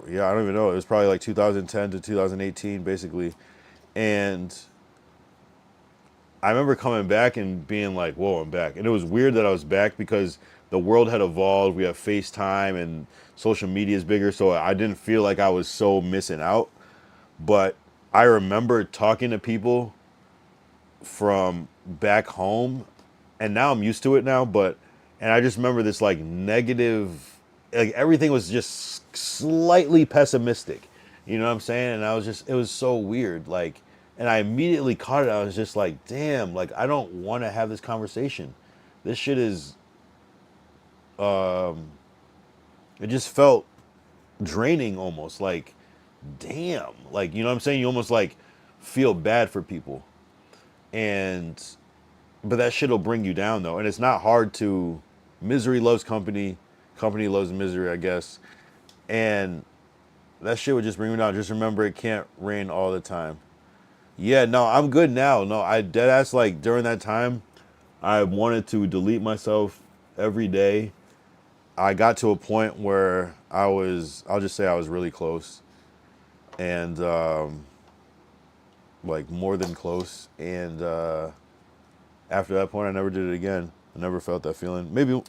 yeah, I don't even know. It was probably like 2010 to 2018, basically. And I remember coming back and being like, whoa, I'm back. And it was weird that I was back because the world had evolved. We have FaceTime and social media is bigger. So I didn't feel like I was so missing out. But I remember talking to people from back home, and now I'm used to it now. And I just remember this like negative, like everything was just slightly pessimistic. You know what I'm saying? And it was so weird. Like, and I immediately caught it. I was just like, damn, like I don't want to have this conversation. This shit is, it just felt draining almost. Like, damn, like, you know what I'm saying? You almost like feel bad for people. And, but that shit will bring you down though. And it's not hard to, misery loves company, company loves misery, I guess. And that shit would just bring me down. Just remember, it can't rain all the time. Yeah, no, I'm good now. No, I dead ass, like during that time, I wanted to delete myself every day. I got to a point where I'll just say I was really close. And, like more than close. And, after that point, I never did it again. I never felt that feeling. Maybe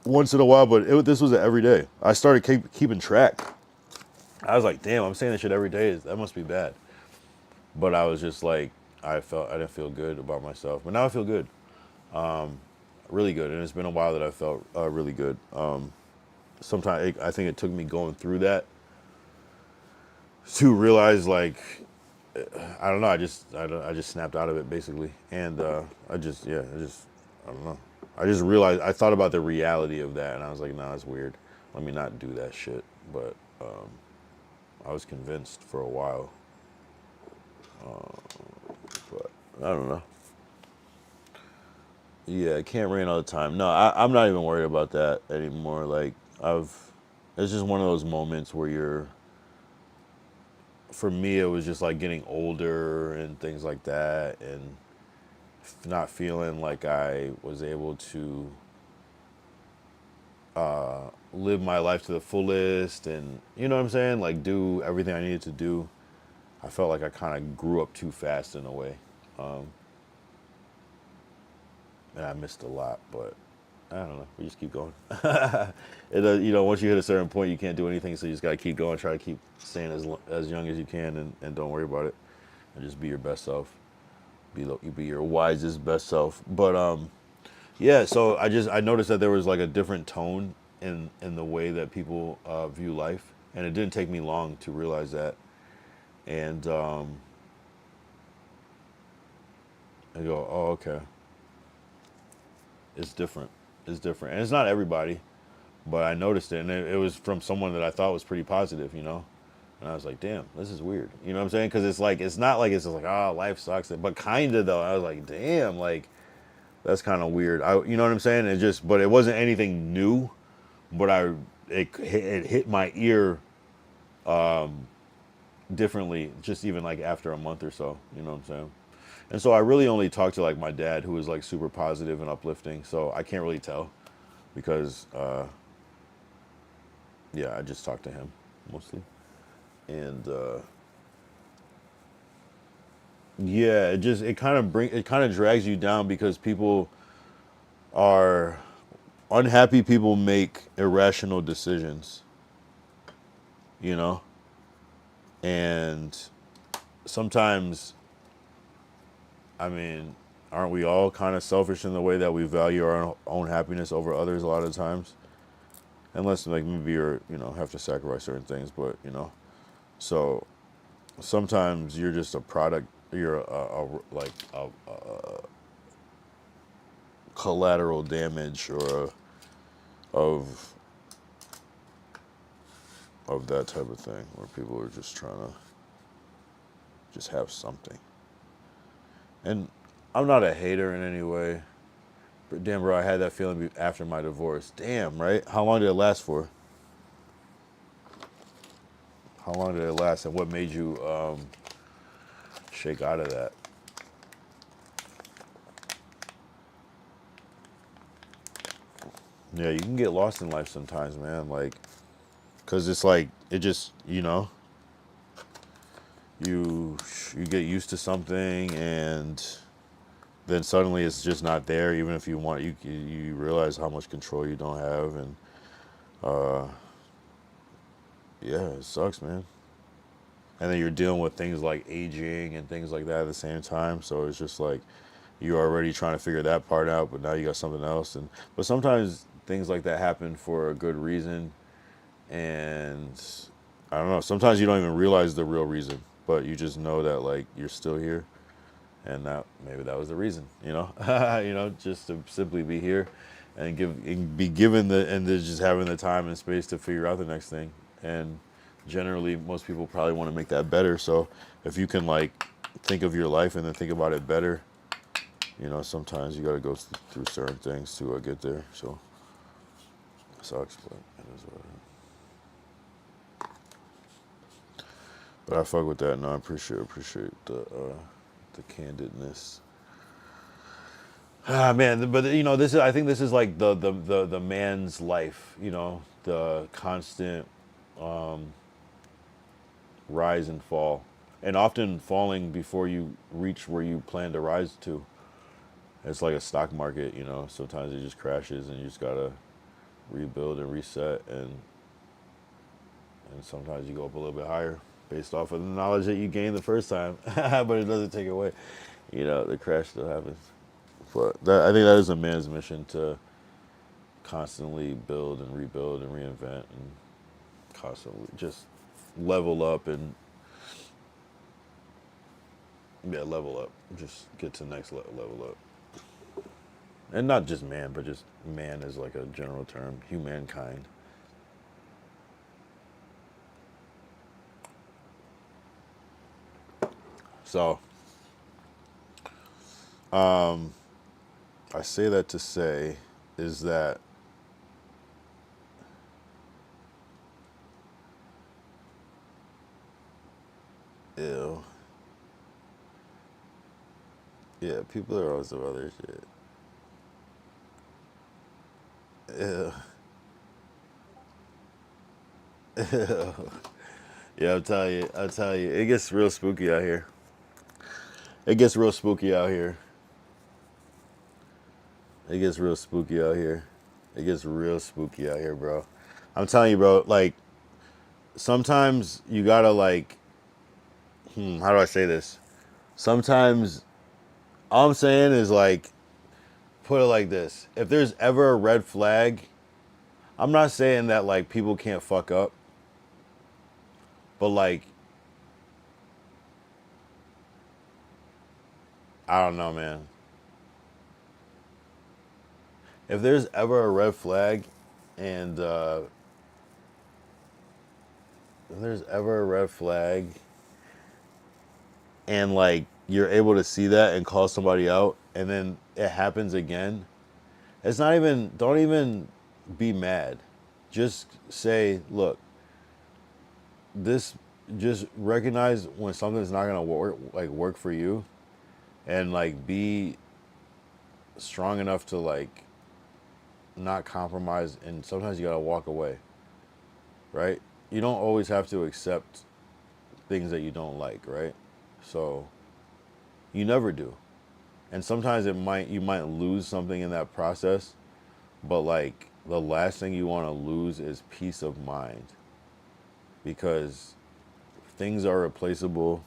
once in a while, but this was every day. I started keeping track. I was like, damn, I'm saying this shit every day. That must be bad. But I was just like, I didn't feel good about myself. But now I feel good. Really good. And it's been a while that I felt really good. Sometimes I think it took me going through that to realize, like, I don't know. I just snapped out of it basically. And I don't know. I just realized, I thought about the reality of that, and I was like, nah, that's weird. Let me not do that shit. But I was convinced for a while. But I don't know. Yeah, it can't rain all the time. No, I'm not even worried about that anymore. Like, it's just one of those moments where for me, it was just like getting older and things like that, and not feeling like I was able to live my life to the fullest, and you know what I'm saying, like do everything I needed to do. I felt like I kind of grew up too fast in a way, and I missed a lot. But I don't know. We just keep going. Once you hit a certain point, you can't do anything, so you just gotta keep going. Try to keep staying as young as you can, and don't worry about it, and just be your best self. Be your wisest best self. But yeah. So I noticed that there was like a different tone in the way that people view life, and it didn't take me long to realize that. And I go, oh, okay. It's different. It's different, and it's not everybody, but I noticed it, and it was from someone that I thought was pretty positive, And I was like, damn, this is weird. You know what I'm saying? Because it's not like it's just like, oh, life sucks. But kind of though. I was like, damn, like that's kind of weird. You know what I'm saying? But it wasn't anything new. But it hit my ear differently, just even like after a month or so. You know what I'm saying? And so I really only talked to like my dad, who was like super positive and uplifting. So I can't really tell because, yeah, I just talked to him mostly. And yeah, it kind of drags you down because people are unhappy people make irrational decisions, you know? And sometimes, I mean, aren't we all kind of selfish in the way that we value our own happiness over others a lot of times? Unless, like, maybe you're, have to sacrifice certain things, but, So sometimes you're just a product, you're a collateral damage or of that type of thing where people are just trying to just have something. And I'm not a hater in any way, but damn, bro, I had that feeling after my divorce. Damn, right? How long did it last for? How long did it last, and what made you shake out of that? Yeah, you can get lost in life sometimes, man. Like, cause it's like it just, you get used to something, and then suddenly it's just not there. Even if you want, you realize how much control you don't have, and yeah, it sucks, man. And then you're dealing with things like aging and things like that at the same time. So it's just like you're already trying to figure that part out, but now you got something else. But sometimes things like that happen for a good reason, and I don't know. Sometimes you don't even realize the real reason, but you just know that like you're still here, and that maybe that was the reason. Just to simply be here, and be given just having the time and space to figure out the next thing. And generally, most people probably want to make that better. So if you can like think of your life and then think about it better, sometimes you got to go through certain things to get there. So it sucks, but it is what it is. But I fuck with that. No, I appreciate the candidness. Ah man, but this is, I think this is like the man's life. The constant rise and fall, and often falling before you reach where you plan to rise to. It's like a stock market. Sometimes it just crashes, and you just gotta rebuild and reset, and sometimes you go up a little bit higher based off of the knowledge that you gained the first time. But it doesn't take away, the crash still happens. But I think that is a man's mission, to constantly build and rebuild and reinvent, and constantly just level up and level up. Just get to the next level up. And not just man, but just man is like a general term, humankind. So, I say that to say is that ew. Yeah, people are always some other shit. Ew. Ew. Yeah, I'll tell you, it gets real spooky out here. It gets real spooky out here. It gets real spooky out here. It gets real spooky out here, bro. I'm telling you, bro, like, sometimes you gotta, like, how do I say this? Sometimes, all I'm saying is, like, put it like this. If there's ever a red flag, I'm not saying that, like, people can't fuck up. But, like, I don't know, man. If there's ever a red flag, and if there's ever a red flag, and like you're able to see that and call somebody out, and then it happens again, it's not even, don't even be mad. Just say, look, this, just recognize when something's not gonna work for you, and like be strong enough to like not compromise, and sometimes you gotta walk away, right? You don't always have to accept things that you don't like, right? So you never do. And sometimes you might lose something in that process, But like the last thing you want to lose is peace of mind, because things are replaceable.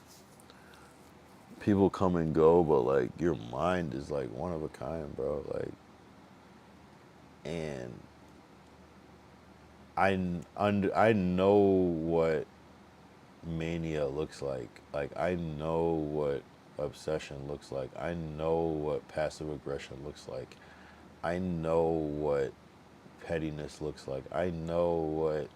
People come and go, but like your mind is like one of a kind, bro. Like, and I know what mania looks like. Like I know what obsession looks like. I know what passive aggression looks like. I know what pettiness looks like. I know what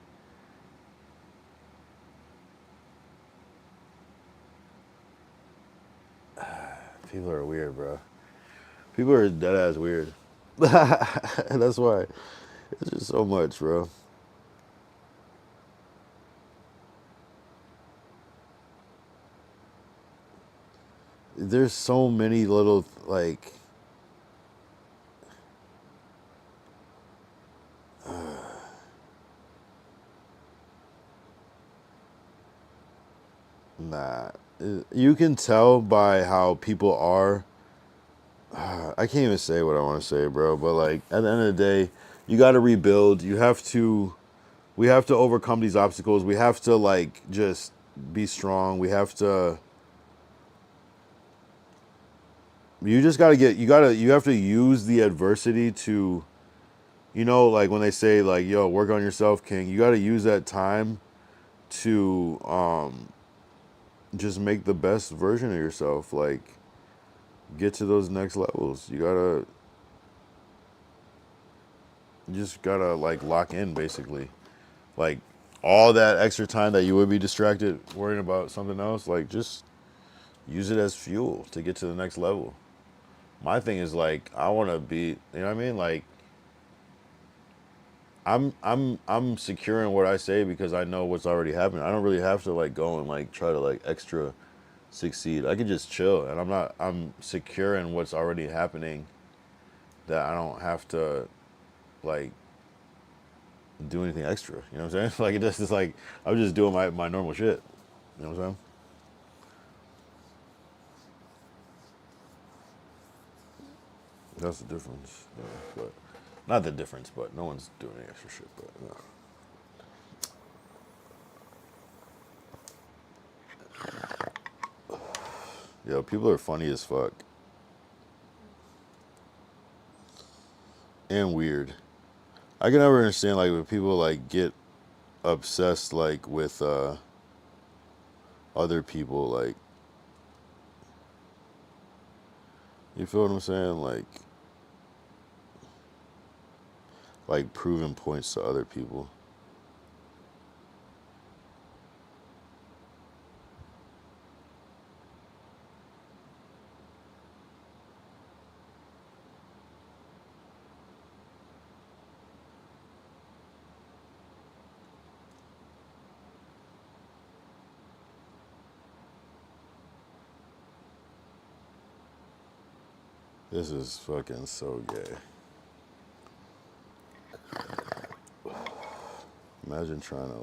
people are weird, bro. People are dead ass weird. That's why it's just so much, bro. There's so many little like nah. You can tell by how people are. I can't even say what I want to say, bro. But like at the end of the day, you got to rebuild. You have to. We have to overcome these obstacles. We have to like just be strong. We have to. You just got to get. You have to use the adversity to. You know, like when they say like, "Yo, work on yourself, King." You got to use that time to just make the best version of yourself. Like get to those next levels. You just gotta like lock in basically. Like all that extra time that you would be distracted worrying about something else, like just use it as fuel to get to the next level. My thing is like I wanna be, you know what I mean? Like I'm secure in what I say because I know what's already happened. I don't really have to like go and like try to like extra succeed. I can just chill and I'm secure in what's already happening, that I don't have to like do anything extra. You know what I'm saying? Like it's just like I'm just doing my normal shit. You know what I'm saying? That's the difference. Yeah, but not the difference, but no one's doing any extra shit. But yeah. Yo, people are funny as fuck and weird. I can never understand like when people like get obsessed like with other people. Like you feel what I'm saying? Like proving points to other people. This is fucking so gay. Imagine trying to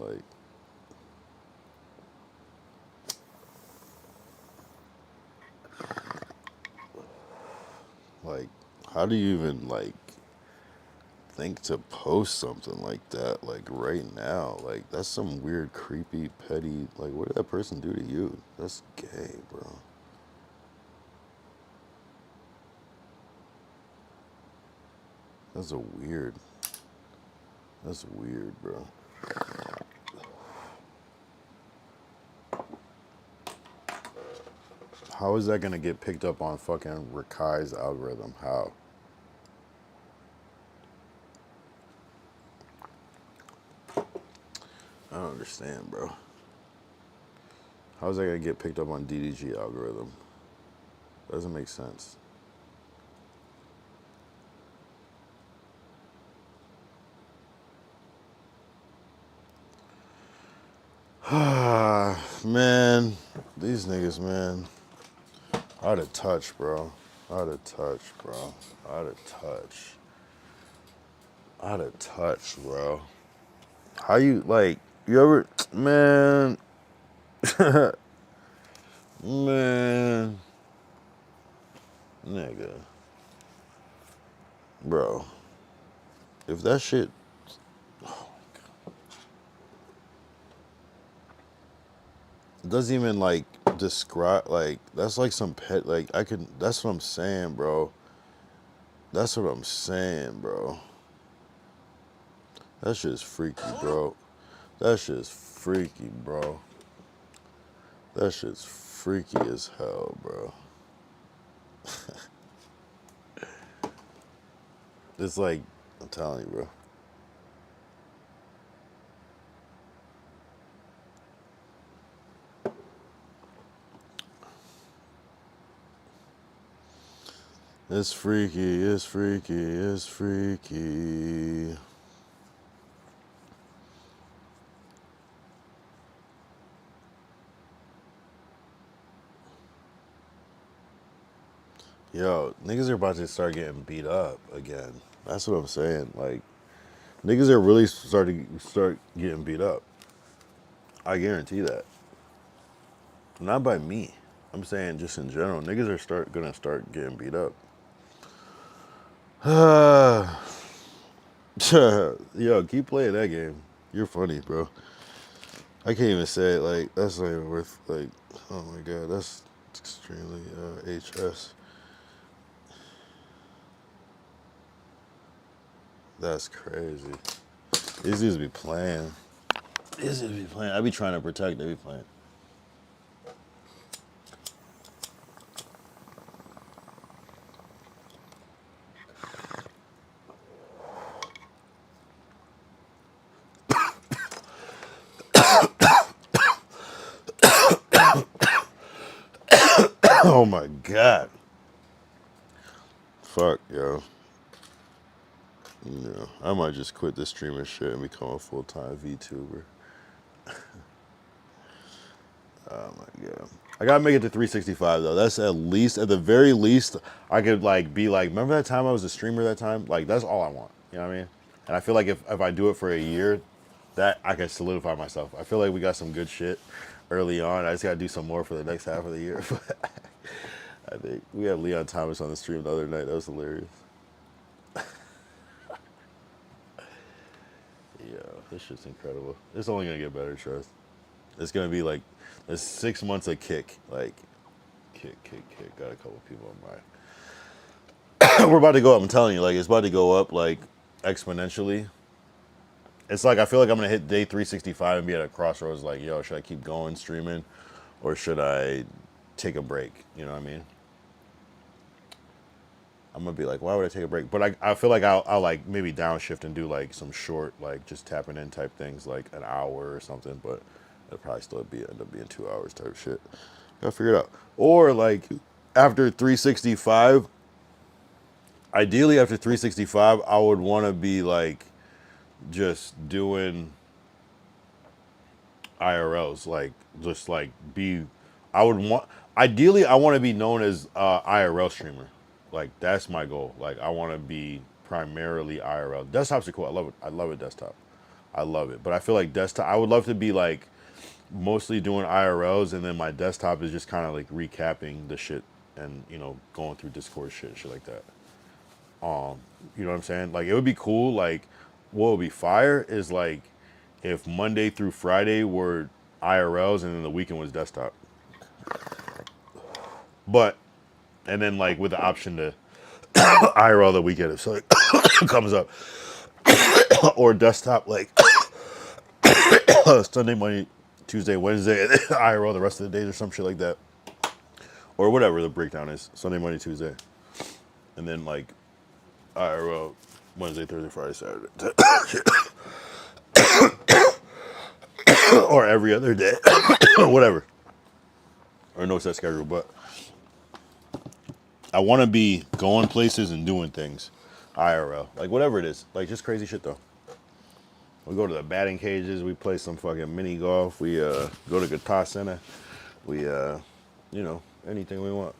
like how do you even like think to post something like that like right now? Like that's some weird creepy petty, like what did that person do to you? That's gay, bro. That's a weird. That's weird, bro. How is that gonna get picked up on fucking Rakai's algorithm? How? I don't understand, bro. How is that gonna get picked up on DDG algorithm? Doesn't make sense. Man, these niggas, man. Out of touch, bro. Out of touch, bro. Out of touch. Out of touch, bro. How you like? You ever, man, man, nigga, bro. If that shit, it doesn't even like describe, like, that's like some pet, like, I can, that's what I'm saying, bro. That's what I'm saying, bro. That shit's freaky, bro. That shit's freaky, bro. That shit's freaky as hell, bro. It's like, I'm telling you, bro. It's freaky, it's freaky, it's freaky. Yo, niggas are about to start getting beat up again. That's what I'm saying. Like, niggas are really starting to start getting beat up. I guarantee that. Not by me. I'm saying just in general. Niggas are gonna start getting beat up. Yo, keep playing that game. You're funny, bro. I can't even say it. Like, that's not even worth, like, oh my god, that's extremely HS. That's crazy. These dudes be playing. These dudes be playing. I be trying to protect. They be playing. Oh my god. Fuck, yo. Yeah, I might just quit this streaming shit and become a full-time VTuber. Oh my god. I gotta make it to 365 though. That's at least, at the very least, I could like be like, remember that time I was a streamer that time? Like, that's all I want. You know what I mean? And I feel like if I do it for a year, that I can solidify myself. I feel like we got some good shit early on. I just gotta do some more for the next half of the year. I think we had Leon Thomas on the stream the other night. That was hilarious. Yeah, this shit's incredible. It's only gonna get better, trust. It's gonna be like, there's 6 months of kick. Like, kick. Got a couple people on my. We're about to go up, I'm telling you, like, it's about to go up, like, exponentially. It's like, I feel like I'm gonna hit day 365 and be at a crossroads, like, yo, should I keep going streaming? Or should I take a break? You know what I mean? I'm gonna be like, why would I take a break? But I feel like I'll like maybe downshift and do like some short, like just tapping in type things, like an hour or something. But it'll probably still end up being 2 hours type shit. Gotta figure it out. Or like after 365, ideally after 365, I would want to be like just doing IRLs, like just like be. I would want. Ideally, I want to be known as IRL streamer. Like, that's my goal. Like, I want to be primarily IRL. Desktops are cool. I love it. I love it, desktop. I love it. But I feel like desktop, I would love to be like mostly doing IRLs, and then my desktop is just kind of like recapping the shit and, you know, going through Discord shit like that. You know what I'm saying? Like, it would be cool. Like, what would be fire is like if Monday through Friday were IRLs and then the weekend was desktop. But, and then like with the option to IRL the weekend if something comes up. Or desktop like Sunday, Monday, Tuesday, Wednesday, and then IRL the rest of the days or some shit like that. Or whatever the breakdown is. Sunday, Monday, Tuesday. And then like IRL Wednesday, Thursday, Friday, Saturday. Or every other day. Whatever. Or no set schedule, but I want to be going places and doing things. IRL. Like, whatever it is. Like, just crazy shit, though. We go to the batting cages. We play some fucking mini golf. We go to Guitar Center. We, you know, anything we want.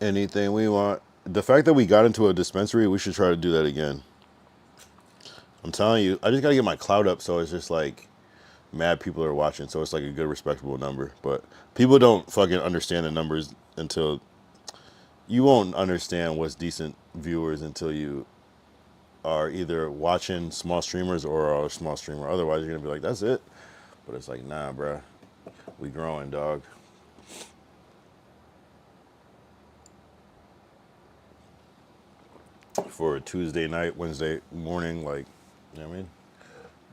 Anything we want. The fact that we got into a dispensary, we should try to do that again. I'm telling you, I just got to get my clout up so it's just like mad people are watching, so it's like a good, respectable number. But people don't fucking understand the numbers until you won't understand what's decent viewers until you are either watching small streamers or are a small streamer. Otherwise, you're gonna be like, that's it. But it's like, nah, bruh. We growing, dog. For a Tuesday night, Wednesday morning, like, you know what I mean?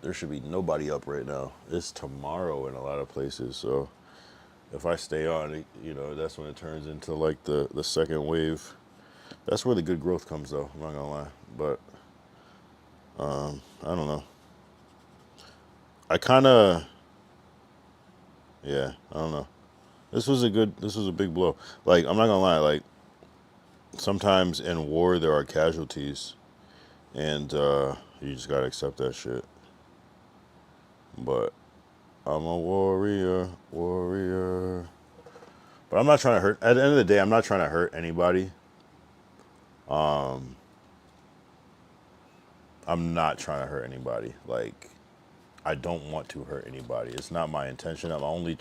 There should be nobody up right now. It's tomorrow in a lot of places, so if I stay on, you know, that's when it turns into like the second wave. That's where the good growth comes, though. I'm not gonna lie, but I don't know. I kind of, yeah, I don't know. This was a big blow. Like, I'm not gonna lie, like, sometimes in war there are casualties, and you just gotta accept that shit. But I'm a warrior, warrior. But I'm not trying to hurt. At the end of the day, I'm not trying to hurt anybody. I'm not trying to hurt anybody. Like, I don't want to hurt anybody. It's not my intention. I'm only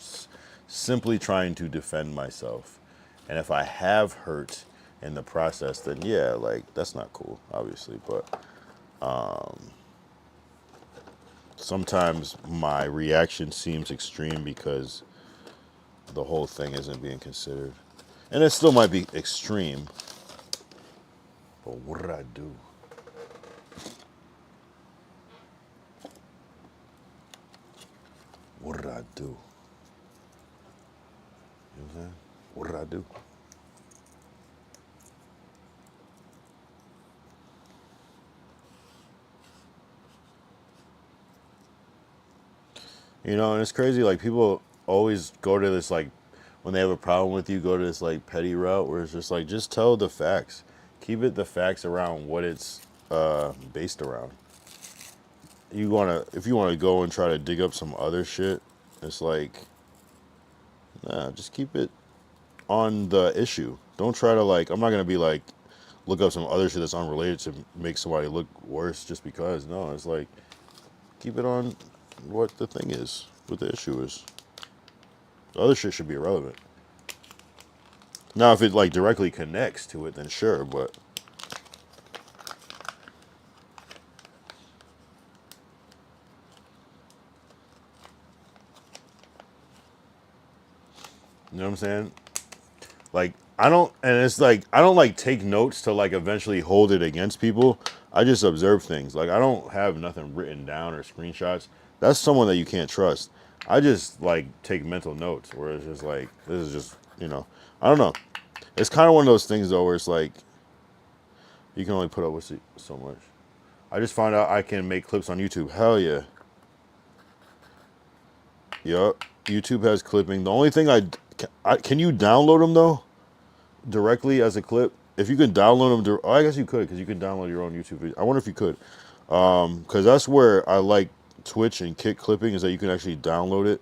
simply trying to defend myself. And if I have hurt in the process, then yeah, like, that's not cool, obviously. But sometimes my reaction seems extreme because the whole thing isn't being considered. And it still might be extreme. But what did I do? What did I do? You know what I'm saying? What did I do? You know, and it's crazy, like, people always go to this, like, when they have a problem with you, go to this, like, petty route where it's just like, just tell the facts. Keep it the facts around what it's based around. If you wanna go and try to dig up some other shit, it's like, nah, just keep it on the issue. Don't try to, like, I'm not gonna be like, look up some other shit that's unrelated to make somebody look worse just because. No, it's like, keep it on what the thing is, what the issue is. The other shit should be irrelevant. Now, if it, like, directly connects to it, then sure, but you know what I'm saying? Like, I don't, and it's like, I don't, like, take notes to, like, eventually hold it against people. I just observe things. Like, I don't have nothing written down or screenshots. That's someone that you can't trust. I just, like, take mental notes where it's just like, this is just, you know, I don't know. It's kind of one of those things, though, where it's like, you can only put up with so much. I just found out I can make clips on YouTube. Hell yeah. Yup. YouTube has clipping. The only thing can you download them, though? Directly as a clip? If you can download them, I guess you could, because you can download your own YouTube video. I wonder if you could. Because that's where I like Twitch and Kick clipping, is that you can actually download it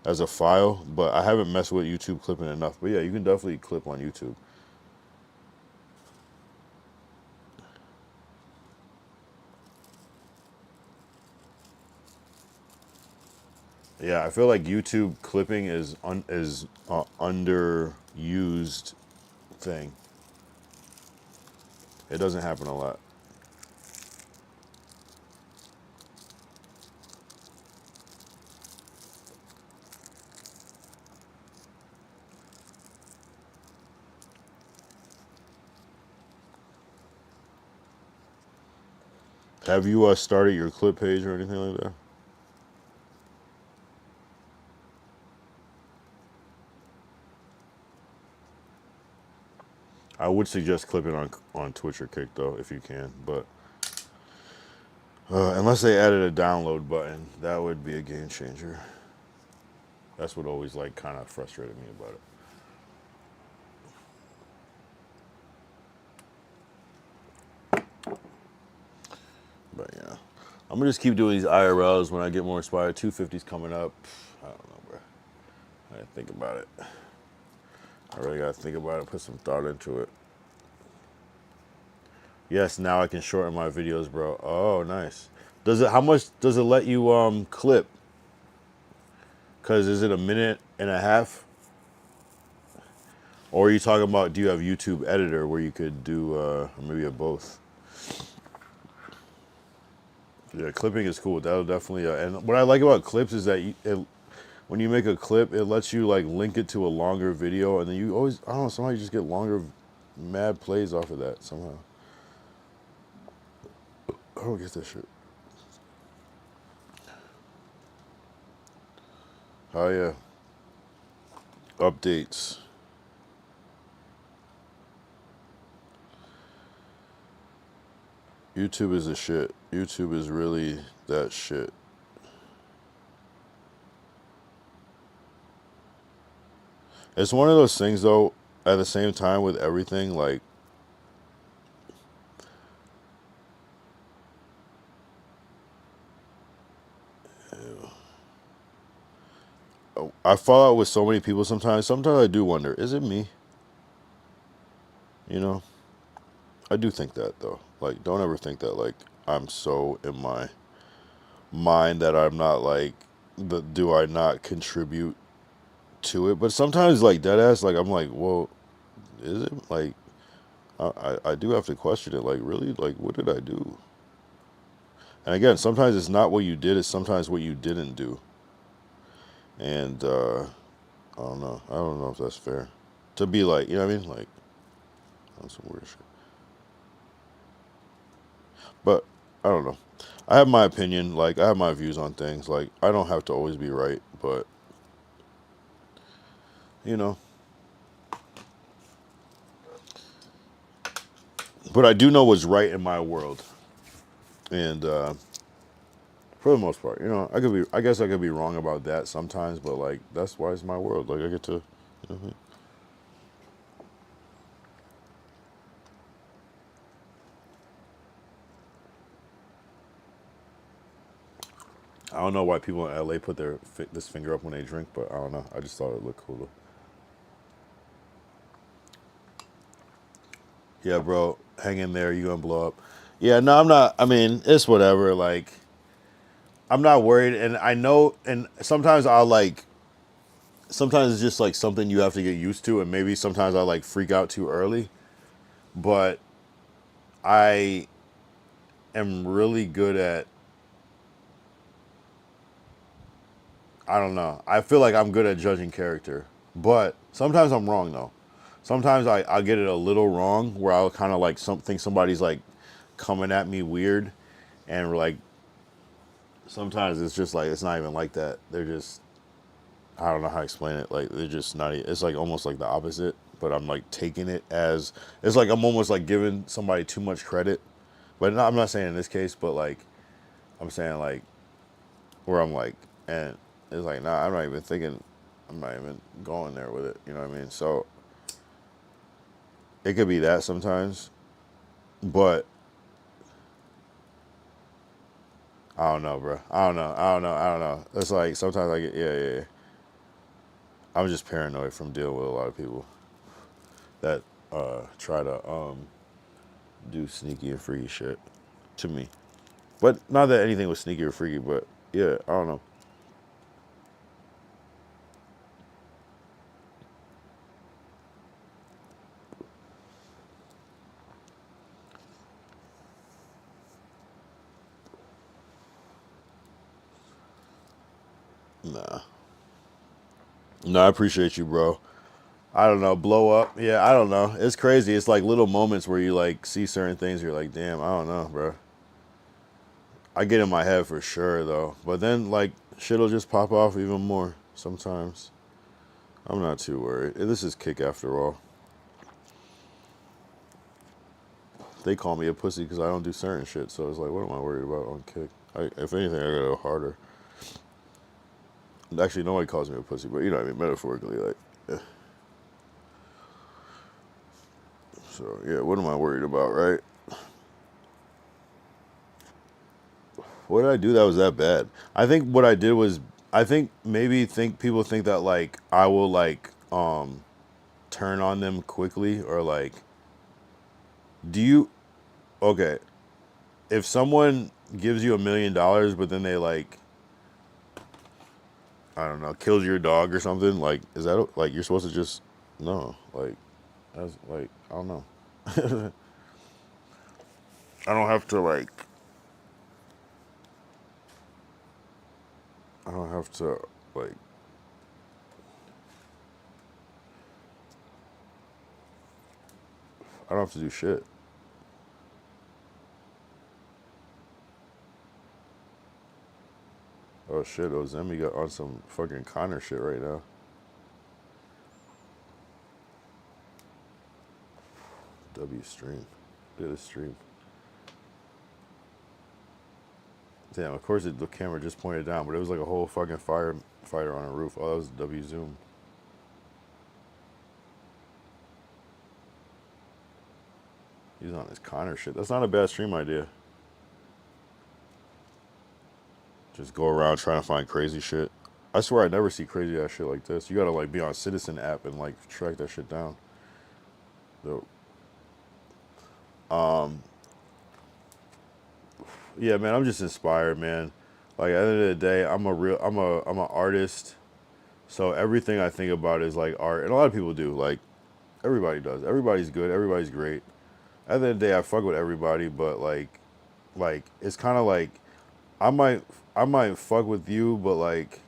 as a file. But I haven't messed with YouTube clipping enough. But yeah, you can definitely clip on YouTube. Yeah, I feel like YouTube clipping is underused thing. It doesn't happen a lot. Have you started your clip page or anything like that? I would suggest clipping on Twitch or Kick, though, if you can. But unless they added a download button, that would be a game changer. That's what always, like, kind of frustrated me about it. But yeah, I'm gonna just keep doing these IRLs when I get more inspired. 250's coming up. I don't know, bro. I gotta think about it. I really gotta think about it, put some thought into it. Yes, now I can shorten my videos, bro. Oh, nice. How much does it let you clip? Cause is it a minute and a half? Or are you talking about, do you have YouTube editor where you could do maybe a both? Yeah, clipping is cool. That'll definitely. And what I like about clips is that when you make a clip, it lets you like link it to a longer video, and then you always, I don't know, somehow you just get longer, mad plays off of that somehow. I don't get that shit. Oh yeah. Updates. YouTube is the shit. YouTube is really that shit. It's one of those things though, at the same time with everything, like I fall out with so many people sometimes. Sometimes I do wonder, is it me? You know? I do think that though. Like, don't ever think that like I'm so in my mind that I'm not like, do I not contribute to it? But sometimes like dead ass, like I'm like, well, is it like I do have to question it. Like, really, like what did I do? And again, sometimes it's not what you did; it's sometimes what you didn't do. And I don't know. I don't know if that's fair to be like, you know what I mean? Like, on some weird shit. But I don't know. I have my opinion. Like, I have my views on things. Like, I don't have to always be right, but you know. But I do know what's right in my world, and for the most part, you know, I could be. I guess I could be wrong about that sometimes, but like that's why it's my world. Like I get to. You know, I don't know why people in LA put this finger up when they drink, but I don't know. I just thought it looked cool. Yeah, bro, hang in there. You gonna blow up? Yeah, no, I'm not. I mean, it's whatever. Like, I'm not worried, and I know. And sometimes I'll like. Sometimes it's just like something you have to get used to, and maybe sometimes I like freak out too early. But I am really good at. I don't know. I feel like I'm good at judging character, but sometimes I'm wrong though. Sometimes I get it a little wrong, where I'll kind of like think somebody's like coming at me weird, and like sometimes it's just like it's not even like that. They're just, I don't know how to explain it. Like they're just not. It's like almost like the opposite. But I'm like taking it as, it's like I'm almost like giving somebody too much credit. But I'm not saying in this case, but like I'm saying like where I'm like, and it's like nah, I'm not even thinking. I'm not even going there with it. You know what I mean? So it could be that sometimes, but I don't know, bro. I don't know. I don't know. I don't know. It's like sometimes I get, yeah. I'm just paranoid from dealing with a lot of people that try to do sneaky and freaky shit to me. But not that anything was sneaky or freaky, but yeah, I don't know. Nah. No, I appreciate you, bro. I don't know, blow up. Yeah, I don't know. It's crazy. It's like little moments where you like see certain things. You're like, damn, I don't know, bro. I get in my head for sure though, but then like shit'll just pop off even more sometimes. I'm not too worried. This is Kick after all. They call me a pussy because I don't do certain shit. So it's like, what am I worried about on Kick? If anything, I gotta go harder. Actually, nobody calls me a pussy, but you know what I mean, metaphorically, like. Yeah. So yeah, what am I worried about, right? What did I do that was that bad? I think what I did was, I think maybe think people think that like I will like turn on them quickly, or like, do you, okay, if someone gives you $1 million but then they like, I don't know, kills your dog or something, like is that like you're supposed to just, no, like that's like, I don't know. I don't have to like, I don't have to, like, I don't have to do shit. Oh shit, Ozemi got on some fucking Connor shit right now. W stream. Look at this stream. Damn, of course the camera just pointed down, but it was like a whole fucking firefighter on a roof. Oh, that was W zoom. He's on his Connor shit. That's not a bad stream idea. Just go around trying to find crazy shit. I swear I never see crazy ass shit like this. You gotta like be on Citizen app and like track that shit down. So, yeah, man, I'm just inspired, man. Like at the end of the day, I'm an artist. So everything I think about is like art, and a lot of people do. Like everybody does. Everybody's good. Everybody's great. At the end of the day, I fuck with everybody, but like it's kind of like I might fuck with you, but like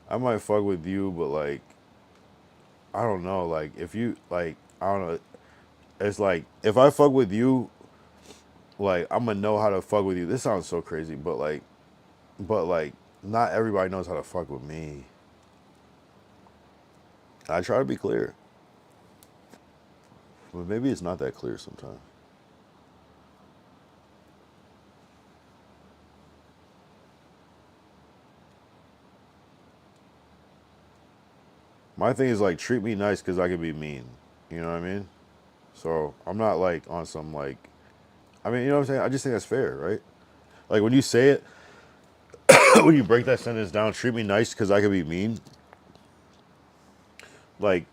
I might fuck with you, but like I don't know. Like if you like I don't know. It's like if I fuck with you, like I'm gonna know how to fuck with you. This sounds so crazy, but like not everybody knows how to fuck with me. I try to be clear, but maybe it's not that clear sometimes. My thing is like treat me nice because I can be mean. You know what I mean? So I'm not like on some like, I mean, you know what I'm saying? I just think that's fair, right? Like when you say it, when you break that sentence down, treat me nice because I can be mean. Like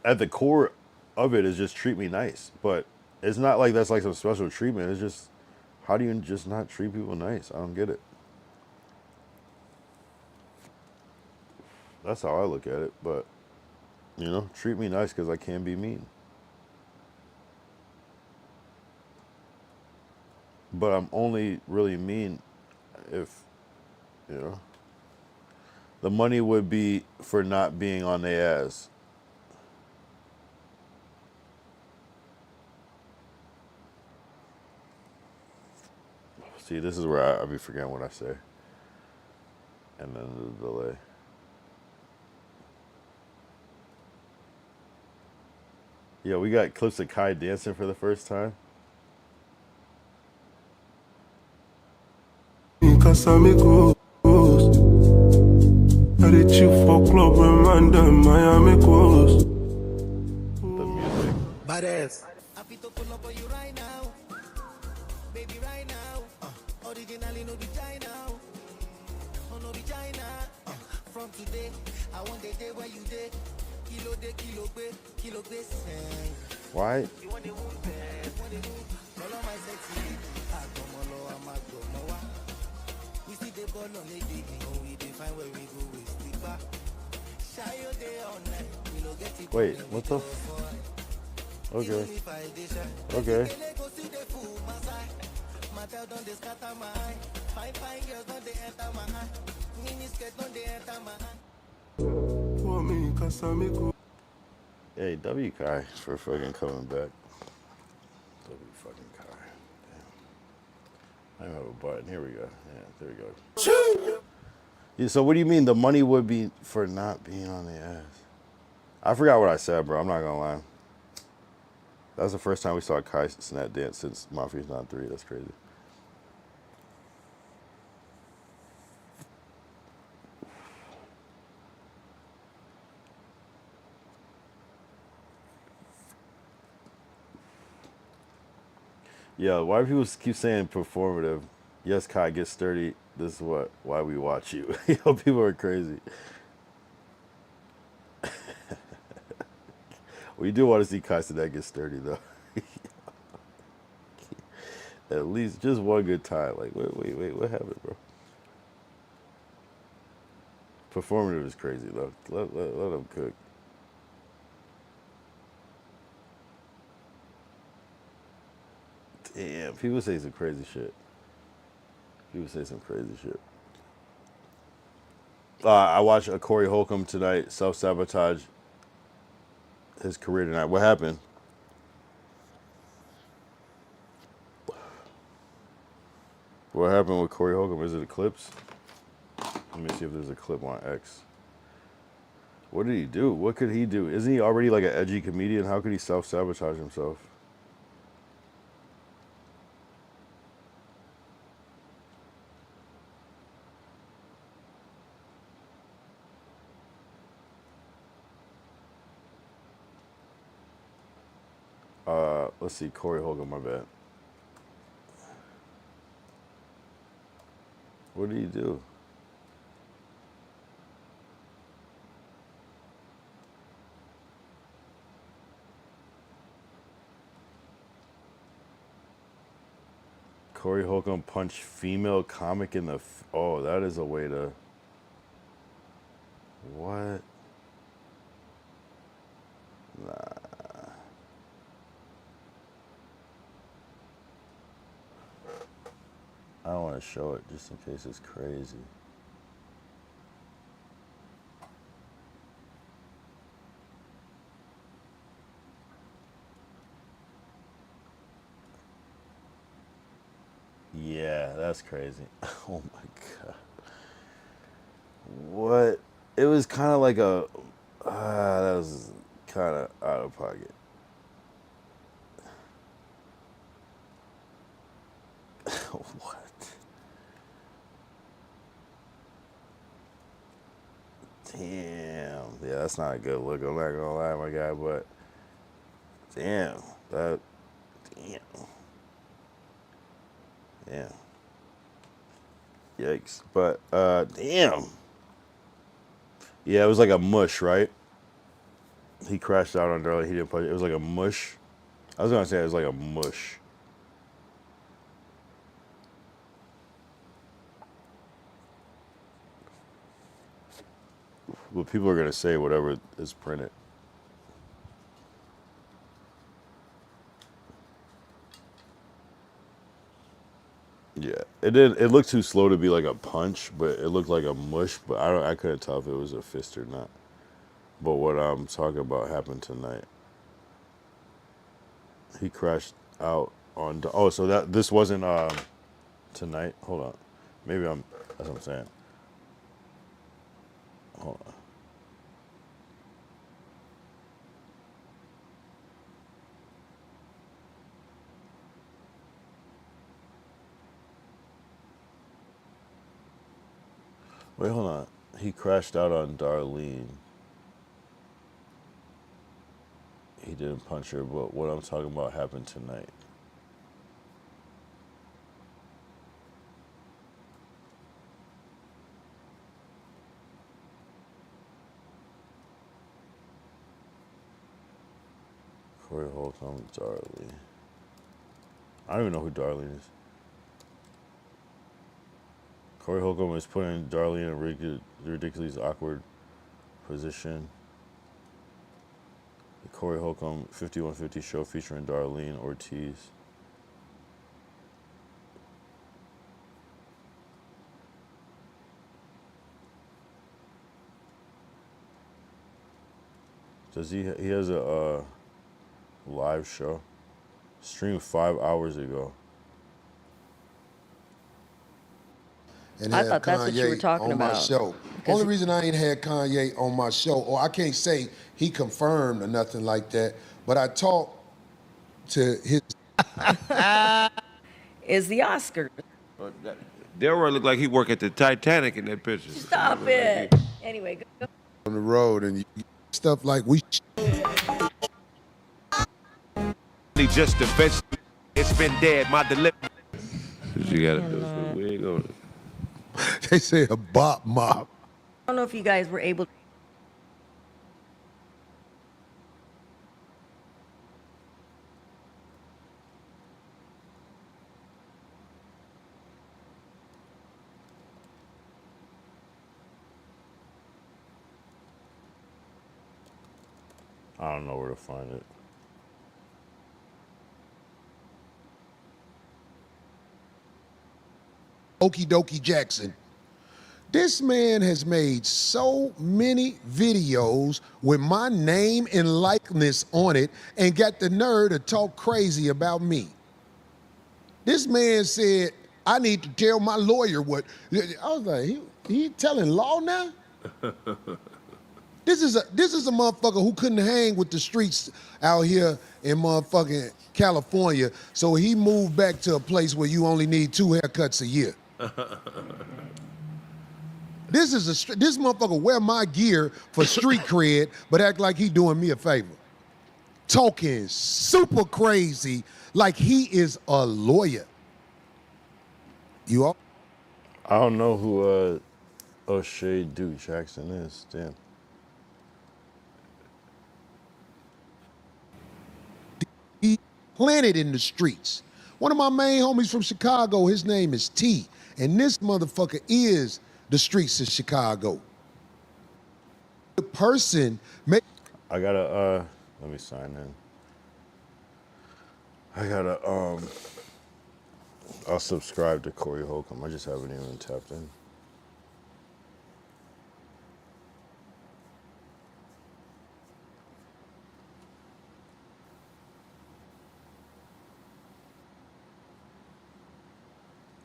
at the core of it is just treat me nice, but it's not like that's like some special treatment. It's just how do you just not treat people nice? I don't get it. That's how I look at it, but you know, treat me nice because I can be mean. But I'm only really mean if, you know, the money would be for not being on their ass. See, this is where I be forgetting what I say. And then the delay. Yeah, we got clips of Kai dancing for the first time. Casamigos. I did you for club and Manda, Miami Coast. The music. Badass. Happy to pull up on you right now, baby, right now. Originally no be China, oh no be China. From today, I want the day where you day. Kilo be, sing. Why? You want the wound bed, follow my sexy. I come all over my go. We see the ball on lady, we define where we go with the bar. Shy your day all night, we no get it. Wait, what the Okay. Okay. Hey, W Kai for fucking coming back. W fucking Kai. Damn. I don't have a button. Here we go. Yeah, there we go. Yeah, so what do you mean the money would be for not being on the ass? I forgot what I said, bro. I'm not gonna lie. That was the first time we saw Kai snap dance since Mafia's Not 3. That's crazy. Yeah, why do people keep saying performative? Yes, Kai, get sturdy. This is why we watch you. Yo, people are crazy. We do want to see Kai Cenat get sturdy, though. At least just one good time. Like, wait, what happened, bro? Performative is crazy, though. Let them cook. Damn, people say some crazy shit. People say some crazy shit. I watched a Corey Holcomb tonight self-sabotage his career tonight. What happened? What happened with Corey Holcomb? Is it a clips? Let me see if there's a clip on X. What did he do? What could he do? Isn't he already like an edgy comedian? How could he self-sabotage himself? Let's see, Corey Holcomb, my bad. What did he do? Corey Holcomb punched female comic in the... Oh, that is a way to... What? Nah. I don't want to show it just in case it's crazy. Yeah, that's crazy. Oh my God. What? It was kind of like a... that was kind of out of pocket. What? Damn. Yeah, that's not a good look. I'm not gonna lie, my guy, but damn. Damn. Yeah. Yikes. But damn. Yeah, it was like a mush, right? He crashed out on Darlene. He didn't punch it. It was like a mush. I was gonna say it was like a mush. But people are gonna say whatever is printed. Yeah, it did. It looked too slow to be like a punch, but it looked like a mush. But I couldn't tell if it was a fist or not. But what I'm talking about happened tonight. He crashed out on. Oh, so this wasn't tonight. Hold on, maybe I'm. That's what I'm saying. Hold on. Wait, hold on. He crashed out on Darlene. He didn't punch her, but what I'm talking about happened tonight. Corey Holcomb, Darlene. I don't even know who Darlene is. Corey Holcomb is putting Darlene in a ridiculously awkward position. The Corey Holcomb 5150 show featuring Darlene Ortiz. Does he has a live show streamed 5 hours ago. And I have thought that's what you were Kanye talking on my about. show. Only reason I ain't had Kanye on my show, or I can't say he confirmed or nothing like that, but I talked to his Is the Oscar. Delroy looked like he worked at the Titanic in that picture. Stop it. Anyway, go. on the road and stuff like we. He just defense. It's been dead. My delivery. You gotta do it. We ain't gonna. They say a bop mop. I don't know if you guys were able to. I don't know where to find it. Okie Dokie Jackson. This man has made so many videos with my name and likeness on it and got the nerve to talk crazy about me. This man said, I need to tell my lawyer what. I was like, he telling law now? This is a motherfucker who couldn't hang with the streets out here in motherfucking California, so he moved back to a place where you only need 2 haircuts a year. This motherfucker wear my gear for street cred, but act like he doing me a favor. Talking super crazy like he is a lawyer. You all? I don't know who O'Shea Duke Jackson is. Damn. He planted in the streets. One of my main homies from Chicago, his name is T, and this motherfucker is the streets of Chicago. The person I gotta let me sign in. I gotta I'll subscribe to Corey Holcomb. I just haven't even tapped in.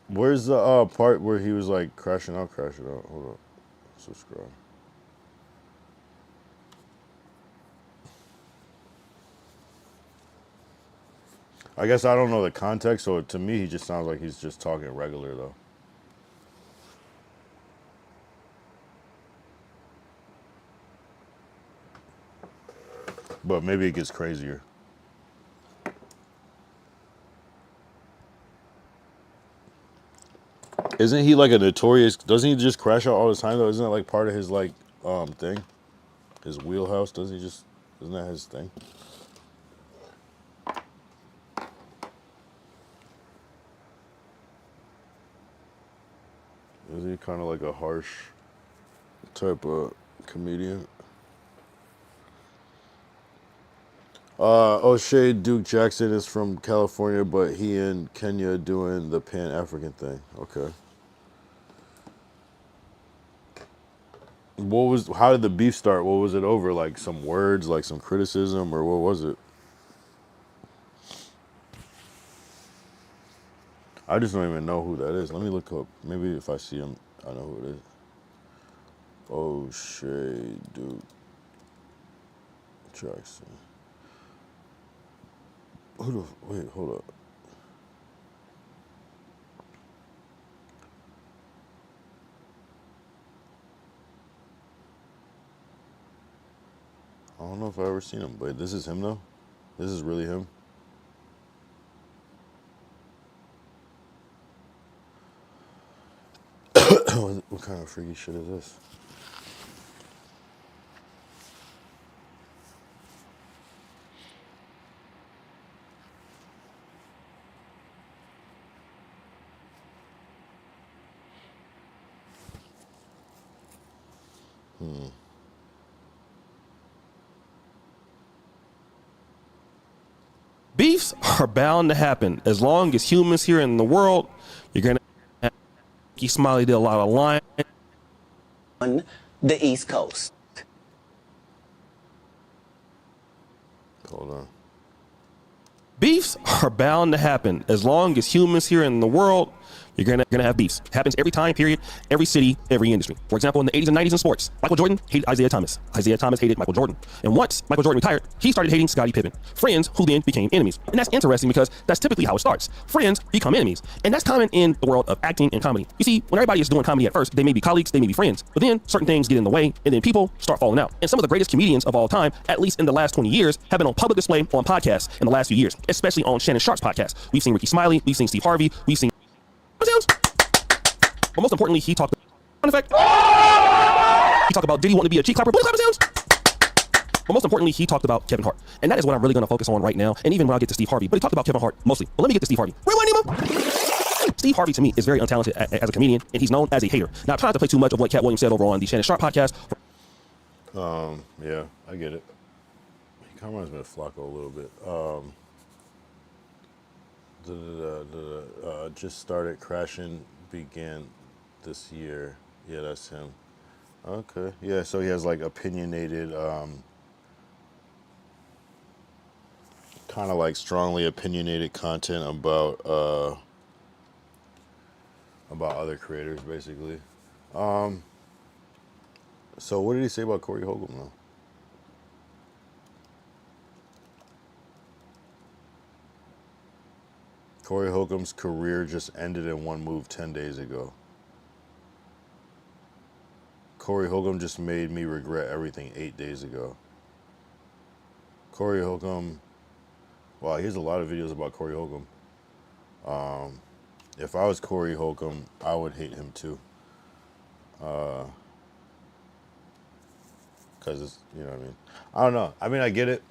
Where's the part where he was like crashing out? Hold up. Subscribe. I guess I don't know the context, so to me he just sounds like he's just talking regular though. But maybe it gets crazier. Isn't he like a notorious, doesn't he just crash out all the time though? Isn't that like part of his like thing? His wheelhouse, isn't that his thing? Isn't he kind of like a harsh type of comedian? O'Shea Duke Jackson is from California, but he in Kenya doing the Pan-African thing. Okay. How did the beef start? What was it over? Like some words, like some criticism, or what was it? I just don't even know who that is. Let me look up. Maybe if I see him, I know who it is. O'Shea Duke Jackson. Wait, hold up. I don't know if I've ever seen him, but this is him though? This is really him? What kind of freaky shit is this? Beefs are bound to happen. As long as humans here in the world, you're going to have Smiley did a lot of lying. On the East Coast. Hold on. Beefs are bound to happen. As long as humans here in the world, you're gonna have beefs. Happens every time period, every city, every industry. For example, in the 80s and 90s in sports, Michael Jordan hated Isaiah Thomas. Isaiah Thomas hated Michael Jordan. And once Michael Jordan retired, he started hating Scottie Pippen. Friends who then became enemies. And that's interesting because that's typically how it starts. Friends become enemies. And that's common in the world of acting and comedy. You see, when everybody is doing comedy at first, they may be colleagues, they may be friends. But then certain things get in the way, and then people start falling out. And some of the greatest comedians of all time, at least in the last 20 years, have been on public display on podcasts in the last few years, especially on Shannon Sharp's podcast. We've seen Ricky Smiley, we've seen Steve Harvey, we've seen... But most importantly, he talked about Diddy wanting to be a cheek clapper. Clapper sounds. But most importantly, he talked about Kevin Hart. And that is what I'm really going to focus on right now. And even when I get to Steve Harvey. But he talked about Kevin Hart mostly. But let me get to Steve Harvey. Rewind, Nemo. Steve Harvey, to me, is very untalented as a comedian. And he's known as a hater. Now, I try not to play too much of what Cat Williams said over on the Shannon Sharp podcast. Yeah, I get it. He kind of reminds me of Flacco a little bit. Just started crashing began this year. Yeah, that's him. Okay. Yeah, so he has like opinionated, kind of like strongly opinionated content about other creators, basically. So what did he say about Corey Holcomb, though? Corey Holcomb's career just ended in one move 10 days ago. Corey Holcomb just made me regret everything 8 days ago. Corey Holcomb, wow, he has a lot of videos about Corey Holcomb. If I was Corey Holcomb, I would hate him too. Because it's, you know what I mean? I don't know. I mean, I get it.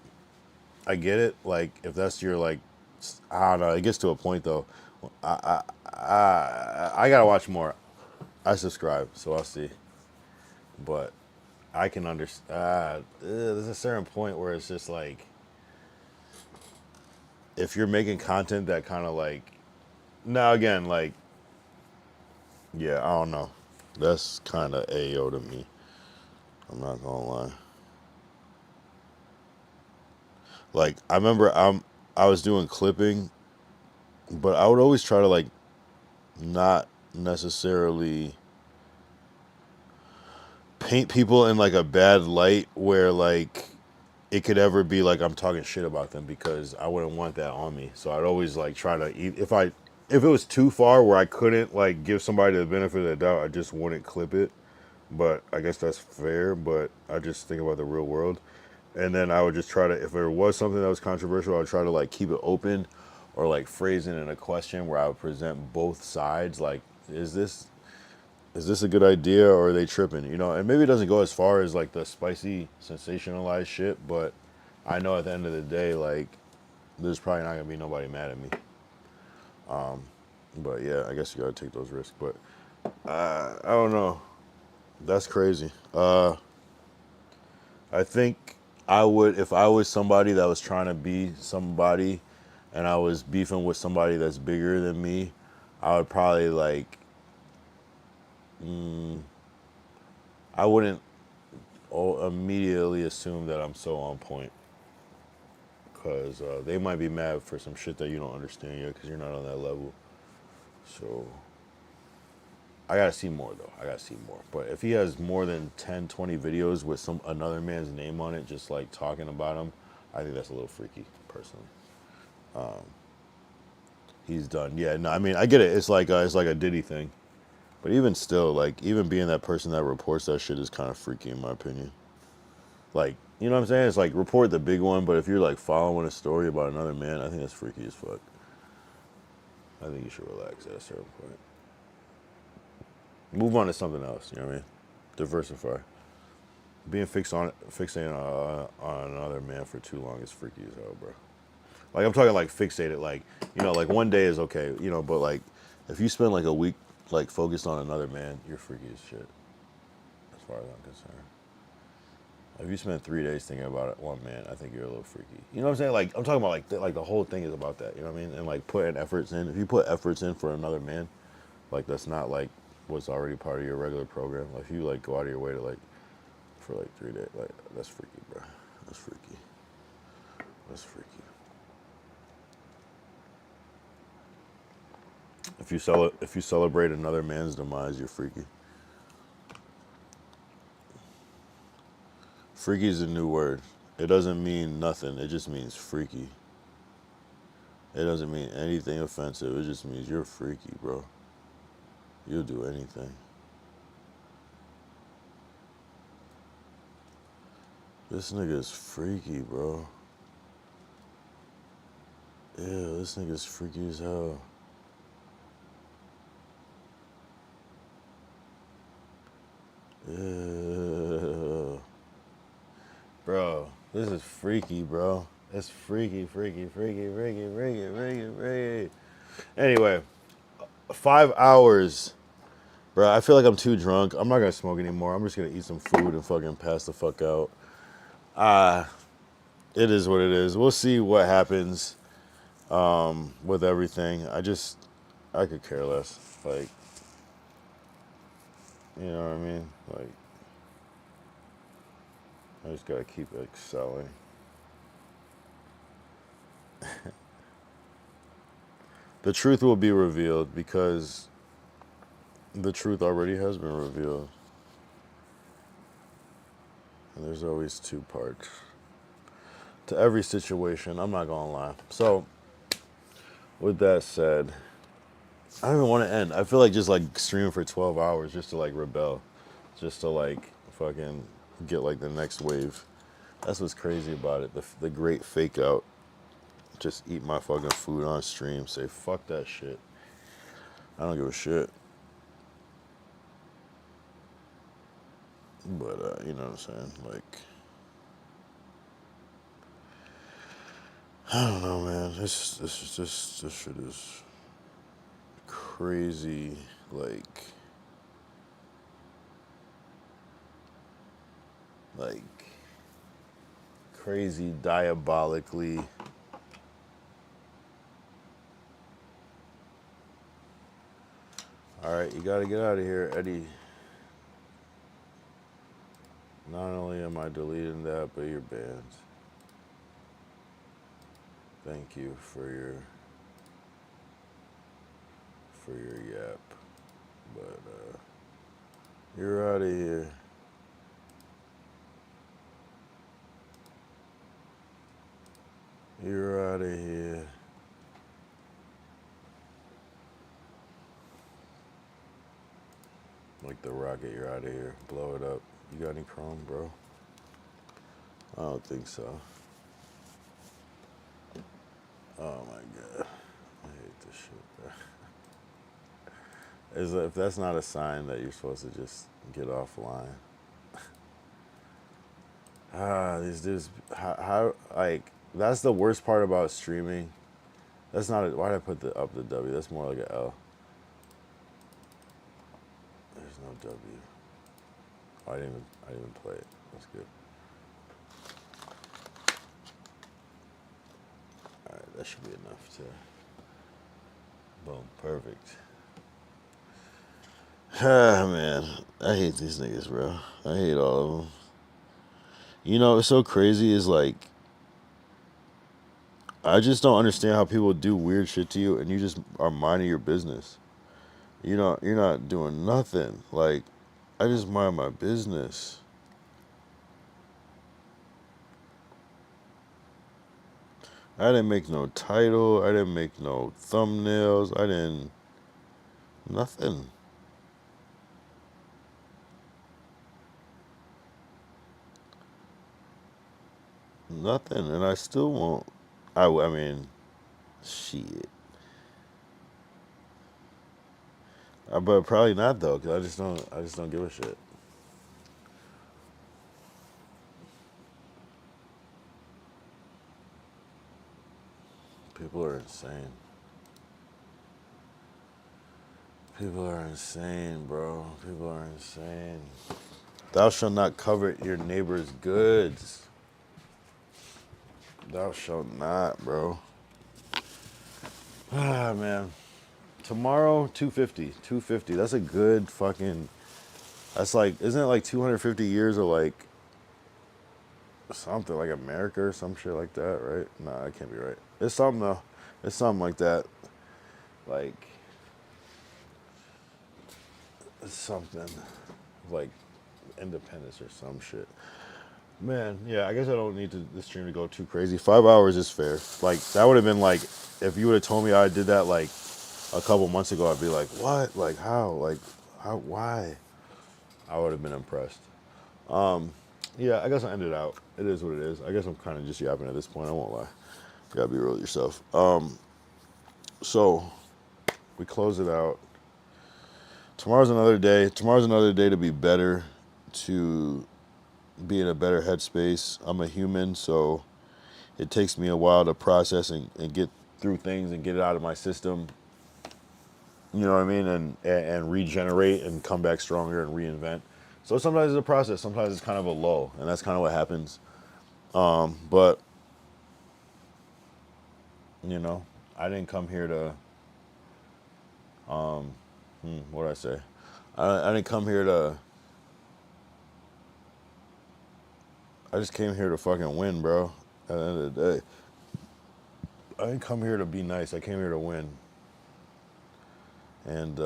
I get it. Like, if that's your, like, I don't know. It gets to a point, though. I got to watch more. I subscribe, so I'll see. But I can understand. There's a certain point where it's just like, if you're making content that kind of like, now again, like, yeah, I don't know. That's kind of AO to me. I'm not gonna lie. Like, I remember I was doing clipping, but I would always try to like not necessarily paint people in like a bad light where like it could ever be like I'm talking shit about them, because I wouldn't want that on me. So I'd always like try to, if it was too far where I couldn't like give somebody the benefit of the doubt, I just wouldn't clip it. But I guess that's fair, but I just think about the real world. And then I would just try to, if there was something that was controversial, I would try to like keep it open, or like phrase it in a question where I would present both sides. Like, is this a good idea, or are they tripping? You know, and maybe it doesn't go as far as like the spicy, sensationalized shit, but I know at the end of the day, like, there's probably not gonna be nobody mad at me. But yeah, I guess you gotta take those risks. But I don't know. That's crazy. I think I would, if I was somebody that was trying to be somebody and I was beefing with somebody that's bigger than me, I would probably like, I wouldn't immediately assume that I'm so on point, because they might be mad for some shit that you don't understand yet, because you're not on that level. So I gotta see more, though. I gotta see more. But if he has more than 10, 20 videos with another man's name on it, just like talking about him, I think that's a little freaky, personally. He's done. Yeah, no, I mean, I get it. It's like a Diddy thing. But even still, like, even being that person that reports that shit is kind of freaky, in my opinion. Like, you know what I'm saying? It's like, report the big one, but if you're like following a story about another man, I think that's freaky as fuck. I think you should relax at a certain point. Move on to something else, you know what I mean? Diversify. Being fixated on another man for too long is freaky as hell, bro. Like, I'm talking like fixated, like, you know, like one day is okay, you know, but like, if you spend like a week like focused on another man, you're freaky as shit, as far as I'm concerned. If you spend 3 days thinking about one man, I think you're a little freaky. You know what I'm saying? Like, I'm talking about like the whole thing is about that, you know what I mean? And like putting efforts in. If you put efforts in for another man, like, that's not like what's already part of your regular program. Like, if you like go out of your way to like, for like 3 days, like, that's freaky, bro. That's freaky. That's freaky. If you celebrate another man's demise, you're freaky. Freaky is a new word. It doesn't mean nothing. It just means freaky. It doesn't mean anything offensive. It just means you're freaky, bro. You'll do anything. This nigga's freaky, bro. Ew, this nigga's freaky as hell. Ew. Bro, this is freaky, bro. It's freaky. Anyway, 5 hours. Bro, I feel like I'm too drunk. I'm not gonna smoke anymore. I'm just gonna eat some food and fucking pass the fuck out. It is what it is. We'll see what happens with everything. I could care less. Like, You know what I mean? Like, I just gotta keep excelling. The truth will be revealed because the truth already has been revealed. And there's always two parts to every situation. I'm not gonna lie. So, with that said, I don't even want to end. I feel like just like streaming for 12 hours just to like rebel, just to like fucking get like the next wave. That's what's crazy about it. The great fake out. Just eat my fucking food on stream. Say fuck that shit. I don't give a shit. But you know what I'm saying? Like, I don't know, man. This shit is crazy. Like crazy, diabolically. All right, you gotta get out of here, Eddie. Not only am I deleting that, but you're banned. Thank you for your yap. But you're out of here. You're out of here. Like the rocket, you're out of here. Blow it up. You got any chrome, bro? I don't think so. Oh my god. I hate this shit, bro. If that's not a sign that you're supposed to just get offline. These dudes, how, like, that's the worst part about streaming. That's not, why did I put up the W? That's more like an L. There's no W. Oh, I didn't even play it. That's good. Alright, that should be enough to, boom, perfect. Ah, man, I hate these niggas, bro. I hate all of them. You know, it's so crazy is like, I just don't understand how people do weird shit to you and you just are minding your business. You're not doing nothing. Like, I just mind my business. I didn't make no title. I didn't make no thumbnails. I didn't, nothing. Nothing. And I still won't. I mean, shit. But probably not though, because I just don't give a shit. People are insane. People are insane, bro. People are insane. Thou shalt not covet your neighbor's goods. Thou shalt not, bro. Ah, man. Tomorrow, 250. 250. That's a good fucking... That's like... Isn't it like 250 years of like... Something like America or some shit like that, right? Nah, that can't be right. It's something though. It's something like that. Like... It's something. Like... Independence or some shit. Man, yeah, I guess I don't need this stream to go too crazy. 5 hours is fair. Like, that would have been like... If you would have told me I did that like... A couple months ago, I'd be like, what? Like, how? Like, how? Why? I would have been impressed. Yeah, I guess I'll end it out. It is what it is. I guess I'm kind of just yapping at this point. I won't lie. You gotta be real with yourself. So, we close it out. Tomorrow's another day. Tomorrow's another day to be better, to be in a better headspace. I'm a human, so it takes me a while to process and get through things and get it out of my system. You know what I mean? And regenerate and come back stronger and reinvent. So sometimes it's a process. Sometimes it's kind of a lull. And that's kind of what happens. But, you know, I didn't come here to, what did I say? I didn't come here to. I just came here to fucking win, bro. At the end of the day, I didn't come here to be nice. I came here to win. And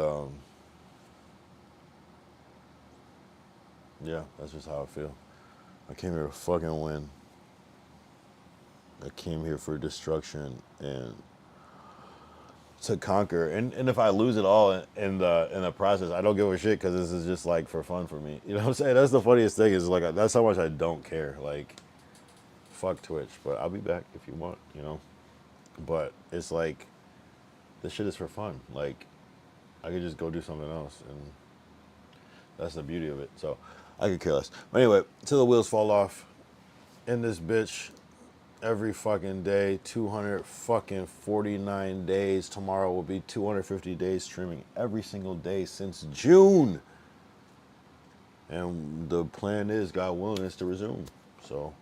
yeah, that's just how I feel. I came here to fucking win. I came here for destruction and to conquer. And if I lose it all in the process, I don't give a shit because this is just like for fun for me. You know what I'm saying? That's the funniest thing is like that's how much I don't care. Like, fuck Twitch, but I'll be back if you want. You know. But it's like this shit is for fun. Like, I could just go do something else, and that's the beauty of it. So I could care less. But anyway, till the wheels fall off in this bitch every fucking day, 249 days. Tomorrow will be 250 days streaming every single day since June. And the plan is, God willing, is to resume. So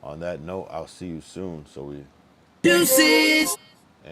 on that note, I'll see you soon. So we... Deuces.